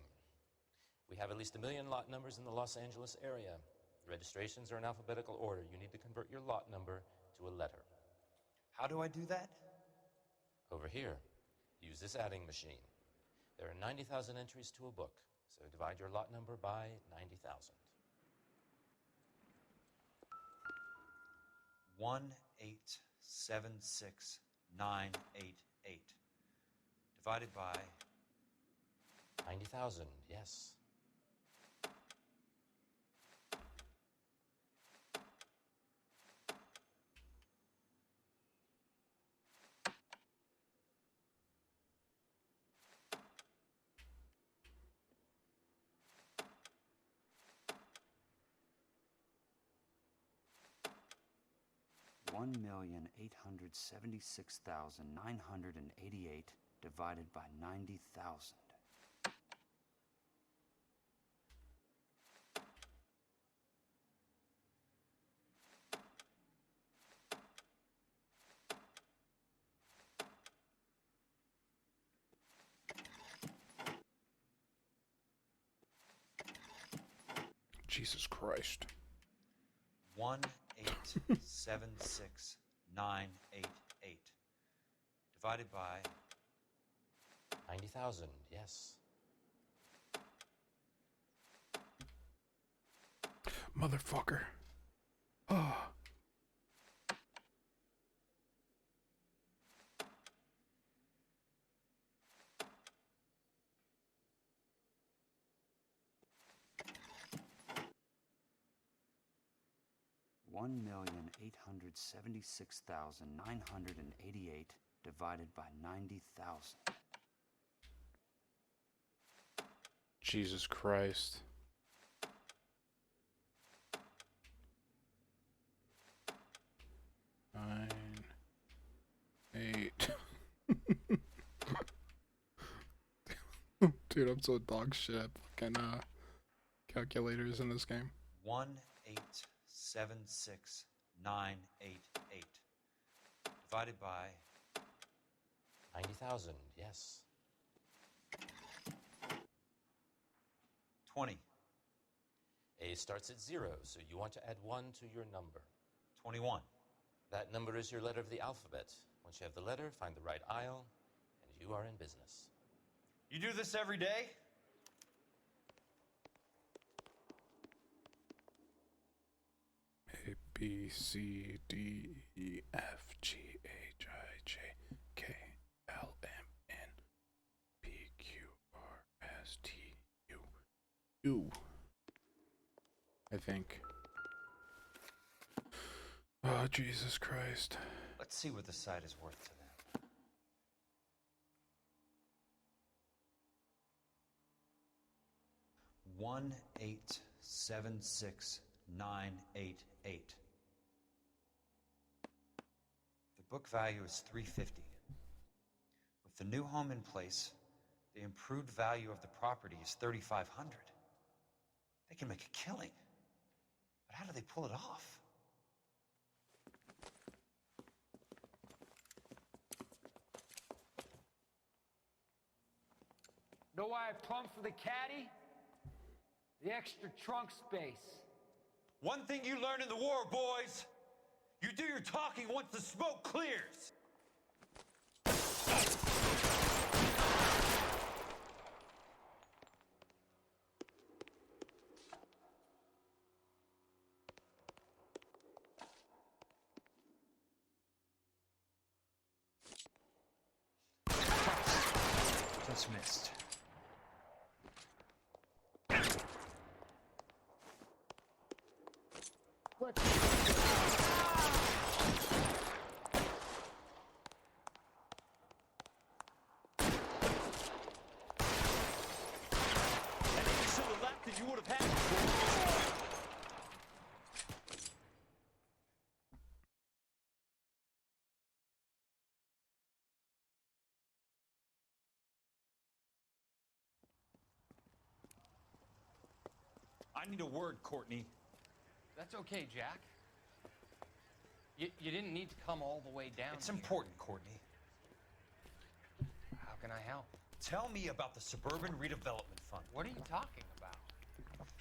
We have at least 1 million lot numbers in the Los Angeles area. The registrations are in alphabetical order. You need to convert your lot number to a letter. How do I do that? Over here. Use this adding machine. There are 90,000 entries to a book, so divide your lot number by 90,000. 1876988 divided by 90,000, yes. $1,876,988 divided by 90,000. Jesus Christ. 1876988 divided by 90,000, yes. Motherfucker. Oh. $1,876,988 divided by 90,000. Jesus Christ. Nine, 8. Dude, I'm so dog shit at fucking calculators in this game. 1876988 divided by 90,000, yes. 20. A starts at 0, so you want to add 1 to your number. 21. That number is your letter of the alphabet. Once you have the letter, find the right aisle, and you are in business. You do this every day? A, B, C, D, E, F, G, H, I, J, K, L, M, N, P, Q, R, S, T, U. U. I think. Oh, Jesus Christ. Let's see what the site is worth to them. $1,876,988. The book value is $350. With the new home in place, the improved value of the property is $3,500. They can make a killing. But how do they pull it off? Know why I plumbed for the caddy? The extra trunk space. One thing you learned in the war, boys, You do your talking once the smoke clears! Dismissed. Should have left and you would have had it. I need a word, Courtney. That's okay, Jack. You didn't need to come all the way down. It's important, Courtney. How can I help? Tell me about the Suburban Redevelopment Fund. What are you talking about?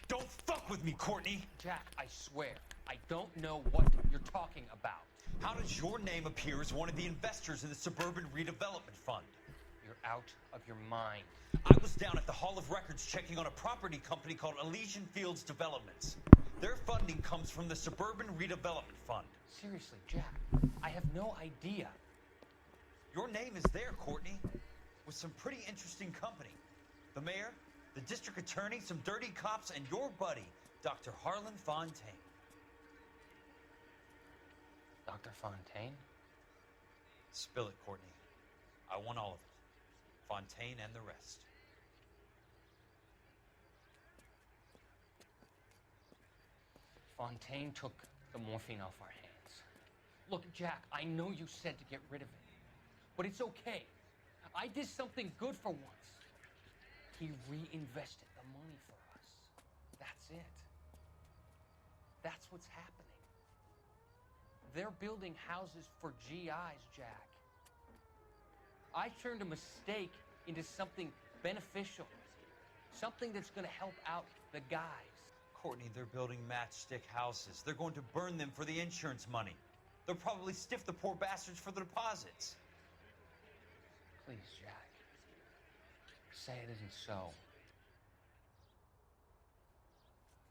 Don't fuck with me, Courtney! Jack, I swear, I don't know what you're talking about. How does your name appear as one of the investors in the Suburban Redevelopment Fund? You're out of your mind. I was down at the Hall of Records checking on a property company called Elysian Fields Developments. Their funding comes from the Suburban Redevelopment Fund. Seriously, Jack, I have no idea. Your name is there, Courtney, with some pretty interesting company. The mayor, the district attorney, some dirty cops, and your buddy, Dr. Harlan Fontaine. Dr. Fontaine? Spill it, Courtney. I want all of it. Fontaine and the rest. Fontaine took the morphine off our hands. Look, Jack, I know you said to get rid of it, but it's okay. I did something good for once. He reinvested the money for us. That's it. That's what's happening. They're building houses for GIs, Jack. I turned a mistake into something beneficial, something that's going to help out the guys. Courtney, they're building matchstick houses. They're going to burn them for the insurance money. They'll probably stiff the poor bastards for the deposits. Please, Jack. Say it isn't so.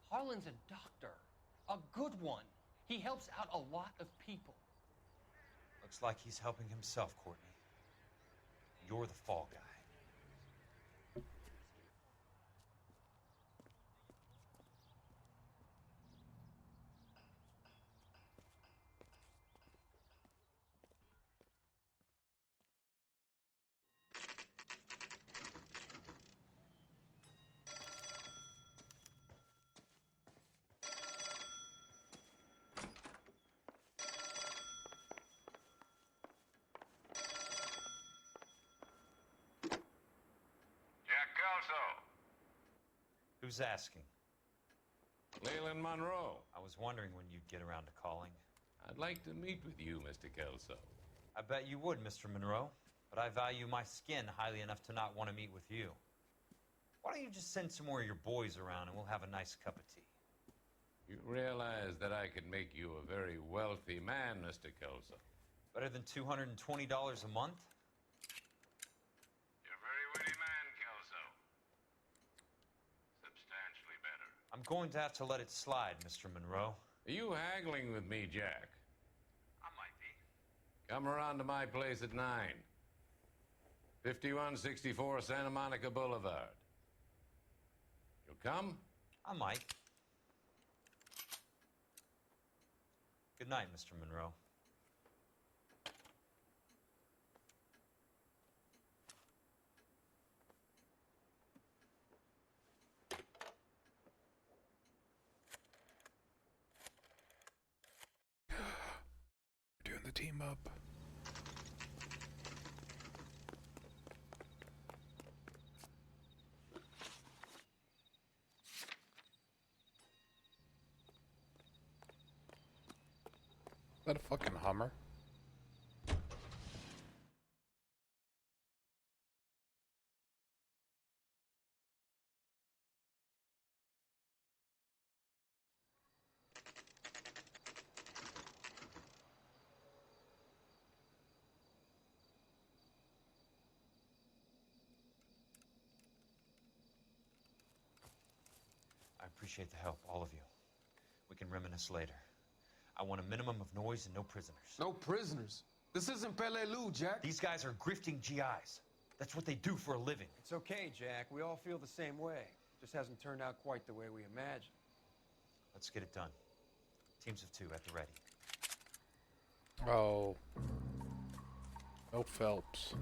Harlan's a doctor. A good one. He helps out a lot of people. Looks like he's helping himself, Courtney. You're the fall guy. Who's asking? Leland Monroe. I was wondering when you'd get around to calling. I'd like to meet with you, Mr. Kelso. I bet you would, Mr. Monroe. But I value my skin highly enough to not want to meet with you. Why don't you just send some more of your boys around and we'll have a nice cup of tea? You realize that I could make you a very wealthy man, Mr. Kelso. Better than $220 a month? You're a very witty man, Kelso. Substantially better. I'm going to have to let it slide, Mr. Monroe. Are you haggling with me, Jack? I might be. Come around to my place at 9. 5164 Santa Monica Boulevard. You'll come? I might. Good night, Mr. Monroe. We're doing the team up. Is that a fucking Hummer? appreciate the help, all of you. We can reminisce later. I want a minimum of noise and no prisoners. No prisoners? This isn't Peleliu, Jack. These guys are grifting GIs. That's what they do for a living. It's okay, Jack. We all feel the same way. Just hasn't turned out quite the way we imagined. Let's get it done. Teams of 2 at the ready. Oh. No Phelps.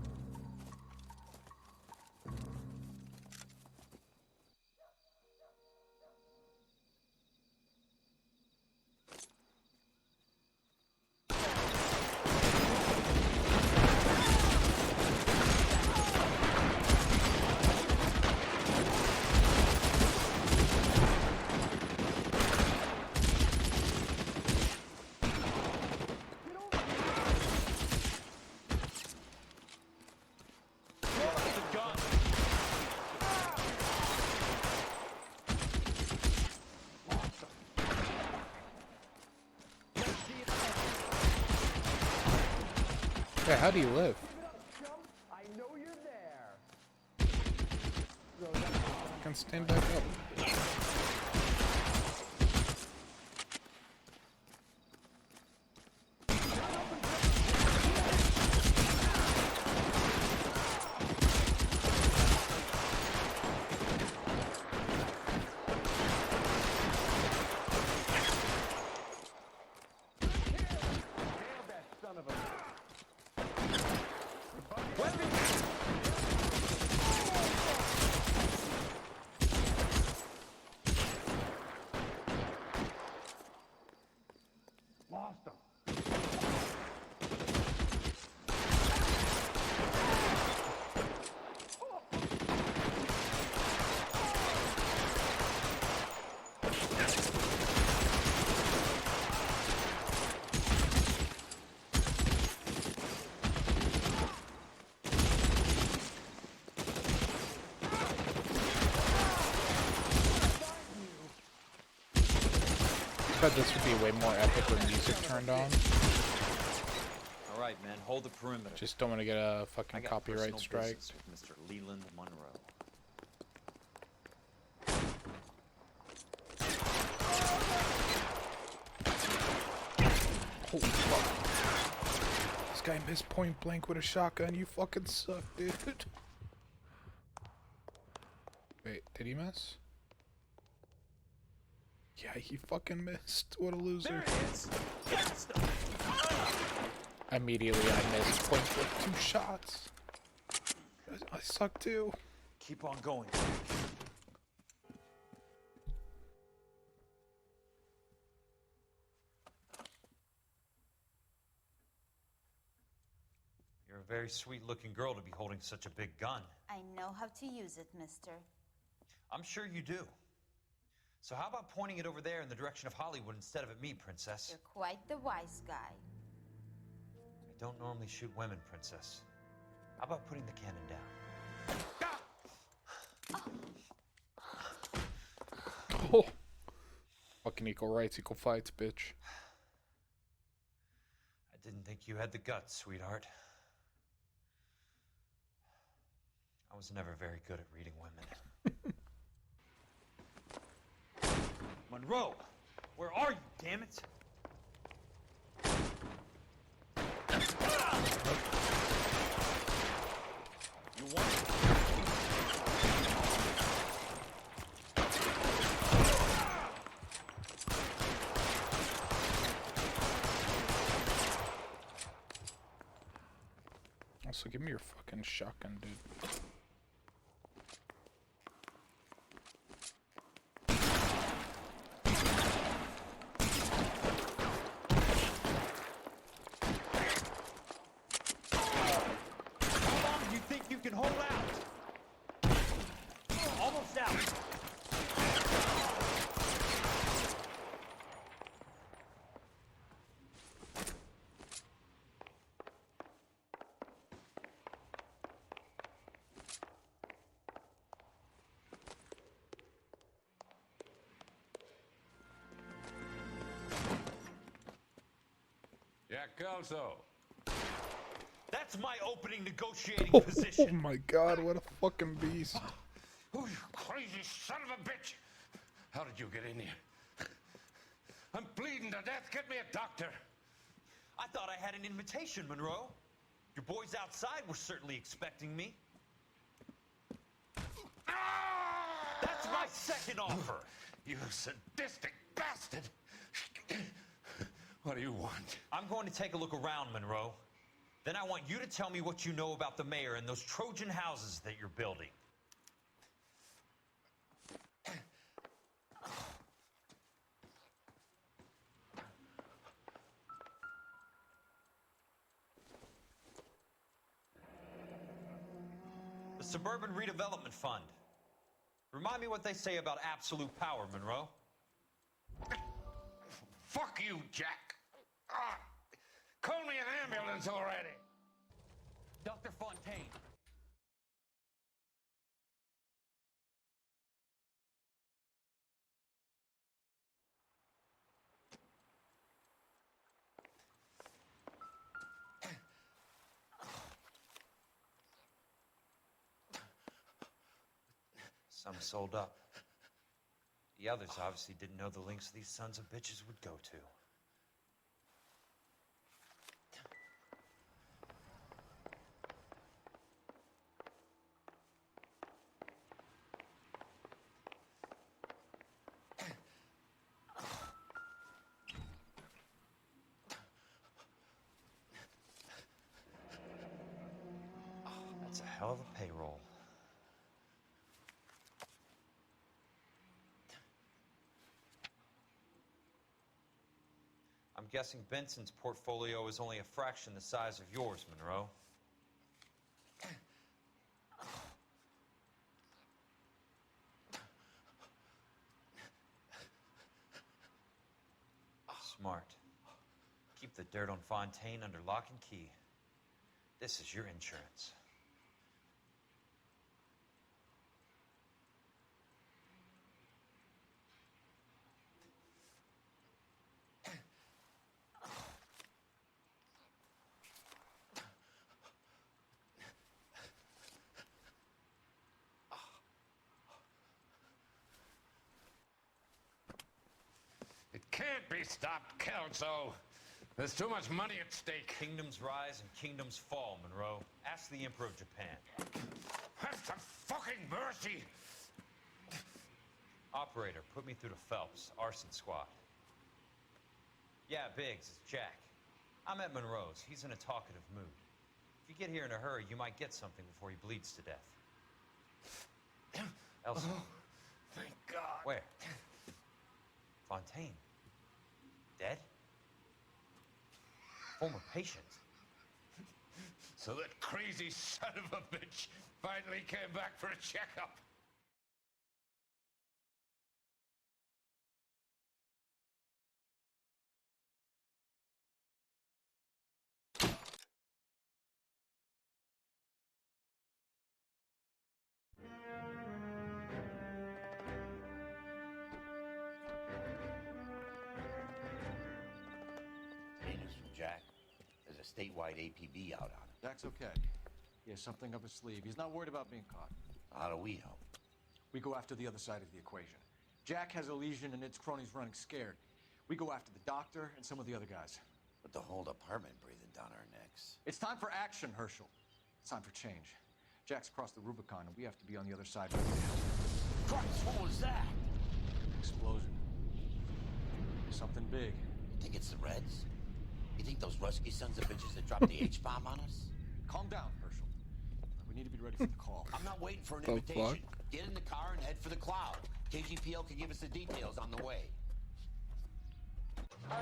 Yeah, how do you live? I know you're there. I can stand back up. Lost him. I bet this would be way more epic with music turned on. All right, men, hold the perimeter. Just don't want to get a I fucking got copyright personal strike. business with Mr. Leland Monroe. Holy fuck. This guy missed point blank with a shotgun. You fucking suck, dude. Wait, did he miss? Yeah, he fucking missed. What a loser. There it is. Immediately I missed point blank 2 shots. I suck too. Keep on going. You're a very sweet-looking girl to be holding such a big gun. I know how to use it, mister. I'm sure you do. So how about pointing it over there in the direction of Hollywood instead of at me, Princess? You're quite the wise guy. I don't normally shoot women, Princess. How about putting the cannon down? Oh. Fucking equal rights, equal fights, bitch. I didn't think you had the guts, sweetheart. I was never very good at reading women. Monroe! Where are you, damn it? You want it? Also, give me your fucking shotgun, dude. Kelso. That's my opening negotiating Oh position. my god, what a fucking beast. Oh, you crazy son of a bitch! How did you get in here? I'm bleeding to death. Get me a doctor. I thought I had an invitation, Monroe. Your boys outside were certainly expecting me. That's my second offer. You sadistic bastard. What do you want? I'm going to take a look around, Monroe. Then I want you to tell me what you know about the mayor and those Trojan houses that you're building. The Suburban Redevelopment Fund. Remind me what they say about absolute power, Monroe. Fuck you, Jack. Call me an ambulance already. Dr. Fontaine. Some sold up. The others obviously didn't know the lengths these sons of bitches would go to. That's a hell of a payroll. I'm guessing Benson's portfolio is only a fraction the size of yours, Monroe. Smart. Keep the dirt on Fontaine under lock and key. This is your insurance. It can't be stopped, Kelso. There's too much money at stake. Kingdoms rise and kingdoms fall, Monroe. Ask the Emperor of Japan. Have some fucking mercy! Operator, put me through to Phelps, arson squad. Yeah, Biggs, it's Jack. I'm at Monroe's. He's in a talkative mood. If you get here in a hurry, you might get something before he bleeds to death. Elsa. Oh, thank God. Where? Fontaine. Dead? Former patient. So that crazy son of a bitch finally came back for a checkup. News from Jack. There's a statewide APB out on it. Jack's okay. He has something up his sleeve. He's not worried about being caught. How do we help? We go after the other side of the equation. Jack has a legion and its cronies running scared. We go after the doctor and some of the other guys. But the whole department breathing down our necks. It's time for action, Herschel. It's time for change. Jack's crossed the Rubicon, and we have to be on the other side. Christ, what was that? Explosion. Something big. You think it's the Reds? You think those Rusky sons of bitches that dropped the H-bomb on us? Calm down, Herschel. We need to be ready for the call. I'm not waiting for an The invitation. Get in the car and head for the cloud. KGPL can give us the details on the way. All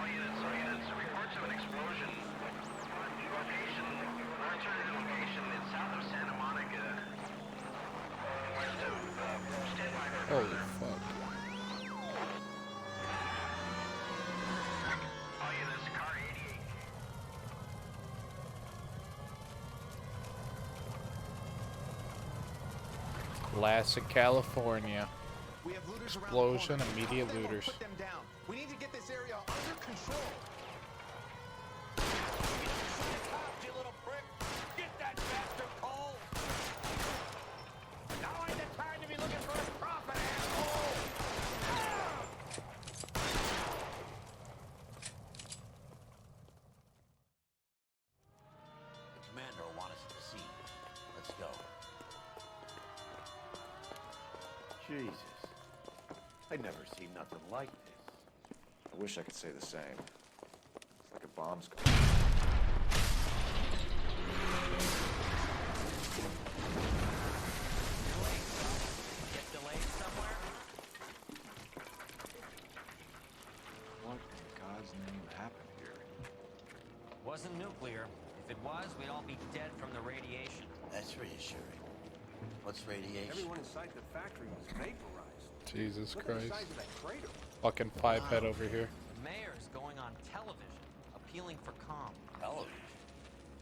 units, reports of an explosion. Location, alternative location is south of Santa Monica. West of, stand by for Holy fuck. all units, car 88. Classic California. We have looters around the Explosion, corner. immediate Stop them or looters. Put them down. We need to get this area under control. You little prick! Get that bastard, Cole! Now ain't the time to be looking for a Jesus. I never seen nothing like this. I wish I could say the same. It's like a bomb's going. Get delayed somewhere? What in God's name happened here? Wasn't nuclear. If it was, we'd all be dead from the radiation. That's reassuring. What's radiation? Everyone inside the factory was vaporized. Jesus Look at the Christ. size of that crater. Fucking five head over here. The mayor's going on television, appealing for calm. Television?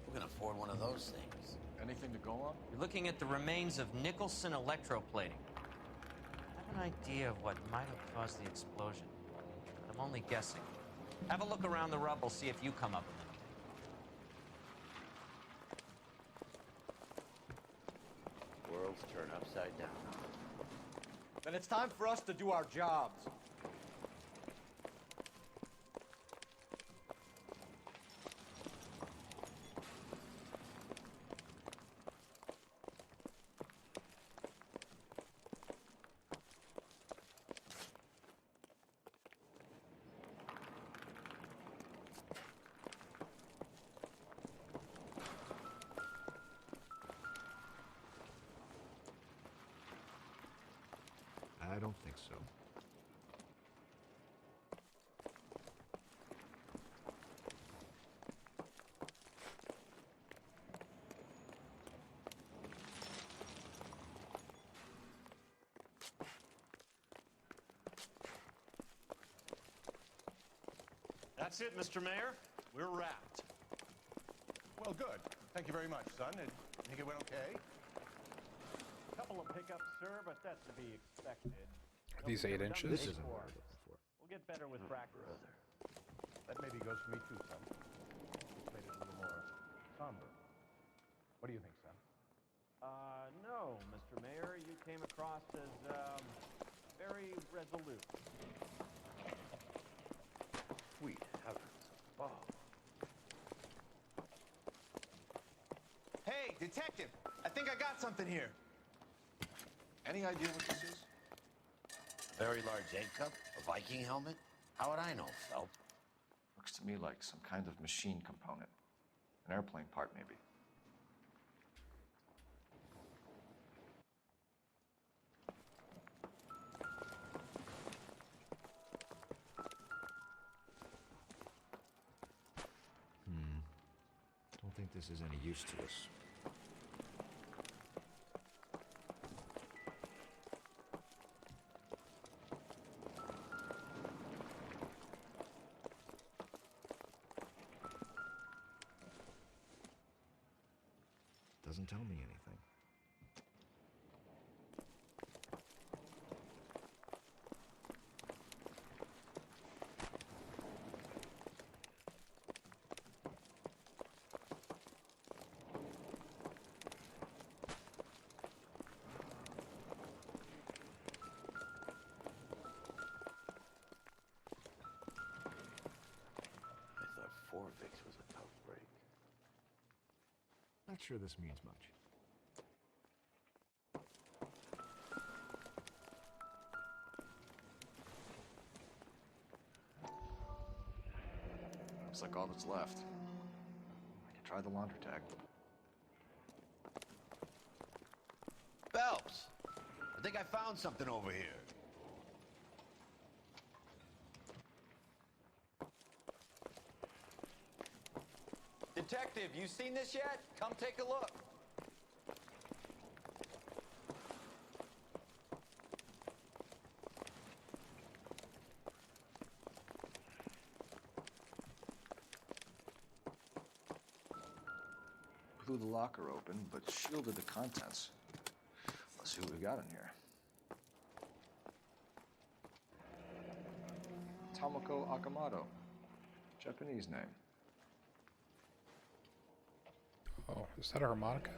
Who can afford one of those things? Anything to go on? You're looking at the remains of Nicholson electroplating. I have an idea of what might have caused the explosion, but I'm only guessing. Have a look around the rubble, see if you come up with anything. Worlds turn upside down. Then it's time for us to do our jobs. I don't think so. That's it, Mr. Mayor. We're wrapped. Well, good. Thank you very much, son. I think it went okay. Couple of pickups, sir, but that's to be expected. Are these 8 inches? This isn't what we're looking for. We'll get better with practice. That maybe goes for me too, son. Just made it a little more somber. What do you think, son? No, Mr. Mayor, you came across as, very resolute. Sweet heavens above. Hey, detective! I think I got something here. Any idea what this is? A very large egg cup? A Viking helmet? How would I know, Phelps? Looks to me like some kind of machine component. An airplane part, maybe. Don't think this is any use to us. Doesn't tell me anything. I thought Forvix was a tough break. Not sure this means much. Looks like all that's left. I can try the laundry tag. Phelps! I think I found something over here. Detective, you seen this yet? Come take a look. Blew the locker open, but shielded the contents. Let's see what we got in here. Tomoko Akamoto. Japanese name. Oh, is that a harmonica?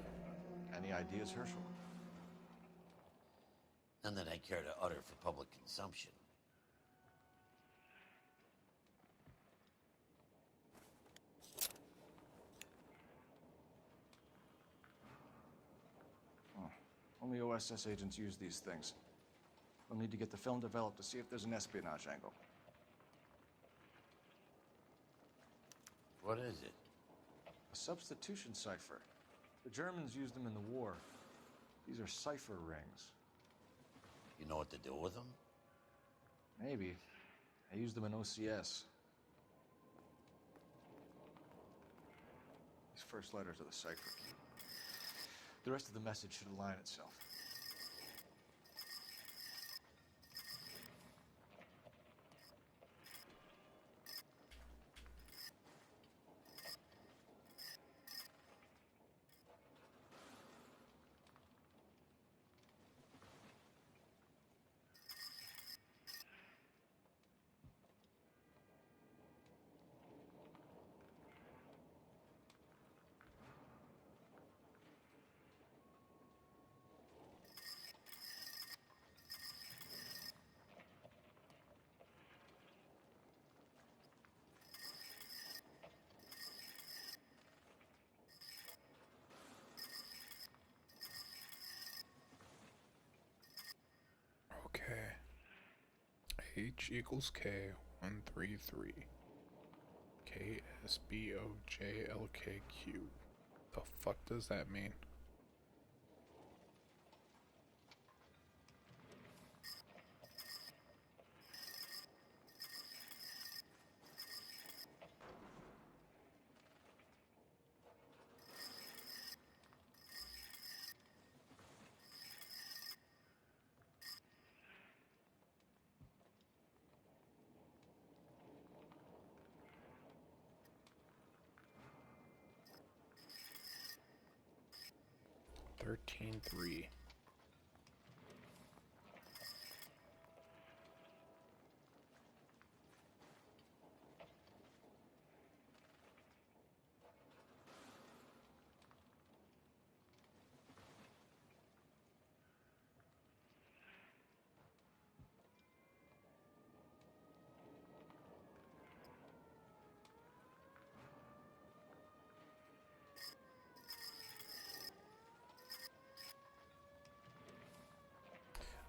Any ideas, Herschel? None that I care to utter for public consumption. Oh, only OSS agents use these things. We'll need to get the film developed to see if there's an espionage angle. What is it? A substitution cipher. The Germans used them in the war. These are cipher rings. You know what to do with them? Maybe. I used them in OCS. These first letters are the cipher key. The rest of the message should align itself. Okay. H equals K 133. KSBOJLKQ. The fuck does that mean? Thirteen three.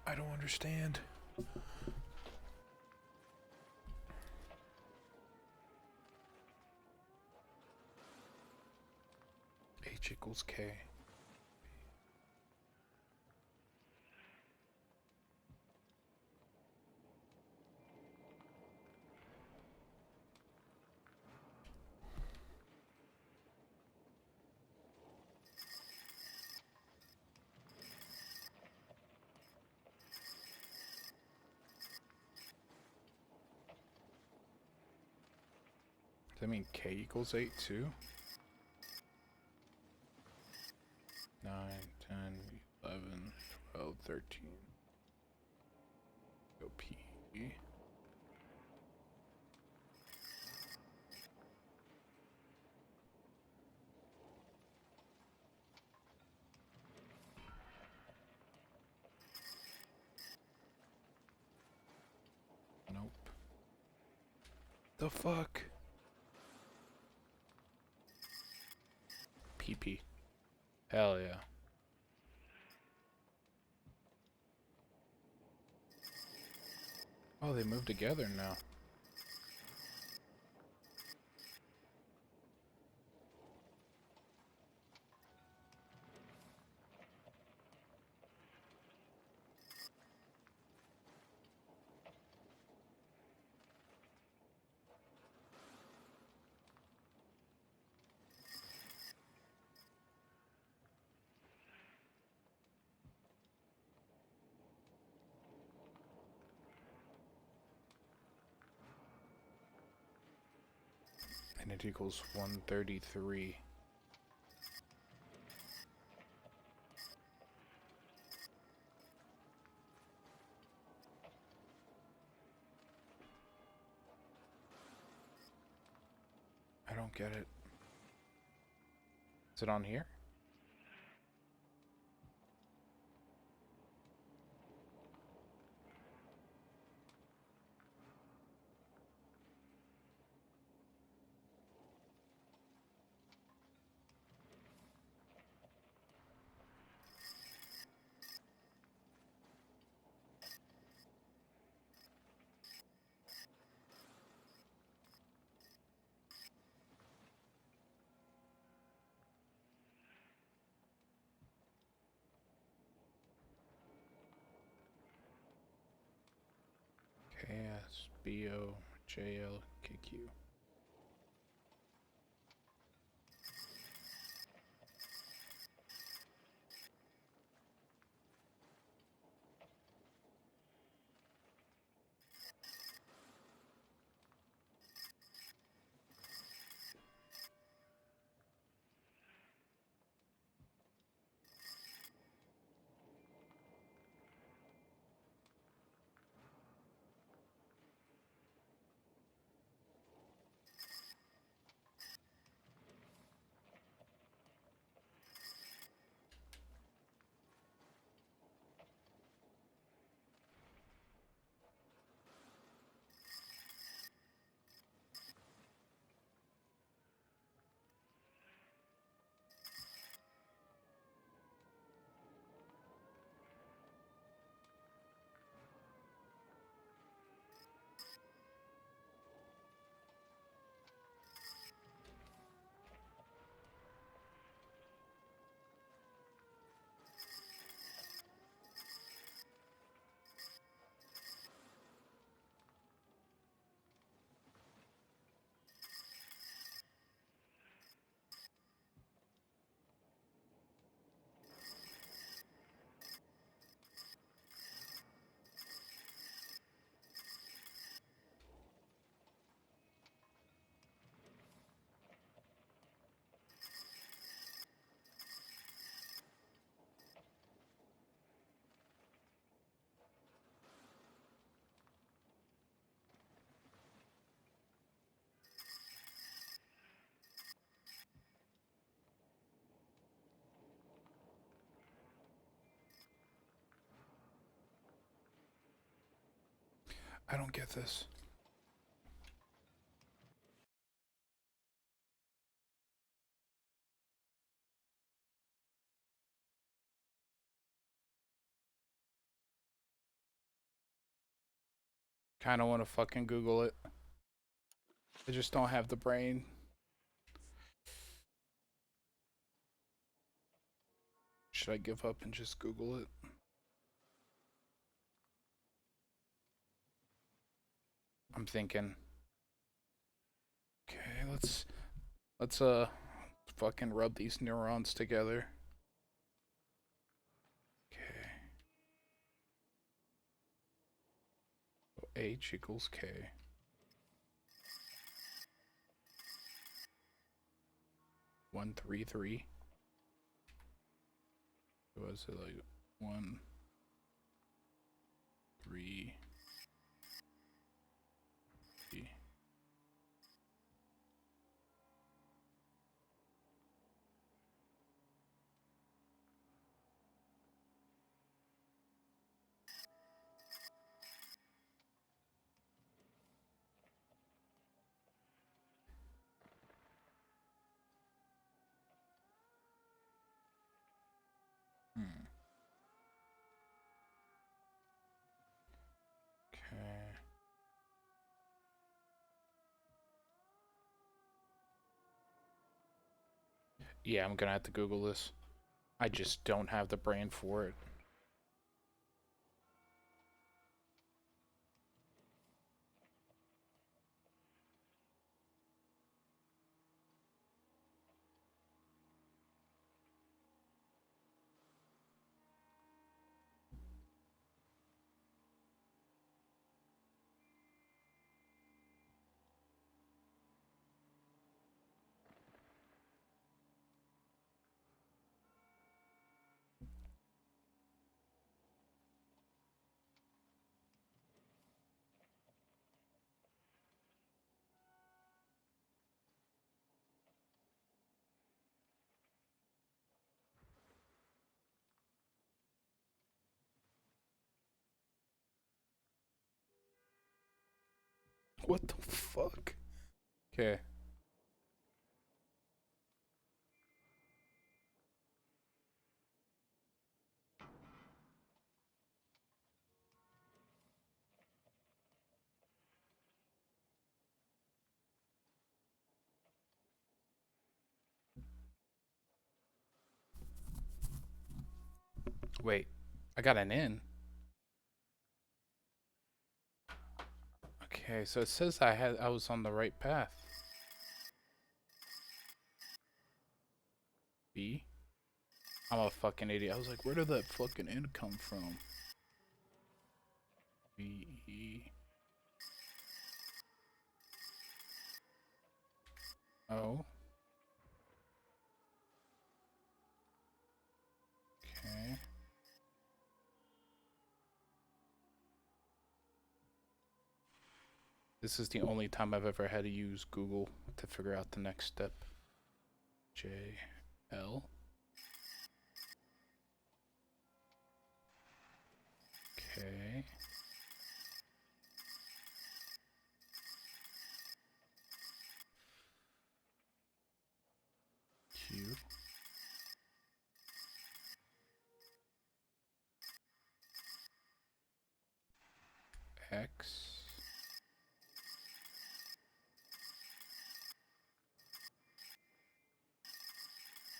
I don't understand. H equals K. Does that mean K equals 8 too? 9, 10, 11, 12, 13. Go P. Nope. The fuck? PP. Hell yeah. Oh, they moved together now. And it equals 133. I don't get it. Is it on here? BOJLKQ. I don't get this. Kind of want to fucking Google it. I just don't have the brain. Should I give up and just Google it? I'm thinking. Okay, let's fucking rub these neurons together. Okay. So H equals K. One, 3, 3. Was it like 1, 3, 3? Okay. Yeah, I'm gonna have to Google this. I just don't have the brain for it. What the fuck? Okay. Wait, I got an N. Okay, so it says I was on the right path. B. I'm a fucking idiot. I was like, where did that fucking N come from? B E O. Okay. This is the only time I've ever had to use Google to figure out the next step. J L. Okay. Q. X.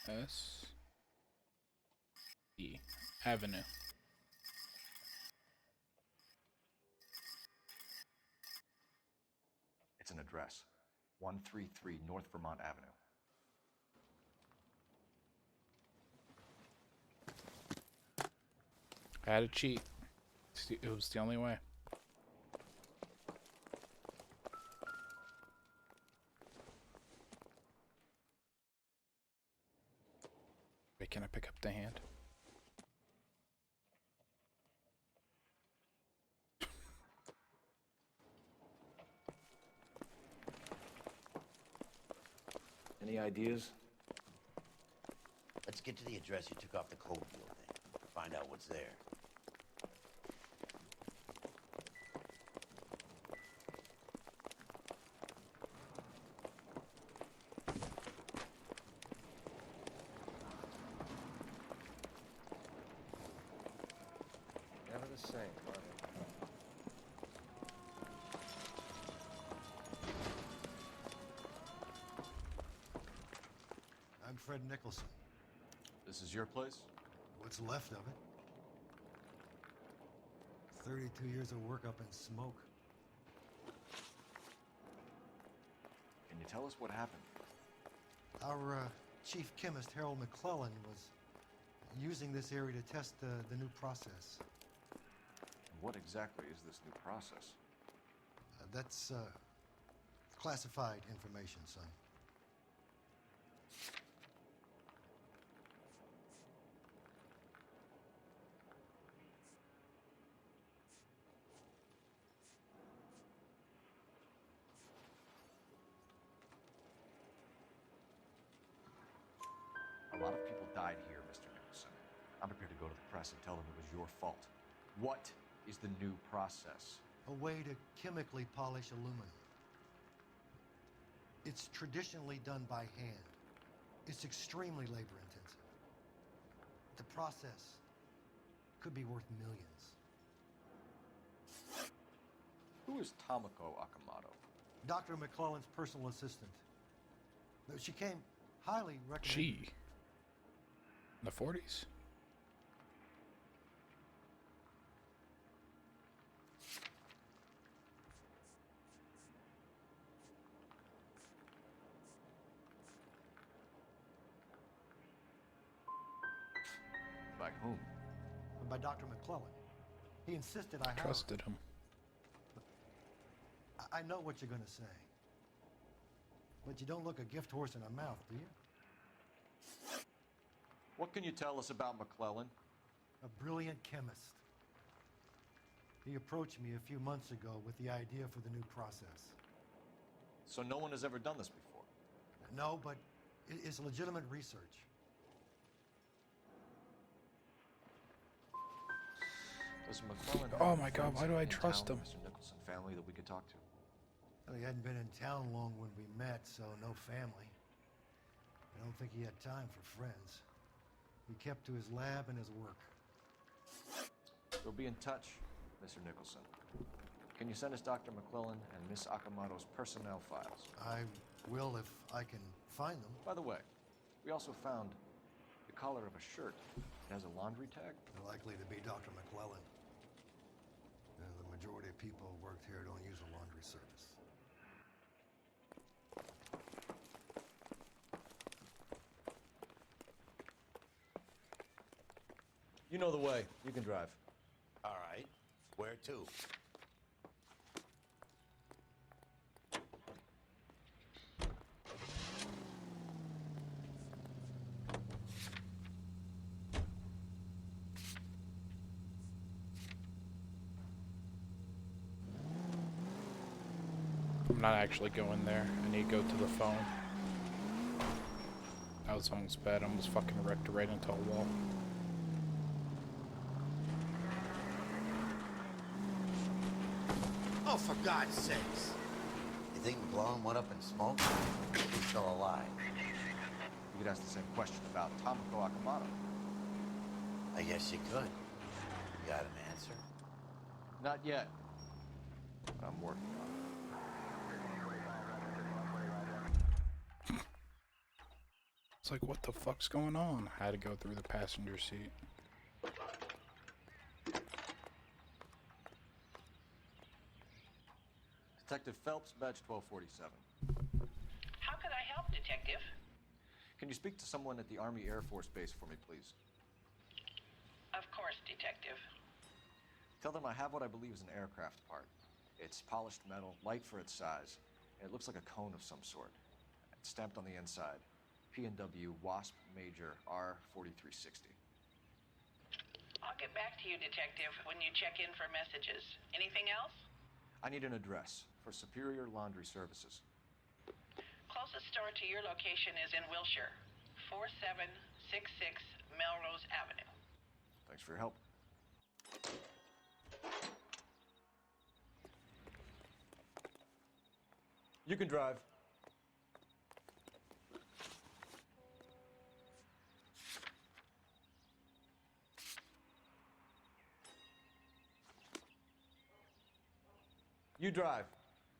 S. E. Avenue. It's an address. 133 North Vermont Avenue. I had to cheat. It was the only way. Wait, can I pick up the hand? Any ideas? Let's get to the address you took off the cold building. Find out what's there. Never the same, are they? I'm Fred Nicholson. This is your place? What's left of it? 32 years of work up in smoke. Can you tell us what happened? Our chief chemist, Harold McClellan, was using this area to test the new process. What exactly is this new process? That's classified information, son. A lot of people died here, Mr. Nicholson. I'm prepared to go to the press and tell them it was your fault. What is the new process? A way to chemically polish aluminum. It's traditionally done by hand. It's extremely labor intensive. The process could be worth millions. Who is Tomoko Akamoto? Dr. McClellan's personal assistant. She came highly recommended. She. In the 40s? By whom? By Dr. McClellan. He insisted I Trusted him. I know what you're going to say. But you don't look a gift horse in a mouth, do you? What can you tell us about McClellan? A brilliant chemist. He approached me a few months ago with the idea for the new process. So no one has ever done this before? No, but it's legitimate research. Does McClellan Oh have my God, friends why do I in trust town, him? Mr. Nicholson, family that we could talk to? Well, he hadn't been in town long when we met, so no family. I don't think he had time for friends. He kept to his lab and his work. We'll be in touch, Mr. Nicholson. Can you send us Dr. McClellan and Miss Akamoto's personnel files? I will if I can find them. By the way, we also found the collar of a shirt. It has a laundry tag. Likely to be Dr. McClellan. The majority of people who worked here don't use a laundry service. You know the way. You can drive. All right. Where to? I'm not actually going there. I need to go to the phone. That was almost bad. I almost fucking wrecked right into a wall. Oh, for God's sakes. You think McClellan went up in smoke? He's still alive. You could ask the same question about Tomoko Akamoto. I guess you could. You got an answer? Not yet. But I'm working on it. It's like, what the fuck's going on? I had to go through the passenger seat. Detective Phelps, badge 1247. How could I help, Detective? Can you speak to someone at the Army Air Force Base for me, please? Of course, Detective. Tell them I have what I believe is an aircraft part. It's polished metal, light for its size, and it looks like a cone of some sort. It's stamped on the inside. P&W WASP Major R4360. I'll get back to you, Detective, when you check in for messages. Anything else? I need an address for Superior Laundry Services. Closest store to your location is in Wilshire, 4766 Melrose Avenue. Thanks for your help. You can drive. You drive.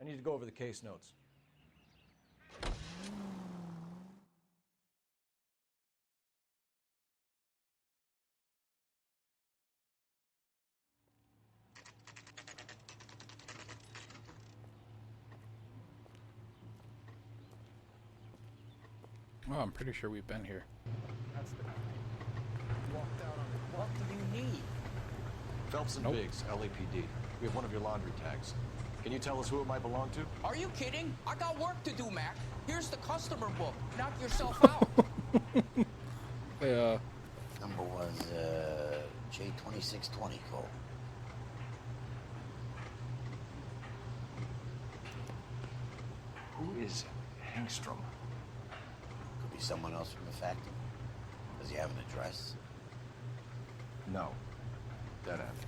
I need to go over the case notes. Oh, I'm pretty sure we've been here. That's the Walked out on it. What do you need? Phelps and Nope. Biggs, LAPD. We have one of your laundry tags. Can you tell us who it might belong to? Are you kidding? I got work to do, Mac. Here's the customer book. Knock yourself out. Yeah. Number was, J2620, Cole. Who is Hangstrom? Could be someone else from the factory. Does he have an address? No. Dead end.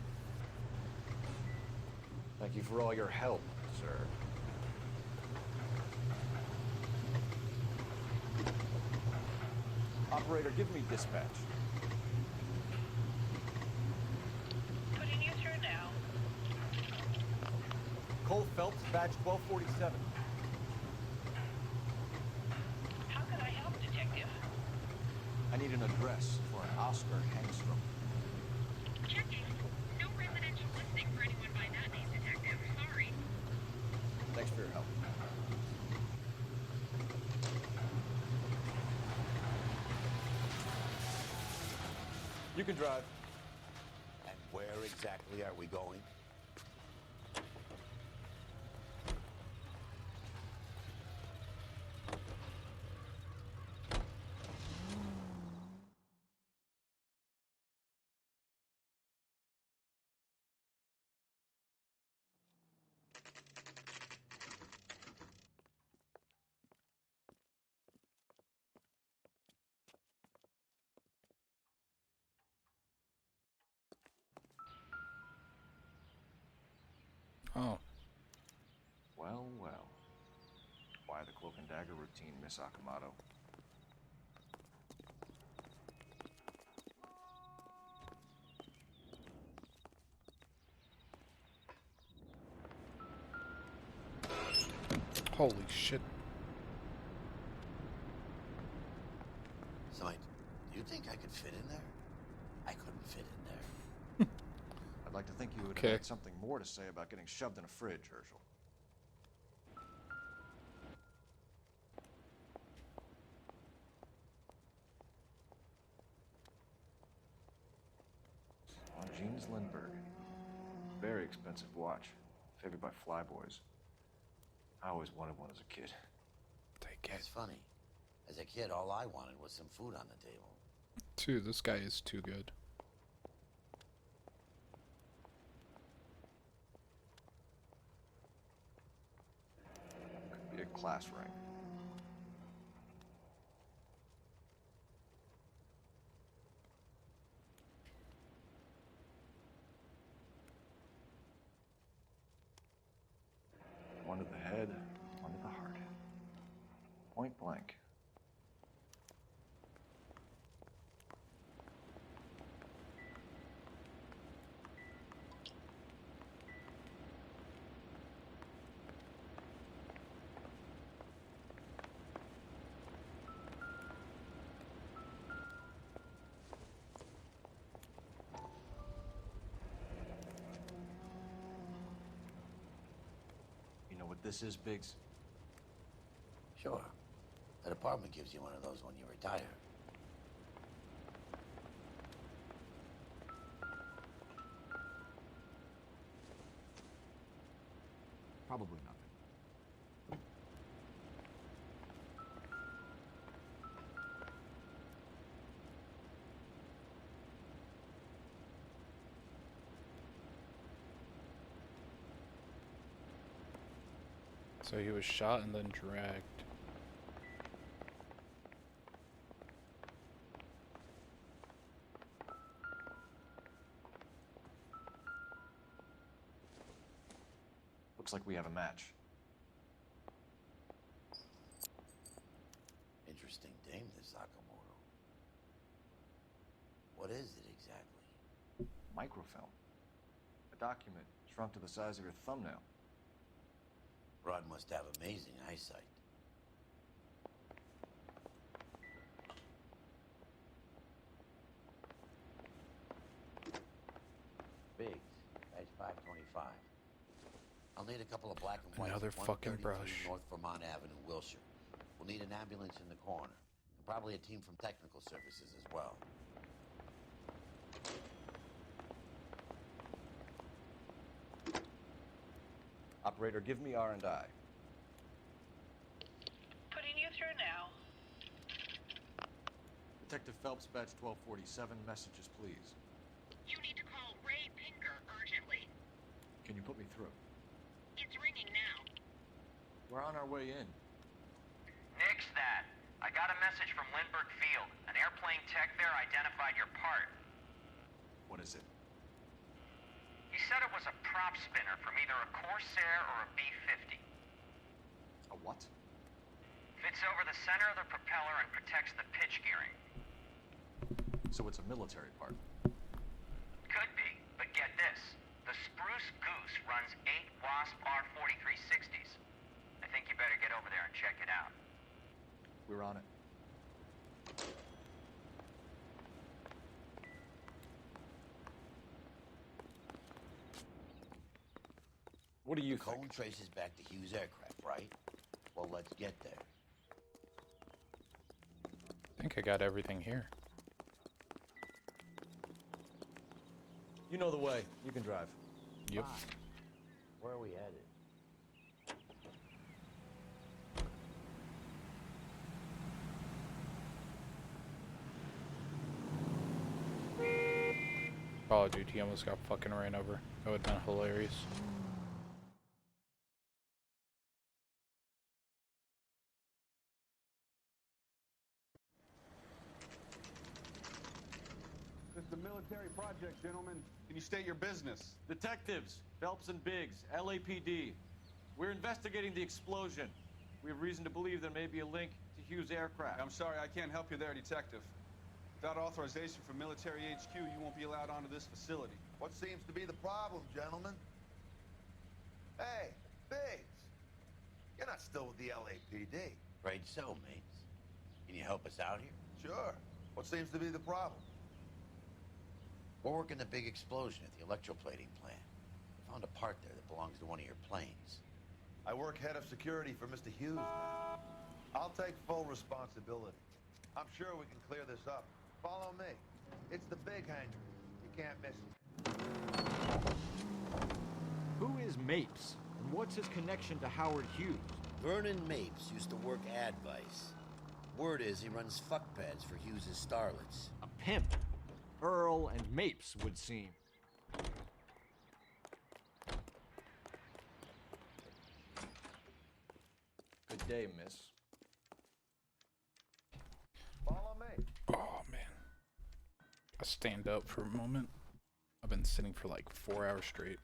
Thank you for all your help, sir. Operator, give me dispatch. Putting you through now. Cole Phelps, badge 1247. How could I help, Detective? I need an address for an Oscar Hangstrom. Checking. No residential listing for anyone by that name, Detective. Sorry. Thanks for your help. You can drive. And where exactly are we going? Oh. Well, well. Why the cloak and dagger routine, Miss Akamoto? Holy shit. So, do you think I could fit in there? I couldn't fit in there. I'd like to think you would Okay. have had something more to say about getting shoved in a fridge, Herschel. Jeans Lindbergh. Very expensive watch. Favored by flyboys. I always wanted one as a kid. That's funny. As a kid, all I wanted was some food on the table. Dude, this guy is too good. Could be a class ring. One to the head, one to the heart. Point blank. You know what this is, Biggs? Sure. The department gives you one of those when you retire. Probably nothing. So he was shot and then dragged. Looks like we have a match. Interesting dame, this Sakamoto. What is it exactly? Microfilm. A document shrunk to the size of your thumbnail. Rod must have amazing eyesight. Biggs, badge 525. I'll need a couple of black and white. Another fucking 133 brush. North Vermont Avenue, Wilshire. We'll need an ambulance in the corner. And probably a team from technical services as well. Operator, give me R&I. Putting you through now. Detective Phelps, badge 1247. Messages, please. You need to call Ray Pinker urgently. Can you put me through? It's ringing now. We're on our way in. Nix that. I got a message from Lindbergh Field. An airplane tech there identified your part. What is it? He said it was a prop spinner from either a Corsair or a B-50. A what? Fits over the center of the propeller and protects the pitch gearing. So it's a military part. Could be, but get this. The Spruce Goose runs 8 Wasp R-4360s. I think you better get over there and check it out. We're on it. What do you think? Cone traces back to Hughes Aircraft, right? Well, let's get there. I think I got everything here. You know the way. You can drive. Yep. Where are we headed? Oh, dude, he almost got fucking ran over. That would have been hilarious. This is a military project, gentlemen. Can you state your business? Detectives, Phelps and Biggs, LAPD. We're investigating the explosion. We have reason to believe there may be a link to Hughes Aircraft. I'm sorry, I can't help you there, Detective. Without authorization from Military HQ, you won't be allowed onto this facility. What seems to be the problem, gentlemen? Hey, Biggs. You're not still with the LAPD. Afraid so, mates. Can you help us out here? Sure. What seems to be the problem? We're working the big explosion at the electroplating plant. We found a part there that belongs to one of your planes. I work head of security for Mr. Hughes now. I'll take full responsibility. I'm sure we can clear this up. Follow me. It's the big hangar. You can't miss it. Who is Mapes? And what's his connection to Howard Hughes? Vernon Mapes used to work Advice. Word is he runs fuck pads for Hughes' starlets. A pimp. Earl and Mapes would seem. Good day, miss. Follow me. Oh, man. I stand up for a moment. I've been sitting for like 4 hours straight.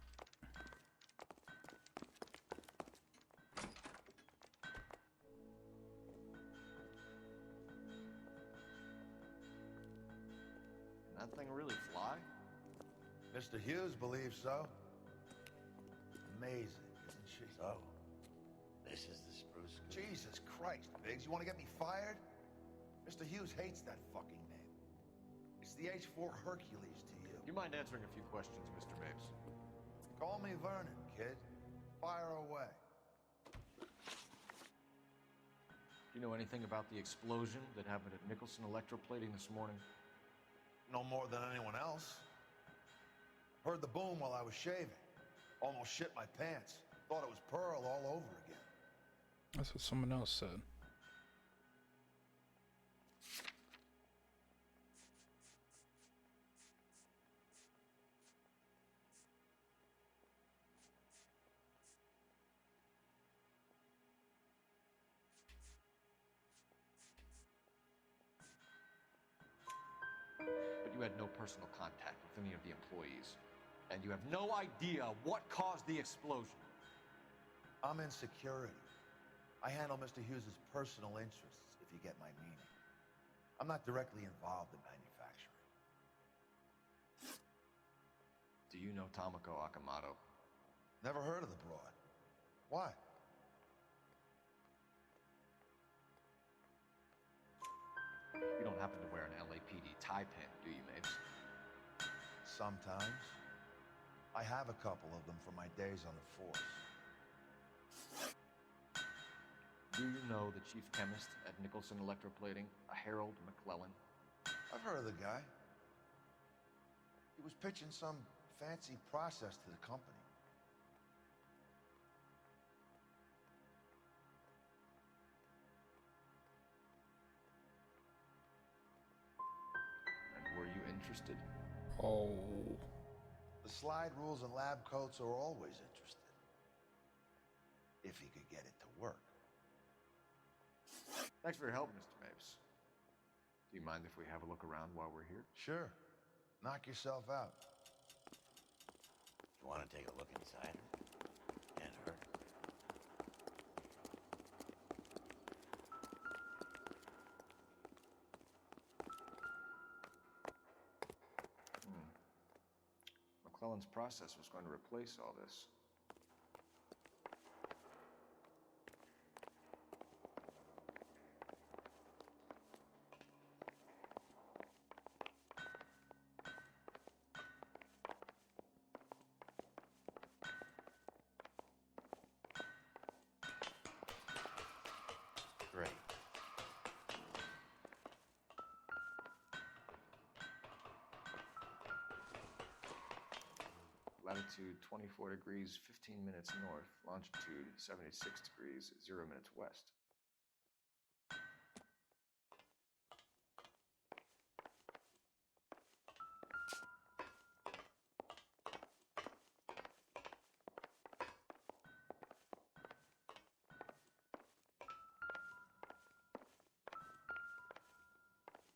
That thing really fly? Mr. Hughes believes so. Amazing, isn't she? So, this is the spruce goose. Jesus Christ, Biggs, you want to get me fired? Mr. Hughes hates that fucking name. It's the H-4 Hercules to you. You mind answering a few questions, Mr. Mapes? Call me Vernon, kid. Fire away. Do you know anything about the explosion that happened at Nicholson Electroplating this morning? No more than anyone else. Heard the boom while I was shaving. Almost shit my pants. Thought it was Pearl all over again. That's what someone else said. But you had no personal contact with any of the employees. And you have no idea what caused the explosion. I'm in security. I handle Mr. Hughes' personal interests, if you get my meaning. I'm not directly involved in manufacturing. Do you know Tomoko Akamoto? Never heard of the broad. Why? You don't happen to wear an LAPD tie pin, do you, Mapes? Sometimes. I have a couple of them from my days on the force. Do you know the chief chemist at Nicholson Electroplating, a Harold McClellan? I've heard of the guy. He was pitching some fancy process to the company. And were you interested? Oh. The slide rules and lab coats are always interested. If he could get it to work. Thanks for your help, Mr. Mapes. Do you mind if we have a look around while we're here? Sure. Knock yourself out. You want to take a look inside? Can't hurt. McClellan's process was going to replace all this. Great. Latitude 24 degrees, 15 minutes north. Longitude 76 degrees, 0 minutes west.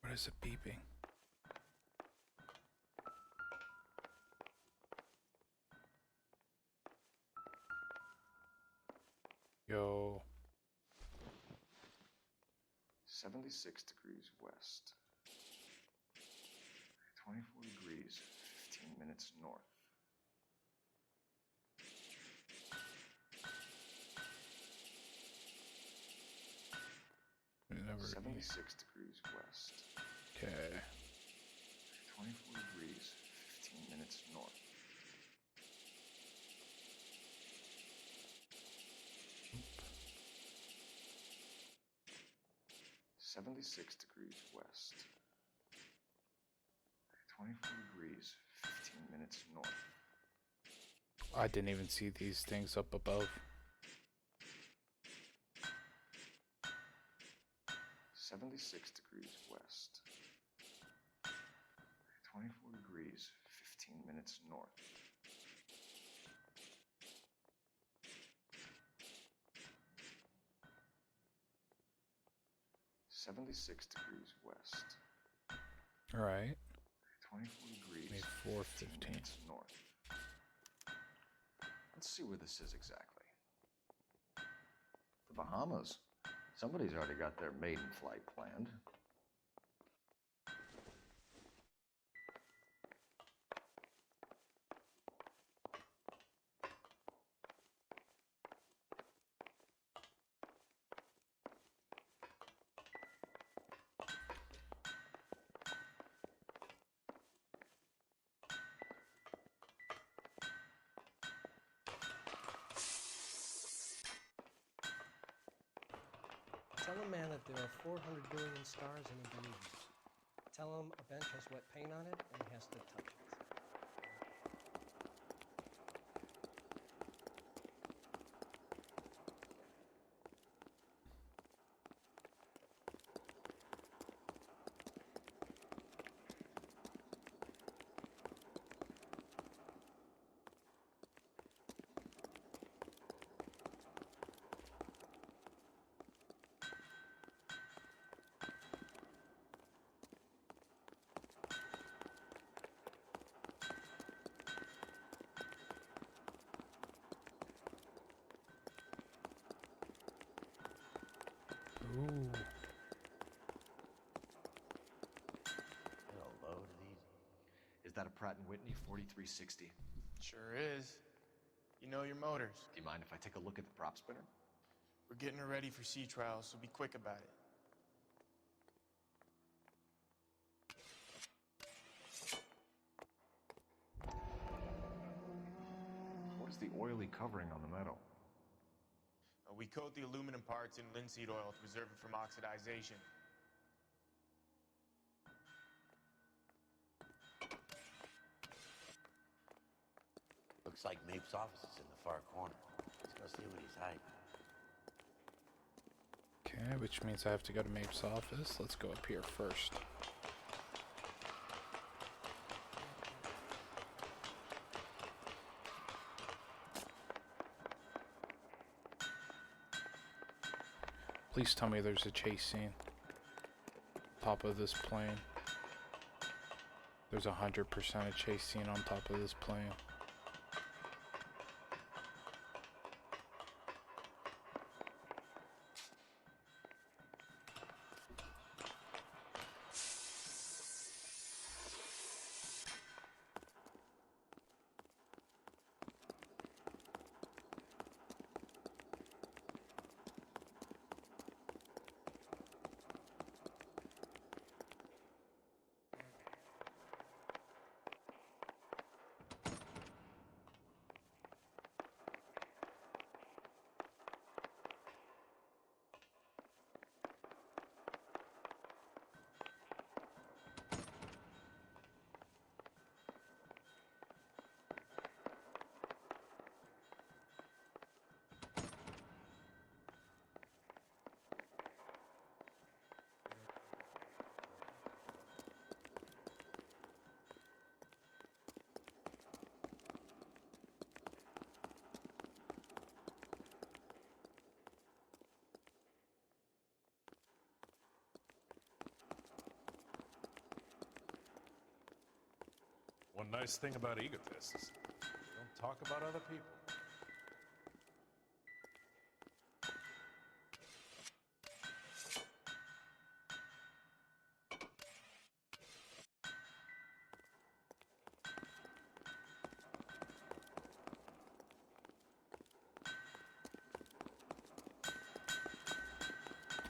What is it beeping? Yo. 76 degrees west. 24 degrees, 15 minutes north. Never 76 degrees west. Okay. 24 degrees, 76 degrees west. 24 degrees, 15 minutes north. I didn't even see these things up above. 76 degrees west. 24 degrees, 15 minutes north. .76 degrees west. All right. 24 degrees. Maybe 4:15 minutes north. Let's see where this is exactly. The Bahamas. Somebody's already got their maiden flight planned. Tell a man that there are 400 billion stars and he believes. Tell him a bench has wet paint on it and he has to touch it. Ooh. Hello to these. Is that a Pratt & Whitney 4360? Sure is. You know your motors. Do you mind if I take a look at the prop spinner? We're getting her ready for sea trials, so be quick about it. What is the oily covering on the metal? We coat the aluminum parts in linseed oil to preserve it from oxidization. Looks like Mape's office is in the far corner. Let's go see what he's hiding. Okay, which means I have to go to Mape's office. Let's go up here first. Please tell me there's a chase scene. Top of this plane. There's 100% a chase scene on top of this plane. One nice thing about egotists is they don't talk about other people.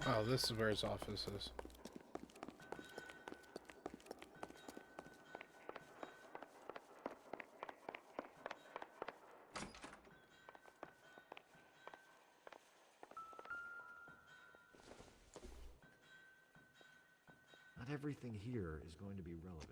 Oh, this is where his office is. Not everything here is going to be relevant.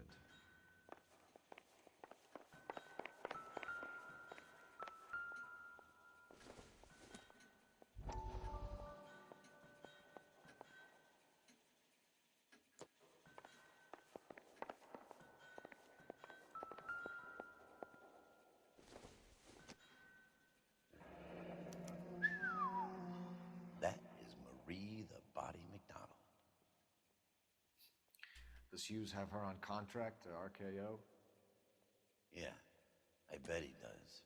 That is Marie the Body McDonald. Does Hughes have her on contract to RKO? Yeah, I bet he does.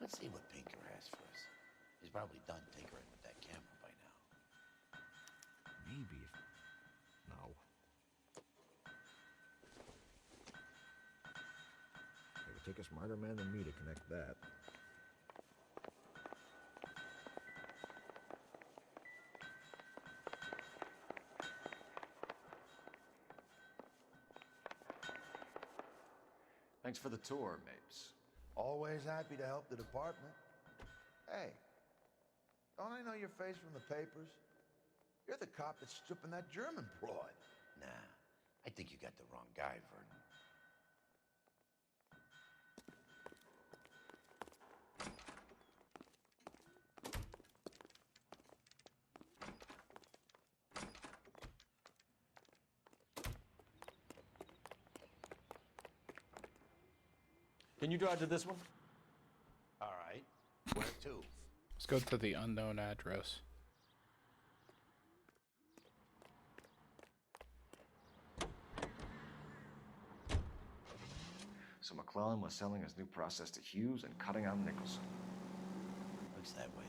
Let's see what Pinker has for us. He's probably done tinkering with that camera by now. Maybe if... No. It would take a smarter man than me to connect that. Thanks for the tour, Mapes. Always happy to help the department. Hey, don't I know your face from the papers? You're the cop that's stripping that German broad. Nah, I think you got the wrong guy, Vernon. Can you drive to this one? All right. Where to? Let's go to the unknown address. So McClellan was selling his new process to Hughes and cutting out Nicholson. Looks that way.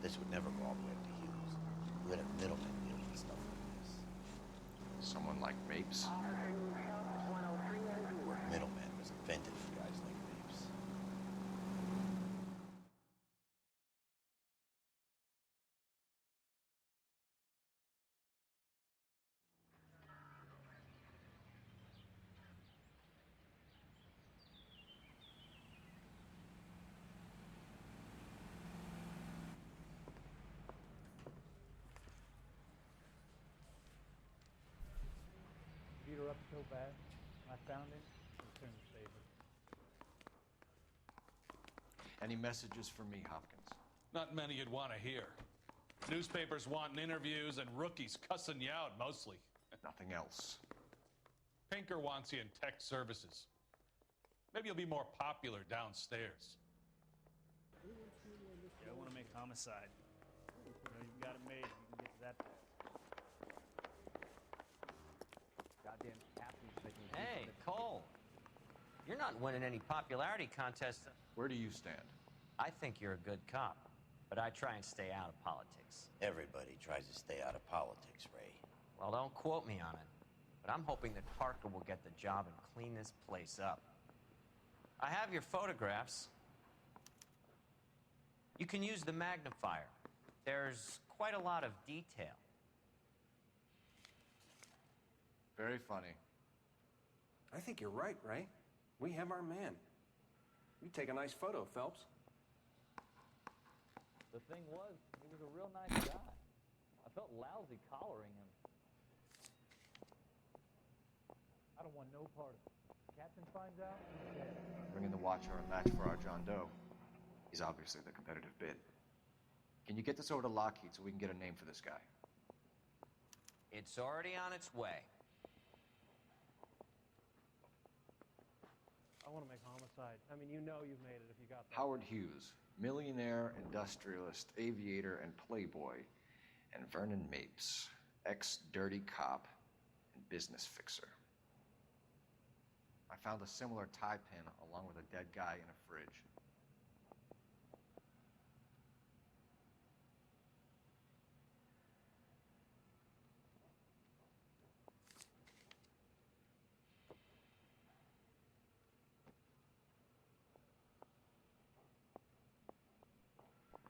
This would never go all the way up to Hughes. We would have middlemen dealing with stuff like this. Someone like Mapes? The word middleman was invented for guys like Mapes. Beat her up so bad. I found him. Returned the favor. Any messages for me, Hopkins? Not many you'd want to hear. Newspapers wanting interviews and rookies cussing you out mostly. Nothing else. Pinker wants you in tech services. Maybe you'll be more popular downstairs. Yeah, I want to make homicide. You know, you've got it made. You can get to that fast. Goddamn captain's making me Hey, Cole. You're not winning any popularity contests. Where do you stand? I think you're a good cop, but I try and stay out of politics. Everybody tries to stay out of politics, Ray. Well, don't quote me on it, but I'm hoping that Parker will get the job and clean this place up. I have your photographs. You can use the magnifier. There's quite a lot of detail. Very funny. I think you're right, Ray. We have our man. You take a nice photo, Phelps. The thing was, he was a real nice guy. I felt lousy collaring him. I don't want no part of it. Captain finds out, he's dead. Bringing the Watcher a match for our John Doe. He's obviously the competitive bid. Can you get this over to Lockheed so we can get a name for this guy? It's already on its way. I want to make homicide. I mean, you know you've made it if you got that. Howard Hughes, millionaire, industrialist, aviator, and playboy. And Vernon Mapes, ex-dirty cop and business fixer. I found a similar tie pin along with a dead guy in a fridge.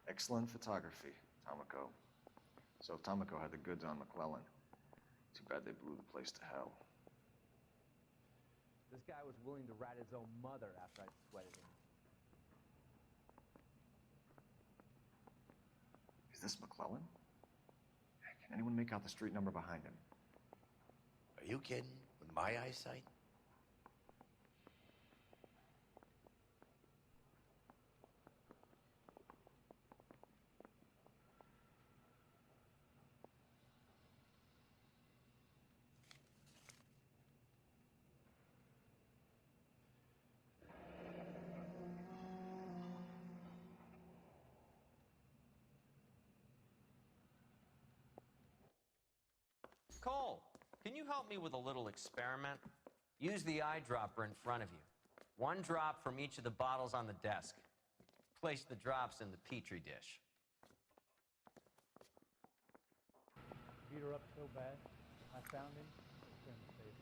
Excellent photography, Tomoko. So Tomoko had the goods on McClellan. Too bad they blew the place to hell. This guy was willing to rat his own mother after I sweated him. this McClellan? Can anyone make out the street number behind him? Are you kidding? With my eyesight? Cole, can you help me with a little experiment? Use the eyedropper in front of you. One drop from each of the bottles on the desk. Place the drops in the Petri dish. Beat her up so bad, I found him. It's in the paper.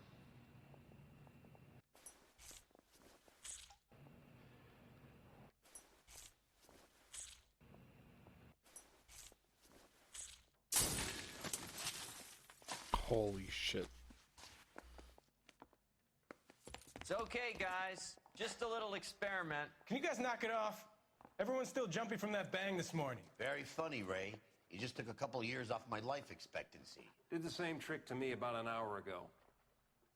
Holy shit. It's okay, guys. Just a little experiment. Can you guys knock it off? Everyone's still jumping from that bang this morning. Very funny, Ray. You just took a couple years off my life expectancy. Did the same trick to me about an hour ago.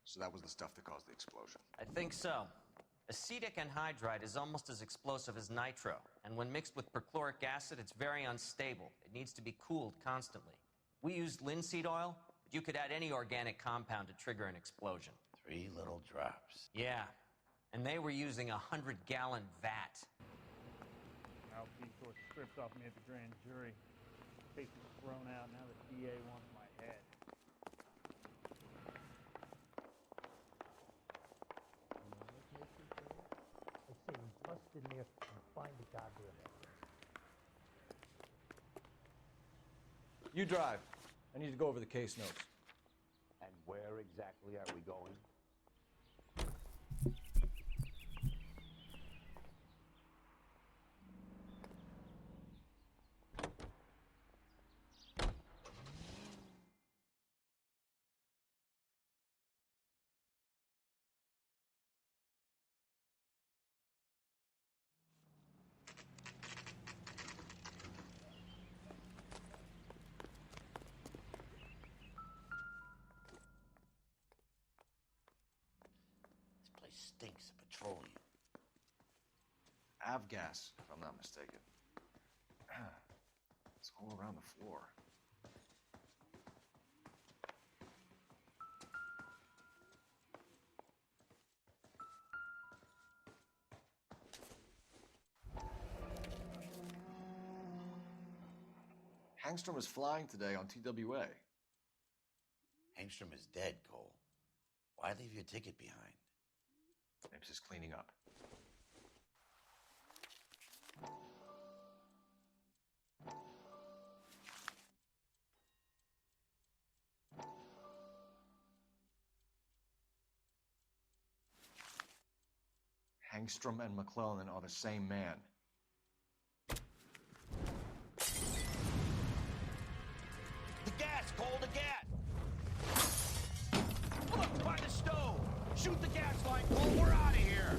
So that was the stuff that caused the explosion. I think so. Acetic anhydride is almost as explosive as nitro, and when mixed with perchloric acid, it's very unstable. It needs to be cooled constantly. We used linseed oil, but you could add any organic compound to trigger an explosion. 3 little drops. Yeah, and they were using a 100-gallon vat. Al P. stripped off me at the grand jury. Case was thrown out. Now the DA wants my head. I say we bust in there and find the goddamn head. You drive. I need to go over the case notes. And where exactly are we going? Stinks of petroleum. Avgas, if I'm not mistaken. It's all around the floor. Hangstrom is flying today on TWA. Hangstrom is dead, Cole. Why leave your ticket behind? Nips is cleaning up. Hangstrom and McClellan are the same man. The gas, Cole, the gas! Look, by the stove! Shoot the gas line, Cole, we're out of here!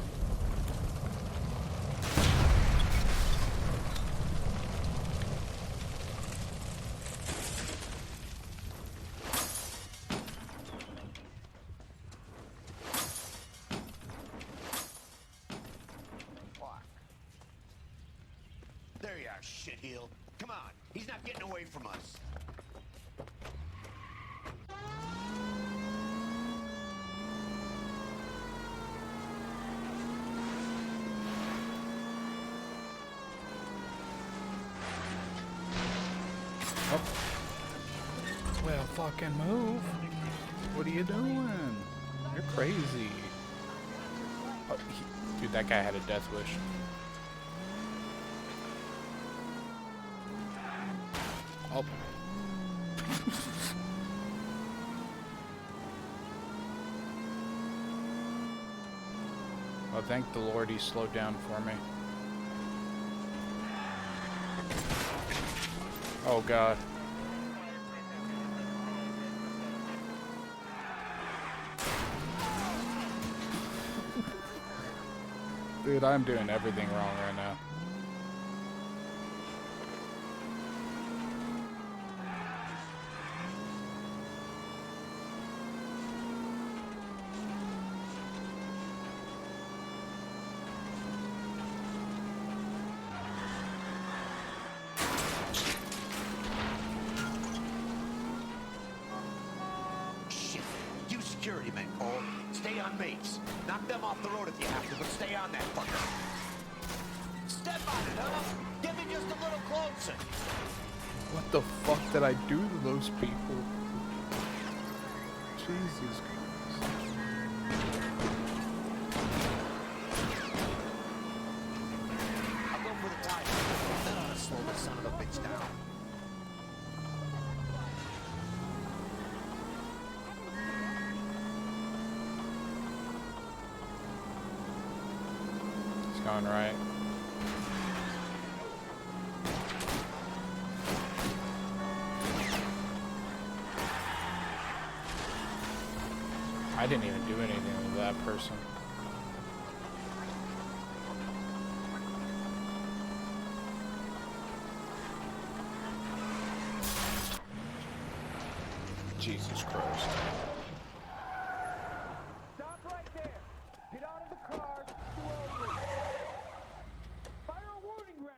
There you are, shitheel. Come on, he's not getting away from us. Well, fucking move. What are you doing? You're crazy. Oh, dude, that guy had a death wish. Oh. Oh, thank the Lord he slowed down for me. Oh, God. Dude, I'm doing everything wrong right now. meant, Cole. Stay on Mapes. Knock them off the road if you have to, but stay on that fucker. Step on it, huh? Get me just a little closer. What the fuck did I do to those people? Jesus Christ. I'll go for the tire. That ought to slow the son of a bitch down. It's going right. I didn't even do anything to that person. Jesus Christ. Stop right there. Get out of the car. Slowly. Fire a warning round.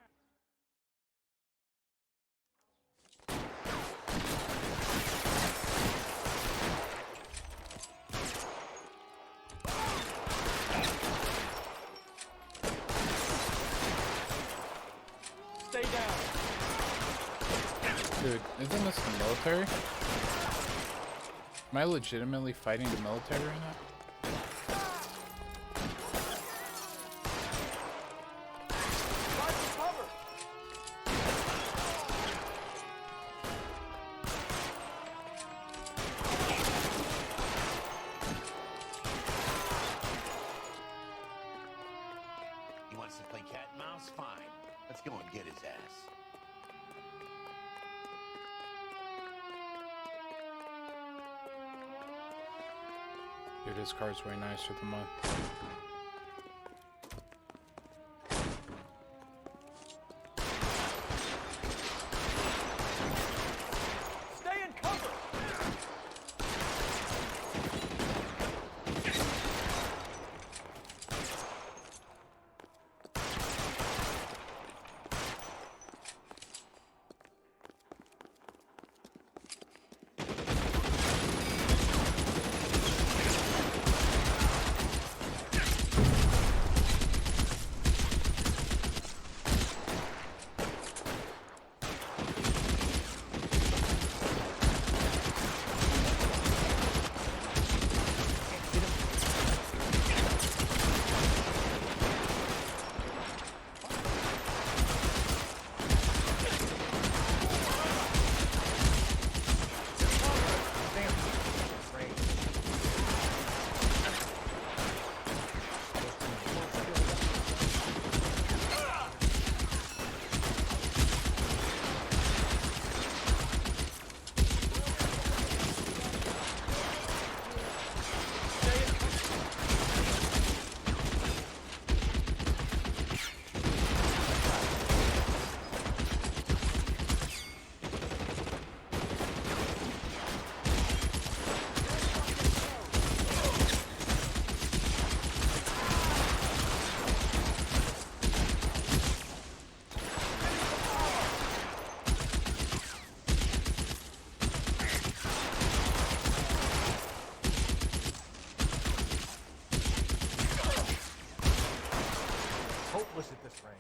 Stay down. Dude, isn't this the military? Am I legitimately fighting the military right now? He wants to play cat and mouse? Fine. Let's go and get his ass. Dude, his car's way nicer than mine. Stay in cover. Hopeless at this range.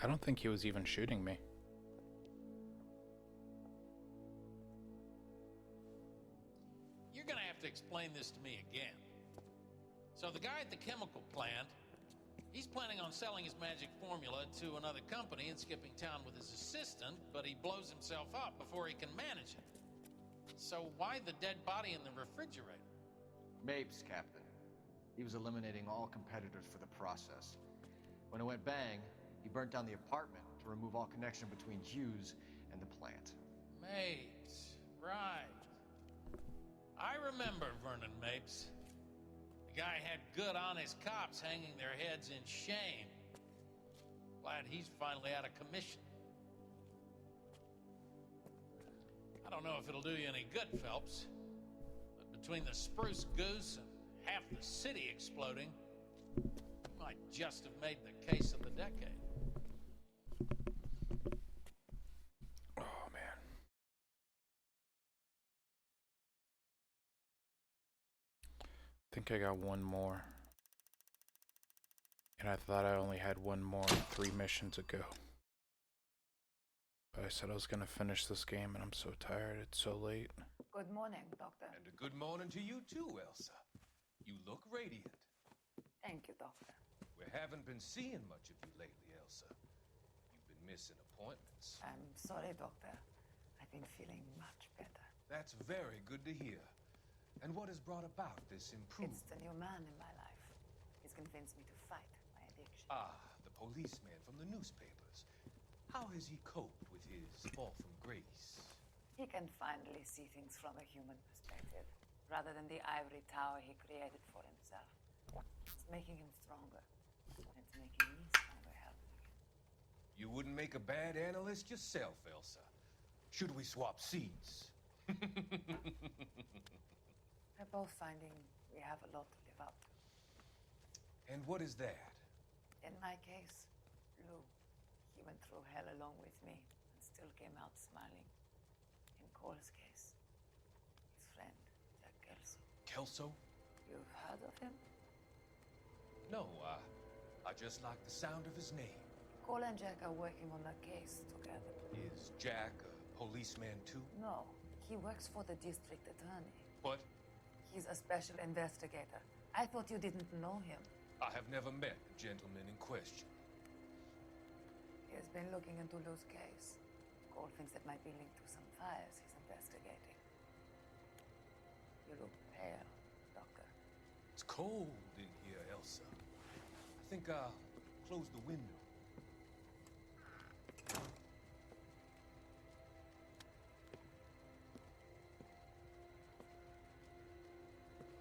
I don't think he was even shooting me. You're gonna have to explain this to me again. So the guy at the chemical plant, he's planning on selling his magic formula to another company and skipping town with his assistant, but he blows himself up before he can manage it. So why the dead body in the refrigerator? Mapes, Captain. He was eliminating all competitors for the process. When it went bang, he burnt down the apartment to remove all connection between Hughes and the plant. Mapes, right. I remember Vernon Mapes. The guy had good, honest cops hanging their heads in shame. Glad he's finally out of commission. don't know if it'll do you any good, Phelps. But between the spruce goose and half the city exploding, you might just have made the case of the decade. Oh, man. I think I got one more. And I thought I only had one more 3 missions ago. But I said I was gonna finish this game and I'm so tired, it's so late. Good morning, Doctor. And a good morning to you too, Elsa. You look radiant. Thank you, Doctor. We haven't been seeing much of you lately, Elsa. You've been missing appointments. I'm sorry, Doctor. I've been feeling much better. That's very good to hear. And what has brought about this improvement? It's the new man in my life. He's convinced me to fight my addiction. Ah, the policeman from the newspapers. How has he coped with his fall from grace? He can finally see things from a human perspective, rather than the ivory tower he created for himself. It's making him stronger. And it's making me stronger, helping him. You wouldn't make a bad analyst yourself, Elsa. Should we swap seats? We're both finding we have a lot to live up to. And what is that? In my case, Lou. He went through hell along with me and still came out smiling. In Cole's case, his friend, Jack Kelso. Kelso? You've heard of him? No, I just like the sound of his name. Cole and Jack are working on a case together. Is Jack a policeman too? No, he works for the district attorney. What? He's a special investigator. I thought you didn't know him. I have never met the gentleman in question. He has been looking into Lou's case. Cole thinks it might be linked to some fires he's investigating. You look pale, Doctor. It's cold in here, Elsa. I think I'll close the window.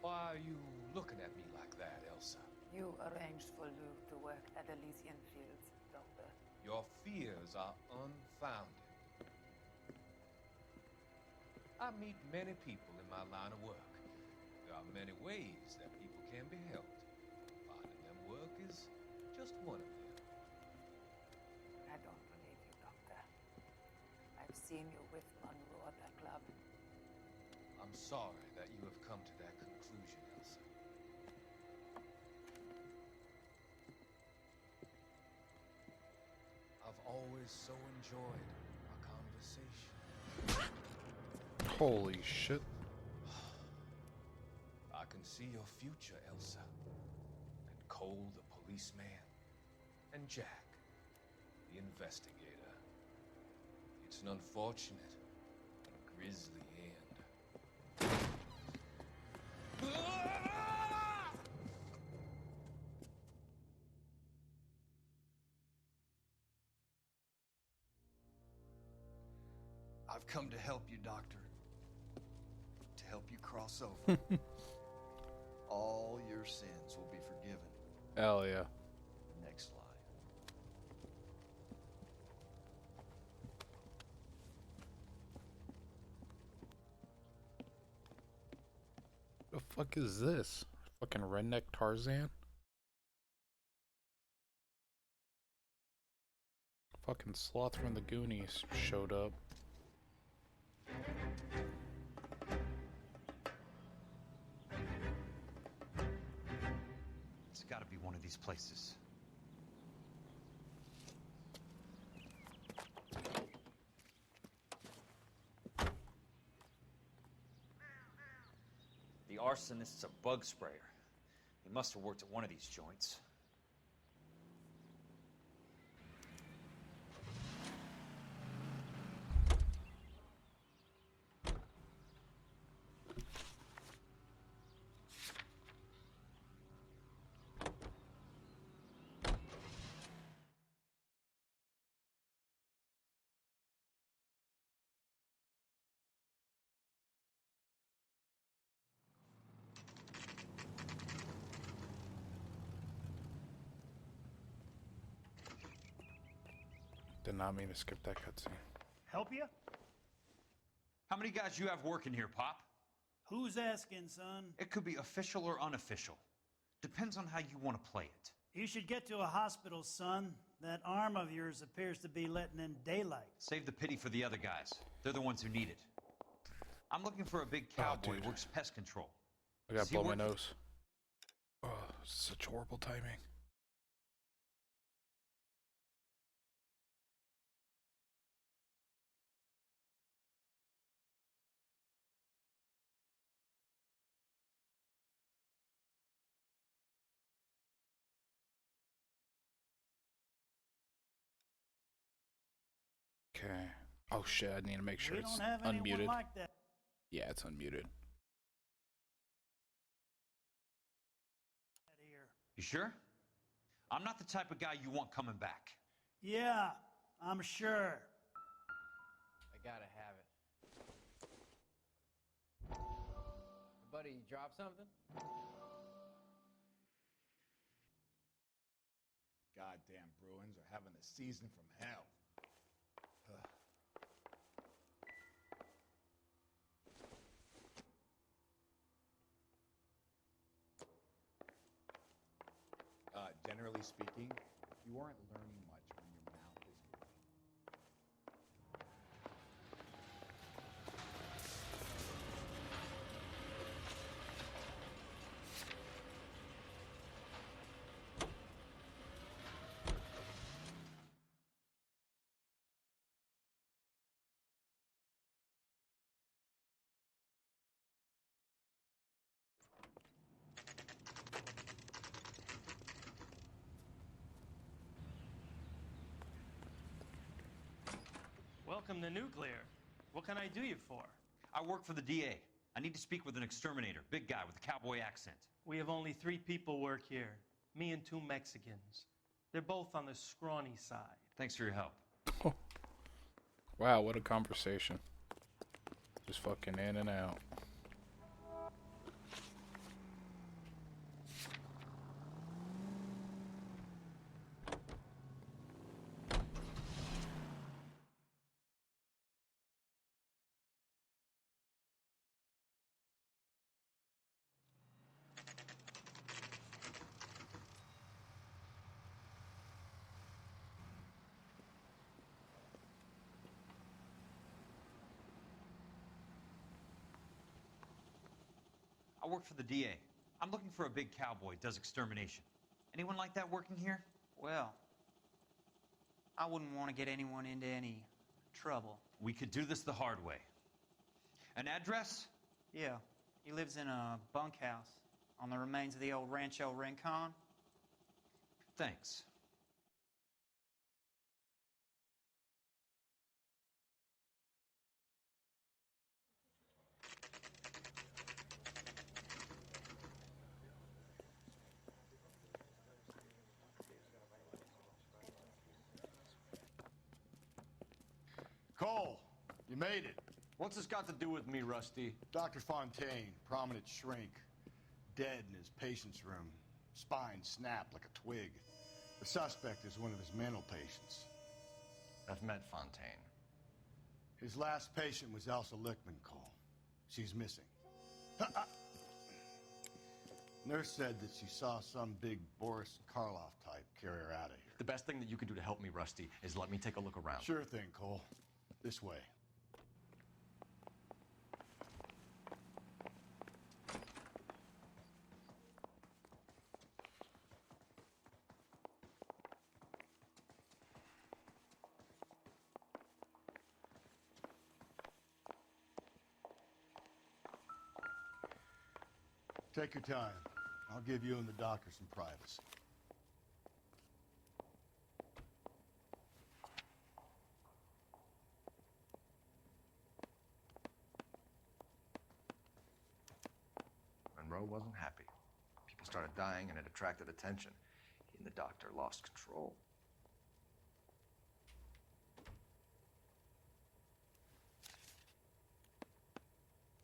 Why are you looking at me like that, Elsa? You arranged for Lou to work at Elysian Fields, Doctor. Your fears are unfounded. I meet many people in my line of work. There are many ways that people can be helped. Finding them work is just one of them. I don't believe you, Doctor. I've seen you with Monroe at that club. I'm sorry that you have come to that conclusion, Elsa. I've always so enjoyed our conversation. Holy shit. I can see your future, Elsa. And Cole, the policeman. And Jack, the investigator. It's an unfortunate and grisly end. I've come to help you, Doctor. To help you cross over. All your sins will be forgiven. Hell yeah. Next slide. The fuck is this? Fucking redneck Tarzan? Fucking Sloth from the Goonies showed up. It's gotta be one of these places. The arsonist's a bug sprayer. He must have worked at one of these joints. Did not mean to skip that cutscene. Help you? How many guys you have working here, Pop? Who's asking, son? It could be official or unofficial. Depends on how you want to play it. You should get to a hospital, son. That arm of yours appears to be letting in daylight. Save the pity for the other guys. They're the ones who need it. I'm looking for a big cowboy who works pest control. I got Does he blow my work- nose. Oh, such horrible timing. Okay. Oh shit, I need to make sure We it's don't have anyone unmuted. like that. Yeah, it's unmuted. Here. You sure? I'm not the type of guy you want coming back. Yeah, I'm sure. I gotta have it. Buddy, you drop something? Goddamn Bruins are having a season from hell. Ugh. Generally speaking, you aren't learning much when your mouth is moving. Welcome to Nuclear. What can I do you for? I work for the DA. I need to speak with an exterminator, big guy with a cowboy accent. We have only 3 people work here. Me and 2 Mexicans. They're both on the scrawny side. Thanks for your help. Wow, what a conversation. Just fucking in and out. I work for the DA. I'm looking for a big cowboy, does extermination. Anyone like that working here? Well, I wouldn't want to get anyone into any trouble. We could do this the hard way. An address? Yeah, he lives in a bunkhouse on the remains of the old Rancho Rincon. Thanks. Cole, you made it. What's this got to do with me, Rusty? Dr. Fontaine, prominent shrink, dead in his patient's room, spine snapped like a twig. The suspect is one of his mental patients. I've met Fontaine. His last patient was Elsa Lickman, Cole. She's missing. Nurse said that she saw some big Boris Karloff type carry her out of here. The best thing that you can do to help me, Rusty, is let me take a look around. Sure thing, Cole. This way. Take your time. I'll give you and the doctor some privacy. Monroe wasn't happy. People started dying and it attracted attention. He and the doctor lost control.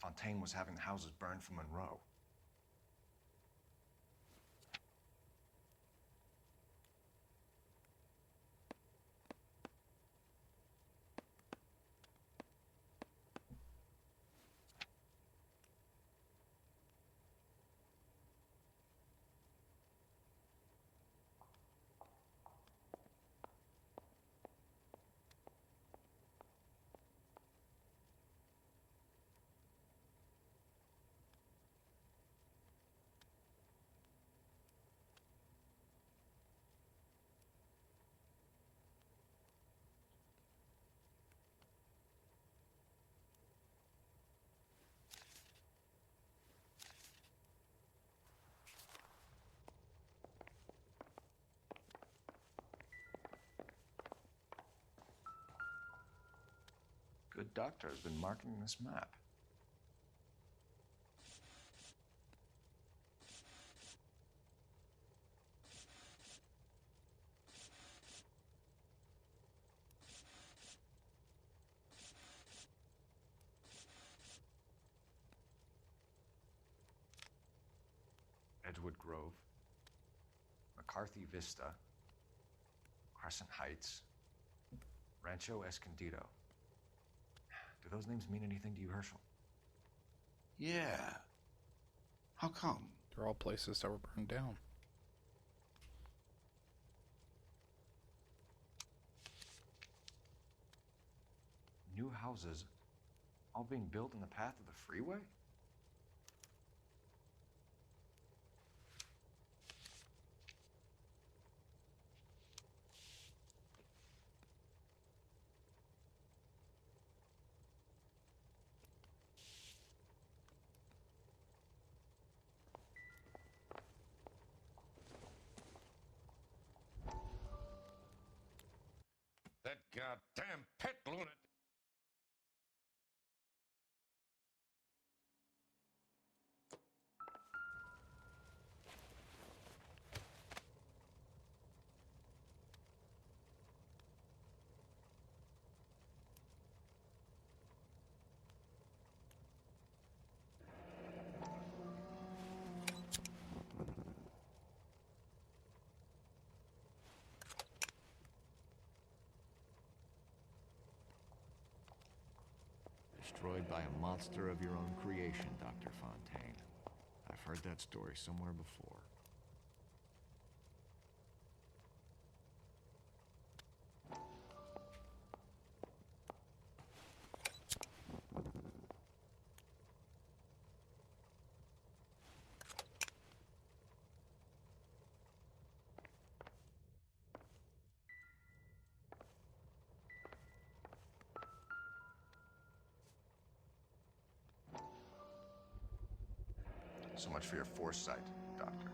Fontaine was having the houses burned for Monroe. good doctor has been marking this map. Edgewood Grove, McCarthy Vista, Crescent Heights, Rancho Escondido. Do those names mean anything to you, Herschel? Yeah. How come? They're all places that were burned down. New houses all being built in the path of the freeway? That goddamn pet lunatic. Destroyed by a monster of your own creation, Dr. Fontaine. I've heard that story somewhere before. So much for your foresight, Doctor.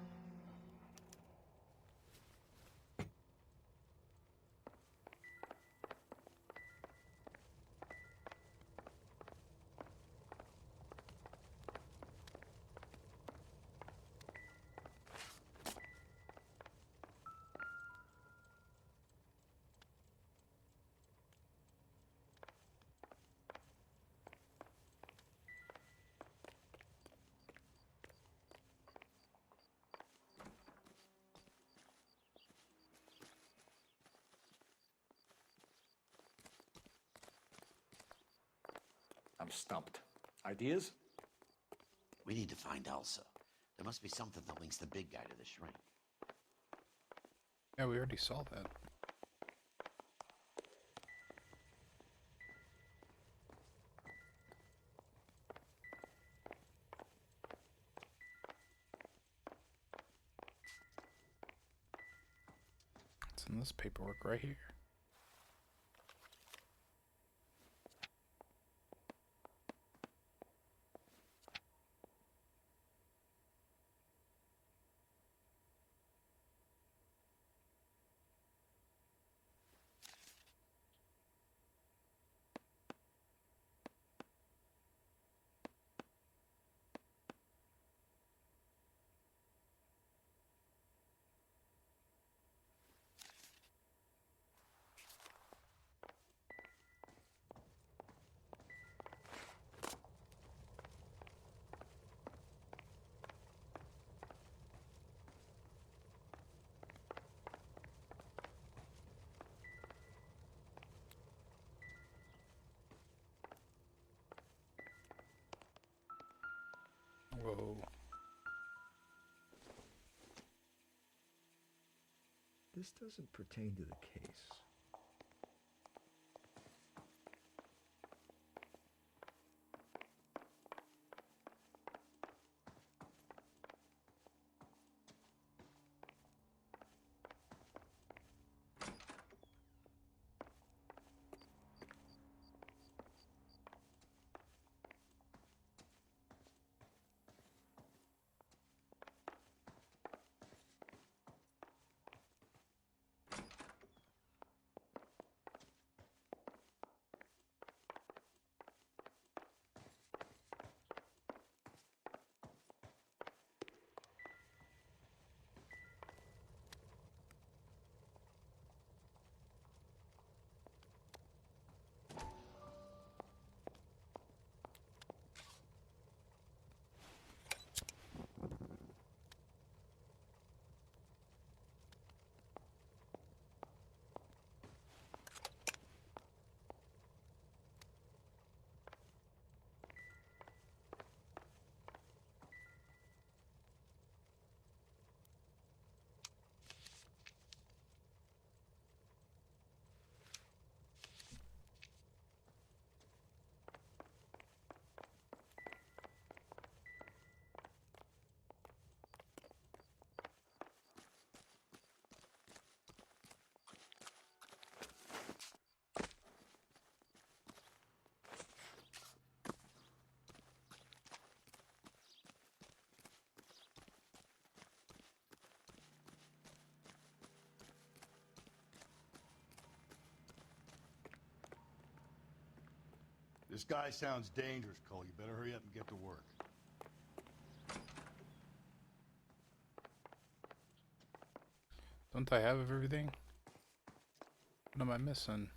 I'm stumped. Ideas? We need to find Elsa. There must be something that links the big guy to the shrink. Yeah, we already saw that. It's in this paperwork right here. Whoa. This doesn't pertain to the case. This guy sounds dangerous, Cole. You better hurry up and get to work. Don't I have everything? What am I missing?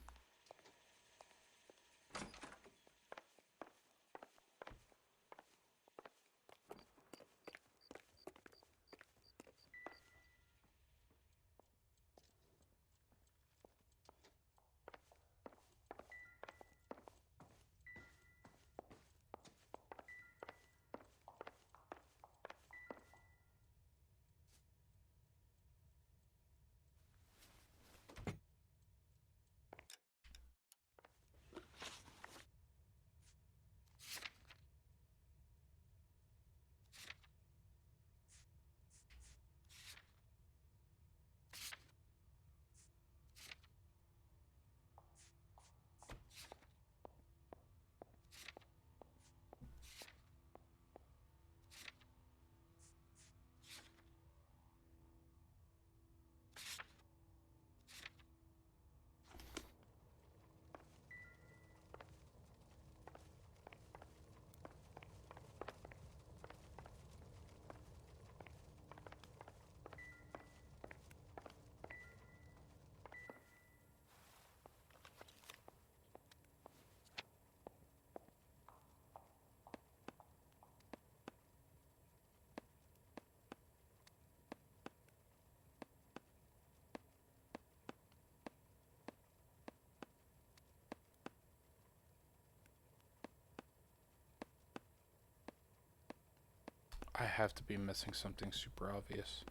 I have to be missing something super obvious.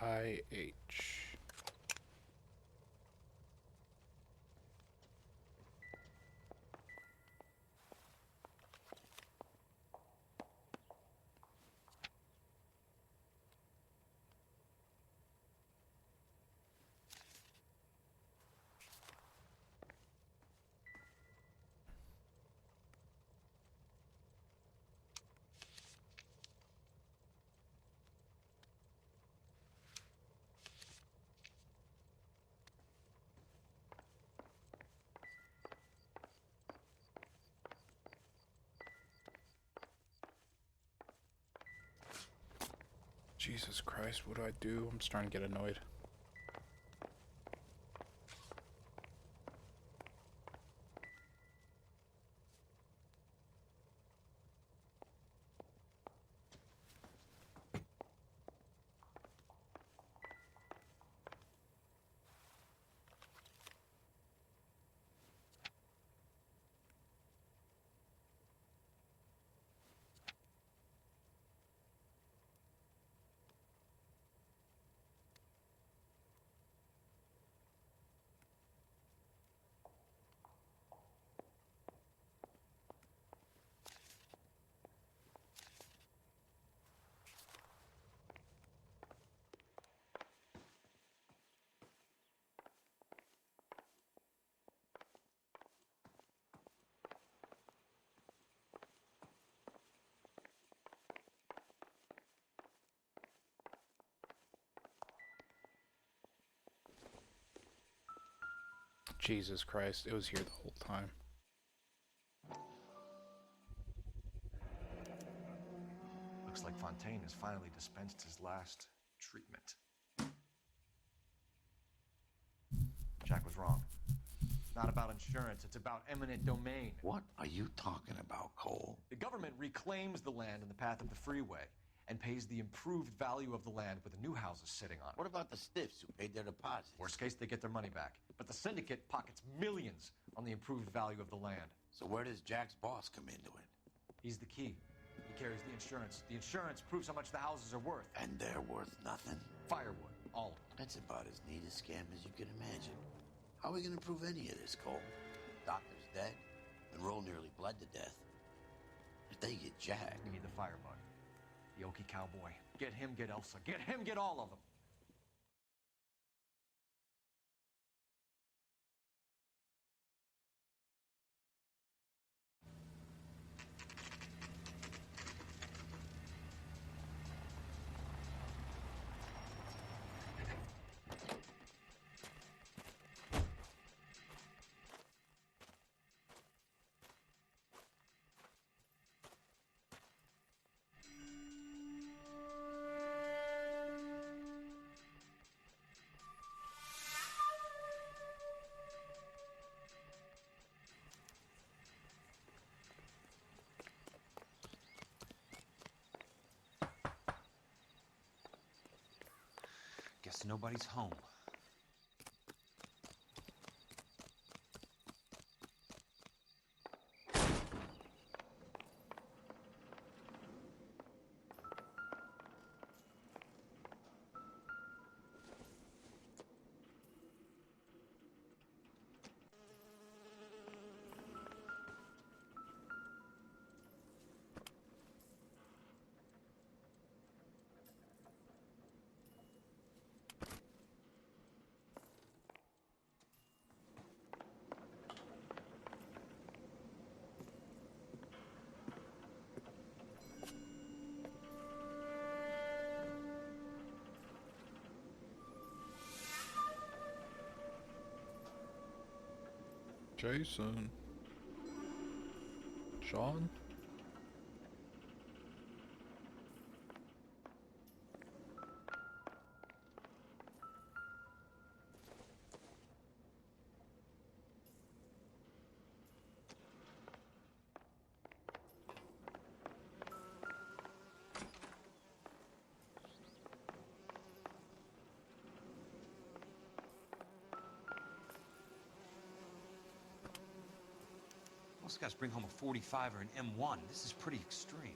IH. Jesus Christ, what do I do? I'm starting to get annoyed. Jesus Christ, it was here the whole time. Looks like Fontaine has finally dispensed his last treatment. Jack was wrong. It's not about insurance, it's about eminent domain. What are you talking about, Cole? The government reclaims the land in the path of the freeway and pays the improved value of the land with the new houses sitting on it. What about the stiffs who paid their deposits? Worst case, they get their money back. But the syndicate pockets millions on the improved value of the land. So where does Jack's boss come into it? He's the key. He carries the insurance. The insurance proves how much the houses are worth. And they're worth nothing? Firewood, all of them. That's about as neat a scam as you can imagine. How are we going to prove any of this, Cole? Doctor's dead, and Roll nearly bled to death. If they get Jack... We need the firebug. The Okie cowboy. Get him, get Elsa. Get him, get all of them. Guess nobody's home. Jason. Sean? Most guys bring home a 45 or an M1. This is pretty extreme.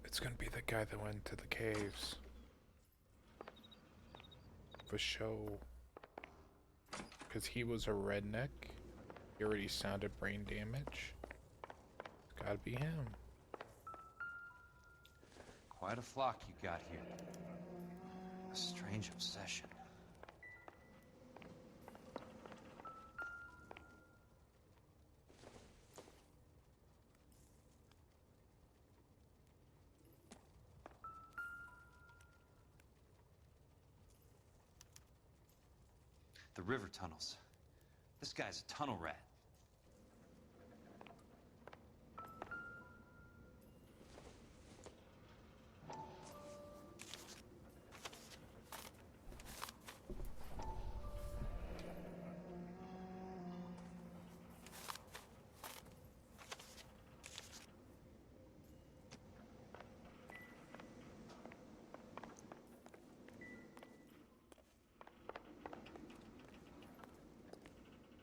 It's gonna be the guy that went to the caves. For show. Because he was a redneck. He already sounded brain damage. It's gotta be him. Quite a flock you got here. A strange obsession. The river tunnels. This guy's a tunnel rat.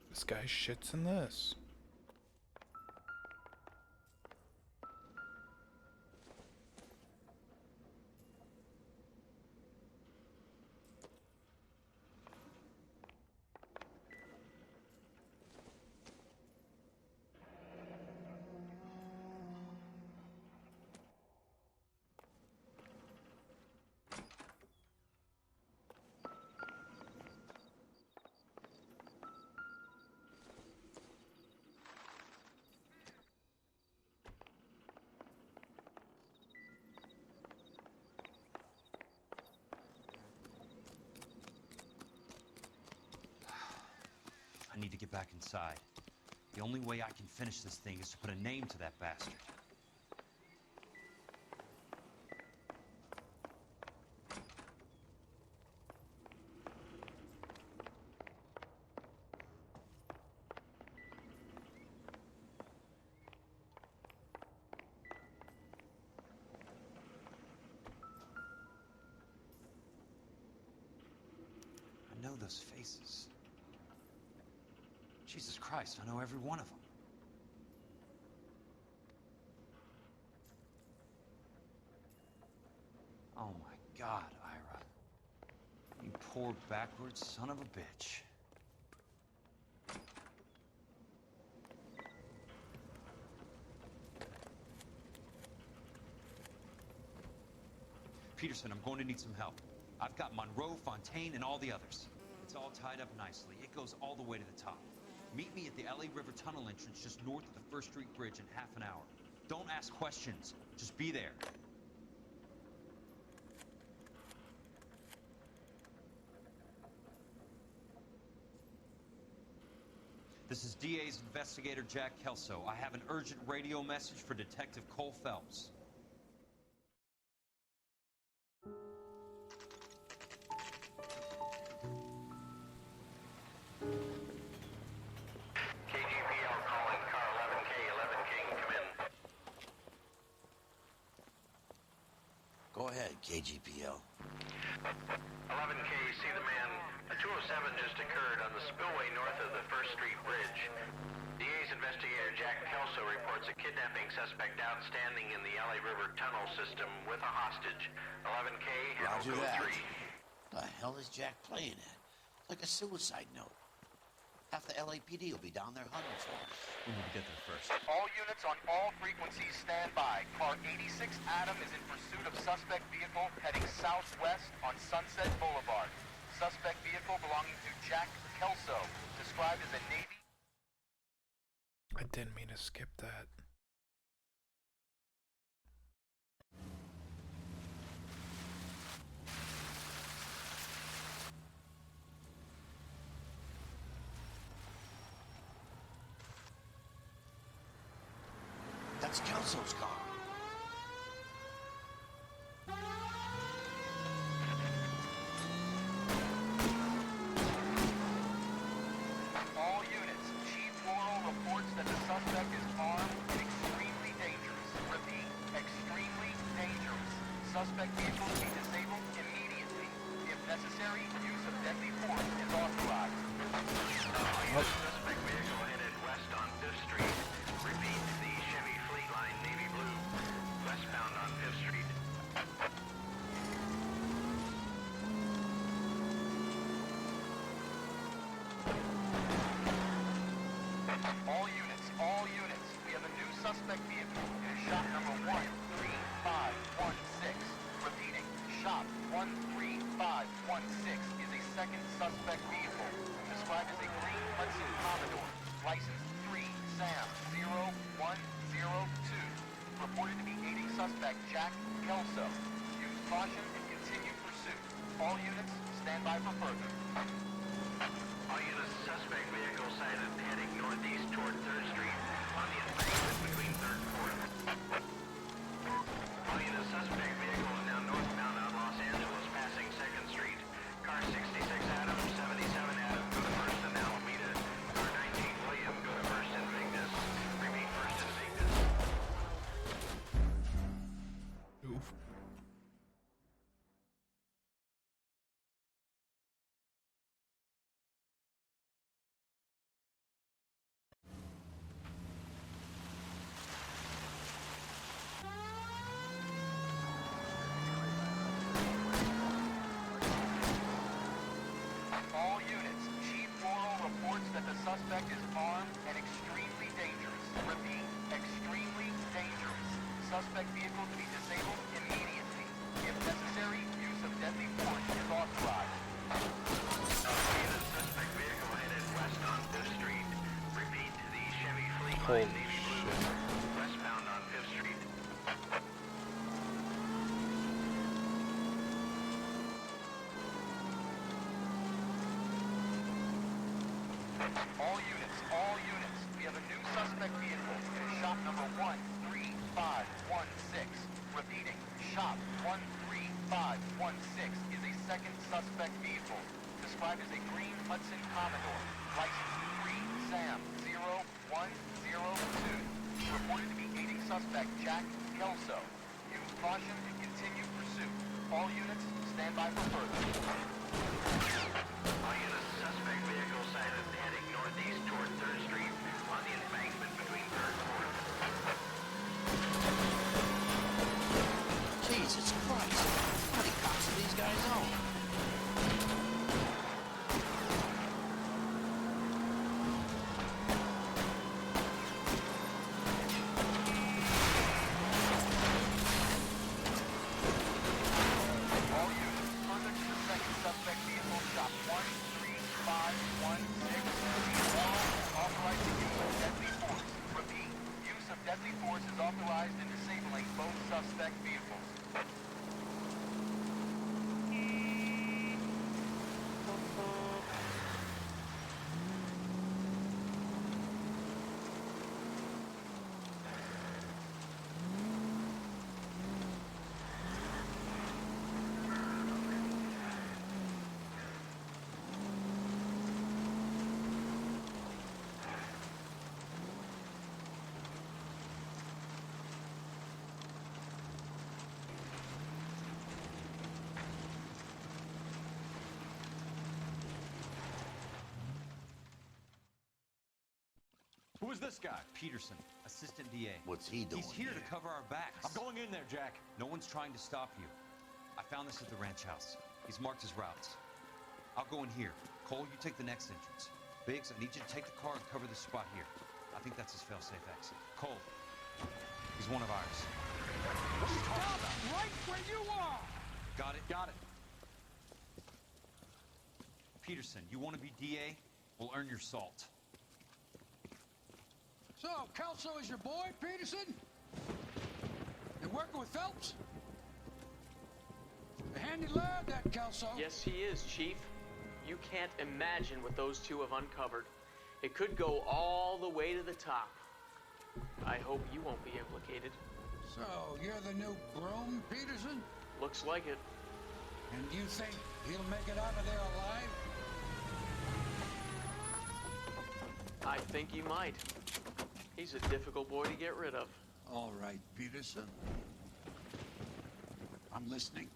This guy shits in this. need to get back inside. The only way I can finish this thing is to put a name to that bastard. I know those faces. Jesus Christ, I know every one of them. Oh my God, Ira. You poor backwards son of a bitch. Peterson, I'm going to need some help. I've got Monroe, Fontaine, and all the others. It's all tied up nicely. It goes all the way to the top. Meet me at the LA River Tunnel entrance just north of the 1st Street Bridge in half an hour. Don't ask questions. Just be there. This is DA's investigator Jack Kelso. I have an urgent radio message for Detective Cole Phelps. KGPL calling car 11K, 11K, come in. Go ahead, KGPL. 11K, see the man. A 207 just occurred on the spillway north of the 1st Street Bridge. DA's investigator Jack Kelso reports a kidnapping suspect outstanding in the LA River tunnel system with a hostage. 11K, Roger Code that. 3. The hell is Jack playing at? Like a suicide note. Half the LAPD will be down there hunting for him. We need to get there first. All units on all frequencies stand by. Car 86 Adam is in pursuit of suspect vehicle heading southwest on Sunset Boulevard. Suspect vehicle belonging to Jack Kelso, described as a Navy. I didn't mean to skip that. That's Kelso's car. All units, Chief Laurel reports that the suspect is armed and extremely dangerous. Repeat, extremely dangerous. Suspect vehicle to be disabled immediately. If necessary, use of deadly force is authorized. Suspect vehicle headed west on 5th Street. Repeat, the Chevy Fleet Line Navy Blue, westbound on 5th Street. All units, we have a new suspect vehicle. It is shop number 13516. Repeating, shop 13516 is a second suspect vehicle, described as a green Hudson Commodore, license 3 Sam 0102, reported to be aiding suspect Jack Kelso. Use caution and continue pursuit. All units, stand by for further. All units, suspect vehicle sighted heading northeast toward 3rd Street on the embankment between 3rd and 4th. All units, suspect vehicle is now northbound on Los Angeles, passing 2nd Street. Car 66 Adam, 77 Adam, go to 1st and Alameda. Car 19 William, go to 1st and Vignes. Repeat, 1st and Vignes. Oof. All units, Chief Laurel reports that the suspect is armed and extremely dangerous. Repeat, extremely dangerous. Suspect vehicle to be disabled immediately. If necessary, use of deadly force is authorized. Suspect vehicle headed west on 5th Street. Repeat, the Chevy Fleet Holy Line Navy Blue, westbound on 5th Street. All units. We have a new suspect vehicle in shop number 13516. Repeating, shop 13516 is a second suspect vehicle, described as a green Hudson Commodore, license 3 Sam 0102. Reported to be aiding suspect Jack Kelso. Use caution and continue pursuit. All units, stand by for further. All units, suspect vehicle sighted heading northeast toward 3rd Street on the embankment between 3rd and 4th. Jesus Christ. How many cops do these guys own? All units, further to the second suspect vehicle, shop 13516. Authorized the use of deadly force. Repeat, use of deadly force is authorized in disabling both suspect vehicles. Who is this guy? Peterson, assistant DA. What's he doing He's here to here? cover our backs. I'm going in there, Jack. No one's trying to stop you. I found this at the ranch house. He's marked his routes. I'll go in here. Cole, you take the next entrance. Biggs, I need you to take the car and cover this spot here. I think that's his fail-safe exit. Cole, he's one of ours. What are you talking about? Right where you are! Got it? Got it. Peterson, you want to be DA? We'll earn your salt. So, Kelso is your boy, Peterson? You working with Phelps? A handy lad, that Kelso. Yes, he is, Chief. You can't imagine what those two have uncovered. It could go all the way to the top. I hope you won't be implicated. So, you're the new groom, Peterson? Looks like it. And you think he'll make it out of there alive? I think he might. He's a difficult boy to get rid of. All right, Peterson. I'm listening.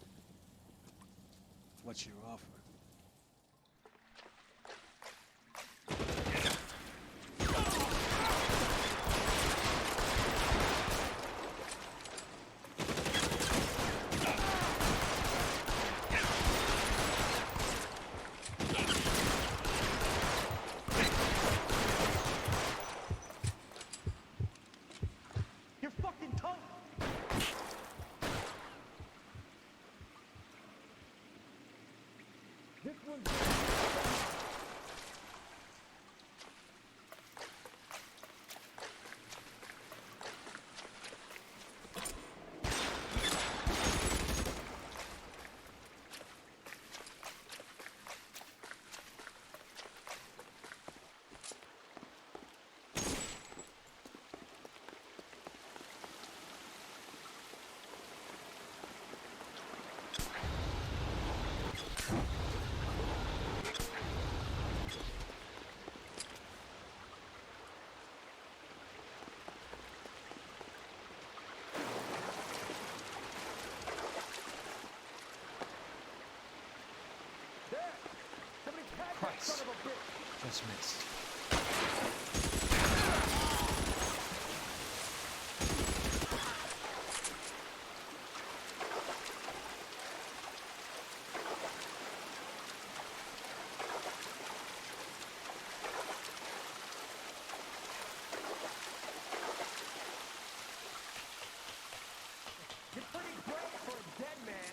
What's your offer? Your fucking tongue! This one's... Christ. Just missed. You're pretty brave for a dead man.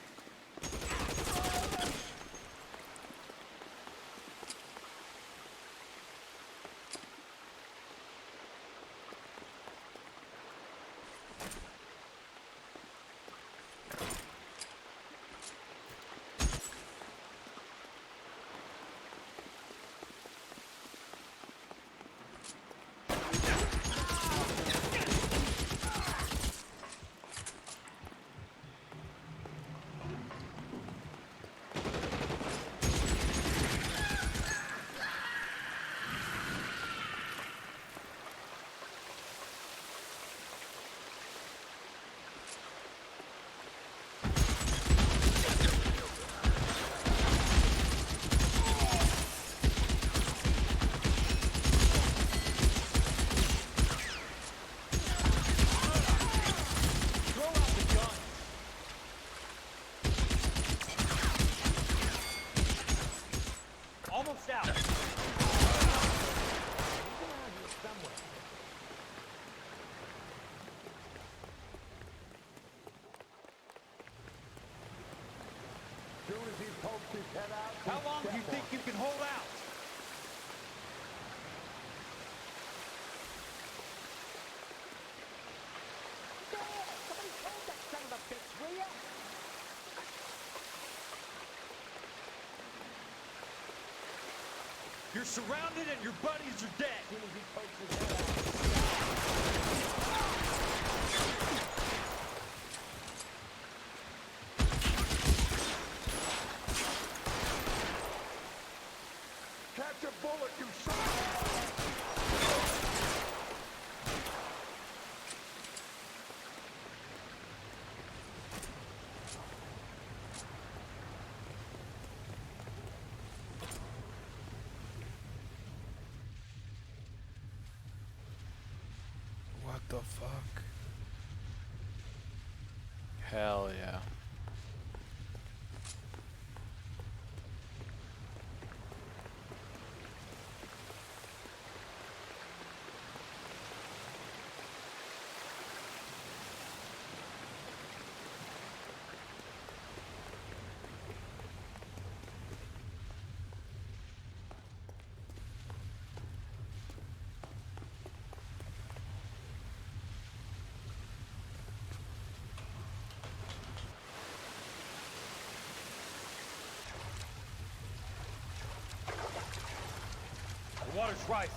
out! He's around here somewhere. Soon as he pokes his head out, How long do you think you can hold out? Somebody hold that son of a bitch, will ya? You're surrounded and your buddies are dead. Soon as he pokes his head out. Catch a bullet, you son of a... What the fuck? Hell yeah. The water's rising.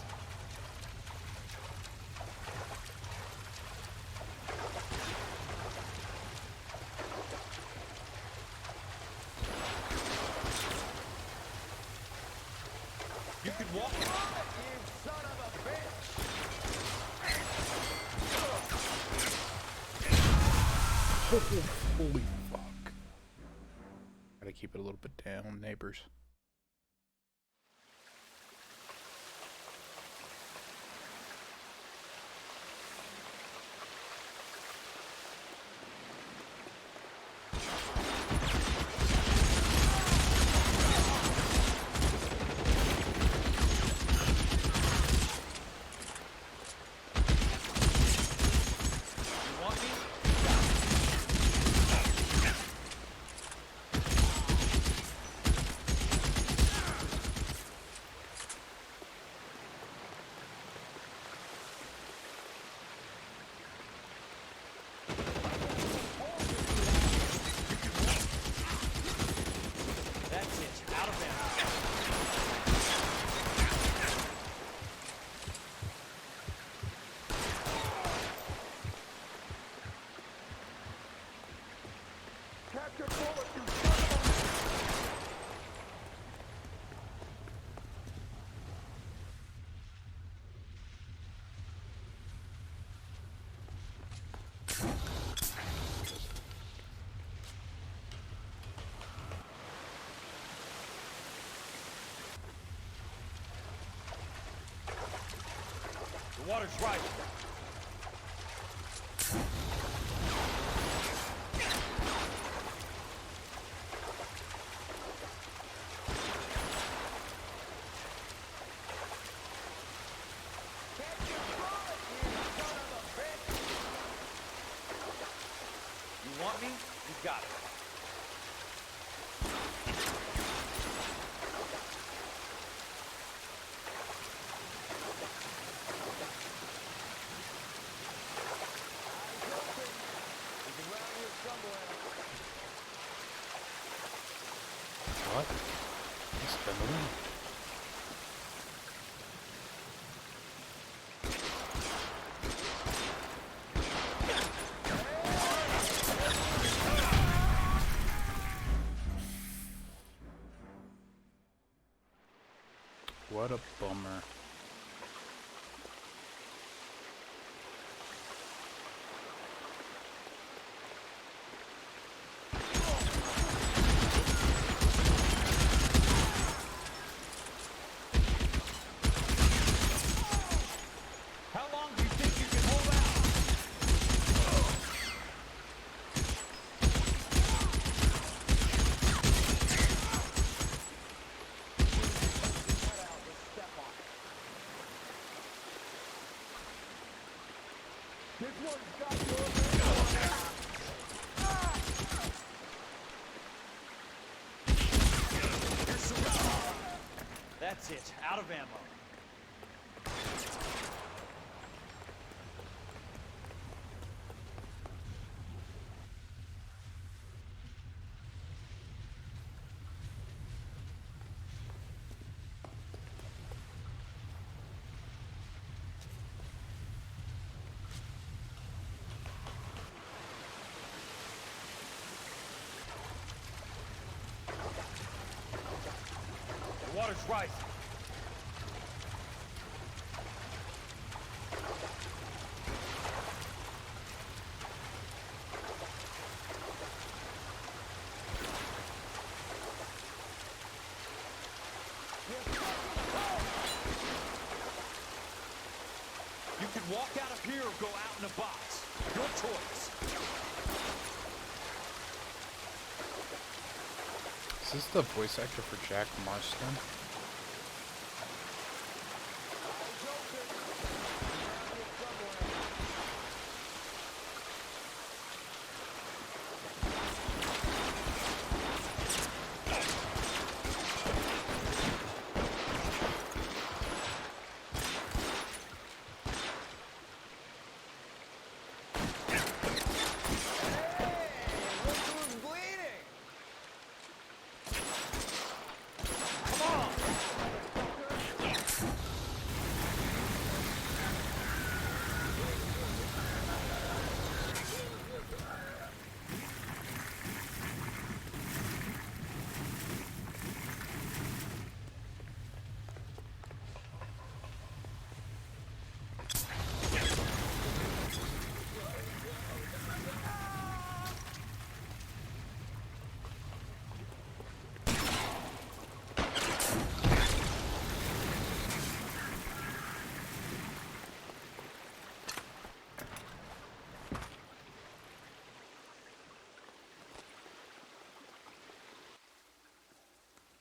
You can walk it. You son of a bitch! Holy fuck. Gotta keep it a little bit down, neighbors. That's it. Out of bounds. Catch a bullet, you son of a... The water's rising. Catch a bullet, you son of a bitch! You want me? You got it. He's around here somewhere. What? What's the moon? What a bummer. How long do you think you can hold out? That's it. Out of ammo. The water's rising. You can walk out of here or go out in a box. Your choice. Is this the voice actor for Jack Marston?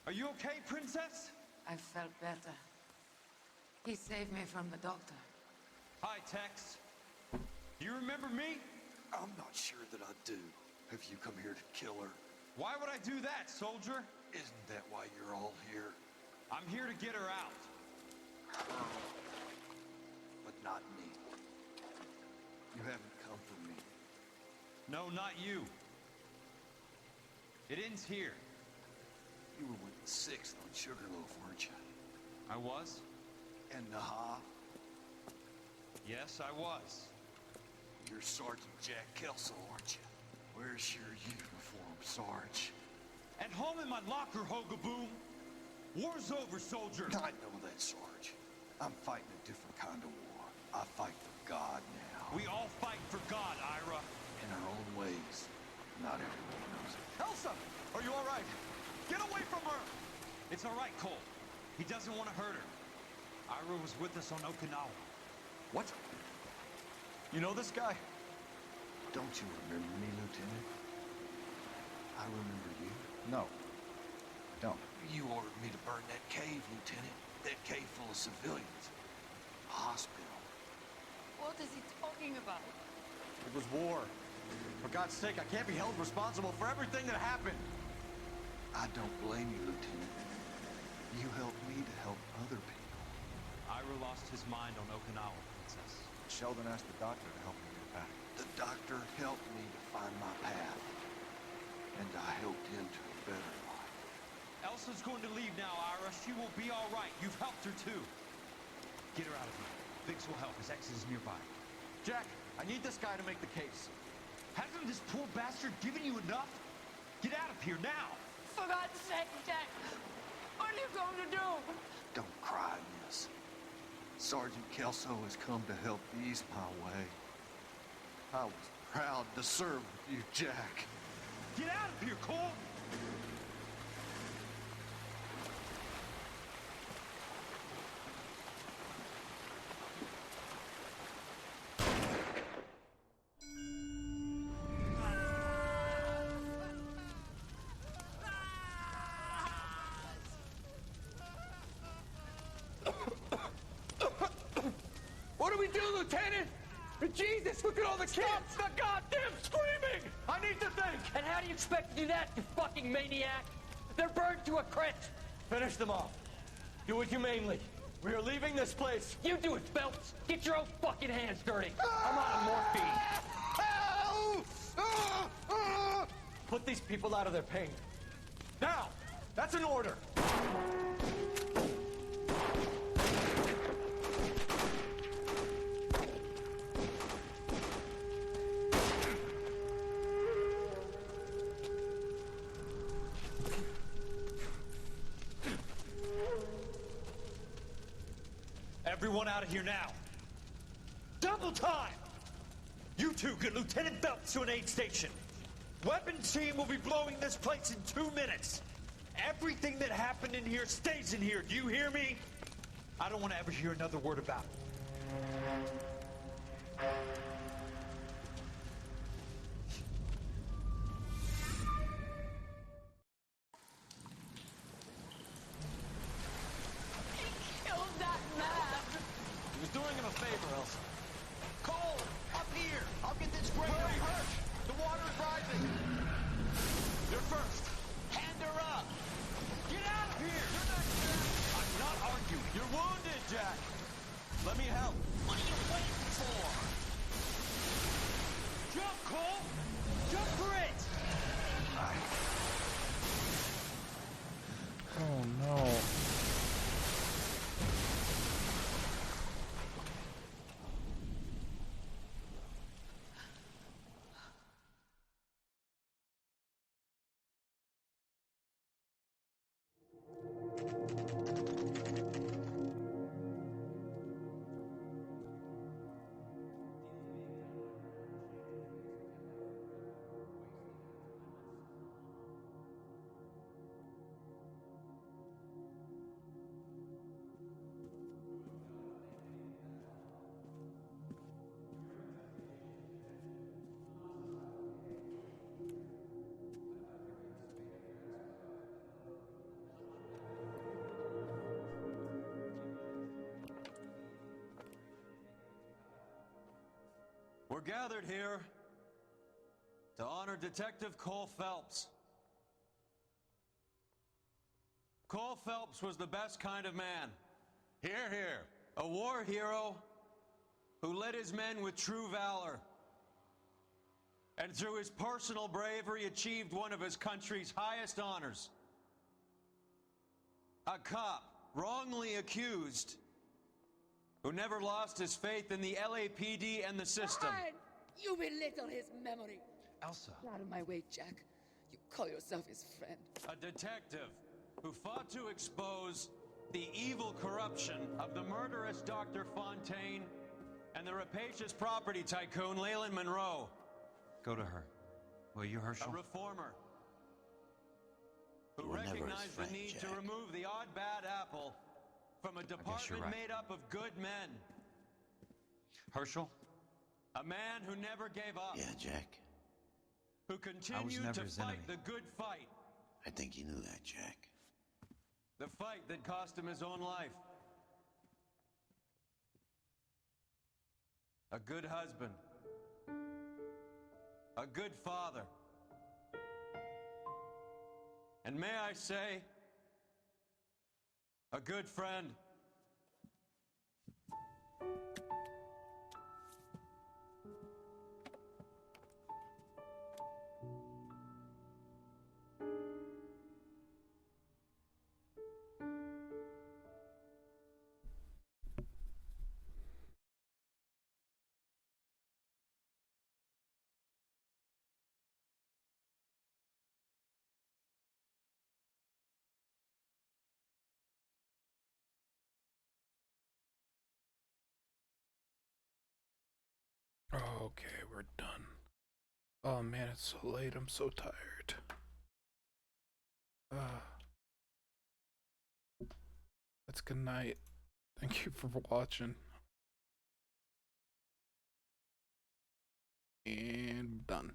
Are you okay, Princess? I felt better. He saved me from the doctor. Hi, Tex. Do you remember me? I'm not sure that I do. Have you come here to kill her? Why would I do that, soldier? Isn't that why you're all here? I'm here to get her out. Her. But not me. You haven't come for me. No, not you. It ends here. You were with the 6th on Sugarloaf, weren't you? I was? And Naha? Yes, I was. You're Sergeant Jack Kelso, aren't you? Where's your uniform, Sarge? At home in my locker, Hogaboom. War's over, soldier. I know that, Sarge. I'm fighting a different kind of war. I fight for God now. We all fight for God, Ira. In our own ways. Not everyone knows it. Elsa, are you all right? Get away from her! It's all right, Cole. He doesn't want to hurt her. Ira was with us on Okinawa. What? You know this guy? Don't you remember me, Lieutenant? I remember you. No. I don't. You ordered me to burn that cave, Lieutenant. That cave full of civilians. A hospital. What is he talking about? It was war. For God's sake, I can't be held responsible for everything that happened. I don't blame you, Lieutenant. You helped me to help other people. Ira lost his mind on Okinawa, Princess. Sheldon asked the doctor to help him get back. The doctor helped me to find my path. And I helped him to a better life. Elsa's going to leave now, Ira. She will be all right. You've helped her, too. Get her out of here. Biggs will help. His ex is nearby. Jack, I need this guy to make the case. Hasn't this poor bastard given you enough? Get out of here now! For God's sake, Jack! What are you going to do? Don't cry, miss. Sergeant Kelso has come to help ease my way. I was proud to serve with you, Jack. Get out of here, Cole! What do we do, Lieutenant? Jesus, look at all the kids! Stop the goddamn screaming! I need to think! And how do you expect to do that, you fucking maniac? They're burned to a crisp! Finish them off. Do it humanely. We are leaving this place. You do it, Phelps! Get your own fucking hands dirty! I'm out of morphine! Put these people out of their pain. Now! That's an order! Everyone out of here now. Double time! You two get Lieutenant Phelps to an aid station. Weapons team will be blowing this place in 2 minutes. Everything that happened in here stays in here. Do you hear me? I don't want to ever hear another word about it. Killed that man! He was doing him a favor, Elsa. Cole, up here! I'll get this grader hurt! The water is rising! You're first! Hand her up! Get out of here! You're not Jack! I'm not arguing. You're wounded, Jack! Let me help. What are you waiting for? Jump, Cole! Jump for it! Oh no. We're gathered here to honor Detective Cole Phelps. Cole Phelps was the best kind of man. Hear, hear. A war hero who led his men with true valor. And through his personal bravery achieved one of his country's highest honors. A cop wrongly accused who never lost his faith in the LAPD and the system. Fine. You belittle his memory. Elsa. Out of my way, Jack. You call yourself his friend. A detective who fought to expose the evil corruption of the murderous Dr. Fontaine and the rapacious property tycoon Leyland Monroe. Go to her. Will you, Herschel? A reformer who You were never his recognized friend, the need to Jack. remove the odd bad apple from a department right. made up of good men. Herschel? A man who never gave up. Yeah, Jack. Who continued never to his fight enemy. the good fight. I think you knew that, Jack. The fight that cost him his own life. A good husband. A good father. And may I say, a good friend. Okay, we're done. Oh man, it's so late. I'm so tired. That's good night. Thank you for watching. And done.